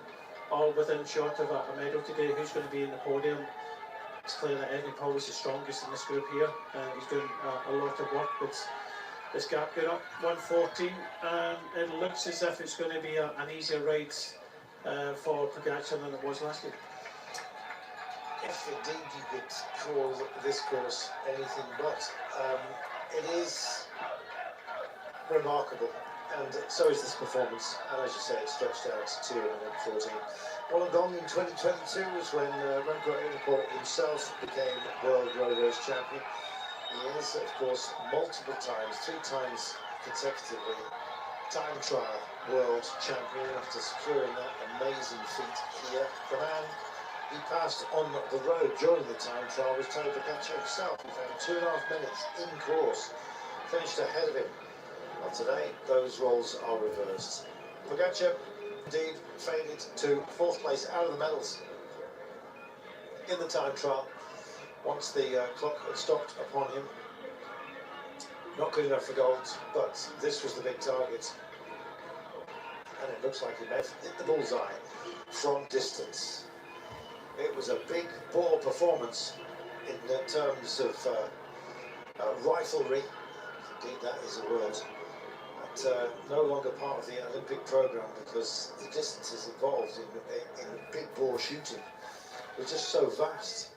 all within short of a medal today. Who's going to be in the podium? It's clear that Evan Paul is the strongest in this group here. He's doing a lot of work. But this gap going up 1:14, and it looks as if it's going to be an easier ride for Pogacar than it was last year. If indeed you could call this course anything but, it is remarkable, and so is this performance. And as you say, it stretched out to 2 minutes 14. Wollongong in 2022 was when Remco Evenepoel himself became World Road Race Champion. He is, of course, multiple times, 3 times consecutively, time trial world champion after securing that amazing feat here. The man he passed on the road during the time trial was Tadej Pogacar himself. He found 2.5 minutes in course, finished ahead of him. Well, today, those roles are reversed. Pogacar, indeed, faded to 4th place out of the medals in the time trial once the clock had stopped upon him. Not good enough for gold, but this was the big target. And it looks like he may have hit the bullseye from distance. It was a big ball performance in terms of riflery. Indeed, that is a word. But no longer part of the Olympic programme because the distances involved in big ball shooting were just so vast.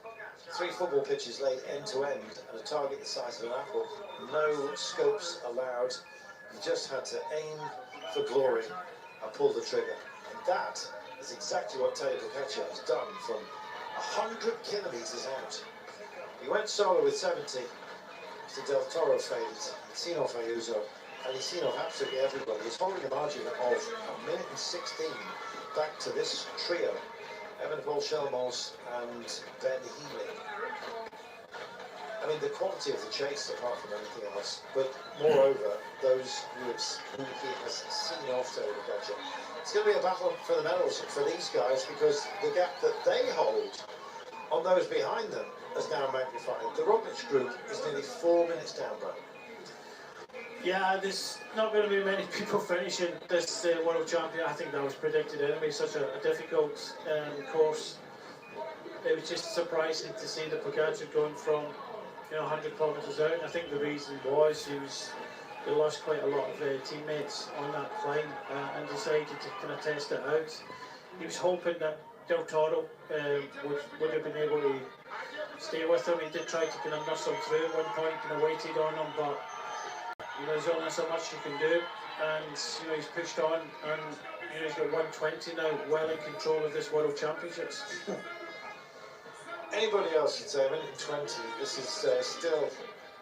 3 football pitches laid end to end and a target the size of an apple. No scopes allowed. You just had to aim for glory and pull the trigger. And that is exactly what Tadej Pogacar has done from 100 kilometres out. He went solo with 70. Mr. Del Toro faded. He's seen off Ayuso. And he's seen off absolutely everybody. He's holding a margin of 1 minute and 16 back to this trio. Evenepoel, Chelmos and Ben Healy. I mean, the quality of the chase, apart from anything else, but moreover, those groups who he has seen off Tadej Pogacar. It's going to be a battle for the medals for these guys because the gap that they hold on those behind them is now magnified. The Roglic group is nearly 4 minutes down, Brian. Yeah, there's not going to be many people finishing this World Champion. I think that was predicted anyway. Such a difficult course. It was just surprising to see the Pogacar going from 100 kilometres out. And I think the reason was he lost quite a lot of teammates on that climb and decided to kind of test it out. He was hoping that Del Toro would have been able to stay with him. He did try to kind of muscle through at one point, kind of waited on him, but there's only so much you can do, and he's pushed on, and he's got 120 now, well in control of this World Championships. Anybody else would say a minute and 20. This is still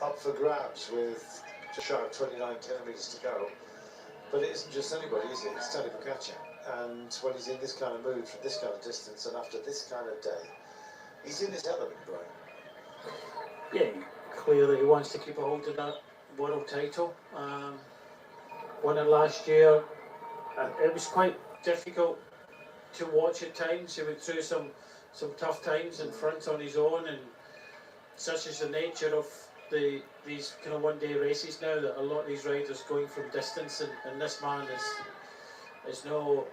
up for grabs with just shy of 29 kilometres to go. But it isn't just anybody, is it? It's Tadej Pogacar. And when he's in this kind of mood, from this kind of distance, and after this kind of day, he's in his element, Brian. Yeah, clearly he wants to keep a hold of that world title. Won it last year. It was quite difficult to watch at times. He went through some tough times in front on his own, and such is the nature of these kind of one-day races now, that a lot of these riders going from distance, and this man is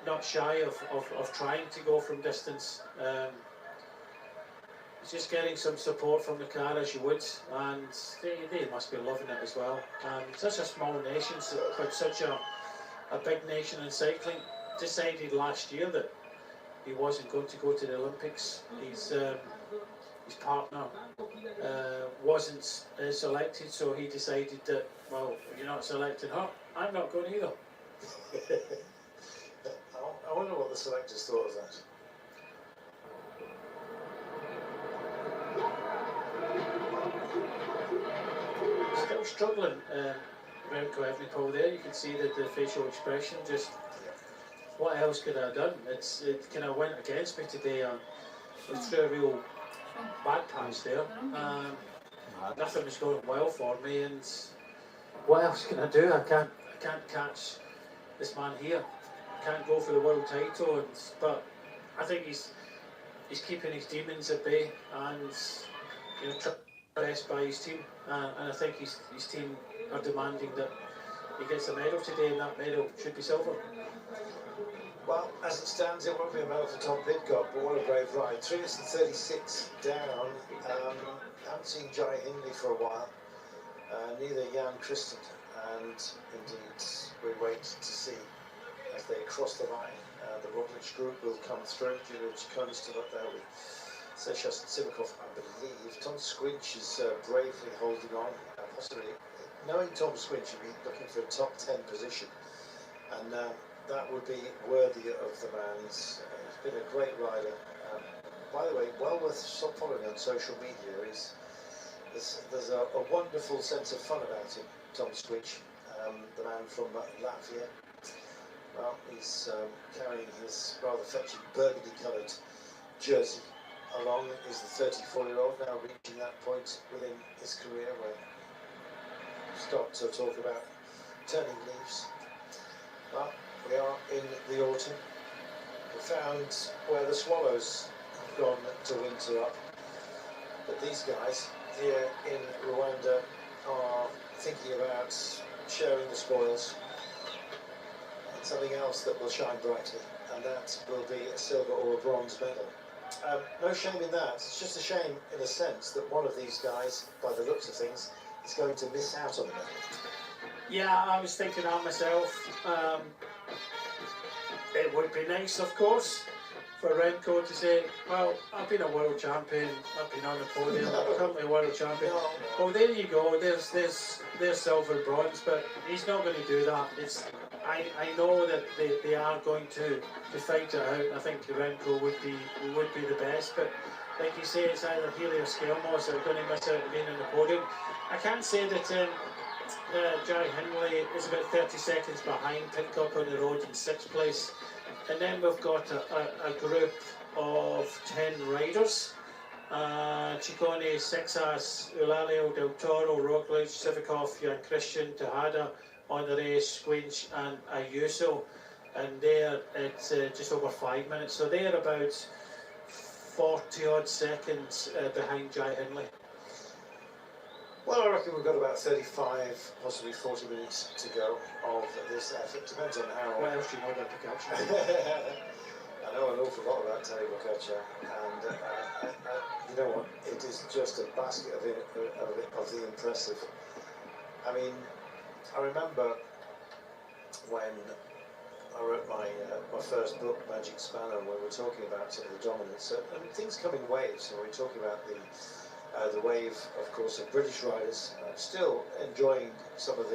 not shy of trying to go from distance. He's just getting some support from the car, as you would, and they must be loving it as well. Such a small nation, but such a big nation in cycling, decided last year that he wasn't going to go to the Olympics. His partner wasn't selected, so he decided that, well, you're not selecting her, I'm not going either. I wonder what the selectors thought of that. Still struggling, Remco Evenepoel there. You can see that the facial expression, just what else could I have done? It kind of went against me today. I went through a real bad patch there. Nothing was going well for me, and what else can I do? I can't catch this man here. I can't go for the world title, but I think he's keeping his demons at bay, and pressed by his team, and I think his team are demanding that he gets a medal today, and that medal should be silver. Well, as it stands, it won't be a medal for Tom Pidcock, but what a brave ride. 3 minutes and 36 down. Haven't seen Jai Hindley for a while. Neither Jan Christen, and indeed we wait to see as they cross the line. The Roglic group will come through. Julian Ciccone still up there with Seychelles and Sivakov, I believe. Tom Squinch is bravely holding on, possibly. Knowing Tom Squinch, you'd be looking for a top 10 position, and that would be worthy of the man. He's been a great rider. By the way, well worth following on social media. There's a wonderful sense of fun about him, Tom Squinch, the man from Latvia. Well, he's carrying his rather fetching burgundy-coloured jersey along. He's the 34-year-old now reaching that point within his career where you start to talk about turning leaves. Well, we are in the autumn. We found where the swallows have gone to winter up. But these guys here in Rwanda are thinking about sharing the spoils. And something else that will shine brightly, and that will be a silver or a bronze medal. No shame in that. It's just a shame, in a sense, that one of these guys, by the looks of things, is going to miss out on the medal. Yeah, I was thinking that myself. It would be nice, of course, for Remco to say, well, I've been a world champion, I've been on the podium, I'm currently a world champion. No. Well, there you go, there's silver and bronze, but he's not going to do that. I know that they are going to fight it out. I think Remco would be the best, but like you say, it's either Healy or Skelmos that are going to miss out on being on the podium. I can't say that Jai Hindley is about 30 seconds behind Pidcock on the road in 6th place. And then we've got a group of 10 riders. Ciccone, Sexas, Eulalio, Del Toro, Roglic, Sivakov, Jan Christian, Tejada, on the race, Squinch and Ayuso. And they're at just over 5 minutes. So they're about 40 odd seconds behind Jai Hindley. Well, I reckon we've got about 35, possibly 40 minutes to go of this effort. Depends on how... What else do you know about Pogacar? I know an awful lot about Tadej Pogacar, and you know what? It is just a basket of the impressive. I mean, I remember when I wrote my first book, Magic Spanner, when we were talking about some of the dominance, and things come in waves. And we're talking about the wave, of course, of British riders, still enjoying some of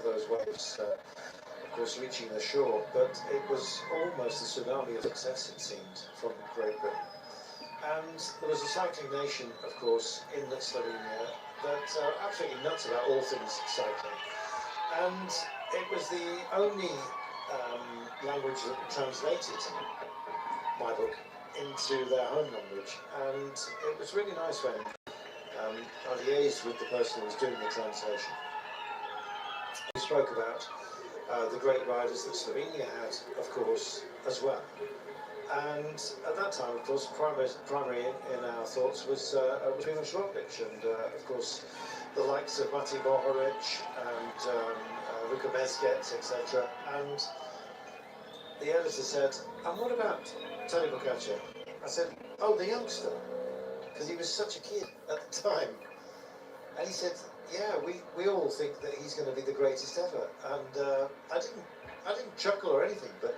those waves, of course, reaching the shore. But it was almost a tsunami of success, it seemed, from Great Britain. And there was a cycling nation, of course, in Slovenia that are absolutely nuts about all things cycling. And it was the only language that translated my book into their home language. And it was really nice when I liaised with the person who was doing the translation. We spoke about the great riders that Slovenia had, of course, as well. And at that time, of course, primary in our thoughts was Primož Roglic, and of course, the likes of Mati Mohoric and Luka Mezgec, etc. And the editor said, "And what about Tadej Pogacar?" I said, "Oh, the youngster," because he was such a kid at the time. And he said, "Yeah, we all think that he's going to be the greatest ever." And I didn't chuckle or anything, but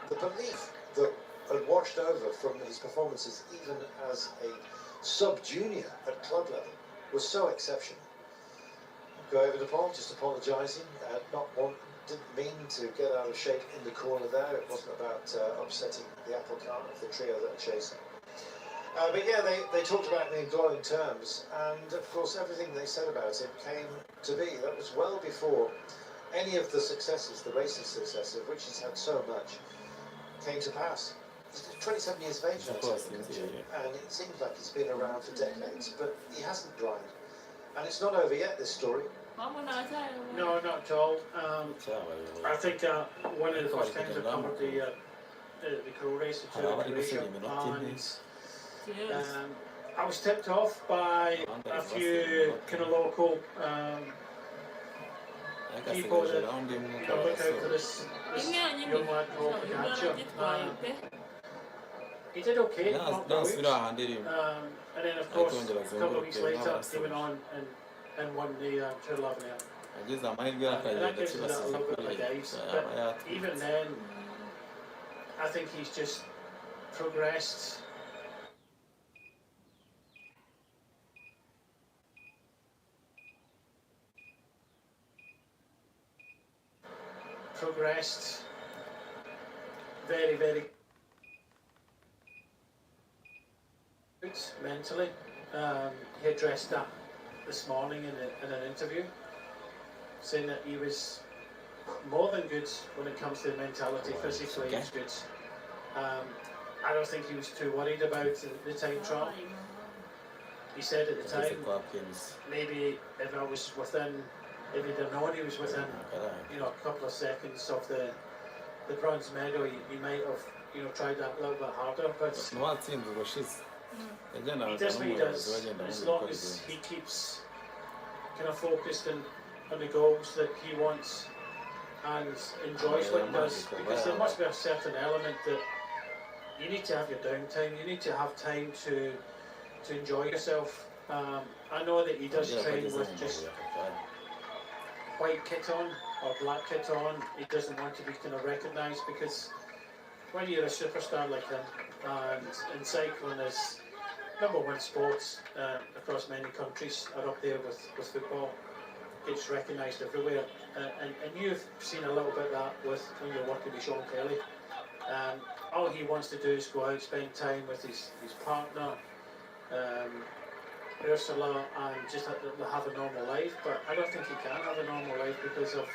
the belief that had washed over from his performances, even as a sub-junior at club level, was so exceptional. Go over to Paul, just apologising, didn't mean to get out of shape in the corner there. It wasn't about upsetting the apple cart of the trio that are chasing. But yeah, they talked about him in glowing terms, and of course everything they said about him came to be. That was well before any of the successes, the racing successes, of which he's had so much, came to pass. He's 27 years of age now, and it seems like he's been around for decades, but he hasn't died. And it's not over yet, this story. No, not at all. I think one of the first times I covered the Crow race in Croatia, and I was tipped off by a few kind of local people that look out for this young lad called Pikachu. He did okay, not great. And then of course, a couple of weeks later, he went on and won the Tour of L'avenir. And that gives him a little bit of a dice. But even then, I think he's just progressed. Very, very good mentally. He addressed that this morning in an interview, saying that he was more than good when it comes to mentality. Physically, he's good. I don't think he was too worried about the time trial. He said at the time, maybe if I was within, if he'd have known he was within, a couple of seconds of the bronze medal, he might have, tried that a little bit harder. But he does what he does, as long as he keeps kind of focused on the goals that he wants and enjoys what he does, because there must be a certain element that you need to have your downtime, you need to have time to enjoy yourself. I know that he does train with just white kit on or black kit on. He doesn't want to be kind of recognised, because when you're a superstar like him, and cycling is #1 sports across many countries, are up there with football, it's recognised everywhere. And you've seen a little bit of that with when you're working with Sean Kelly. All he wants to do is go out, spend time with his partner, Ursula, and just have a normal life. But I don't think he can have a normal life because of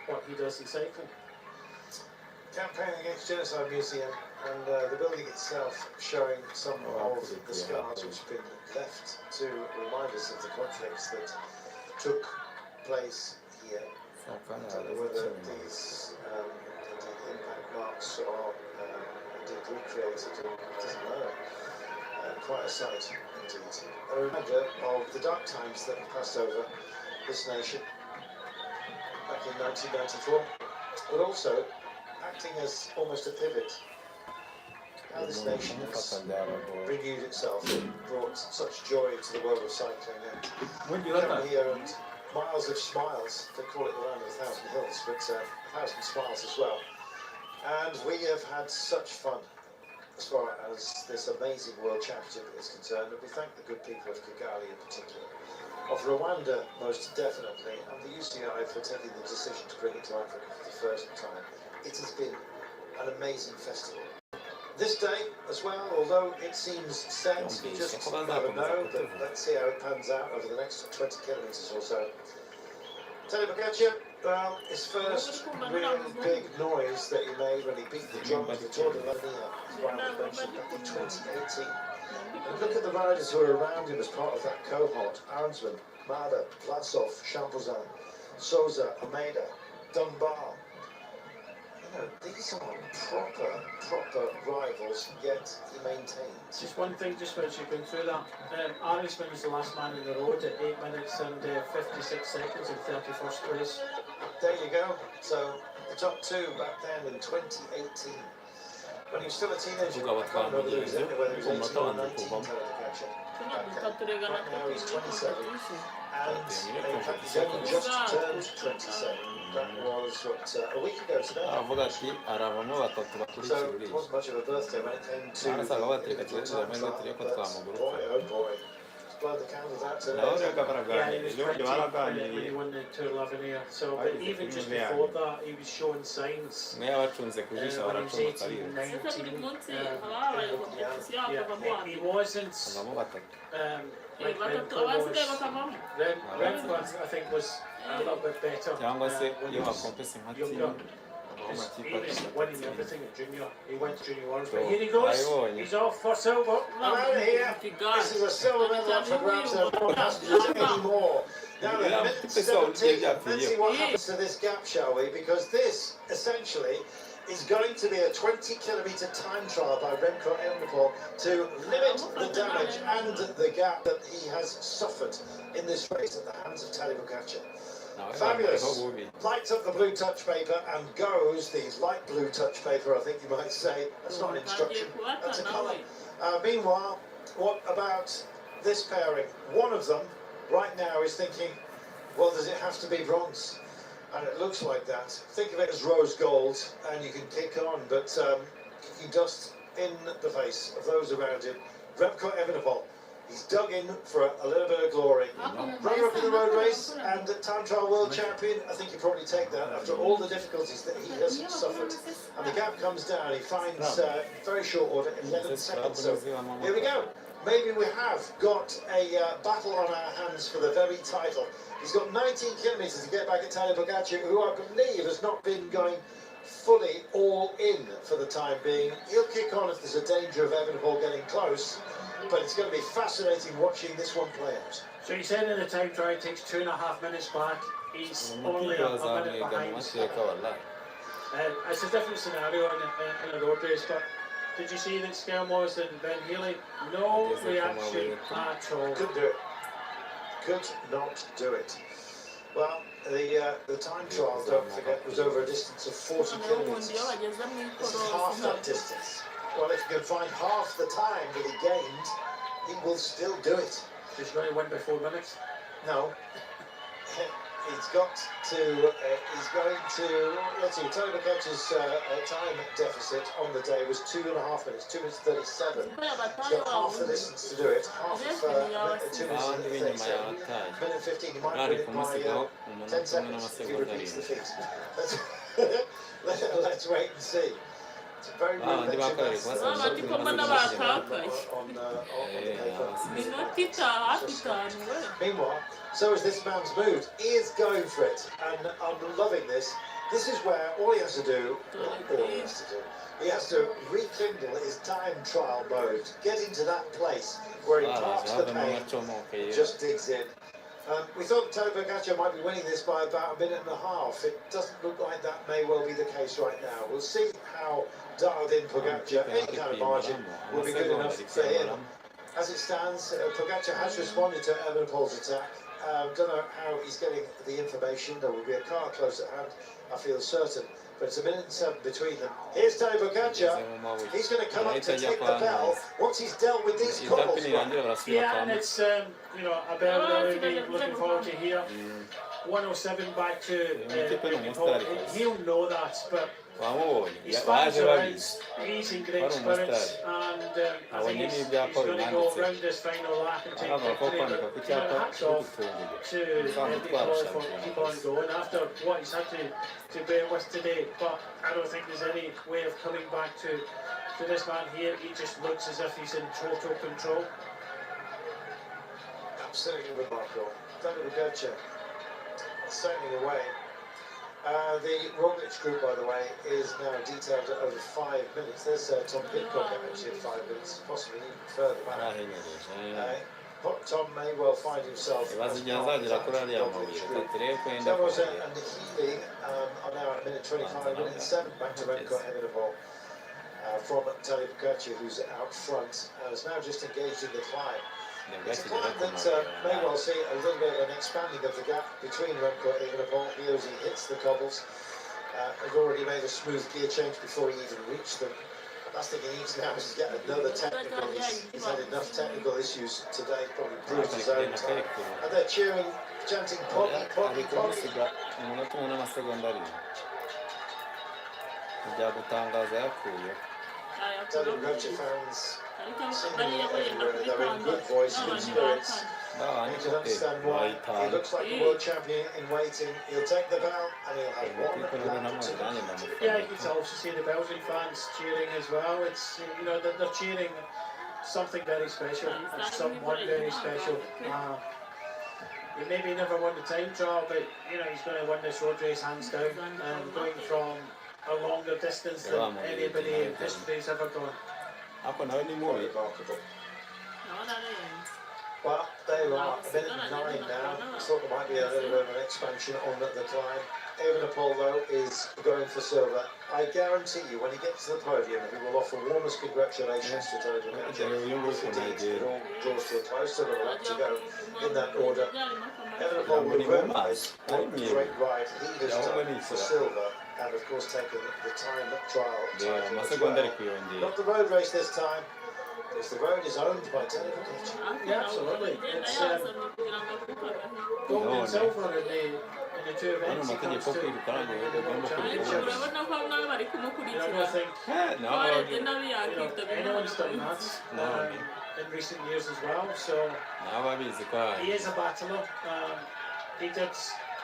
what he does in cycling. Campaign Against Genocide Museum, and the building itself showing some of the scars which have been left to remind us of the conflicts that took place here. I don't know whether these impact marks are indeed recreated, or it doesn't matter. Quite a sight indeed. A reminder of the dark times that passed over this nation back in 1994, but also acting as almost a pivot. How this nation has renewed itself and brought such joy to the world of cycling. And come here and miles of smiles, they call it the land of 1,000 hills, but 1,000 smiles as well. And we have had such fun as far as this amazing World Championship is concerned, and we thank the good people of Kigali in particular, of Rwanda most definitely, and the UCI for taking the decision to bring it to Africa for the first time. It has been an amazing festival. This day as well, although it seems set, you just never know, but let's see how it pans out over the next 20 kilometres or so. Tadej Pogačar, well, his first real big noise that he made when he beat the drum of the Tour de l'Avenir, as Brian was mentioned, back in 2018. And look at the riders who are around him as part of that cohort: Arnsman, Mada, Vlasov, Champozan, Souza, Almeida, Dunbar. These are proper rivals, yet he maintains. Just one thing, just as you've been through that, Arnsman was the last man in the road at 8 minutes and 56 seconds in 31st place. There you go. So the top two back then in 2018, when he was still a teenager. I can't remember whether he was 18 or 19. Right now he's 27, and in fact he's only just turned 27. That was a week ago today. So it wasn't much of a birthday when it came to the time trial, but boy oh boy, he's blown the candles out today. Yeah, he was 20 when he won the Tour of L'avenir. So, but even just before that, he was showing signs. When he was 18, 19, he wasn't like Remco, I think, was a little bit better when he was younger. He was winning everything at junior. He went to junior worlds, but here he goes. He's off for silver. I'm out of here. This is a silver medal up for grabs. There are no passengers anymore. Now then, minute 17. Let's see what happens to this gap, shall we? Because this essentially is going to be a 20-kilometre time trial by Remco Evenepoel to limit the damage and the gap that he has suffered in this race at the hands of Tadej Pogačar. Fabulous. Lights up the blue touch paper and goes the light blue touch paper, I think you might say. That's not an instruction, that's a colour. Meanwhile, what about this pairing? One of them right now is thinking, well, does it have to be bronze? And it looks like that. Think of it as rose gold and you can kick on, but kicking dust in the face of those around him. Remco Evenepoel. He's dug in for a little bit of glory. Runner-up in the road race and time trial world champion. I think you probably take that after all the difficulties that he has suffered. And the gap comes down. He finds very short order, 11 seconds. So here we go. Maybe we have got a battle on our hands for the very title. He's got 19 kilometres to get back at Tadej Pogacar, who I believe has not been going fully all in for the time being. He'll kick on if there's a danger of Evenepoel getting close. But it's going to be fascinating watching this one play out. So he said in the time trial it takes 2.5 minutes back. He's only a minute behind. It's a different scenario in a road race, but did you see that Skelmos and Ben Healy? No reaction at all. Couldn't do it. Could not do it. Well, the time trial, don't forget, was over a distance of 40 kilometres. This is half that distance. Well, if you can find half the time that he gained, he will still do it. He's going to win by 4 minutes? No. He's got to, he's going to, let's see, Tadej Pogacar's time deficit on the day was 2.5 minutes, 2 minutes 37. He's got half the distance to do it, half of 2 minutes 37. Minute 15, he might win it by 10 seconds if he repeats the feat. Let's wait and see. It's a very on the paper. Meanwhile, so is this man's mood. He is going for it, and I'm loving this. This is where all he has to do, he has to rekindle his time trial mode, get into that place where he parks the pain, just digs in. We thought Tadej Pogacar might be winning this by about 1.5 minutes. It doesn't look like that may well be the case right now. We'll see how dialed in Pogacar, any kind of margin will be good enough for him. As it stands, Pogacar has responded to Evenepoel's attack. Don't know how he's getting the information. There will be a car close at hand, I feel certain. But it's 1.7 minutes between them. Here's Tadej Pogacar. He's going to come up to take the bell once he's dealt with these cobbles. Yeah, and it's a bell that we'll be looking forward to here. 107 back to he'll know that, but his fans around, he's in great spirits, and I think he's going to go round this final lap and take victory. But hats off to Evenepoel for keep on going after what he's had to bear with today. But I don't think there's any way of coming back to this man here. He just looks as if he's in total control. Absolutely remarkable. Tadej Pogacar, certainly the way. The Roglic group, by the way, is now detailed at over 5 minutes. There's Tom Pidcock actually at 5 minutes, possibly even further back. Tom may well find himself as part of that Roglic group. Skelmos and Healy are now at 1:25, 1:07, back to Remco Evenepoel from Tadej Pogacar, who's out front and is now just engaged in the climb. It's a climb that may well see a little bit of an expanding of the gap between Remco and Evenepoel here as he hits the cobbles. Has already made a smooth gear change before he even reached them. The last thing he needs now is to get another technical. He's had enough technical issues today, probably bruised his own time. And they're cheering, chanting, Poggy, Poggy, Poggy. Tadej Pogacar fans singing everywhere. They're in good voice, good spirits. You can understand why. He looks like a world champion in waiting. He'll take the bell and he'll have one lap to go. Yeah, you can also see the Belgian fans cheering as well. It's they're cheering something very special and someone very special. He maybe never won the time trial, but he's going to win this road race hands down, and going from a longer distance than anybody in history has ever gone. Remarkable. But they are a minute and 9 now. I thought there might be a little bit of an expansion on the climb. Evenepoel, though, is going for silver. I guarantee you, when he gets to the podium, he will offer warmest congratulations to Tony Pogacar. It all draws to a close, still got a lap to go in that order. Evenepoel will realise what a great ride he has done for silver, and of course taken the time trial title as well. Not the road race this time, because the road is owned by Tony Pogacar. Yeah, absolutely. It's gold and silver in the two events. He comes to the World Championships. I don't think anyone's done that in recent years as well. So he is a battler. He did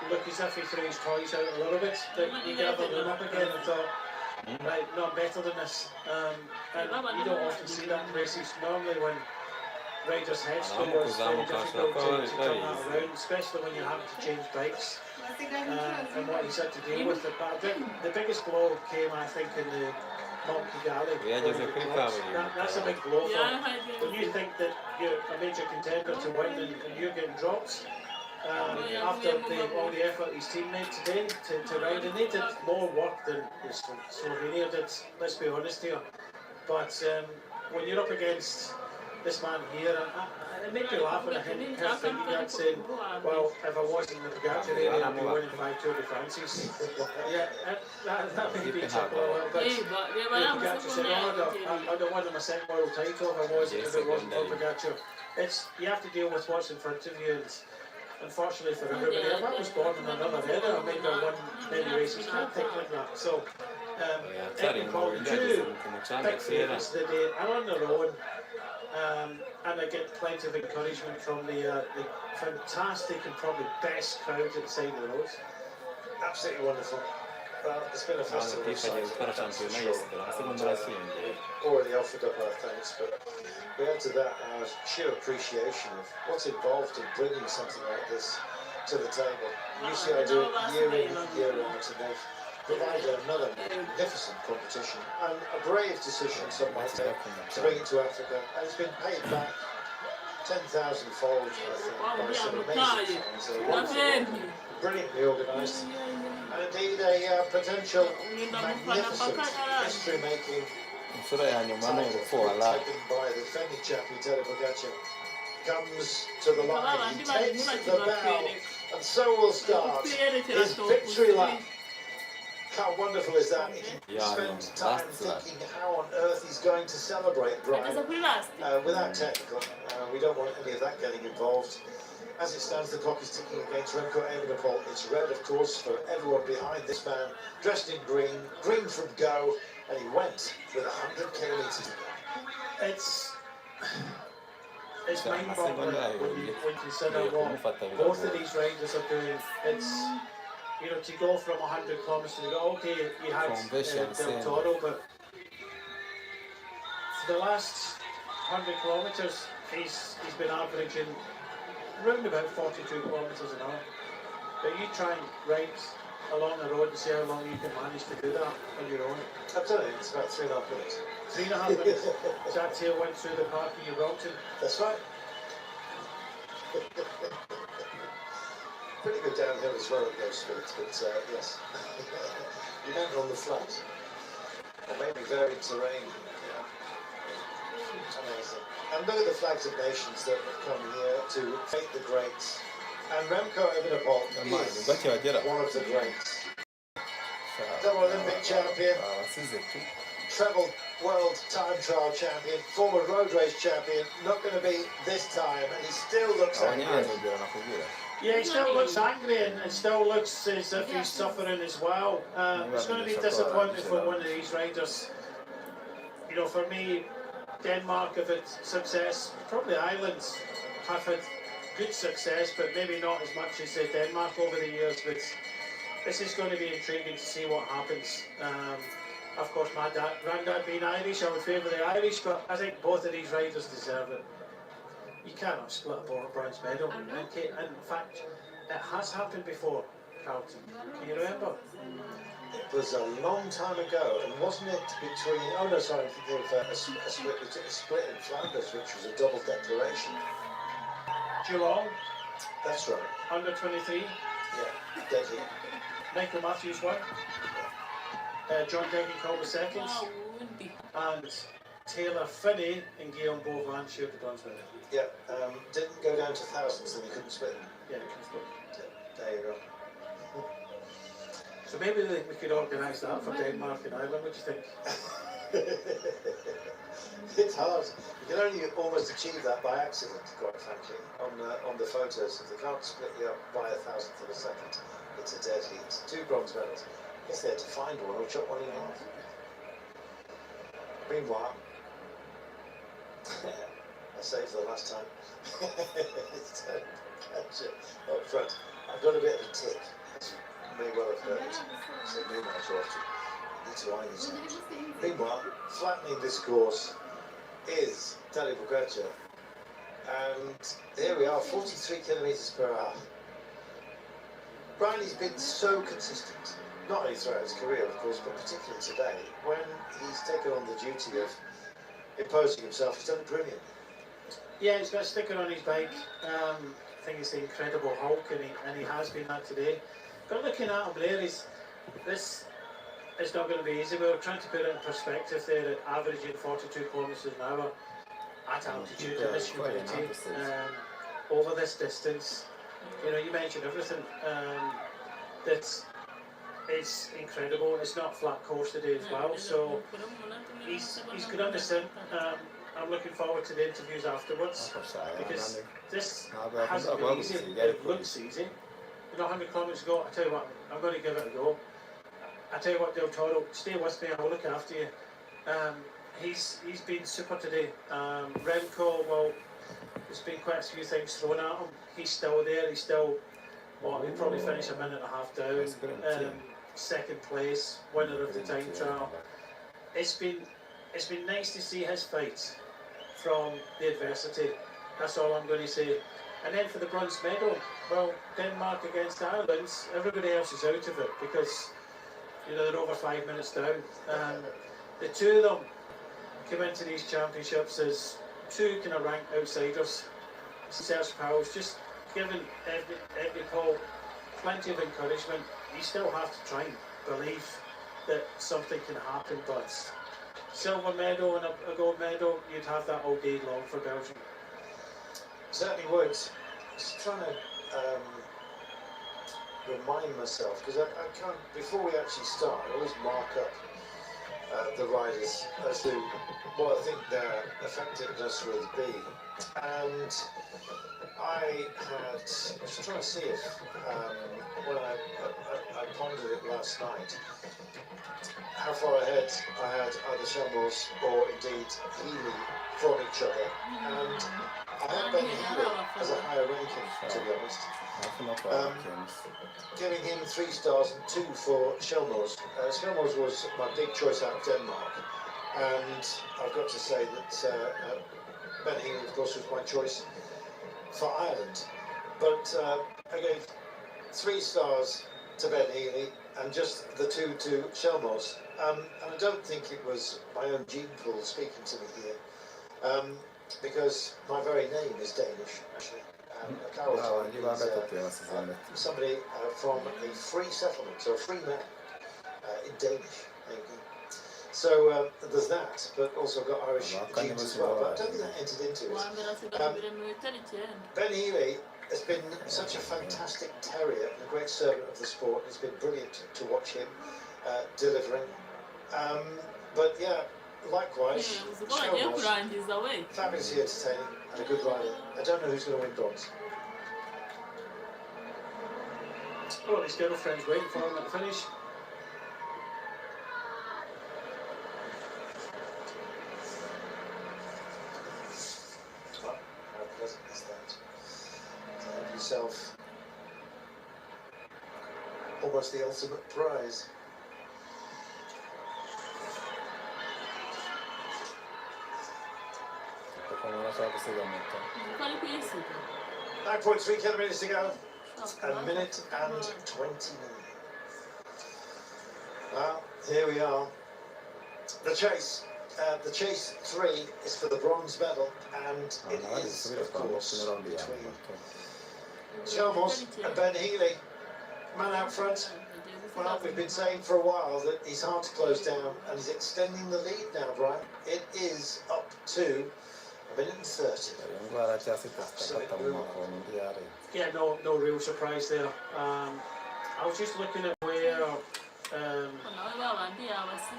look as if he threw his toys out a little bit. He gathered them up again and thought, right, no, I'm better than this. And you don't often see that in races. Normally when riders' heads go, it's very difficult to turn that around, especially when you're having to change bikes. And what he's had to deal with it. But the biggest blow came, I think, in the yigare. That's a big blow for him. When you think that you're a major contender to win and you're getting dropped, after all the effort his team made today to ride, and they did more work than Slovenia did, let's be honest here. But when you're up against this man here, it made me laugh when I heard that saying, well, if I wasn't in the Pogacar area, I'd be winning 5 Tour de France's. Yeah, that made me chuckle a little bit. Pogacar said, I'd have won my second world title if it wasn't for Pogacar. You have to deal with what's in front of you, and unfortunately for everybody, if I was born in another era, I might not won many races, can't think like that. So, Evenepoel, 2 victories today, and on their own. And I get plenty of encouragement from the fantastic and probably best crowd inside the roads. Absolutely wonderful. It's been a festival of sights. Already offered up our thanks, but we add to that our sheer appreciation of what's involved in bringing something like this to the table. Usually I do it year in, year out, and they've provided another magnificent competition and a brave decision, some might say, to bring it to Africa, and it's been paid back 10,000 fold, I think, by some amazing fans. Brilliantly organised, and indeed a potential magnificent history-making title taken by the defending champion Tadej Pogacar. Comes to the line, he takes the bow, and so will start his victory lap. How wonderful is that? He can spend time thinking how on earth he's going to celebrate Brian without technical. We don't want any of that getting involved. As it stands, the clock is ticking against Remco Evenepoel. It's red, of course, for everyone behind this man, dressed in green, green from go, and he went with 100 kilometres to go. It's mind-boggling when you consider what both of these riders are doing. It's, you know, to go from 100 kilometres to go, okay, you had Del Toro, but for the last 100 kilometres, he's been averaging around about 42 kilometres an hour. But you try and ride along the road and see how long you can manage to do that on your own. I'm telling you, it's about 3.5 minutes. 3.5 minutes. Jack Taylor went through the park in Gibraltar. That's right. Pretty good downhill as well at those speeds, but yes. You meant on the flat. Or maybe varied terrain. Yeah. Amazing. And look at the flags of nations that have come here to fate the greats. And Remco Evenepoel is one of the greats. Double Olympic champion, treble world time trial champion, former road race champion. Not going to be this time, and he still looks angry. Yeah, he still looks angry, and it still looks as if he's suffering as well. It's going to be disappointing for one of these riders. You know, for me, Denmark have had success. Probably Ireland have had good success, but maybe not as much as Denmark over the years. But this is going to be intriguing to see what happens. Of course, my granddad being Irish, I would favour the Irish, but I think both of these riders deserve it. You cannot split a bronze medal. In fact, it has happened before, Carlton. Can you remember? It was a long time ago, and wasn't it between... Oh no, sorry, a split in Flanders, which was a double declaration. Geelong, That's right. under 23. Yeah, deadly. Michael Matthews won. John Degenkolb was second. And Taylor Finney and Guillaume Beauvan shared the bronze medal. Yeah, didn't go down to thousands, then you couldn't split them. Yeah, you can split. There you go. So maybe we could organise that for Denmark and Ireland. What do you think? It's hard. You can only almost achieve that by accident, quite frankly, on the photos. If they can't split you up by 1,000th of a second, it's a dead heat. 2 bronze medals. I guess they had to find one or chop one in half. Meanwhile, I saved for the last time. It's up front. I've got a bit of a tick. You may well have heard it. I said meanwhile too often. Need to iron this out. Meanwhile, flattening this course is Tadej Pogačar. And here we are, 43 kilometres per hour. Riley's been so consistent, not only throughout his career, of course, but particularly today, when he's taken on the duty of imposing himself. He's done it brilliant. Yeah, he's got a sticker on his bike. I think he's the Incredible Hulk, and he has been that today. But looking at him there, this is not going to be easy. We were trying to put it in perspective there, at averaging 42 kilometres an hour at altitude in this humidity, over this distance. You know, you mentioned everything. It's incredible. It's not a flat course today as well, so he's good on the sim. I'm looking forward to the interviews afterwards, because this hasn't been easy. It looks easy. You know, 100 kilometres to go. I tell you what, I'm going to give it a go. I tell you what, Del Toro, stay with me. I'll look after you. He's been super today. Remco, well, there's been quite a few things thrown at him. He's still there. He's still, well, he'll probably finish a minute and a half down. Second place, winner of the time trial. It's been nice to see his fight from the adversity. That's all I'm going to say. And then for the bronze medal, well, Denmark against Ireland, everybody else is out of it because, you know, they're over 5 minutes down. The two of them came into these championships as two kind of ranked outsiders. Serge Pauwels just giving every Paul plenty of encouragement. You still have to try and believe that something can happen, but silver medal and a gold medal, you'd have that all day long for Belgium. Certainly would. Just trying to remind myself, because I can't, before we actually start, I always mark up the riders as to what I think their effectiveness would be. And I was trying to see if, when I pondered it last night, how far ahead I had either Shambles or indeed Healy from each other. And I had Ben Healy as a higher ranking, to be honest. Giving him 3 stars and 2 for Shelmors. Shelmors was my big choice out of Denmark. And I've got to say that Ben Healy, of course, was my choice for Ireland. But I gave 3 stars to Ben Healy and just the 2 to Shelmors. And I don't think it was my own gene pool speaking to me here, because my very name is Danish, actually. Somebody from a free settlement, so a free man in Danish. There you go. So there's that, but also got Irish genes as well. But I don't think that entered into it. Ben Healy has been such a fantastic terrier and a great servant of the sport. It's been brilliant to watch him delivering. But yeah, likewise, fabulously entertaining and a good rider. I don't know who's going to win bronze. Oh, his girlfriend's waiting for him at the finish. Well, how pleasant is that? To have yourself almost the ultimate prize. Quale conhecido? 9.3 kilometres to go. A minute and 29. Well, here we are. The chase the chase 3 is for the bronze medal, and it is, of course, between Chalmers and Ben Healy. Man out front. Well, we've been saying for a while that he's hard to close down, and he's extending the lead now, Brian. It is up to a minute and 30. Yeah, no real surprise there. I was just looking at where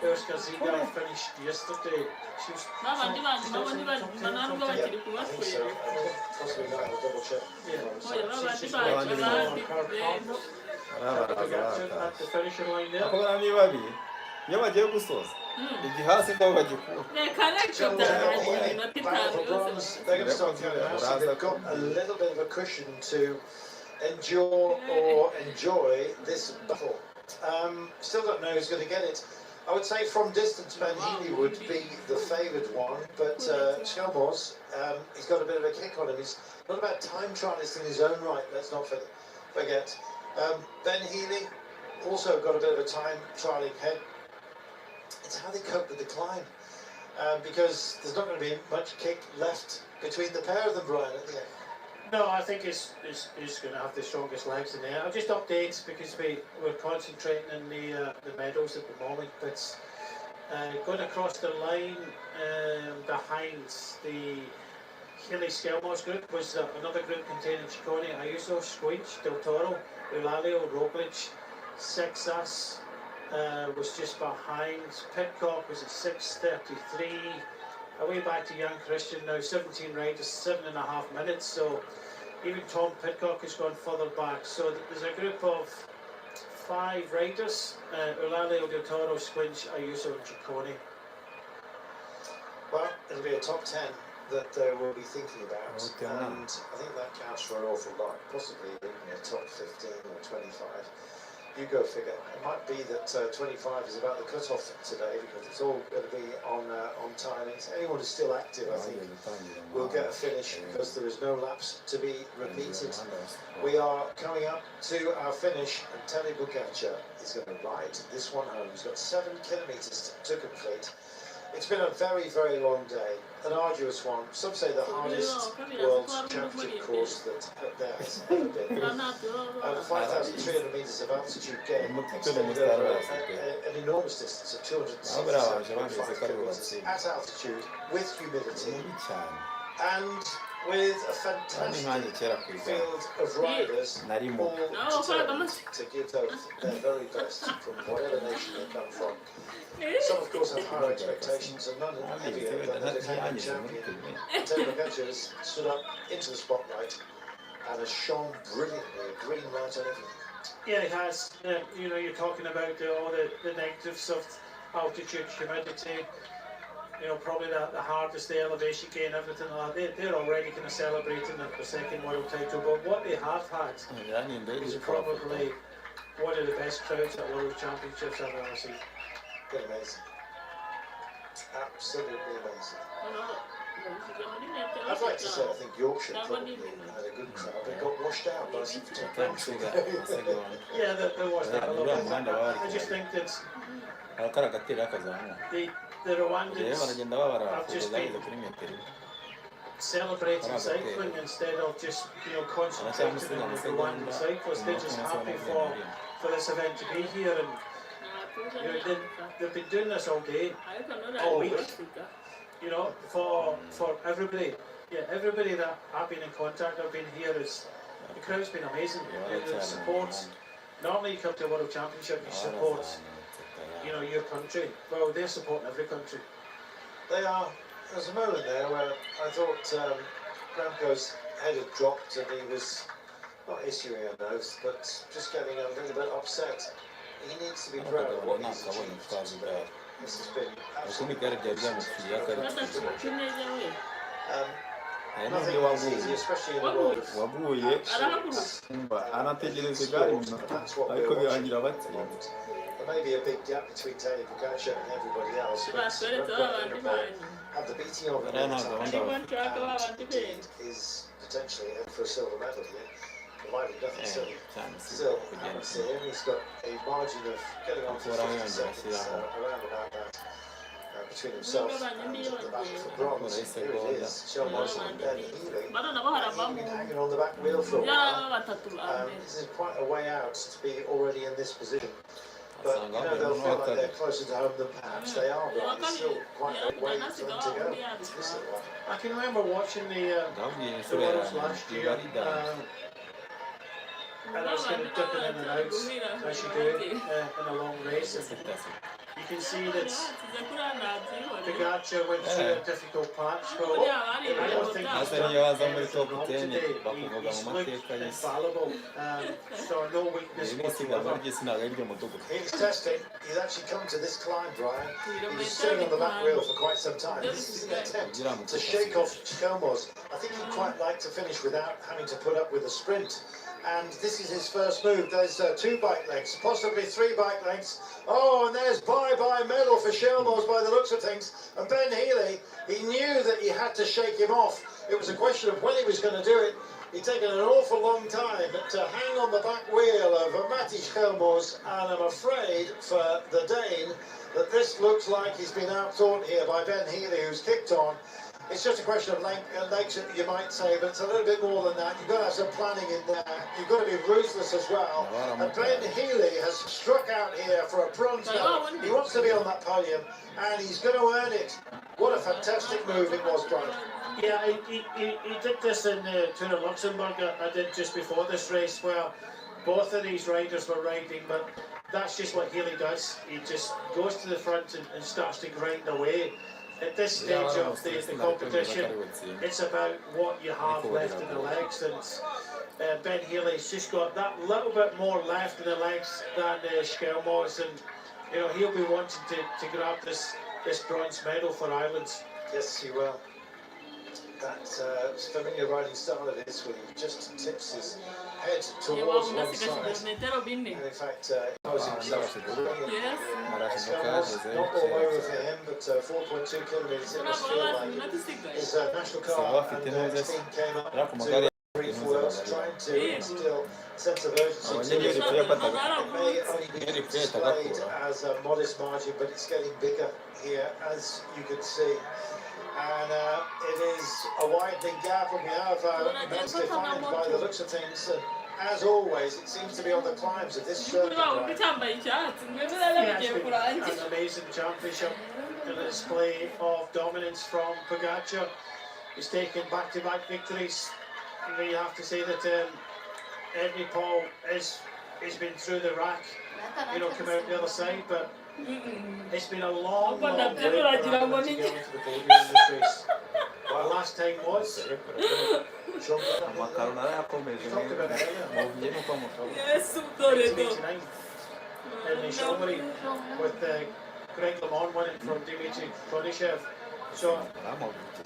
Erskazina finished yesterday. She was I think so. Possibly not. I'll double check. at the finishing line there. So battle for bronze. They're going to start going out. So they've got a little bit of a cushion to endure or enjoy this battle. Still don't know who's going to get it. I would say from distance, Ben Healy would be the favoured one, but Chalmers, he's got a bit of a kick on him. He's not about time trialist in his own right, let's not forget. Ben Healy also got a bit of a time trialling head. It's how they cope with the climb, because there's not going to be much kick left between the pair of them, Brian, at the end. No, I think he's going to have the strongest legs in there. I'll just update because we're concentrating on the medals at the moment. But going across the line behind the Healy Skelmos group was another group containing Ciccone, Ayuso, Squinch, Del Toro, Eulalio, Roglic, Sexas was just behind. Pitcock was at 6:33. Away back to young Christian now, 17 riders, 7.5 minutes. So even Tom Pitcock has gone further back. So there's a group of 5 riders: Eulalio, Del Toro, Squinch, Ayuso, and Ciccone. Well, it'll be a top 10 that we'll be thinking about, and I think that counts for an awful lot. Possibly even a top 15 or 25. You go figure. It might be that 25 is about the cut-off today, because it's all going to be on timings. Anyone who's still active, I think, will get a finish, because there is no laps to be repeated. We are coming up to our finish, and Tadej Pogačar is going to ride this one home. He's got 7 kilometres to complete. It's been a very, very long day, an arduous one. Some say the hardest World Championship course that there has ever been. Over 5,300 metres of altitude gain, extended over an enormous distance of 267.5 kilometres at altitude, with humidity, and with a fantastic field of riders, all determined to give their very best from whatever nation they come from. Some, of course, have higher expectations, and none heavier than the defending champion. Tadej Pogačar has stood up into the spotlight and has shone brilliantly, a green light on everything. Yeah, it has. You know, you're talking about all the negatives of altitude, humidity. You know, probably the hardest, the elevation gain, everything like that. They're already kind of celebrating the second world title, but what they have had is probably one of the best crowds at World Championships I've ever seen. Been amazing. Absolutely amazing. I'd like to say I think Yorkshire probably had a good crowd, but got washed out by some country. Yeah, there was that a little bit. I just think that the Rwandans have just been celebrating cycling instead of just, you know, concentrating on the Rwandan cyclists. They're just happy for this event to be here, and you know, they've been doing this all day, all week. You know, for everybody. Yeah, everybody that I've been in contact, I've been here, the crowd's been amazing. The support. Normally you come to a World Championship, you support, you know, your country. Well, they're supporting every country. They are. There's a moment there where I thought Remco's head had dropped and he was not issuing an oath, but just getting a little bit upset. He needs to be proud of what he's achieved today. This has been absolutely nothing is easy, especially in the world of absolute sport, and that's what we're watching at the moment. There may be a big gap between Tadej Pogačar and everybody else, but have the beating of it is potentially in for a silver medal here, provided nothing still happens to him. He's got a margin of getting on for 50 seconds, around about that, between himself and the battle for bronze. Here it is, Shelmos and Ben Healy. He's been hanging on the back wheel for a while. This is quite a way out to be already in this position. But you know, they'll feel like they're closer to home than perhaps they are, but it's still quite a way for them to go. I can remember watching the Worlds last year, and I was kind of dipping in and out as you do in a long race. And you can see that Pogacar went through a difficult patch, but I don't think he's done anything wrong today. He's looked infallible, so no weakness whatsoever. He's testing. He's actually come to this climb, Brian. He was sitting on the back wheel for quite some time. This is an attempt to shake off Shelmos. I think he'd quite like to finish without having to put up with a sprint. And this is his first move. There's 2 bike lengths, possibly 3 bike lengths. Oh, and there's bye-bye medal for Shelmos by the looks of things. And Ben Healy, he knew that he had to shake him off. It was a question of when he was going to do it. He'd taken an awful long time to hang on the back wheel of Matti Shelmos, and I'm afraid for the Dane that this looks like he's been outthought here by Ben Healy, who's kicked on. It's just a question of legs, you might say, but it's a little bit more than that. You've got to have some planning in there. You've got to be ruthless as well. And Ben Healy has struck out here for a bronze medal. He wants to be on that podium, and he's going to earn it. What a fantastic move it was, Brian. Yeah, he did this in Tour of Luxembourg. I did just before this race, where both of these riders were riding, but that's just what Healy does. He just goes to the front and starts to grind away. At this stage of the competition, it's about what you have left in the legs, and Ben Healy's just got that little bit more left in the legs than Shelmos, and you know he'll be wanting to grab this bronze medal for Ireland. Yes, he will. That familiar riding style of his, when he just tips his head towards one side. And in fact, he knows himself brilliant. Not all over for him, but 4.2 kilometres, it must feel like his national car and team came up to brief words, trying to instill a sense of urgency. It may only be displayed as a modest margin, but it's getting bigger here, as you can see. And it is a widening gap, and we have that's defined by the looks of things. And as always, it seems to be on the climbs of this circuit. Yeah, it's been an amazing championship and a display of dominance from Pogacar. He's taken back-to-back victories. And you have to say that Eddie Paul has been through the rack, you know, come out the other side, but it's been a long wait for him to get onto the podium in this race. The last time was we talked about it earlier. 1989 in the Chambéry with Greg LeMond winning from Dimitri Konishev. So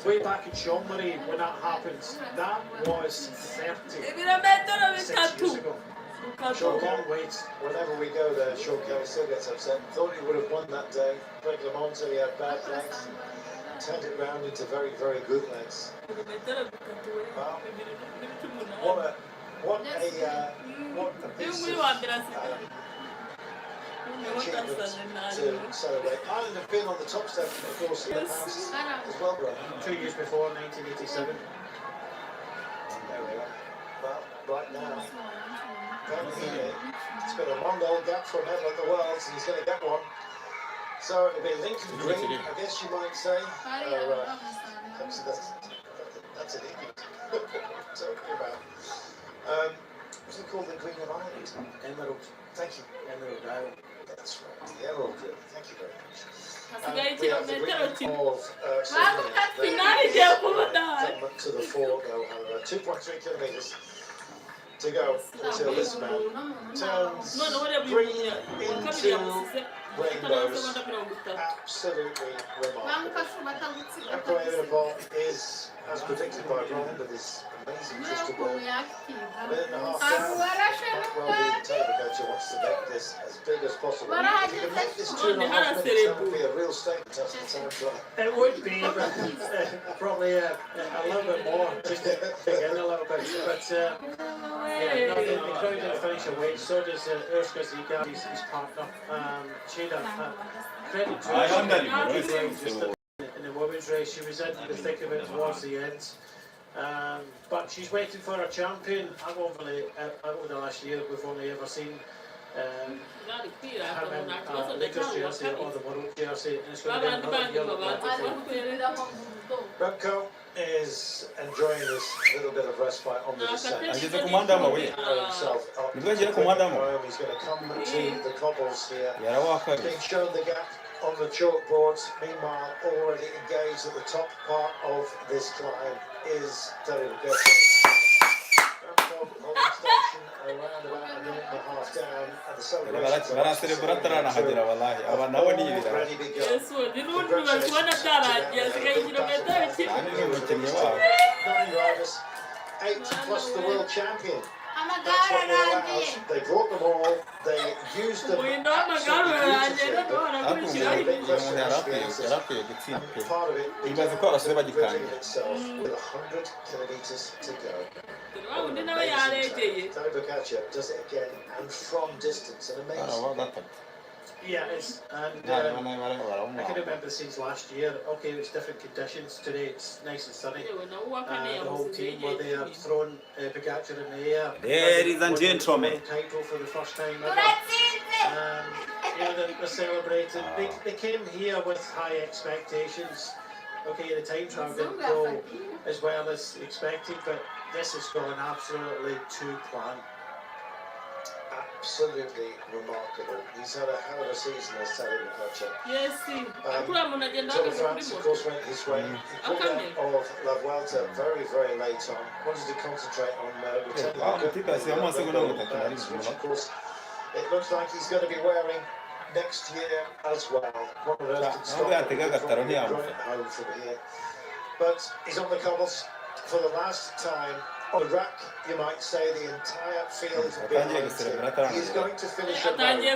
way back in Chambéry when that happened, that was 36 years ago. Sean can't wait. Whenever we go there, Sean Kelly still gets upset. Thought he would have won that day. Greg LeMond said he had bad legs. Turned it round into very, very good legs. Wow. What a piece of achievement to celebrate. Ireland have been on the top step, of course, in the past as well, Brian. 2 years before, 1987. There we are. Well, right now, it's been a long old gap for a medal at the Worlds, and he's going to get one. So it'll be Lincoln Green, I guess you might say. That's an idiot. Talking about. What's it called, the Green of Ireland? Emerald. Thank you. Emerald Isle. That's right, the Emerald Green. Thank you very much. We have the Green of to the fore, though, 2.3 kilometres to go until this man turns green into rainbows. Absolutely remarkable. Unbelievable is, as predicted by Brian, with his amazing crystal ball. A minute and a half down. Might well be the Pogacar wants to make this as big as possible. If you can make this 2.5 minutes, that would be a real statement after the time trial. It would be, but probably a little bit more, just to dig in a little bit. But yeah, no, the crowd didn't finish away. So does Urska Zika, his partner. she had a credit to I her. wonder Just in the women's race, she was in the thick of it towards the end. But she's waiting for a champion. Over the last year, we've only ever seen him in Lakers jersey or the world jersey, and it's going to be another year of that. Remco is enjoying this little bit of respite on the descent. Ageze ku muhanda w'amabuye Himself up nibwo agiye ku muhanda w'amabuye He's going to come to the cobbles here. yarawakariye Being shown the gap on the chalkboards. Meanwhile, already engaged at the top part of this climb is Terry Remco holding station around about a minute and a half down, and the celebrations baraserebura ataranahagera wallahi aba nabo ni ibirara already begun. kandi ni umukinnyi wabo 9 riders, 8 plus the world champion. That's what they're allowed. They brought them all. They used them absolutely beautifully. yarakwiye gutsinda pe Part of it ibaze ko abasore converting bagikanga itself with 100 kilometers to go. Tony Bocaccia does it again and from distance. An amazing. arawa gatatu Yeah, it's and I can remember the scenes last year. Okay, it's different conditions. Today it's nice and sunny. The whole team were there, throwing Pogacar in the air. Ladies and gentlemen. Title for the first time ever. They're celebrating. They came here with high expectations. Okay, the time trial didn't go as well as expected, but this has gone absolutely to plan. Absolutely remarkable. He's had a hell of a season as Tony Bocaccia. Yes, Tour de France, of course, went his way. He pulled out of La Vuelta very, very late on. Wanted to concentrate on returning which, of course, it looks like he's going to be wearing next year as well. What on earth can stop him from home from here? But he's on the cobbles for the last time. On the rack, you might say, the entire field behind him. He's going to finish alone, and he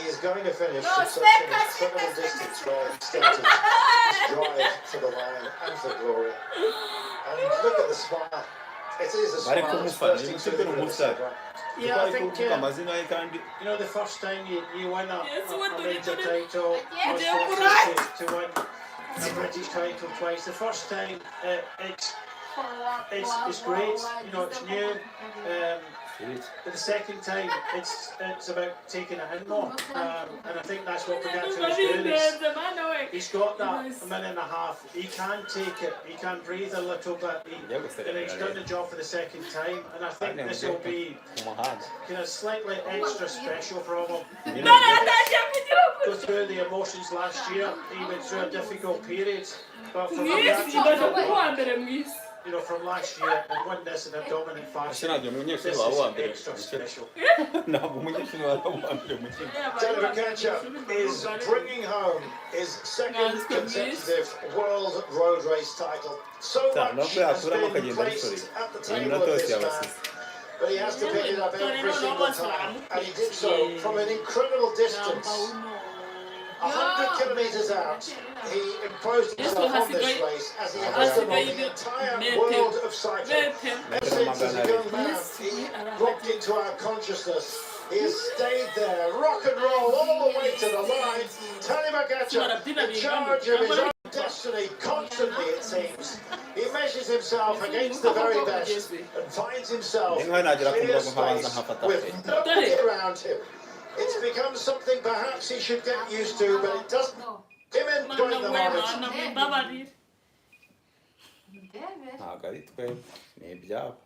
is going to finish from such an incredible distance where he started his drive for the line and for glory. And look at the smile. It is a smile that's bursting through the grimace. Yeah, I think the first time you win a major title, I was fortunate to win a British title twice. The first time, it's great, it's new. But the second time, it's about taking it in more, and I think that's what Pogacar is doing. He's got that a minute and a half. He can take it. He can breathe a little bit. And he's done the job for the second time, and I think this will be slightly extra special for him. Go through the emotions last year. He went through a difficult period, but for Pogacar, from last year and won this in a dominant fashion. This is extra special. Tony Bocaccia is bringing home his second consecutive world road race title. So much has been placed at the table of this man, but he has to pick it up every single time, and he did so from an incredible distance. 100 kilometers out, he imposed himself on this race as he has done on the entire world of cycling. Ever since as a young man, he rocked into our consciousness. He has stayed there, rock and roll all the way to the line. Tony Bocaccia in charge of his own destiny constantly, it seems. He measures himself against the very best and finds himself in clear space with nobody around him. It's become something perhaps he should get used to, but it doesn't. Him enjoying the moment. ntabwo ari twe ni ibyabo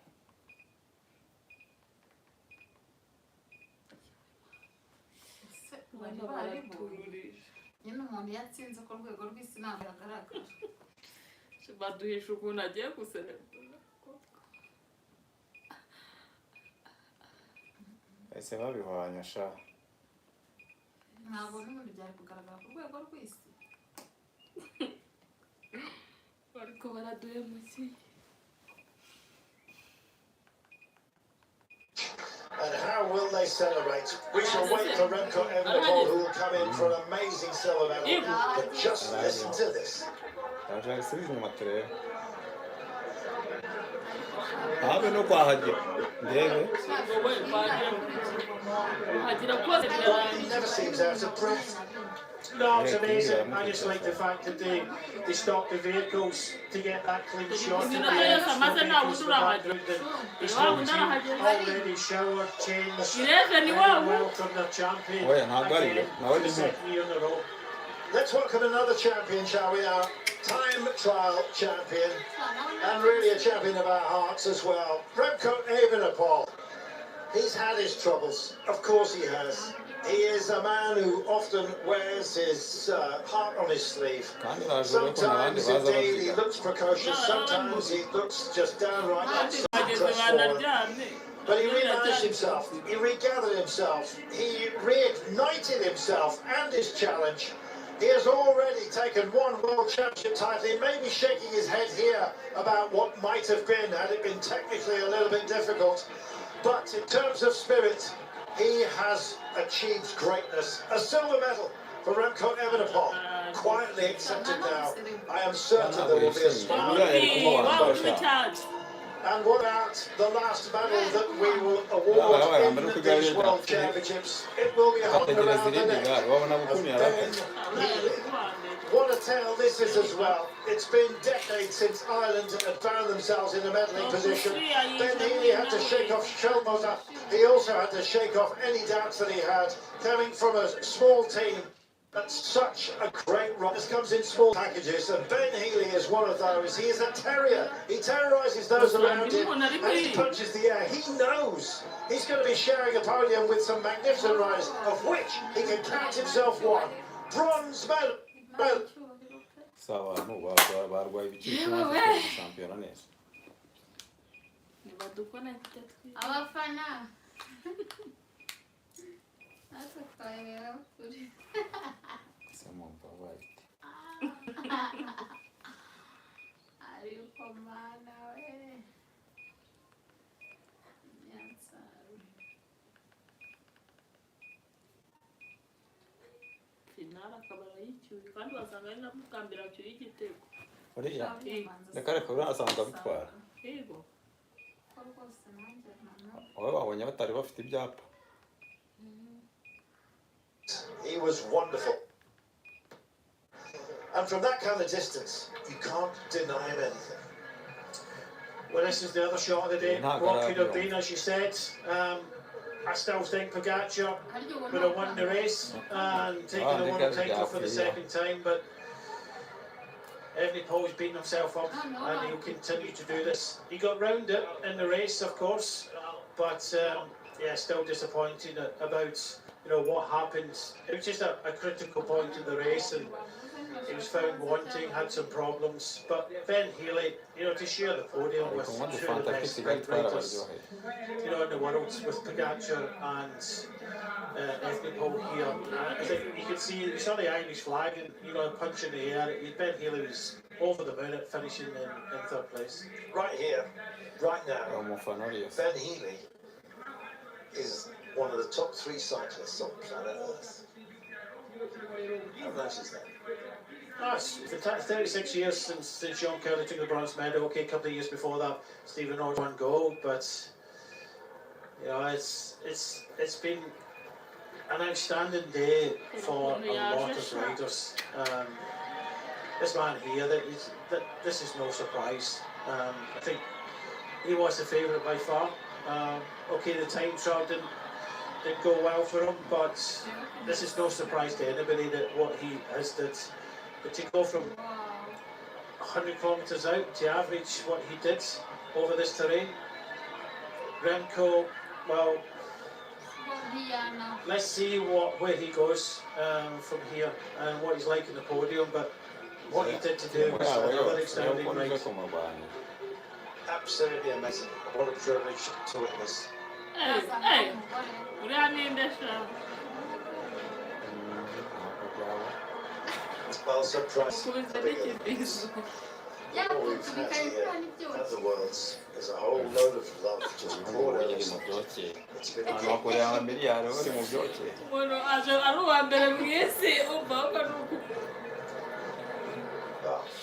nyine umuntu yatsinze ku rwego rw'isi ntabwo agaragara baduhisha ukuntu agiye guserebura ese babihwanya sha ntabwo n'ubundi byari kugaragara ku rwego rw'isi ariko baraduhemukiye. And how will they celebrate? We shall wait for Remco Evenepoel, who will come in for an amazing silver medal. But just listen to this. ndashaka gusubiza inyuma turebe habe no kwahagira ndebe He never seems out of breath. No, it's amazing. I just like the fact that they stopped the vehicles to get that clean shot. They already showered, changed, and welcomed their champion. For the second year in a row. Let's welcome another champion, shall we? Our time trial champion, and really a champion of our hearts as well. Remco Evenepoel. He's had his troubles. Of course he has. He is a man who often wears his heart on his sleeve. Sometimes indeed he looks precocious, sometimes he looks just downright crestfallen. But he remanaged himself, he regathered himself, he reignited himself and his challenge. He has already taken one World Championship title. He may be shaking his head here about what might have been had it been technically a little bit difficult. But in terms of spirit, he has achieved greatness. A silver medal for Remco Evenepoel, quietly accepted now. I am certain there will be a smile. And what about the last medal that we will award in these World Championships? It will be hung around the neck of Ben Healy. What a tale this is as well. It's been decades since Ireland had found themselves in a medaling position. Ben Healy had to shake off Shelmoza. He also had to shake off any doubts that he had. Coming from a small team, that's such a great run. This comes in small packages, and Ben Healy is one of those. He is a terrier. He terrorises those around him, and he punches the air. He knows he's going to be sharing a podium with some magnificent riders, of which he can count himself one. Bronze medal. sawa no barwaye ibiki shampiyona neza abafana atakaye kuri samo barwaye ariko mana we kandi wasanga ari namukambira cyo igitego uriya nakare ko urasanga bitwara yego wowe babonye batari bafite ibyapa. He was wonderful. And from that kind of distance, you can't deny him anything. Well, this is the other shot of the day. What could have been, as you said. I still think Pogacar would have won the race and taken the world title for the second time, but Evenepoel's beaten himself up and he'll continue to do this. He got round it in the race, of course, but yeah, still disappointed about what happened. It was just a critical point in the race, and he was found wanting, had some problems. But Ben Healy, to share the podium with two of the best sprint riders, in the world, with Pogacar and Evenepoel here. I think you could see, you saw the Irish flag and a punch in the air. Ben Healy was over the moon at finishing in third place. Right here, right now, Ben Healy is one of the top 3 cyclists on planet Earth. How nice is that? It's 36 years since Sean Kelly took the bronze medal. Okay, a couple of years before that, Stephen Norris won gold, but it's been an outstanding day for a lot of riders. This man here, this is no surprise. I think he was the favourite by far. Okay, the time trial didn't go well for him, but this is no surprise to anybody that what he has did. But to go from 100 kilometres out to average what he did over this terrain, Remco, well, let's see where he goes from here and what he's like in the podium. But what he did today was another outstanding race. Absolutely amazing. What a privilege to witness. Hey, Well, surprise. All we've had here at the Worlds is a whole load of love to record everything. It's been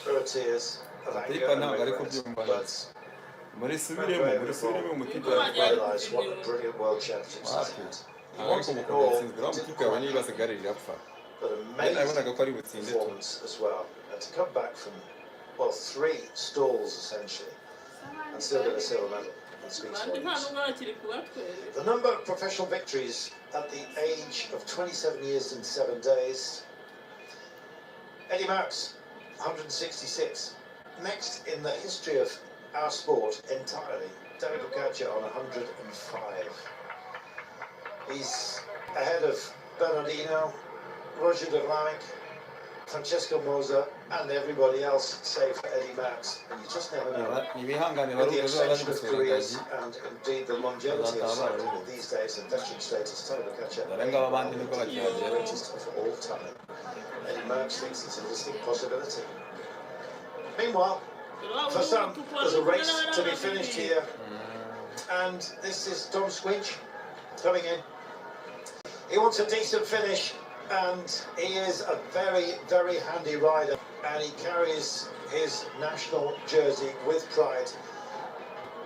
there are tears of anger and regrets, but murisubiremo umutipe Realise what a brilliant world championships he's had. He wanted it all, didn't quite have, but amazing performance as well. And to come back from, well, 3 stalls essentially, and still get a silver medal. Speaks volumes. The number of professional victories at the age of 27 years and 7 days. Eddie Merckx, 166. Next in the history of our sport entirely, David Boccaccio on 105. He's ahead of Bernardino, Roger de Vlaeminck, Francesco Moser, and everybody else save for Eddie Merckx. And you just never know. With the extension of careers and indeed the longevity of cycling these days and veteran status, David Boccaccio may well be the greatest of all time. Eddie Merckx thinks it's a distinct possibility. Meanwhile, for some, there's a race to be finished here, and this is Tom Squinch coming in. He wants a decent finish, and he is a very, very handy rider, and he carries his national jersey with pride.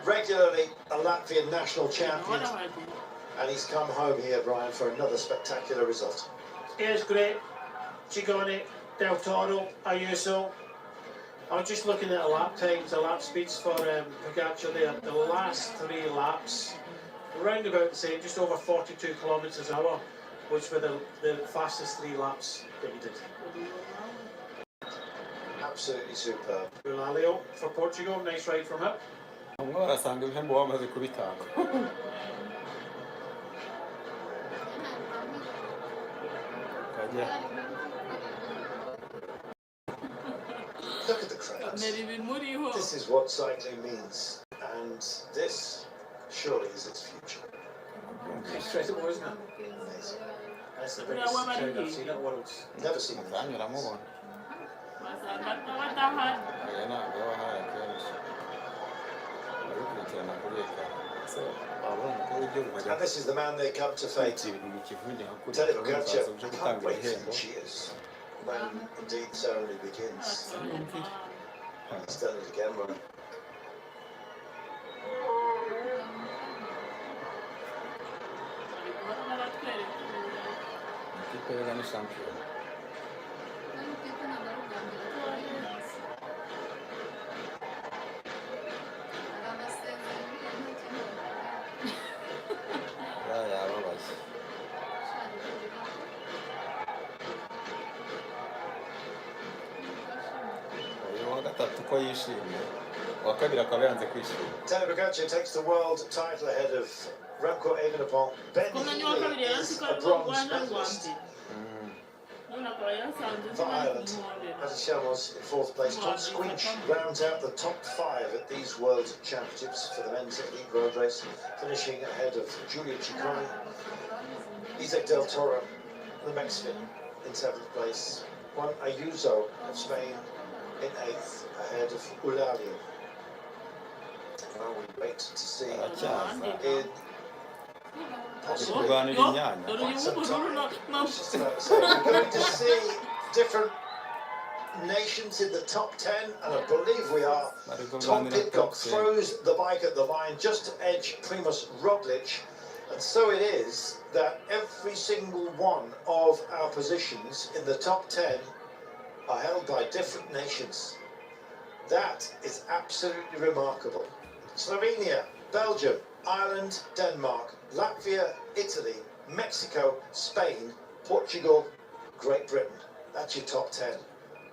Regularly a Latvian national champion, and he's come home here, Brian, for another spectacular result. Here's great. Ciccone, Del Toro, Ayuso. I was just looking at the lap times, the lap speeds for Pogacar there. The last 3 laps, around about the same, just over 42 kilometres an hour, which were the fastest 3 laps that he did. Absolutely superb. Eulalio for Portugal, nice ride from him. barasanga ibihembo bamaze kubitanga. Look at the crowds. This is what cycling means, and this surely is its future. Incredible, isn't it? Amazing. That's the biggest crowd I've seen at Worlds. Never seen it. Banyuramubona. Aya ntabwo yaba ahari akenshi. Barabikurikirana kuri ekara. So babona umukuru w'igihugu bajya. And this is the man they come to fate. ibintu mu kivundi nka kuriya. David Boccaccio, byo I can't gutanga wait for ibihembo. the cheers when indeed the ceremony begins. He's done it again, Ron. Ikipe rero ni shampiyona. Yababaje. Uyu wa gatatu ko yishimye, uwa kabiri akaba yanze kwishima. David Boccaccio takes the world title ahead of Remco Evenepoel. Ben Healy is a bronze medalist for Ireland. Matty Shelmos in 4th place. Tom Squinch rounds out the top 5 at these World Championships for the men's elite road race, finishing ahead of Giulio Ciccone. Isaac Del Toro, the Mexican, in 7th place. Juan Ayuso of Spain in 8th, ahead of Eulalio. Well, we wait to see in possibly Kurwanira inyanya. quite some time. I was just about to say, we're going to see different nations in the top 10, and I believe we are. Tom Pidcock throws the bike at the line just to edge Primož Roglič, and so it is that every single one of our positions in the top 10 are held by different nations. That is absolutely remarkable. Slovenia, Belgium, Ireland, Denmark, Latvia, Italy, Mexico, Spain, Portugal, Great Britain. That's your top 10.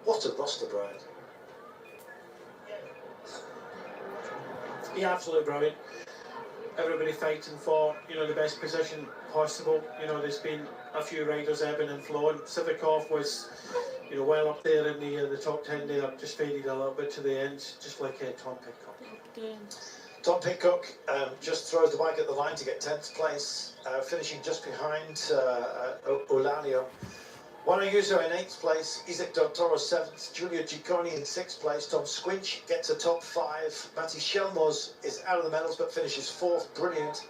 What a roster, Brian. Yeah, absolutely brilliant. Everybody fighting for, the best position possible. There's been a few riders ebbing and flowing. Sivakov was, well up there in the top 10 there, just faded a little bit to the end, just like Tom Pidcock. Tom Pidcock just throws the bike at the line to get 10th place, finishing just behind Eulalio. Juan Ayuso in 8th place, Isaac Del Toro 7th, Giulio Ciccone in 6th place, Tom Squinch gets a top 5, Matty Shelmos is out of the medals but finishes 4th, brilliant.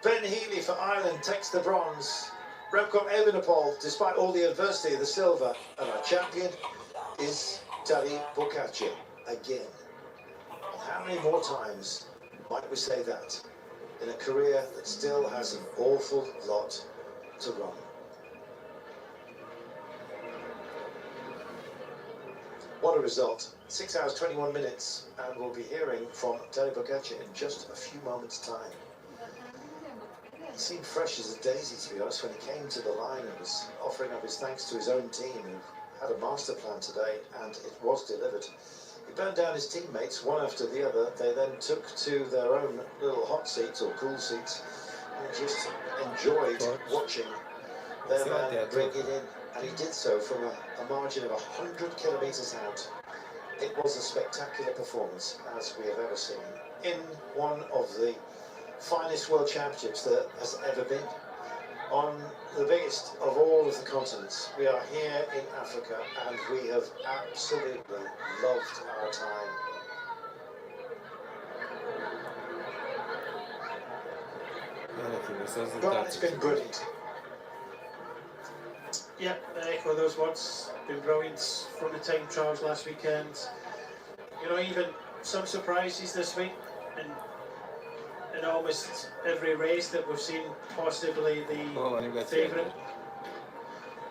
Ben Healy for Ireland takes the bronze, Remco Evenepoel, despite all the adversity, the silver, and our champion is David Boccaccio again. And how many more times might we say that in a career that still has an awful lot to run? What a result. 6 hours, 21 minutes, and we'll be hearing from Tadej Pogačar in just a few moments' time. He seemed fresh as a daisy, to be honest, when he came to the line and was offering up his thanks to his own team, who had a master plan today, and it was delivered. He burned down his teammates one after the other. They then took to their own little hot seats or cool seats and just enjoyed watching their man bring it in. And he did so from a margin of 100 kilometres out. It was a spectacular performance, as we have ever seen, in one of the finest world championships there has ever been. On the biggest of all of the continents, we are here in Africa, and we have absolutely loved our time. But it's been brilliant. Yeah, I echo those words. Been brilliant from the time trials last weekend. You know, even some surprises this week, and in almost every race that we've seen possibly the favourite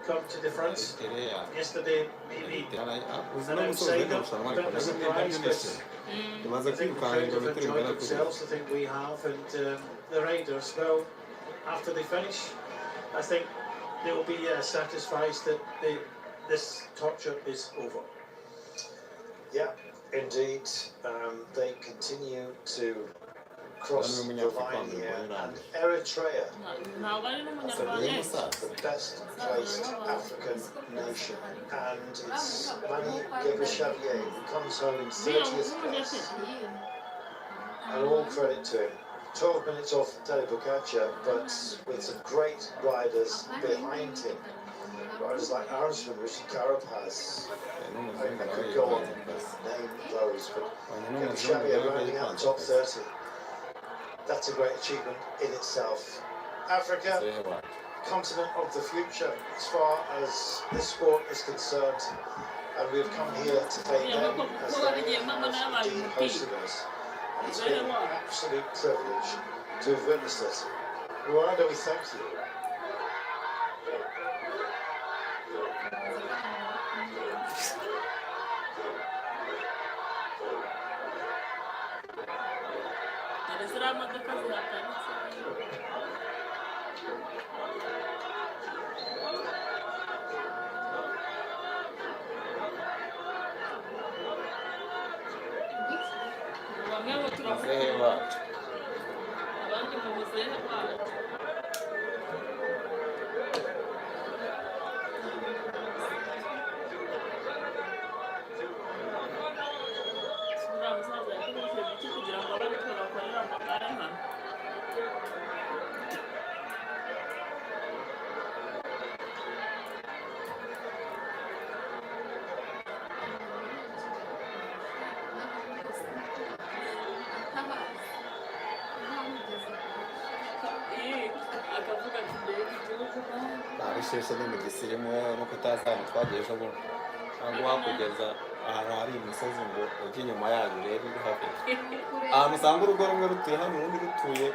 come to the front. Yesterday, maybe an outsider, a bit of a surprise, but I think the crowd have enjoyed themselves. I think we have, and the riders, well, after they finish, I think they will be satisfied that this torture is over. Yeah, indeed. They continue to cross the line here, and Eritrea, the best placed African nation, and it's Mani Gebreselassie who comes home in 30th place, and all credit to him. 12 minutes off Tadej Pogačar, but with some great riders behind him. Riders like Armstrong, Rishi Carapaz. I could go on and name those, but Gebreselassie rounding out the top 30. That's a great achievement in itself. Africa, continent of the future, as far as this sport is concerned, and we've come here to thank them as they have indeed hosted us. It's been an absolute privilege to have witnessed it. Rwanda, we thank you. Abisheshe ni mu gisirimu no kutazana twagiye ejo bundi aho kugeza ahantu hari imisozi ngo ujye inyuma yayo urebe uri hafi ahantu usanga urugo rumwe rutuye hano urundi rutuye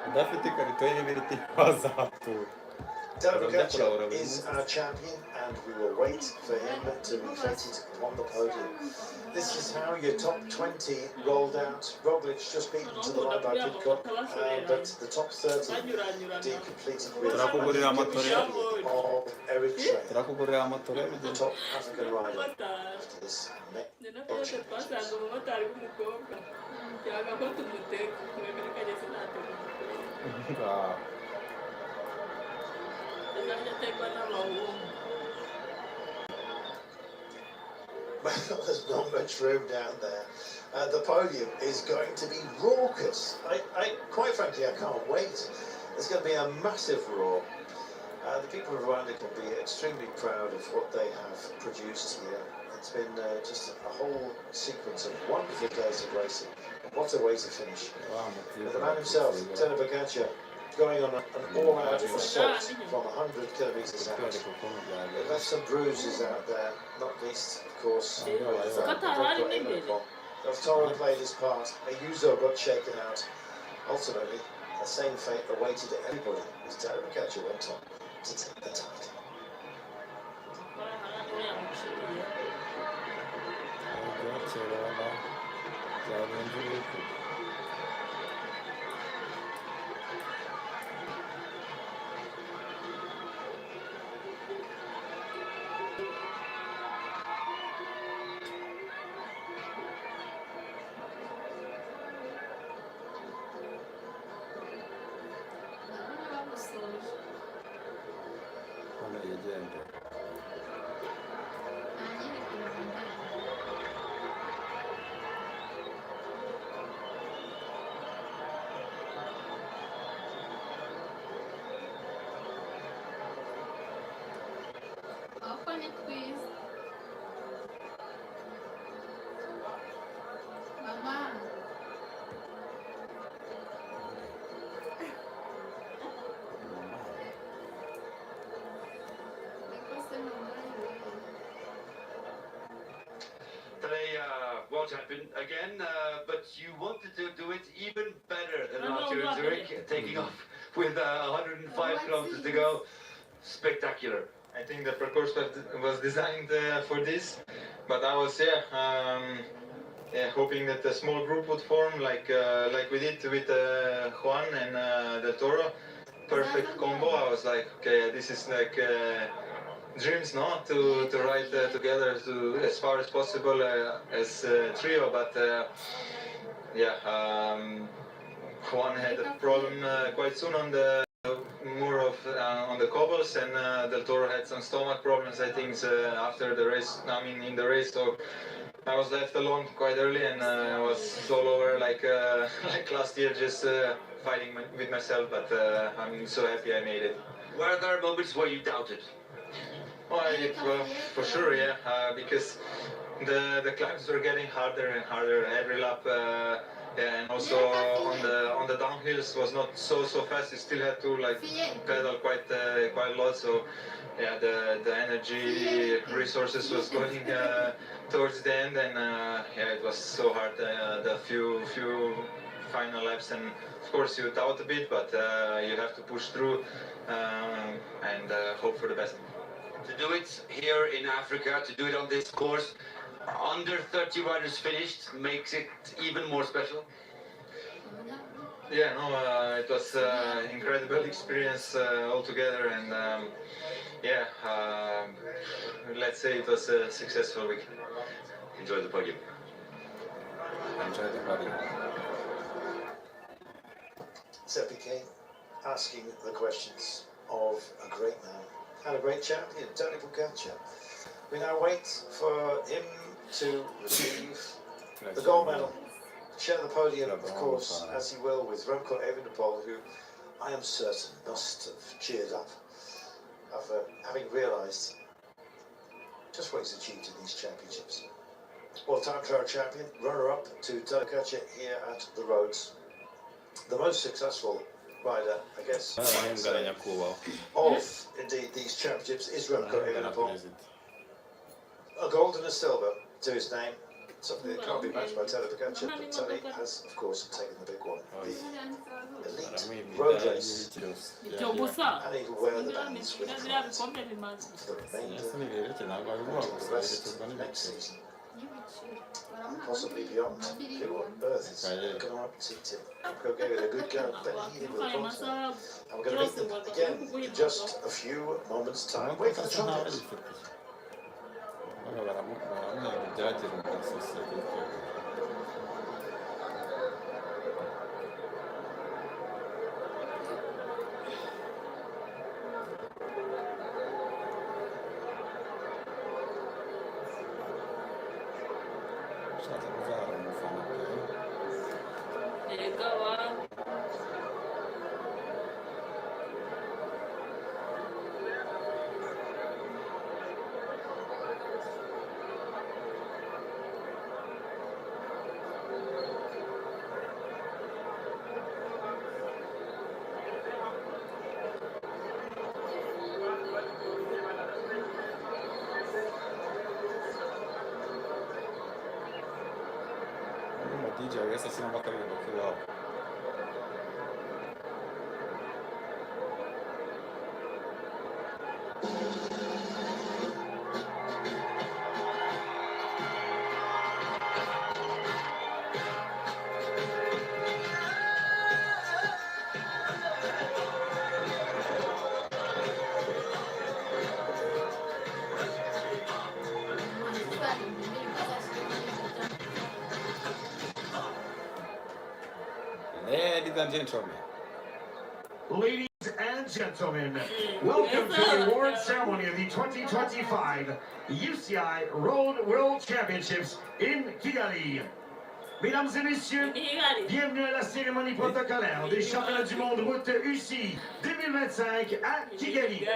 udafite ikarito y'ibiriti wazahatura. Tadej Pogačar is our champion, and we will wait for him to be feted on the podium. This is how your top 20 rolled out. Roglic just beaten to the line by Pidcock, but the top 30 indeed completed with Gebreselassie of Eritrea, the top African rider after this World Championships. Well, there's not much room down there. The podium is going to be raucous. I quite frankly, I can't wait. There's going to be a massive roar. The people of Rwanda can be extremely proud of what they have produced here. It's been just a whole sequence of wonderful days of racing. What a way to finish. But the man himself, Tadej Pogačar, going on an all-out assault from 100 kilometres out. They left some bruises out there, not least, of course, with Del Toro played his part. Ayuso got shaken out. Ultimately, the same fate awaited everybody as Tadej Pogačar went on to take the title. Open it, please. Mama. Today, world champion again, but you wanted to do it even better than last year in Zurich, taking off with 105 kilometers to go. Spectacular. I think the parcours was designed for this, but I was hoping that a small group would form like we did with Juan and Del Toro. Perfect combo. I was like, okay, this is like dreams, no, to ride together as far as possible as a trio. But Juan had a problem quite soon on the on the cobbles, and Del Toro had some stomach problems, I think, after the race. I mean, in the race, so I was left alone quite early, and I was all over like like last year, just fighting with myself. But I'm so happy I made it. Were there moments where you doubted? Well, for sure, yeah, because the climbs were getting harder and harder every lap. And also on the downhills was not so fast. You still had to like pedal quite a lot. So yeah, the energy resources was going towards the end, and it was so hard. The few final laps, and of course you doubt a bit, but you have to push through and hope for the best. To do it here in Africa, to do it on this course, under 30 riders finished, makes it even more special. Yeah, no, it was incredible experience altogether, and let's say it was a successful week. Enjoy the podium. Enjoy the podium. Seppi asking the questions of a great man and a great champion, Tadej Pogačar. We now wait for him to receive the gold medal, share the podium, of course, as he will with Remco Evenepoel, who I am certain must have cheered up after having realised just what he's achieved in these championships. Well, time trial champion, runner-up to Tadej Pogačar here at the Roads. The most successful rider, I guess, of indeed these championships is Remco Evenepoel. A gold and a silver to his name, something that can't be matched by Tadej Pogačar, but Tadej has, of course, taken the big one, the elite road race, and he will wear the bands with pride for the remainder of the rest of next season, and possibly beyond. Who on earth is going to upset him? Remco gave it a good go, but he will continue. And we're going to meet them again in just a few moments' time. Wait for the trumpets. DJ wese ashyiramo akaririmbo k'iwabo. Ladies and gentlemen. Ladies and gentlemen, welcome to the award ceremony of the 2025 UCI Road World Championships in Kigali. Mesdames et messieurs, bienvenue à la cérémonie protocolaire des championnats du monde route UCI 2025 à Kigali.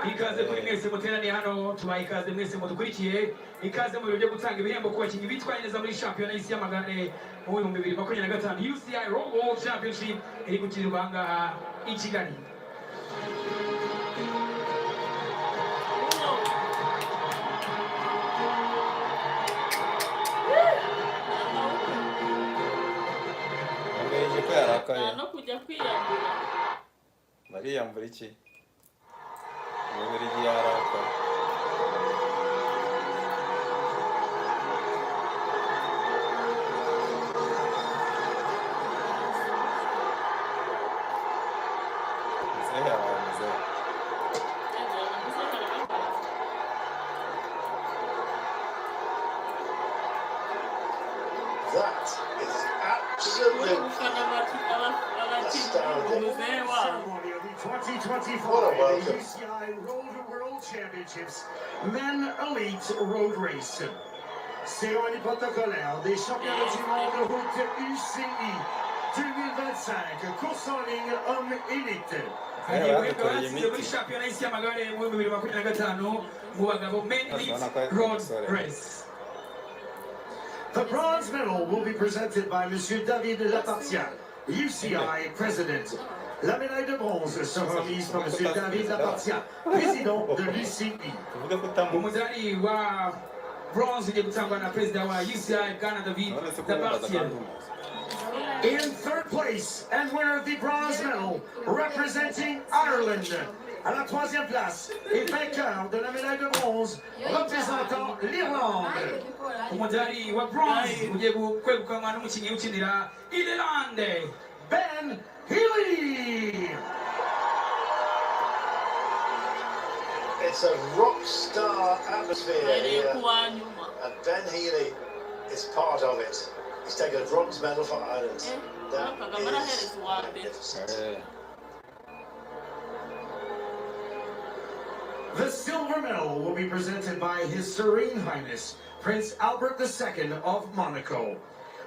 Ikaze kuri mwese muteraniye hano, tubaye ikaze mwese mudukurikiye, ikaze mu birori byo gutanga ibihembo ku bakinnyi bitwaye neza muri shampiyona y'isi y'amagare mu 2025 UCI Road World Championship iri gukinirwa ahangaha i Kigali. no kujya kwiyambura bariyambura iki Bubiligi yarakaye That is absolutely astounding. Ceremony of the 2025 UCI Road World Championships Men Elite Road Race. Cérémonie protocolaire des championnats du monde route UCI 2025, course en ligne homme élite. Muri shampiyona y'isi y'amagare mu 2025 mu bagabo Men Elite Road Race. The bronze medal will be presented by Monsieur David Lapartia, UCI President. La médaille de bronze sera remise par Monsieur David Lapartia, président de l'UCI. Umudari wa bronze ugiye gutangwa na perezida wa UCI Bwana David Lapartia. In third place and winner of the bronze medal, representing Ireland. À la troisième place et vainqueur de la médaille de bronze, représentant l'Irlande. Umudari wa bronze ugiye kwegukanwa n'umukinnyi ukinira Irlande, Ben Healy. It's a rock star atmosphere here, and Ben Healy is part of it. He's taken a bronze medal for Ireland. That is magnificent. The silver medal will be presented by His Serene Highness, Prince Albert II of Monaco.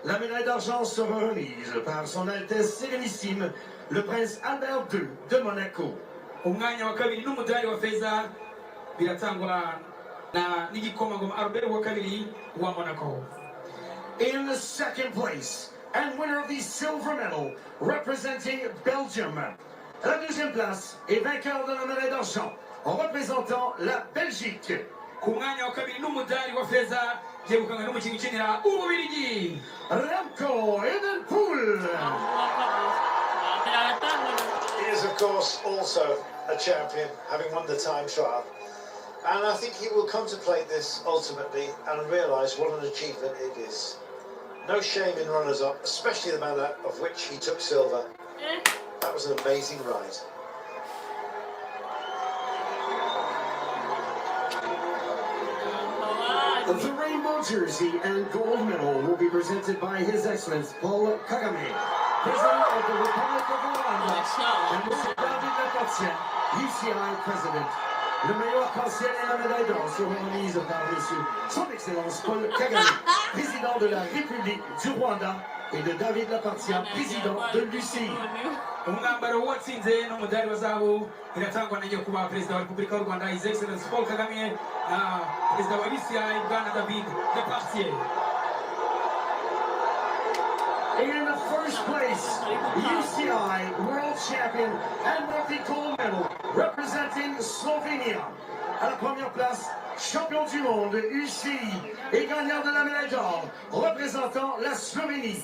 La médaille d'argent sera remise par Son Altesse Sérénissime, le Prince Albert II de Monaco. Umwanya wa kabiri n'umudari wa feza biratangwa na n'igikomangoma Albert wa kabiri wa Monaco. In the second place and winner of the silver medal, representing Belgium. À la deuxième place et vainqueur de la médaille d'argent, en représentant la Belgique. Ku mwanya wa kabiri n'umudari wa feza yegukanywe n'umukinnyi ukinira Ububiligi, Remco Evenepoel. He is, of course, also a champion, having won the time trial. And I think he will contemplate this ultimately and realise what an achievement it is. No shame in runners-up, especially the manner of which he took silver. That was an amazing ride. The rainbow jersey and gold medal will be presented by His Excellence Paul Kagame, President of the Republic of Rwanda, and Mr. David Lapartia, UCI President. Le meilleur arc-en-ciel et la médaille d'or seront remises par Monsieur Son Excellence Paul Kagame, président de la République du Rwanda, et de David Lapartia, président de l'UCI. umwambaro watsinze n'umudari wa zahabu iratangwa na nyakubahwa perezida wa Repubulika y'u Rwanda His Excellence Paul Kagame na perezida wa UCI Bwana David Lapartia. In the first place, UCI World Champion and multi-gold medal representing Slovenia. À la première place, champion du monde UCI et gagnant de la médaille d'or représentant la Slovénie.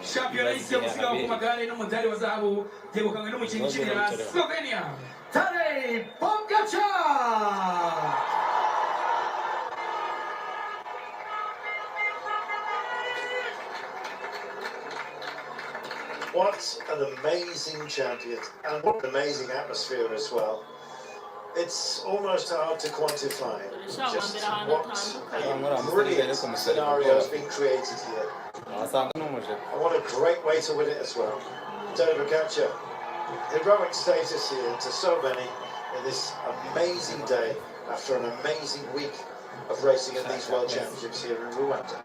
shampiyona y'isi yo gusiganwa ku magare n'umudari wa zahabu yegukanywe n'umukinnyi ukinira Slovenia Tadej Pogačar. What an amazing champion, and what an amazing atmosphere as well. It's almost hard to quantify just what a brilliant scenario has been created here. And what a great way to win it as well. Tadej Pogačar, heroic status here to so many in this amazing day after an amazing week of racing at these World Championships here in Rwanda.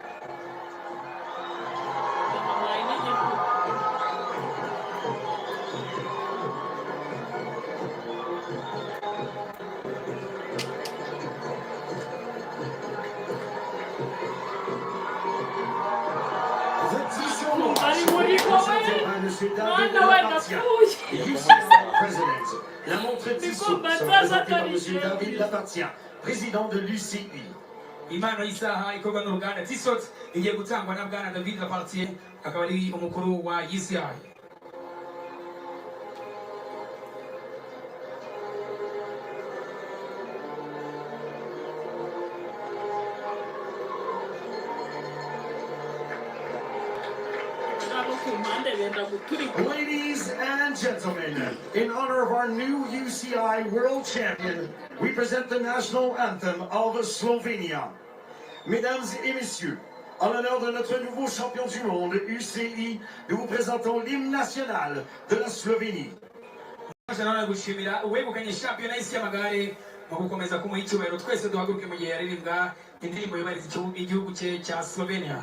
La montre Tissot sera présentée par M. David Lapartien, président de l'UCI. impano y'isaha ikorwa n'uruganda Tissot igiye gutangwa na bwana David Lapartien akaba ari umukuru wa UCI. Ladies and gentlemen, in honor of our new UCI World Champion, we present the national anthem of Slovenia. Mesdames et messieurs, en l'honneur de notre nouveau champion du monde, UCI, nous vous présentons l'hymne national de la Slovénie. gushimira uwegukanye shampiyona y'isi y'amagare mu gukomeza kumuha icyubahiro twese duhaguruke mu gihe yaririmbwa indirimbo yubahiriza igihugu cye cya Slovenia.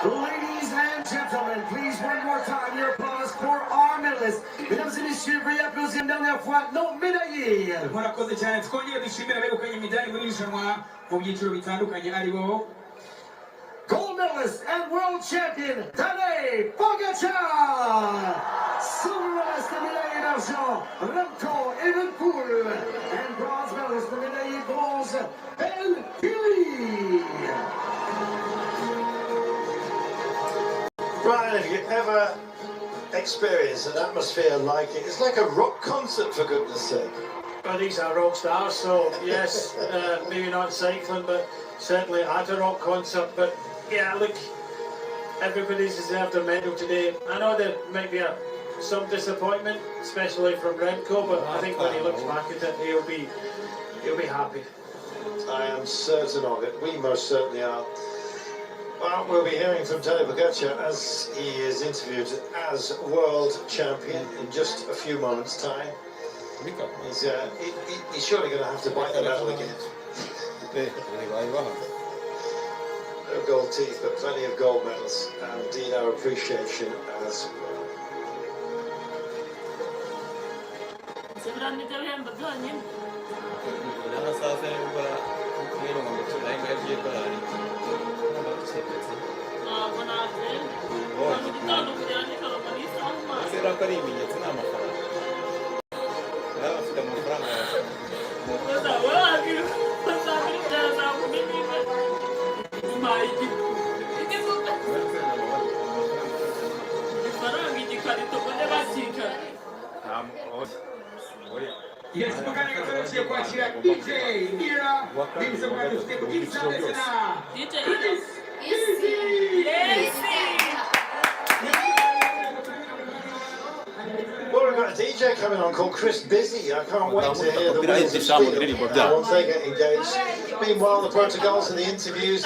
Ladies and gentlemen, please one more time your applause for our medalists. Mesdames et messieurs, veuillez applaudir une dernière fois nos médaillés. Murakoze cyane twongere dushimira abegukanye imidari muri irushanwa mu byiciro bitandukanye aribo gold medalist and world champion Tadej Pogačar, silver medalist and médaillé d'argent Remco Evenepoel, and bronze medalist and médaillé bronze Ben Healy. Brian, have you ever experienced an atmosphere like it? It's like a rock concert, for goodness sake. Well, these are rock stars, so yes, maybe not cycling, but certainly at a rock concert. But yeah, look, everybody's deserved a medal today. I know there might be some disappointment, especially from Remco, but I think when he looks back at it, he'll be happy. I am certain of it. We most certainly are. Well, we'll be hearing from Tadej Pogačar as he is interviewed as world champion in just a few moments' time. He's surely going to have to bite the medal again. No gold teeth, but plenty of gold medals, and indeed our appreciation as well. Yes, magana katarajia kuachia DJ Mira ni msemaji wa siku hizi sana. DJ Well, we've got a DJ coming on called Chris Busy. I can't wait to hear the Copyright wheels of diciamo steel che li ricordiamo. once they get engaged. Meanwhile, the protocols and the interviews.